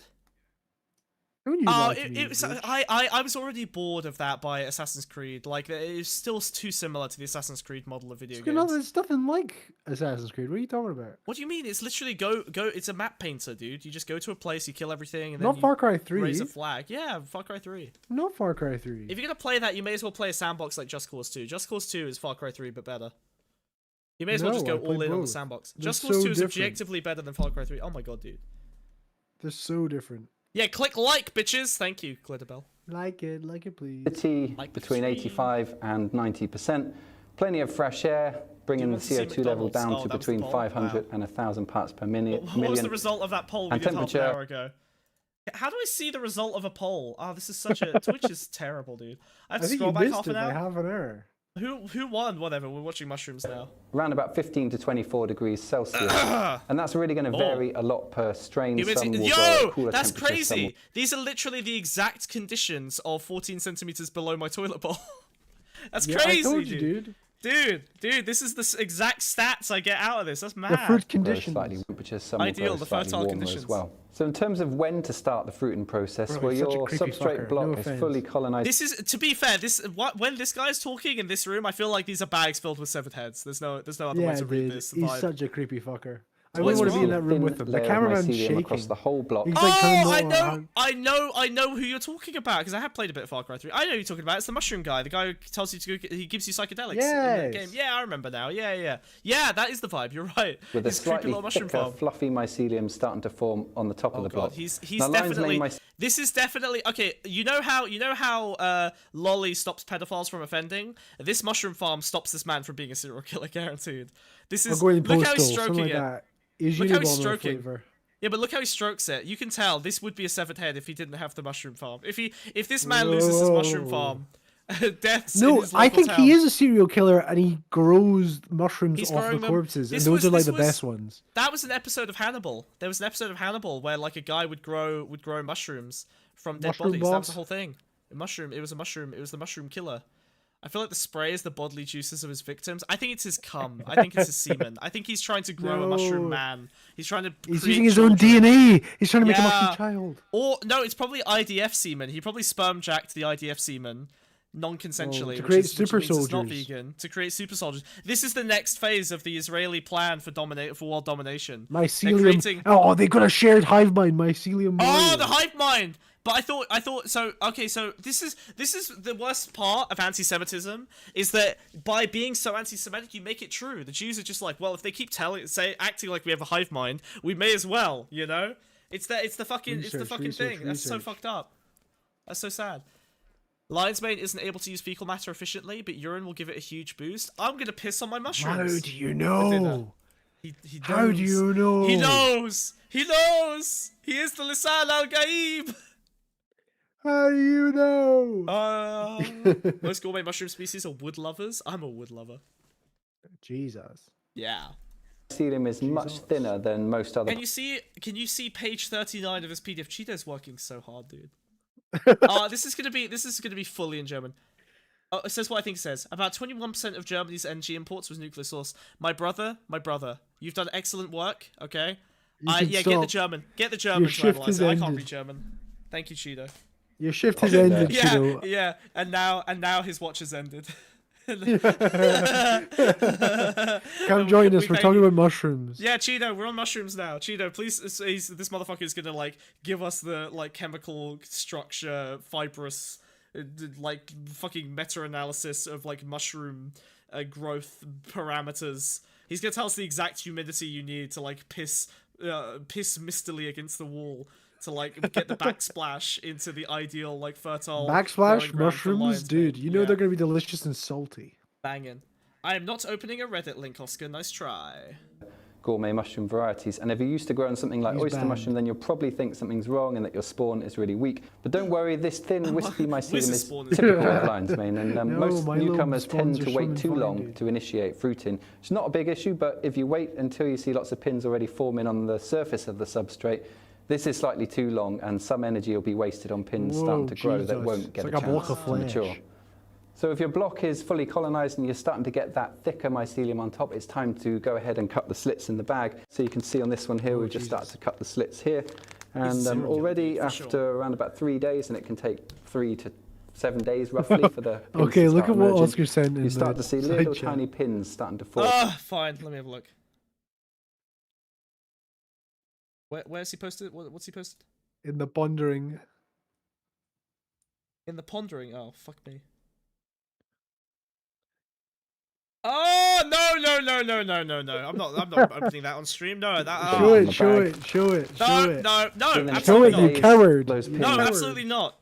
Who knew Oh, life would be it was, good? I was already bored of that by Assassin's Creed. Like, it's still too similar to the Assassin's Creed model of video You know, games. there's nothing like Assassin's Creed. What are you talking about? What do you mean? It's literally go. It's a map painter, dude. You just go to a place, you kill everything, and then Not you Far Cry 3. raise a flag. Yeah, Far Cry 3. Not Far Cry 3. If you're gonna play that, you may as well play a sandbox like Just Cause 2. Just Cause 2 is Far Cry 3, but better. You may as well just No, go I all played in on the both. sandbox. They're Just Cause so 2 is different. objectively better than Far Cry 3. Oh my god, dude. They're so different. Yeah, click like, bitches. Thank you, Glitterbell. Like it, please. Humidity Like the between stream. 85 and 90%. Plenty of fresh air, bringing the want to see CO2 level McDonald's? down Oh, to that was the between poll? 500 Wow. and 1,000 parts per million. What was the result of that poll we And did half an temperature- hour ago? How do I see the result of a poll? Oh, this is such a... Twitch is terrible, dude. I have I to think scroll you back missed half it an by hour. half an hour. Who won? Whatever, we're watching mushrooms now. Around about 15 to 24 degrees Celsius. And that's really going to vary a lot per strain. Some will go at Yo! cooler That's temperatures, some will- crazy! These are literally the exact conditions of 14 centimeters below my toilet bowl. That's Yeah, crazy, I told you, dude. Dude, this is the exact stats I get out of this. That's mad. The fruit grow conditions. slightly temperatures, some Ideal, will the grow slightly fertile warmer conditions. as well. So in terms of when to start the fruiting process, Bro, well, he's such a your creepy substrate fucker, block no is offense. fully colonized. This is, to be fair, when this guy's talking in this room, I feel like these are bags filled with severed heads. There's no other way Yeah, to read dude. this. He's vibe. such a creepy fucker. I What's wouldn't want to be in wrong? that room with him. The cameraman's shaking. Across the whole block. He's like, I know who you're talking about because I have played a bit of Far Cry 3. I know who you're talking about. It's the mushroom guy, the guy who tells you to go. He gives you psychedelics in the Yes. game. Yeah, I remember now. Yeah, that is the vibe. You're right. With a It's a creepy slightly little mushroom thicker, farm. fluffy mycelium starting to form on the top of the God, block. he's Now, lion's definitely. mane This is definitely okay. You know how Lolly stops pedophiles from offending. This mushroom farm stops this man from being a serial killer, guaranteed. This is Going look how he's postal, stroking something like it. that. Is Look how he's Uniball no stroking. flavor? Yeah, but look how he strokes it. You can tell this would be a severed head if he didn't have the mushroom farm. If this man loses his mushroom farm, deaths. in No, his I local think town. he is a serial killer and he grows mushrooms He's off growing the them. corpses, and This those was- are like this the was- best ones. That was an episode of Hannibal. There was an episode of Hannibal where like a guy would grow mushrooms from dead Mushroom bodies. That was boss? the whole thing. It was a mushroom. It was the mushroom killer. I feel like the spray is the bodily juices of his victims. I think it's his cum. I think it's his semen. I think he's trying to grow a mushroom No. man. He's trying to. He's create using his own children. DNA. He's trying to make a Yeah. mushroom child. Or no, it's probably IDF semen. He probably sperm jacked the IDF semen non-consensually, to which create is- super which means it's not soldiers. vegan. To create super soldiers. This is the next phase of the Israeli plan for world domination. They're Mycelium. creating- Oh, they got a shared hive mind. Mycelium. Oh, warrior. the hive mind. But I thought so. Okay, so this is the worst part of anti-Semitism is that by being so anti-Semitic, you make it true. The Jews are just like, well, if they keep acting like we have a hive mind, we may as well, you know. It's the fucking Research, thing. That's so research. fucked up. That's so sad. Lion's mane isn't able to use fecal matter efficiently, but urine will give it a huge boost. I'm gonna piss on my mushrooms. How do you I did know? that. He How do knows. you know? He knows. He knows. He is the Lisan al-Gaib. How do you know? Most gourmet mushroom species are wood lovers. I'm a wood lover. Jesus. Yeah. Mycelium is much thinner than most other. Can you see page 39 of this PDF? Cheeto's working so hard, dude. This is gonna be fully in German. Oh, it says what I think it says. About 21% of Germany's energy imports was nuclear source. My brother, you've done excellent work. Okay. should Get the stop. German. Get the German to shift analyze is it. I can't ended. read German. Thank you, Cheeto. Your shift has ended, Yeah, Cheeto. yeah. And now his watch has ended. Come join us. We're talking about mushrooms. Yeah, Cheeto, we're on mushrooms now. Cheeto, please, this motherfucker is gonna like give us the like chemical structure, fibrous like fucking meta-analysis of like mushroom growth parameters. He's gonna tell us the exact humidity you need to like piss mistily against the wall to like get the backsplash into the ideal like fertile backsplash mushrooms, dude. You know they're gonna be delicious and salty. Banging. I am not opening a Reddit link, Oscar. Nice try. Gourmet mushroom varieties, and if you're used to growing something like oyster mushroom, then you'll probably think something's wrong and that your spawn is really weak. But don't worry, this thin wispy mycelium is typical of lion's mane, and most newcomers tend to wait too long to initiate fruiting. It's not a big issue, but if you wait until you see lots of pins already forming on the surface of the substrate, this is slightly too long, and some energy will be wasted on pins starting to grow that won't get a chance to mature. So if your block is fully colonized and you're starting to get that thicker mycelium on top, it's time to go ahead and cut the slits in the bag. So you can see on this one here, we've just started to cut the slits here. And already after around about 3 days, and it can take 3 to 7 days roughly for the pins okay, to look start at what emerging. Oscar sent in You start to see little chat. tiny pins starting to form. Fine. Let me have a look. Where's he posted? What's he posted? In the pondering. In the pondering? Oh, fuck me. Oh no! I'm not opening that on stream. No, that. Show it, show it. No, absolutely show it, not. you coward. No, absolutely not.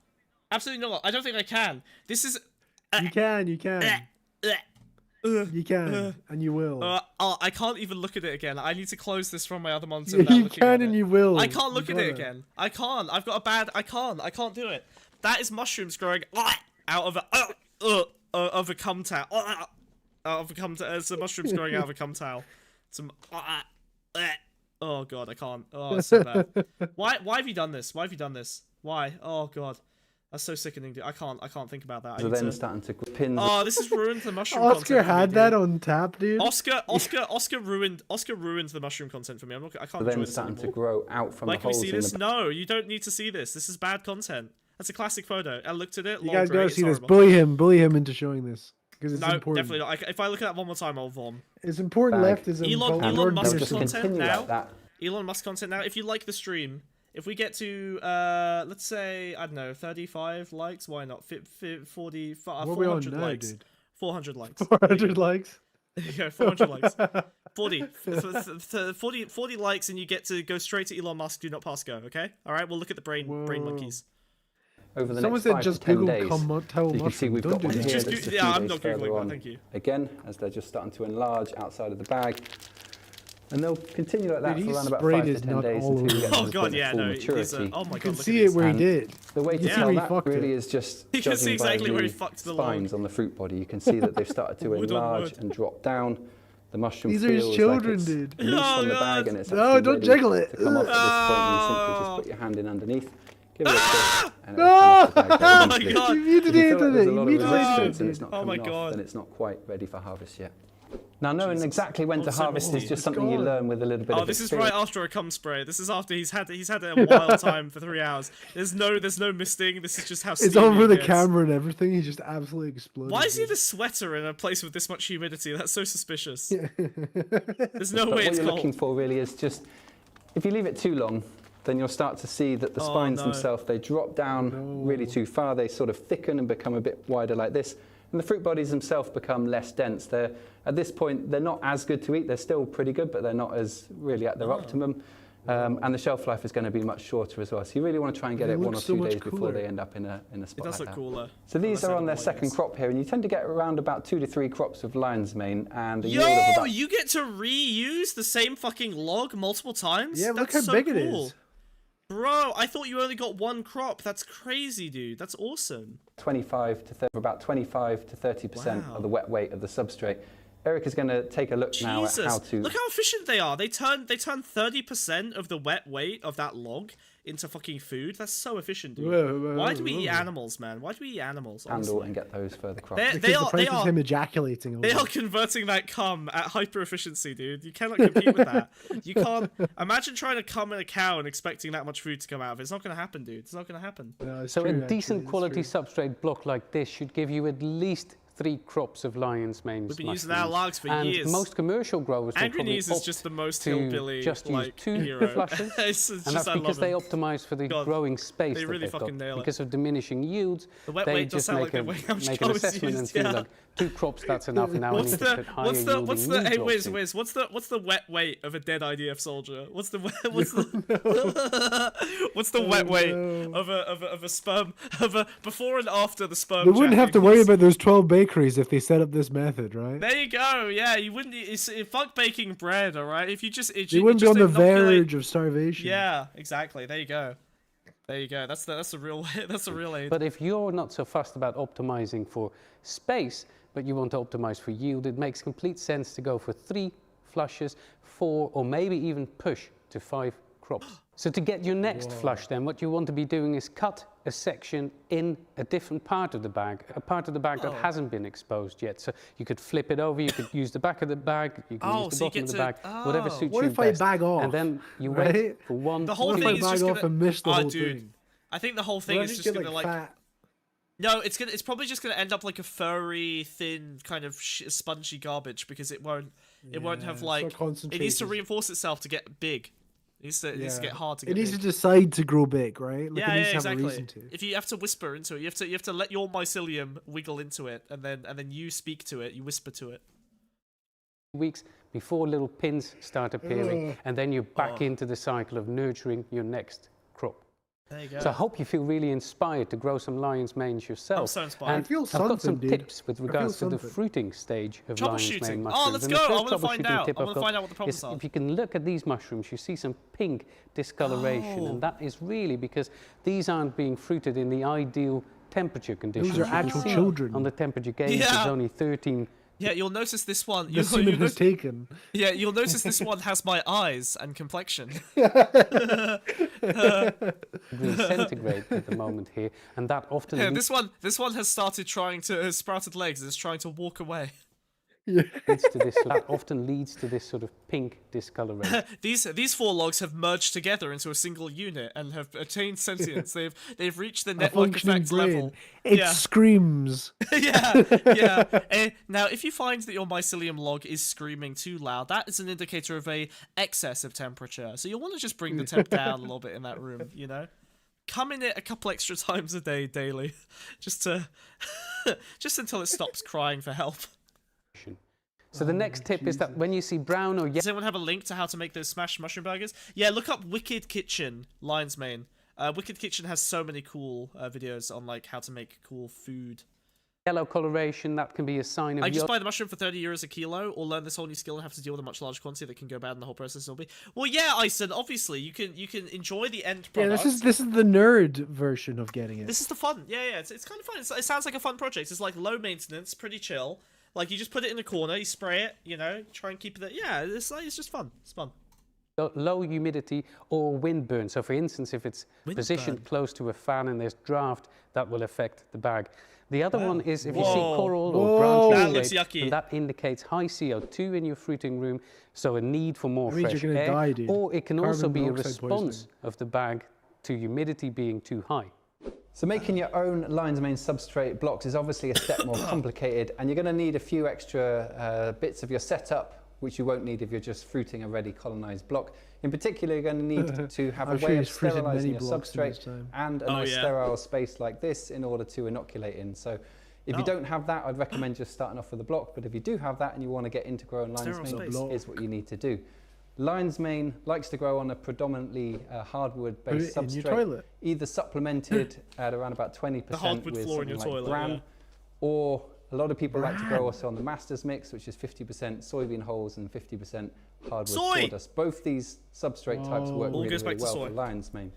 Absolutely not. I don't think I can. This is. You can. You can, and you will. I can't even look at it again. I need to close this from my other monitor. You can and you will. I can't look at it again. I can't. I've got a bad. I can't do it. That is mushrooms growing out of a cum towel. It's the mushrooms growing out of a cum towel. Some. Oh god, I can't. Oh, it's so bad. Why have you done this? Why have you done this? Why? Oh god. That's so sickening, dude. I can't think about that. So then starting to pin. Oh, this has ruined the mushroom Oscar content. had that on tap, dude. Oscar ruined the mushroom content for me. I can't enjoy this starting anymore. to grow out from like, the holes can we see in this? the... No, you don't need to see this. This is bad content. That's a classic photo. I looked at it. You guys gotta see this. Bully him into showing this. Because it's important. Definitely not. If I look at that one more time, I'll vom. It's important leftism. Elon Musk just content now. Like Elon Musk content now. If you like the stream, if we get to let's say, I don't know, 35 likes, why not? 40, 400 likes. Dude? 400 likes. 400 likes. Yeah, 400 likes. 40 likes, and you get to go straight to Elon Musk. Do not pass go. Okay. All right. We'll look at the brain monkeys. Over the Someone next said 5 just to 10 Google days, you can see we've got one here that's a few I'm days not further Googling on. that, thank you. Again, as they're just starting to enlarge outside of the bag. And they'll continue like that for around about 5 to 10 days until you get to the point of full maturity. Oh my god, you can see it where he did. The way to tell that really is just judging by the spines on the fruit body. You can see that they've started to enlarge and drop down. The mushroom These are his feels children, like it's dude. loose on the bag, and it's no, don't jiggle it. to come off at this point, you simply just put your hand in underneath. Give it a twist, and Oh my god! You mutilated it. You mutilated and it's not coming off, then it's not quite ready for harvest yet. Now, knowing exactly when to harvest is just something you learn with a little bit of this experience. is right after a cum spray. This is after he's had a wild time for 3 hours. There's no misting. This is just how it's over the camera and everything. He just absolutely exploded. Why is he in a sweater in a place with this much humidity? That's so suspicious. There's no way it's cold. What you're looking for really is just, if you leave it too long, then you'll start to see that the spines themselves, they drop down really too far. They sort of thicken and become a bit wider like this. And the fruit bodies themselves become less dense. They're, at this point, they're not as good to eat. They're still pretty good, but they're not as really at their optimum. And the shelf life is going to be much shorter as well. So you really want to try and get it 1 or 2 days before they end up in a spot it does like look cooler. So these are on their second crop here, and you tend to get around about 2 to 3 crops of lion's mane, and a yield of about... you get to reuse the same fucking log multiple times? Yeah, That's look how big cool. it is. Bro, I thought you only got 1 crop. That's crazy, dude. That's awesome. 25 to 30% of the wet weight of the substrate. Eric is going to take a look now at how to... Look how efficient they are. They turn 30% of the wet weight of that log into fucking food. That's so efficient, dude. Why do we eat animals, man? Why do we eat animals? Handle and get those further crops. They are him ejaculating. They are converting that cum at hyper efficiency, dude. You cannot compete with that. You can't imagine trying to cum in a cow and expecting that much food to come out of it. It's not going to happen, dude. It's not going to happen. So a decent quality substrate block like this should give you at least 3 crops of lion's mane We've been mushrooms. using our logs for and years. Most commercial growers will Angry probably News is just the most to hillbilly just use like 2 hero. flushes, it's and just, that's I because love they him. optimize for the God, growing space they that really they've fucking got. nail it. Because of diminishing yields, The wet they weight does just sound make, like the way how much make an coal is assessment and used, feel yeah. like 2 crops, that's enough, and now I need to put higher yielding Hey, new Wiz, crops in. what's the wet weight of a dead IDF soldier? What's the what's the wet weight of a sperm of a before and after the sperm? They wouldn't have to jacking? worry about those 12 bakeries if they set up this method, right? There you go. Yeah, you wouldn't. Fuck baking bread, all right. If you just, They wouldn't be on the inoculate- verge of starvation. Yeah, exactly. There you go. There you go. That's the real that's the real aid. But if you're not so fussed about optimizing for space, but you want to optimize for yield, it makes complete sense to go for 3 flushes, 4, or maybe even push to 5 crops. So to get your next flush then, what you want to be doing is cut a section in a different part of the bag, a part of the bag that hasn't been exposed yet. So you could flip it over, you could use the back of the bag, you can use the bottom of the bag, whatever suits What you if I best. bag off? And then you right? wait for 1 The whole What if thing I is bag just off gonna. and miss the whole dude, thing? I think the whole thing What if is I just get, gonna fat? No, it's probably just gonna end up like a furry, thin kind of spongy garbage because it won't have so like it needs to concentrated. reinforce itself to get big. It needs to get hard to get It needs big. to decide to grow big, right? Like Yeah, it needs to have exactly. a reason to. If you have to whisper into it, you have to let your mycelium wiggle into it, and then you speak to it, you whisper to it. weeks before little pins start appearing, and then you're back into the cycle of nurturing your next crop. There you go. So I hope you feel really inspired to grow some lion's manes yourself. I'm so inspired. And I feel I've got some something, dude. tips with I feel regards to the something. fruiting stage of lion's mane Troubleshooting. mushrooms. Oh, let's And the go. I first want to find troubleshooting out. tip I want I've to got find out what the problems is are. if you can look at these mushrooms, you see some pink discoloration, and that is really because these aren't being fruited in the ideal temperature conditions. are You can actual see children. on the temperature gauge, Yeah. there's only 13. Yeah, you'll notice this one. The semen has taken. Yeah, you'll notice this one has my eyes and complexion. Degrees centigrade at the moment here, and that often Yeah, leads this one has sprouted legs and is trying to walk away. to this. That often leads to this sort of pink discoloration. These 4 logs have merged together into a single unit and have attained sentience. They've reached the A network functioning effects brain. level. It Yeah. screams. yeah. Now, if you find that your mycelium log is screaming too loud, that is an indicator of a excess of temperature. So you'll want to just bring the temp down a little bit in that room, you know? Come in it a couple extra times a day, daily, just until it stops crying for help. So the next tip is that when you see brown or yellow... Does anyone have a link to how to make those smashed mushroom burgers? Yeah, look up Wicked Kitchen, Lion's Mane. Wicked Kitchen has so many cool videos on like how to make cool food. Yellow coloration, that can be a sign of... I just buy the mushroom for 30 euros a kilo, or learn this whole new skill and have to deal with a much larger quantity that can go bad in the whole process. Will be well, yeah, Ison. Obviously, you can enjoy the end Yeah, product. this is the nerd version of getting it. This is the fun. Yeah, it's kind of fun. It sounds like a fun project. It's like low maintenance, pretty chill. Like you just put it in a corner, you spray it, you know, try and keep it. Yeah, it's just fun. It's fun. Low humidity or wind burn. So for instance, if it's positioned close to a fan and there's draft, that will affect the bag. The other one is if you see coral or branching That looks shape, yucky. then that indicates high CO2 in your fruiting room, so a need for more That means fresh you're gonna air. die, dude. Or it can also Carbon be a monoxide response poisoning. of the bag to humidity being too high. So making your own lion's mane substrate blocks is obviously a step more complicated, and you're going to need a few extra bits of your setup, which you won't need if you're just fruiting a ready colonized block. In particular, you're going to need to have I'm a sure way he's of fruited sterilizing many your blocks in his substrate time. and a nice sterile space like this in order to inoculate in. So if you don't have that, I'd recommend just starting off with a block, but if you do have that and you want to get into growing lion's mane, here's what you need to do. Lion's mane likes to grow on a predominantly hardwood-based Put it in your substrate, toilet. either supplemented at around about 20% hardwood with floor in something your like toilet, bran, yeah. or a lot of people like to grow also on the Masters mix, which is 50% soybean hulls and 50% hardwood sawdust. Both these substrate types work really, goes really back to well soy. for lion's mane.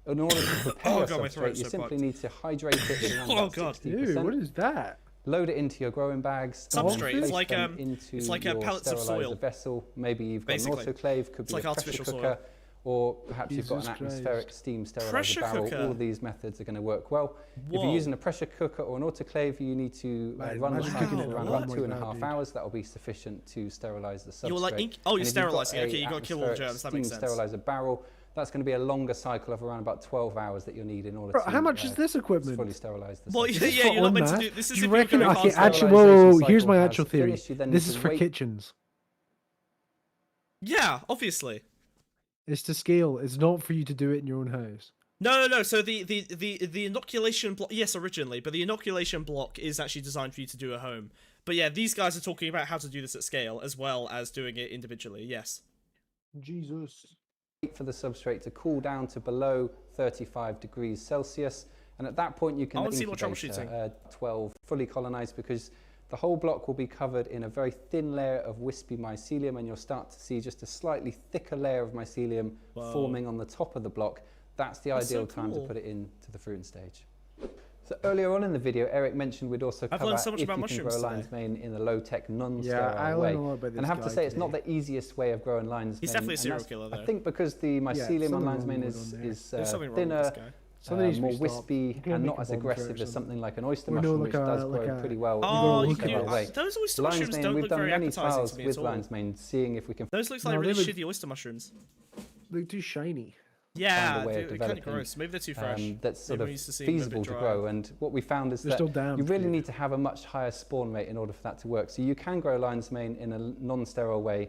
In order to prepare a God, my substrate, throat's you so simply plugged. need to hydrate it in around about 60%. Dude, what is that? Load it into your growing bags. Substrate, place it's like, them into it's like, your pellets of sterilizer soil. vessel. Maybe you've got Basically. an autoclave, could It's be like a pressure artificial soil. cooker, or perhaps you've got an Jesus atmospheric steam sterilizer Pressure barrel. cooker? All of these methods are going to work well. If Whoa. you're using a pressure cooker or an autoclave, you need to Man, run the imagine cycle cooking for it around a lot about more than that, 2.5 dude. hours. That will be sufficient to sterilize the substrate. You're like And you're if you've got sterilizing. a Okay, you got to kill all the atmospheric germs. That makes steam sense. sterilizer barrel, That's going to be a longer cycle of around about 12 hours that you'll need in order Bro, to how much is this equipment? fully sterilize the Well, substrate. yeah, you're not meant to do this. Is Do you if reckon? you're going Okay, past actually, sterilization whoa, here's cycle my has actual theory. finished, you then This need is to for wait. kitchens. Yeah, obviously. It's to scale. It's not for you to do it in your own house. No. So the inoculation block, yes, originally, but the inoculation block is actually designed for you to do at home. But yeah, these guys are talking about how to do this at scale as well as doing it individually. Yes. Jesus. Wait for the substrate to cool down to below 35 degrees Celsius, and at that point you can I want to see more incubate troubleshooting. 12 fully colonized, because the whole block will be covered in a very thin layer of wispy mycelium, and you'll start to see just a slightly thicker layer of mycelium forming on the top of the block. That's the ideal time to put it into the fruiting stage. So earlier on in the video, Eric mentioned we'd also cover learned so much if about you can grow mushrooms lion's today. mane in a low-tech, non-sterile I way. learned a lot about this And I have to guy say, it's not today. the easiest way of growing lion's He's mane. definitely a and serial that's- killer, though. I think because the mycelium on something lion's wrong mane with is, him there. There's something wrong with thinner, this guy. Something needs to more be stopped. wispy, We're gonna and make not a as bomb aggressive threat or as something like an oyster We're mushroom, doing which like a- does like grow a- pretty well. Oh, in you the can do sterile way. those oyster Lion's mushrooms mane, don't we've look done very many appetizing trials to me with at all. lion's mane, seeing if we can Those looks like No, really they look- shitty oyster mushrooms. They're too shiny. Yeah, find a way of they're kind of developing, gross. Maybe they're too fresh. that's sort Maybe of we used to see them a bit feasible to dry. grow. And what we found is They're that still damp, you really dude. need to have a much higher spawn rate in order for that to work. So you can grow lion's mane in a non-sterile way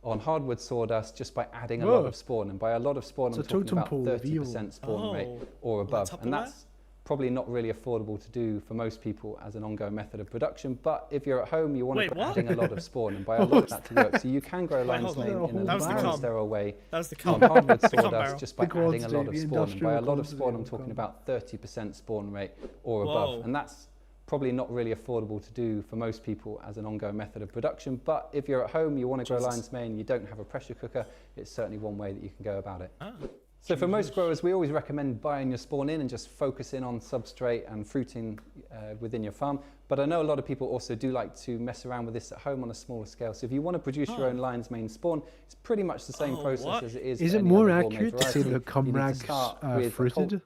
on hardwood sawdust just by adding a lot Whoa. of spawn. And by a lot of spawn, It's I'm a talking totem about pole of evil. 30% spawn rate Oh, or above. Tupperware? And that's probably not really affordable to do for most people as an ongoing method of production. But if you're at home, you want Wait, to be what? adding a lot of spawn, and by a lot of that to work. So you can grow lion's hold on. mane in a That was the cum. non-sterile way That was the on cum. hardwood The cum sawdust barrel. just by The adding a lot of quantity, the spawn. And by a lot of industrial spawn, I'm quantity talking of about 30% spawn rate or Whoa. above. And that's probably not really affordable to do for most people as an ongoing method of production. But if you're at home, you want to grow Jesus. lion's mane, you don't have a pressure cooker, it's certainly one way that you can go about it. Ah. So for most growers, we always recommend buying your spawn in and just focusing on substrate and fruiting within your farm. But I know a lot of people also do like to mess around with this at home on a smaller scale. So if you want to produce your own lion's mane spawn, it's pretty much the same process what? as it is. Is for it any more other gourmet accurate to say variety. the cum You need to rags start with a fruited?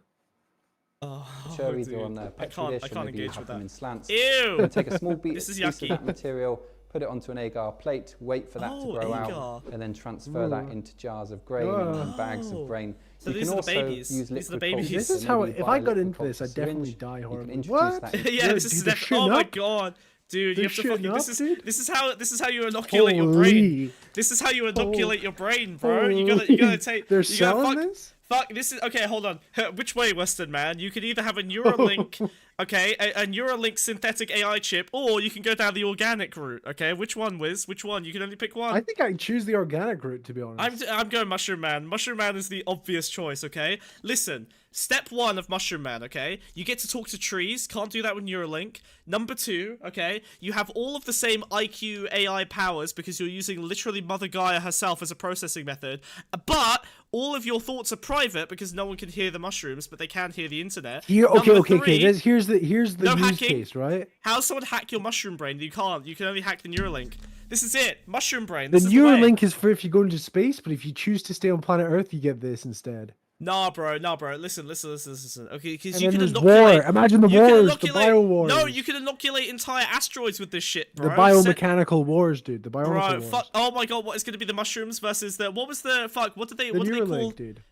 Oh, Sure, either dude. on a I petri can't dish or maybe you engage have with them that. in slants. Ew! Then take a small This is piece of yucky. that material, put it onto an agar plate, wait for that to grow agar. out, and then transfer that into jars of grain and bags of grain. So you these can are the also babies. use These are the liquid babies. poultice, This so is how, maybe if you I buy a got liquid into this, I'd poultice definitely syringe, die you can horribly. introduce What? that into Yeah, Dude, this is they're definitely. Oh my shitting up? god, dude! You They're have to fucking. shitting This up, is dude? this is how you inoculate your brain. Holy. This is how you inoculate your brain, bro. You gotta take. They're you gotta selling this? Fuck, this is okay. Hold on. Which way, Western man? You could either have a Neuralink, okay, a Neuralink synthetic AI chip, or you can go down the organic route. Okay, which one, Wiz? Which one? You can only pick one. I think I choose the organic route, to be honest. I'm going Mushroom Man. Mushroom Man is the obvious choice, okay? Listen, step 1 of Mushroom Man, okay? You get to talk to trees. Can't do that with Neuralink. Number 2, okay? You have all of the same IQ AI powers because you're using literally Mother Gaia herself as a processing method. But all of your thoughts are private because no one can hear the mushrooms, but they can hear the internet. Here, okay, Number okay, 3, okay. Here's the no use hacking. case, right? How's someone hack your mushroom brain? You can't. You can only hack the Neuralink. This is it. Mushroom brain. The This is the way. Neuralink is for if you go into space, but if you choose to stay on planet Earth, you get this instead. Nah, bro. Listen. Okay, because And you then can there's inoculate. war. Imagine the you can wars, the inoculate- bio wars. No, you can inoculate entire asteroids with this shit, bro. The biomechanical wars, dude. The biomechanical Bro, wars. fuck. Oh my god, what is going to be the mushrooms versus the? What was the fuck? What did they? The What did they call? Neuralink, dude.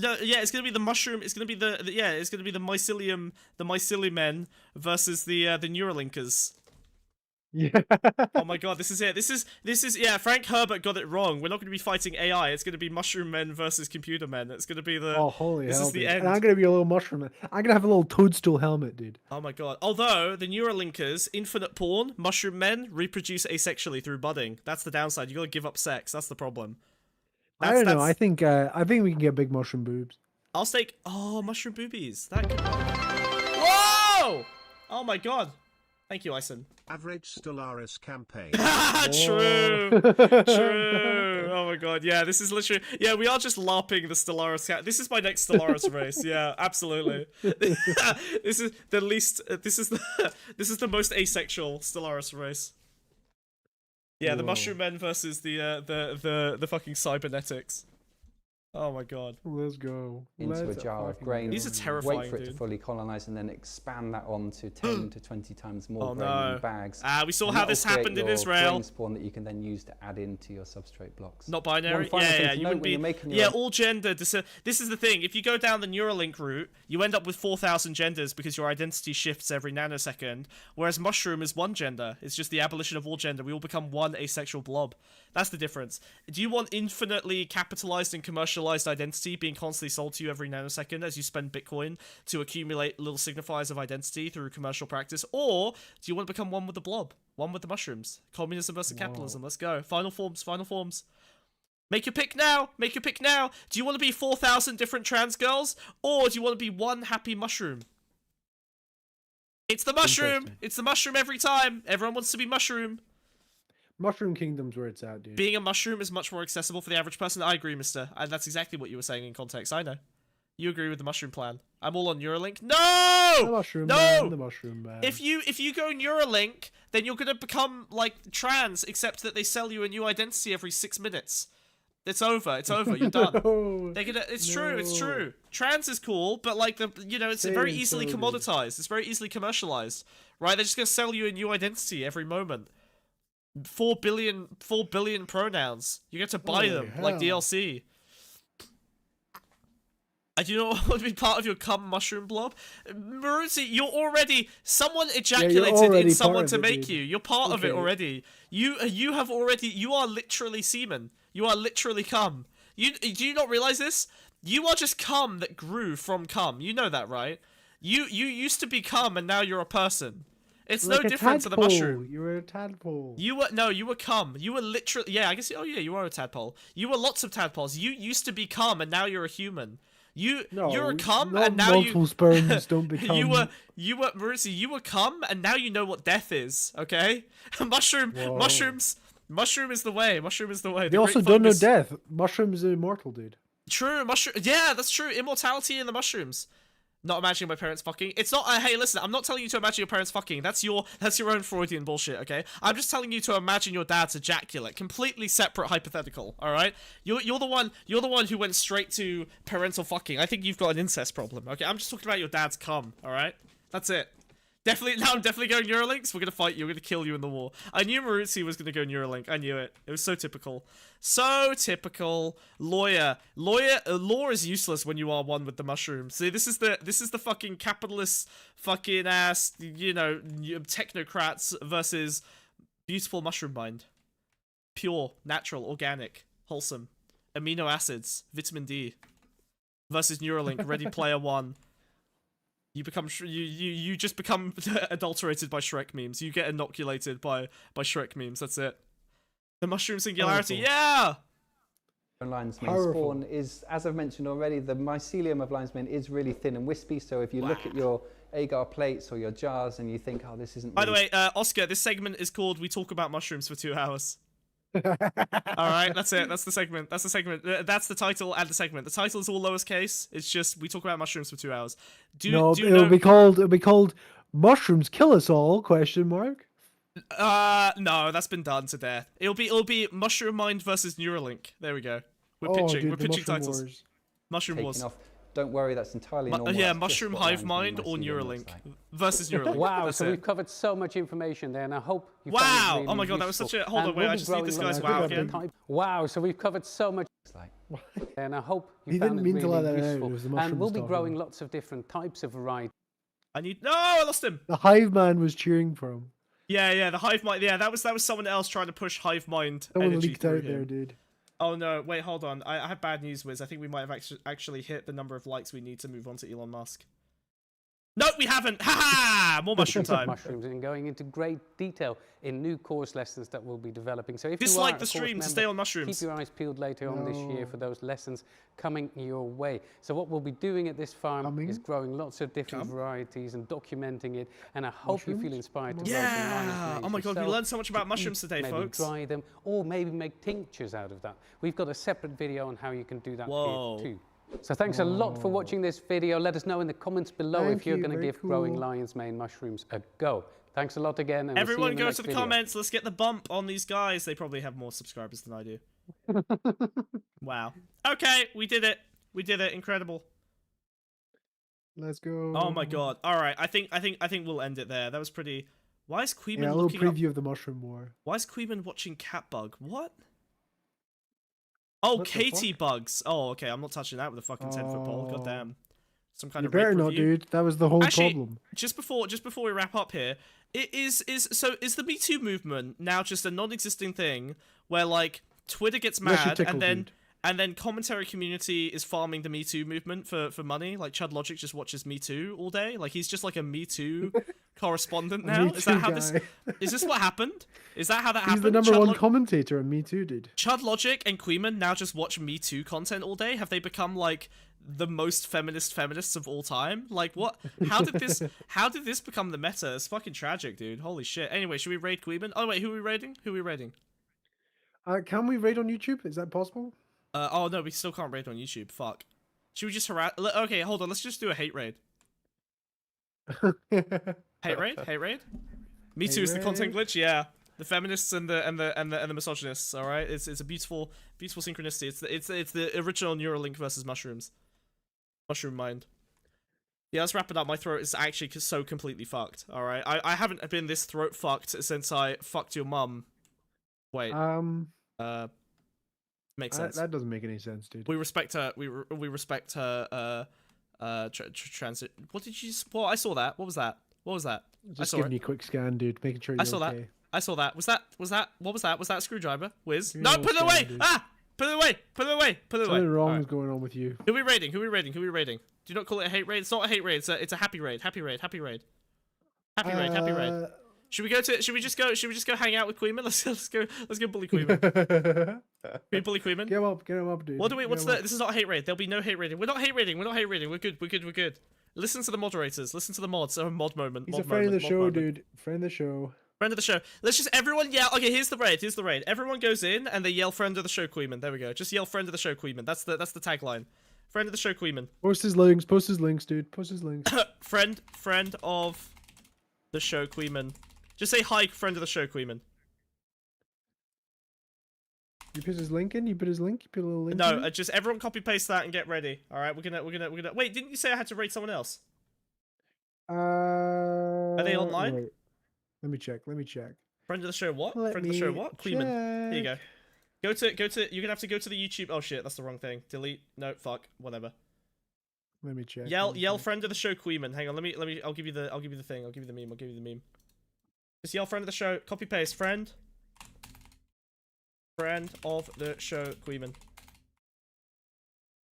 No, yeah, it's gonna be the mushroom. It's gonna be it's gonna be the mycelium, the mycelium versus the Neuralinkers. Yeah. Oh my god, this is it. This is yeah. Frank Herbert got it wrong. We're not going to be fighting AI. It's going to be mushroom men versus computer men. It's going to be the. Oh, holy this hell, is the dude. end. And I'm gonna be a little mushroom man. I'm gonna have a little toadstool helmet, dude. Oh my god. Although the Neuralinkers, infinite porn, mushroom men reproduce asexually through budding. That's the downside. You got to give up sex. That's the problem. I don't know. I think we can get big mushroom boobs. I'll stake. Oh, mushroom boobies. That could. Whoa! Oh my god. Thank you, Ison. Average Stellaris campaign. True. True. Oh my god. Yeah, this is literally. Yeah, we are just LARPing the Stellaris cat. This is my next Stellaris race. Yeah, absolutely. This is the least. This is the most asexual Stellaris race. Yeah, the Whoa. mushroom men versus the fucking cybernetics. Oh my god. Let's go. Into a jar of grain. These are terrifying, Wait for it to dude. fully colonize and then expand that on to 10 to 20 times more grain in bags. We saw And how that'll this happened in create your Israel. grain spawn that you can then use to add into your substrate blocks. Not binary? Yeah, you wouldn't be... Yeah, all gender... This is the thing. If you go down the Neuralink route, you end up with 4,000 genders because your identity shifts every nanosecond, whereas mushroom is one gender. It's just the abolition of all gender. We all become one asexual blob. That's the difference. Do you want infinitely capitalized and commercialized identity being constantly sold to you every nanosecond as you spend Bitcoin to accumulate little signifiers of identity through commercial practice? Or do you want to become one with the blob? One with the mushrooms? Communism versus capitalism. Let's go. Final forms, final forms. Make your pick now. Make your pick now. Do you want to be 4,000 different trans girls? Or do you want to be one happy mushroom? It's the mushroom. It's the mushroom every time. Everyone wants to be mushroom. Mushroom Kingdom's where it's at, dude. Being a mushroom is much more accessible for the average person. I agree, mister. And that's exactly what you were saying in context. I know. You agree with the mushroom plan. I'm all on Neuralink. No! The mushroom no! man, the mushroom man. If you go Neuralink, then you're going to become, like, trans, except that they sell you a new identity every 6 minutes. It's over. It's over. You're done. No, They're gonna. It's true. It's true. Trans is cool, but like it's very easily commoditized. It's very easily commercialized, right? They're just gonna sell you a new identity every moment. 4 billion pronouns. You get to buy them like DLC. I do not want to be part of your cum mushroom blob. Maruzzi, someone ejaculated in someone to make you. You're part of it already. You are literally semen. You are literally cum. Do you not realize this? You are just cum that grew from cum. You know that, right? You used to be cum and now you're a person. It's like no different to the mushroom. You were a tadpole. You were cum. You were literally, yeah, I guess, oh yeah, you are a tadpole. You were lots of tadpoles. You used to be cum and now you're a human. You're a cum and now multiple sperms don't become. you were Maruzzi, you were cum and now you know what death is, okay? Mushrooms is the way. Mushroom is the way. They also don't know death. Mushrooms are immortal, dude. True, yeah, that's true. Immortality in the mushrooms. Not imagining my parents fucking. It's not. Hey, listen. I'm not telling you to imagine your parents fucking. That's your own Freudian bullshit. Okay. I'm just telling you to imagine your dad's ejaculate. Completely separate hypothetical. All right. You're the one. You're the one who went straight to parental fucking. I think you've got an incest problem. Okay. I'm just talking about your dad's cum. All right. That's it. Definitely. Now I'm definitely going Neuralinks. We're gonna fight you. We're gonna kill you in the war. I knew Maruzzi was gonna go Neuralink. I knew it. It was so typical. So typical. Law is useless when you are one with the mushroom. See, this is the fucking capitalist fucking ass, technocrats versus beautiful mushroom mind. Pure, natural, organic, wholesome. Amino acids, vitamin D. Versus Neuralink, Ready Player One. You become you just become adulterated by Shrek memes. You get inoculated by Shrek memes. That's it. The mushroom singularity. Yeah. Lion's mane spawn is, as I've mentioned already, the mycelium of lion's mane is really thin and wispy. So if you look at your agar plates or your jars and you think, oh, this isn't. By the way, Oscar, this segment is called "We Talk About Mushrooms for 2 Hours." All right, that's it. That's the segment. That's the segment. That's the title and the segment. The title is all lowercase. It's just "We Talk About Mushrooms for 2 Hours." It'll be called "Mushrooms Kill Us All?" ? No, that's been done to death. It'll be Mushroom Mind versus Neuralink. There we go. We're pitching titles. Wars. Mushroom Wars. Don't worry, that's entirely normal. Yeah, Mushroom Hive Mind or Neuralink versus Neuralink. Wow, so we've covered so much information there, and I hope you found it really oh my god, that was such a... Hold on, wait, I just need this guy's wow again. Wow, so we've covered so much... And I hope you found it really useful. And we'll be growing lots of different types of varieties. No, I lost him. The Hive Man was cheering for him. Yeah, the Hive Mind. Yeah, that was someone else trying to push Hive Mind. Someone leaked out there, dude. Oh no, wait, hold on. I have bad news, Wiz. I think we might have actually hit the number of likes we need to move on to Elon Musk. No, we haven't. Ha! More mushroom time. Mushrooms and going into great detail in new course lessons that we'll be developing. So if dislike you are the stream to stay on mushrooms. Keep your eyes peeled later on this year for those lessons coming your way. So what we'll be doing at this farm is growing lots of different varieties and documenting it. And I hope you feel inspired to grow some lion's oh my god, we learned so much about mushrooms today, folks. Maybe dry them or maybe make tinctures out of that. We've got a separate video on how you can do that here too. So thanks a lot for watching this video. Let us know in the comments below if you're going to give growing lion's mane mushrooms a go. Thanks a lot again. And everyone go to the comments. Let's get the bump on these guys. They probably have more subscribers than I do. Wow. Okay, we did it. We did it. Incredible. Let's go. Oh my god. All right. I think we'll end it there. That was pretty. Why is Queeman Yeah, a little looking up? preview of the Mushroom War. Why is Queeman watching Catbug? What? Oh, What the Katie fuck? Bugs. Oh, okay. I'm not touching that with a fucking 10-foot pole. God damn. Some kind You of better rape not, review. dude. That was the whole Actually, problem. just before we wrap up here, is the Me Too movement now just a non-existing thing where like Twitter gets Unless you're mad tickled, dude. and then commentary community is farming the Me Too movement for money? Like Chud Logic just watches Me Too all day. Like he's just like a Me Too correspondent now. Me Is that Too how guy. this? Is this what happened? Is that how that He's happened? the number Chud one Lo- commentator on Me Too, dude. Chud Logic and Queeman now just watch Me Too content all day? Have they become like the most feminists of all time? Like what? How did this become the meta? It's fucking tragic, dude. Holy shit. Anyway, should we raid Queeman? Oh wait, who are we raiding? Can we raid on YouTube? Is that possible? Oh no, we still can't raid on YouTube. Fuck. Should we just harass? Okay, hold on. Let's just do a hate raid. Hate raid. Me Too is the content glitch. Yeah, the feminists and the misogynists. All right, it's a beautiful synchronicity. It's the original Neuralink versus mushrooms. Mushroom mind. Yeah, let's wrap it up. My throat is actually so completely fucked. All right, I haven't been this throat fucked since I fucked your mum. Wait. Makes sense. That doesn't make any sense, dude. We respect her. We respect her. Transit. What did you? Well, I saw that. What was that? Just giving you a quick scan, dude. Making sure you're I saw okay. that. I saw that. Was that? What was that? Was that a screwdriver? Whiz? You're No, all put it scared, away! dude. Ah! Put it away! Something wrong Alright. is going on with you. Who are we raiding? Do not call it a hate raid. It's not a hate raid. It's a happy raid. Happy raid. Should we just go hang out with Queeman? Let's go bully Queeman. Can we bully Queeman? Get him up, dude. This is not a hate raid. There'll be no hate raiding. We're not hate raiding. We're good. Listen to the moderators. Listen to the mods. A mod moment. He's a friend of the show, dude. Friend of the show. Friend of the show. Let's just everyone yell. Okay, here's the raid. Everyone goes in and they yell friend of the show Queeman. There we go. Just yell friend of the show Queeman. That's the tagline. Friend of the show Queeman. Post his links, dude. Post his links. friend of the show Queeman. Just say hi, friend of the show Queeman. You put his link in? You put his link? You put a little link No, in? just everyone copy paste that and get ready. All right, we're gonna. Wait, didn't you say I had to raid someone else? Are they online? Wait. Let me check. Friend of the show what? Let Friend of the show me what? Queeman. Here you go. check. Go to. You're gonna have to go to the YouTube. Oh shit, that's the wrong thing. Delete. No, fuck. Whatever. Let me check. Yell friend of the show Queeman. Hang on, let me. I'll give you the thing. I'll give you the meme. Just yell friend of the show. Copy paste. Friend of the show Queeman.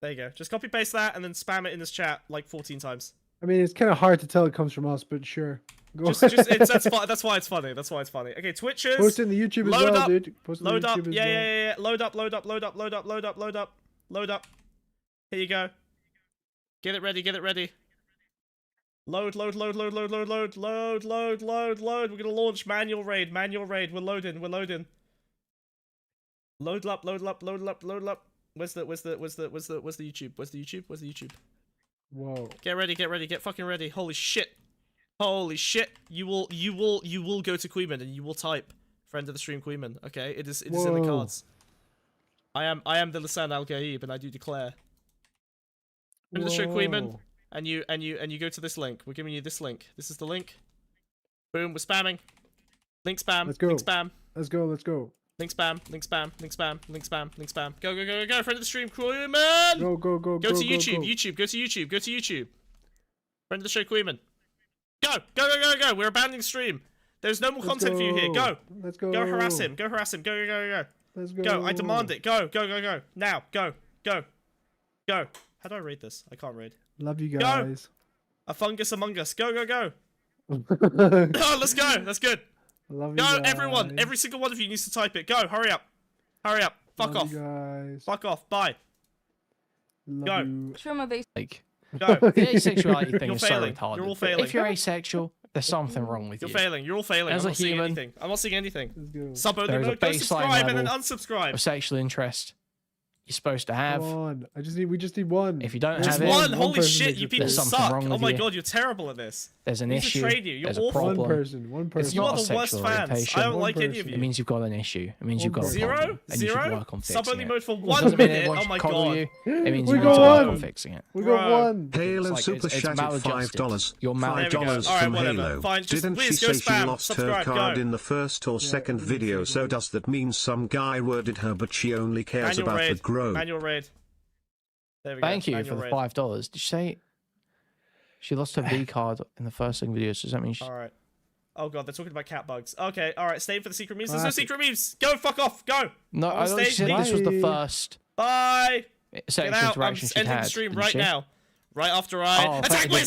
There you go. Just copy paste that and then spam it in this chat like 14 times. I mean, it's kind of hard to tell it comes from us, but sure. Go That's why it's funny. Okay, Twitchers. Post it in the YouTube as well, dude. Post it in the YouTube as well. Yeah. Load up. Here you go. Get it ready. Load. We're gonna launch manual raid. We're loading. Load up. Where's the YouTube? Whoa. Get ready. Get fucking ready. Holy shit. You will go to Queeman and you will type friend of the stream Queeman. Okay, it is in the cards. I am the Lisan Al Gaib and I do declare. Friend of the show Queeman, and you go to this link. We're giving you this link. This is the link. Boom, we're spamming. Link spam. Let's go. Link spam. Let's go. Link spam. Go. Friend of the stream Queeman. Go. Go to YouTube. Go to YouTube. Friend of the show Queeman. Go. We're abandoning stream. There's no more content for you here. Go. Let's go. Go harass him. Go. Let's go. Go. I demand it. Go. Now. Go. How do I raid this? I can't raid. Love you guys. A fungus among us. Go. Oh, let's go. That's good. Love you Go, guys. everyone. Every single one of you needs to type it. Go. Hurry up. Fuck Love off. you guys. Fuck off. Bye. Love Go. you. Go. The asexuality thing You're is so failing. retarded. You're all failing. If you're asexual, there's something wrong with You're you. failing. You're all failing. As I'm a not seeing human, anything. I'm not seeing anything. Let's go. Sub there is a go baseline subscribe and then level unsubscribe. of sexual interest. you're supposed to have. Come on. we just need one. If you don't Just have one. it, Holy shit, you people there's something suck. wrong Oh with my you. god, you're terrible at this. There's an We issue. trade you. You're There's a awful. problem. One person. It's You not are a the worst sexual fans. orientation. I don't like any of It you. means you've got an issue. It means you've got a Zero? problem. And you Zero? should work on fixing Sub-only it. mode for It 1 doesn't mean minute. everyone Oh should my coddle god. you. It means We you got need to work one. on fixing it. We got one. Halo It's Super it's Chatted maladjusted. $5. You're $5 maladjusted. Alright, from whatever. Halo. Fine, just Didn't please she go say she spam. lost her Subscribe, card go. in the first or second video? So does that mean some guy worded her, but she only cares Manual about the raid. grow? Manual raid. There we go. Thank you Manual for the raid. $5. Did you say she lost her V card in the first second video? So does that mean she... Alright. Oh god, they're talking about cat bugs. Okay, alright, stay for the secret memes. There's no Classic. secret memes. Go, fuck off, go. No, On I thought she stage, said leave. this was the Bye. first Bye. sexual Get out. I'm interaction she'd ending had. the stream didn't right she? now. Right after I Oh, attack thank my you.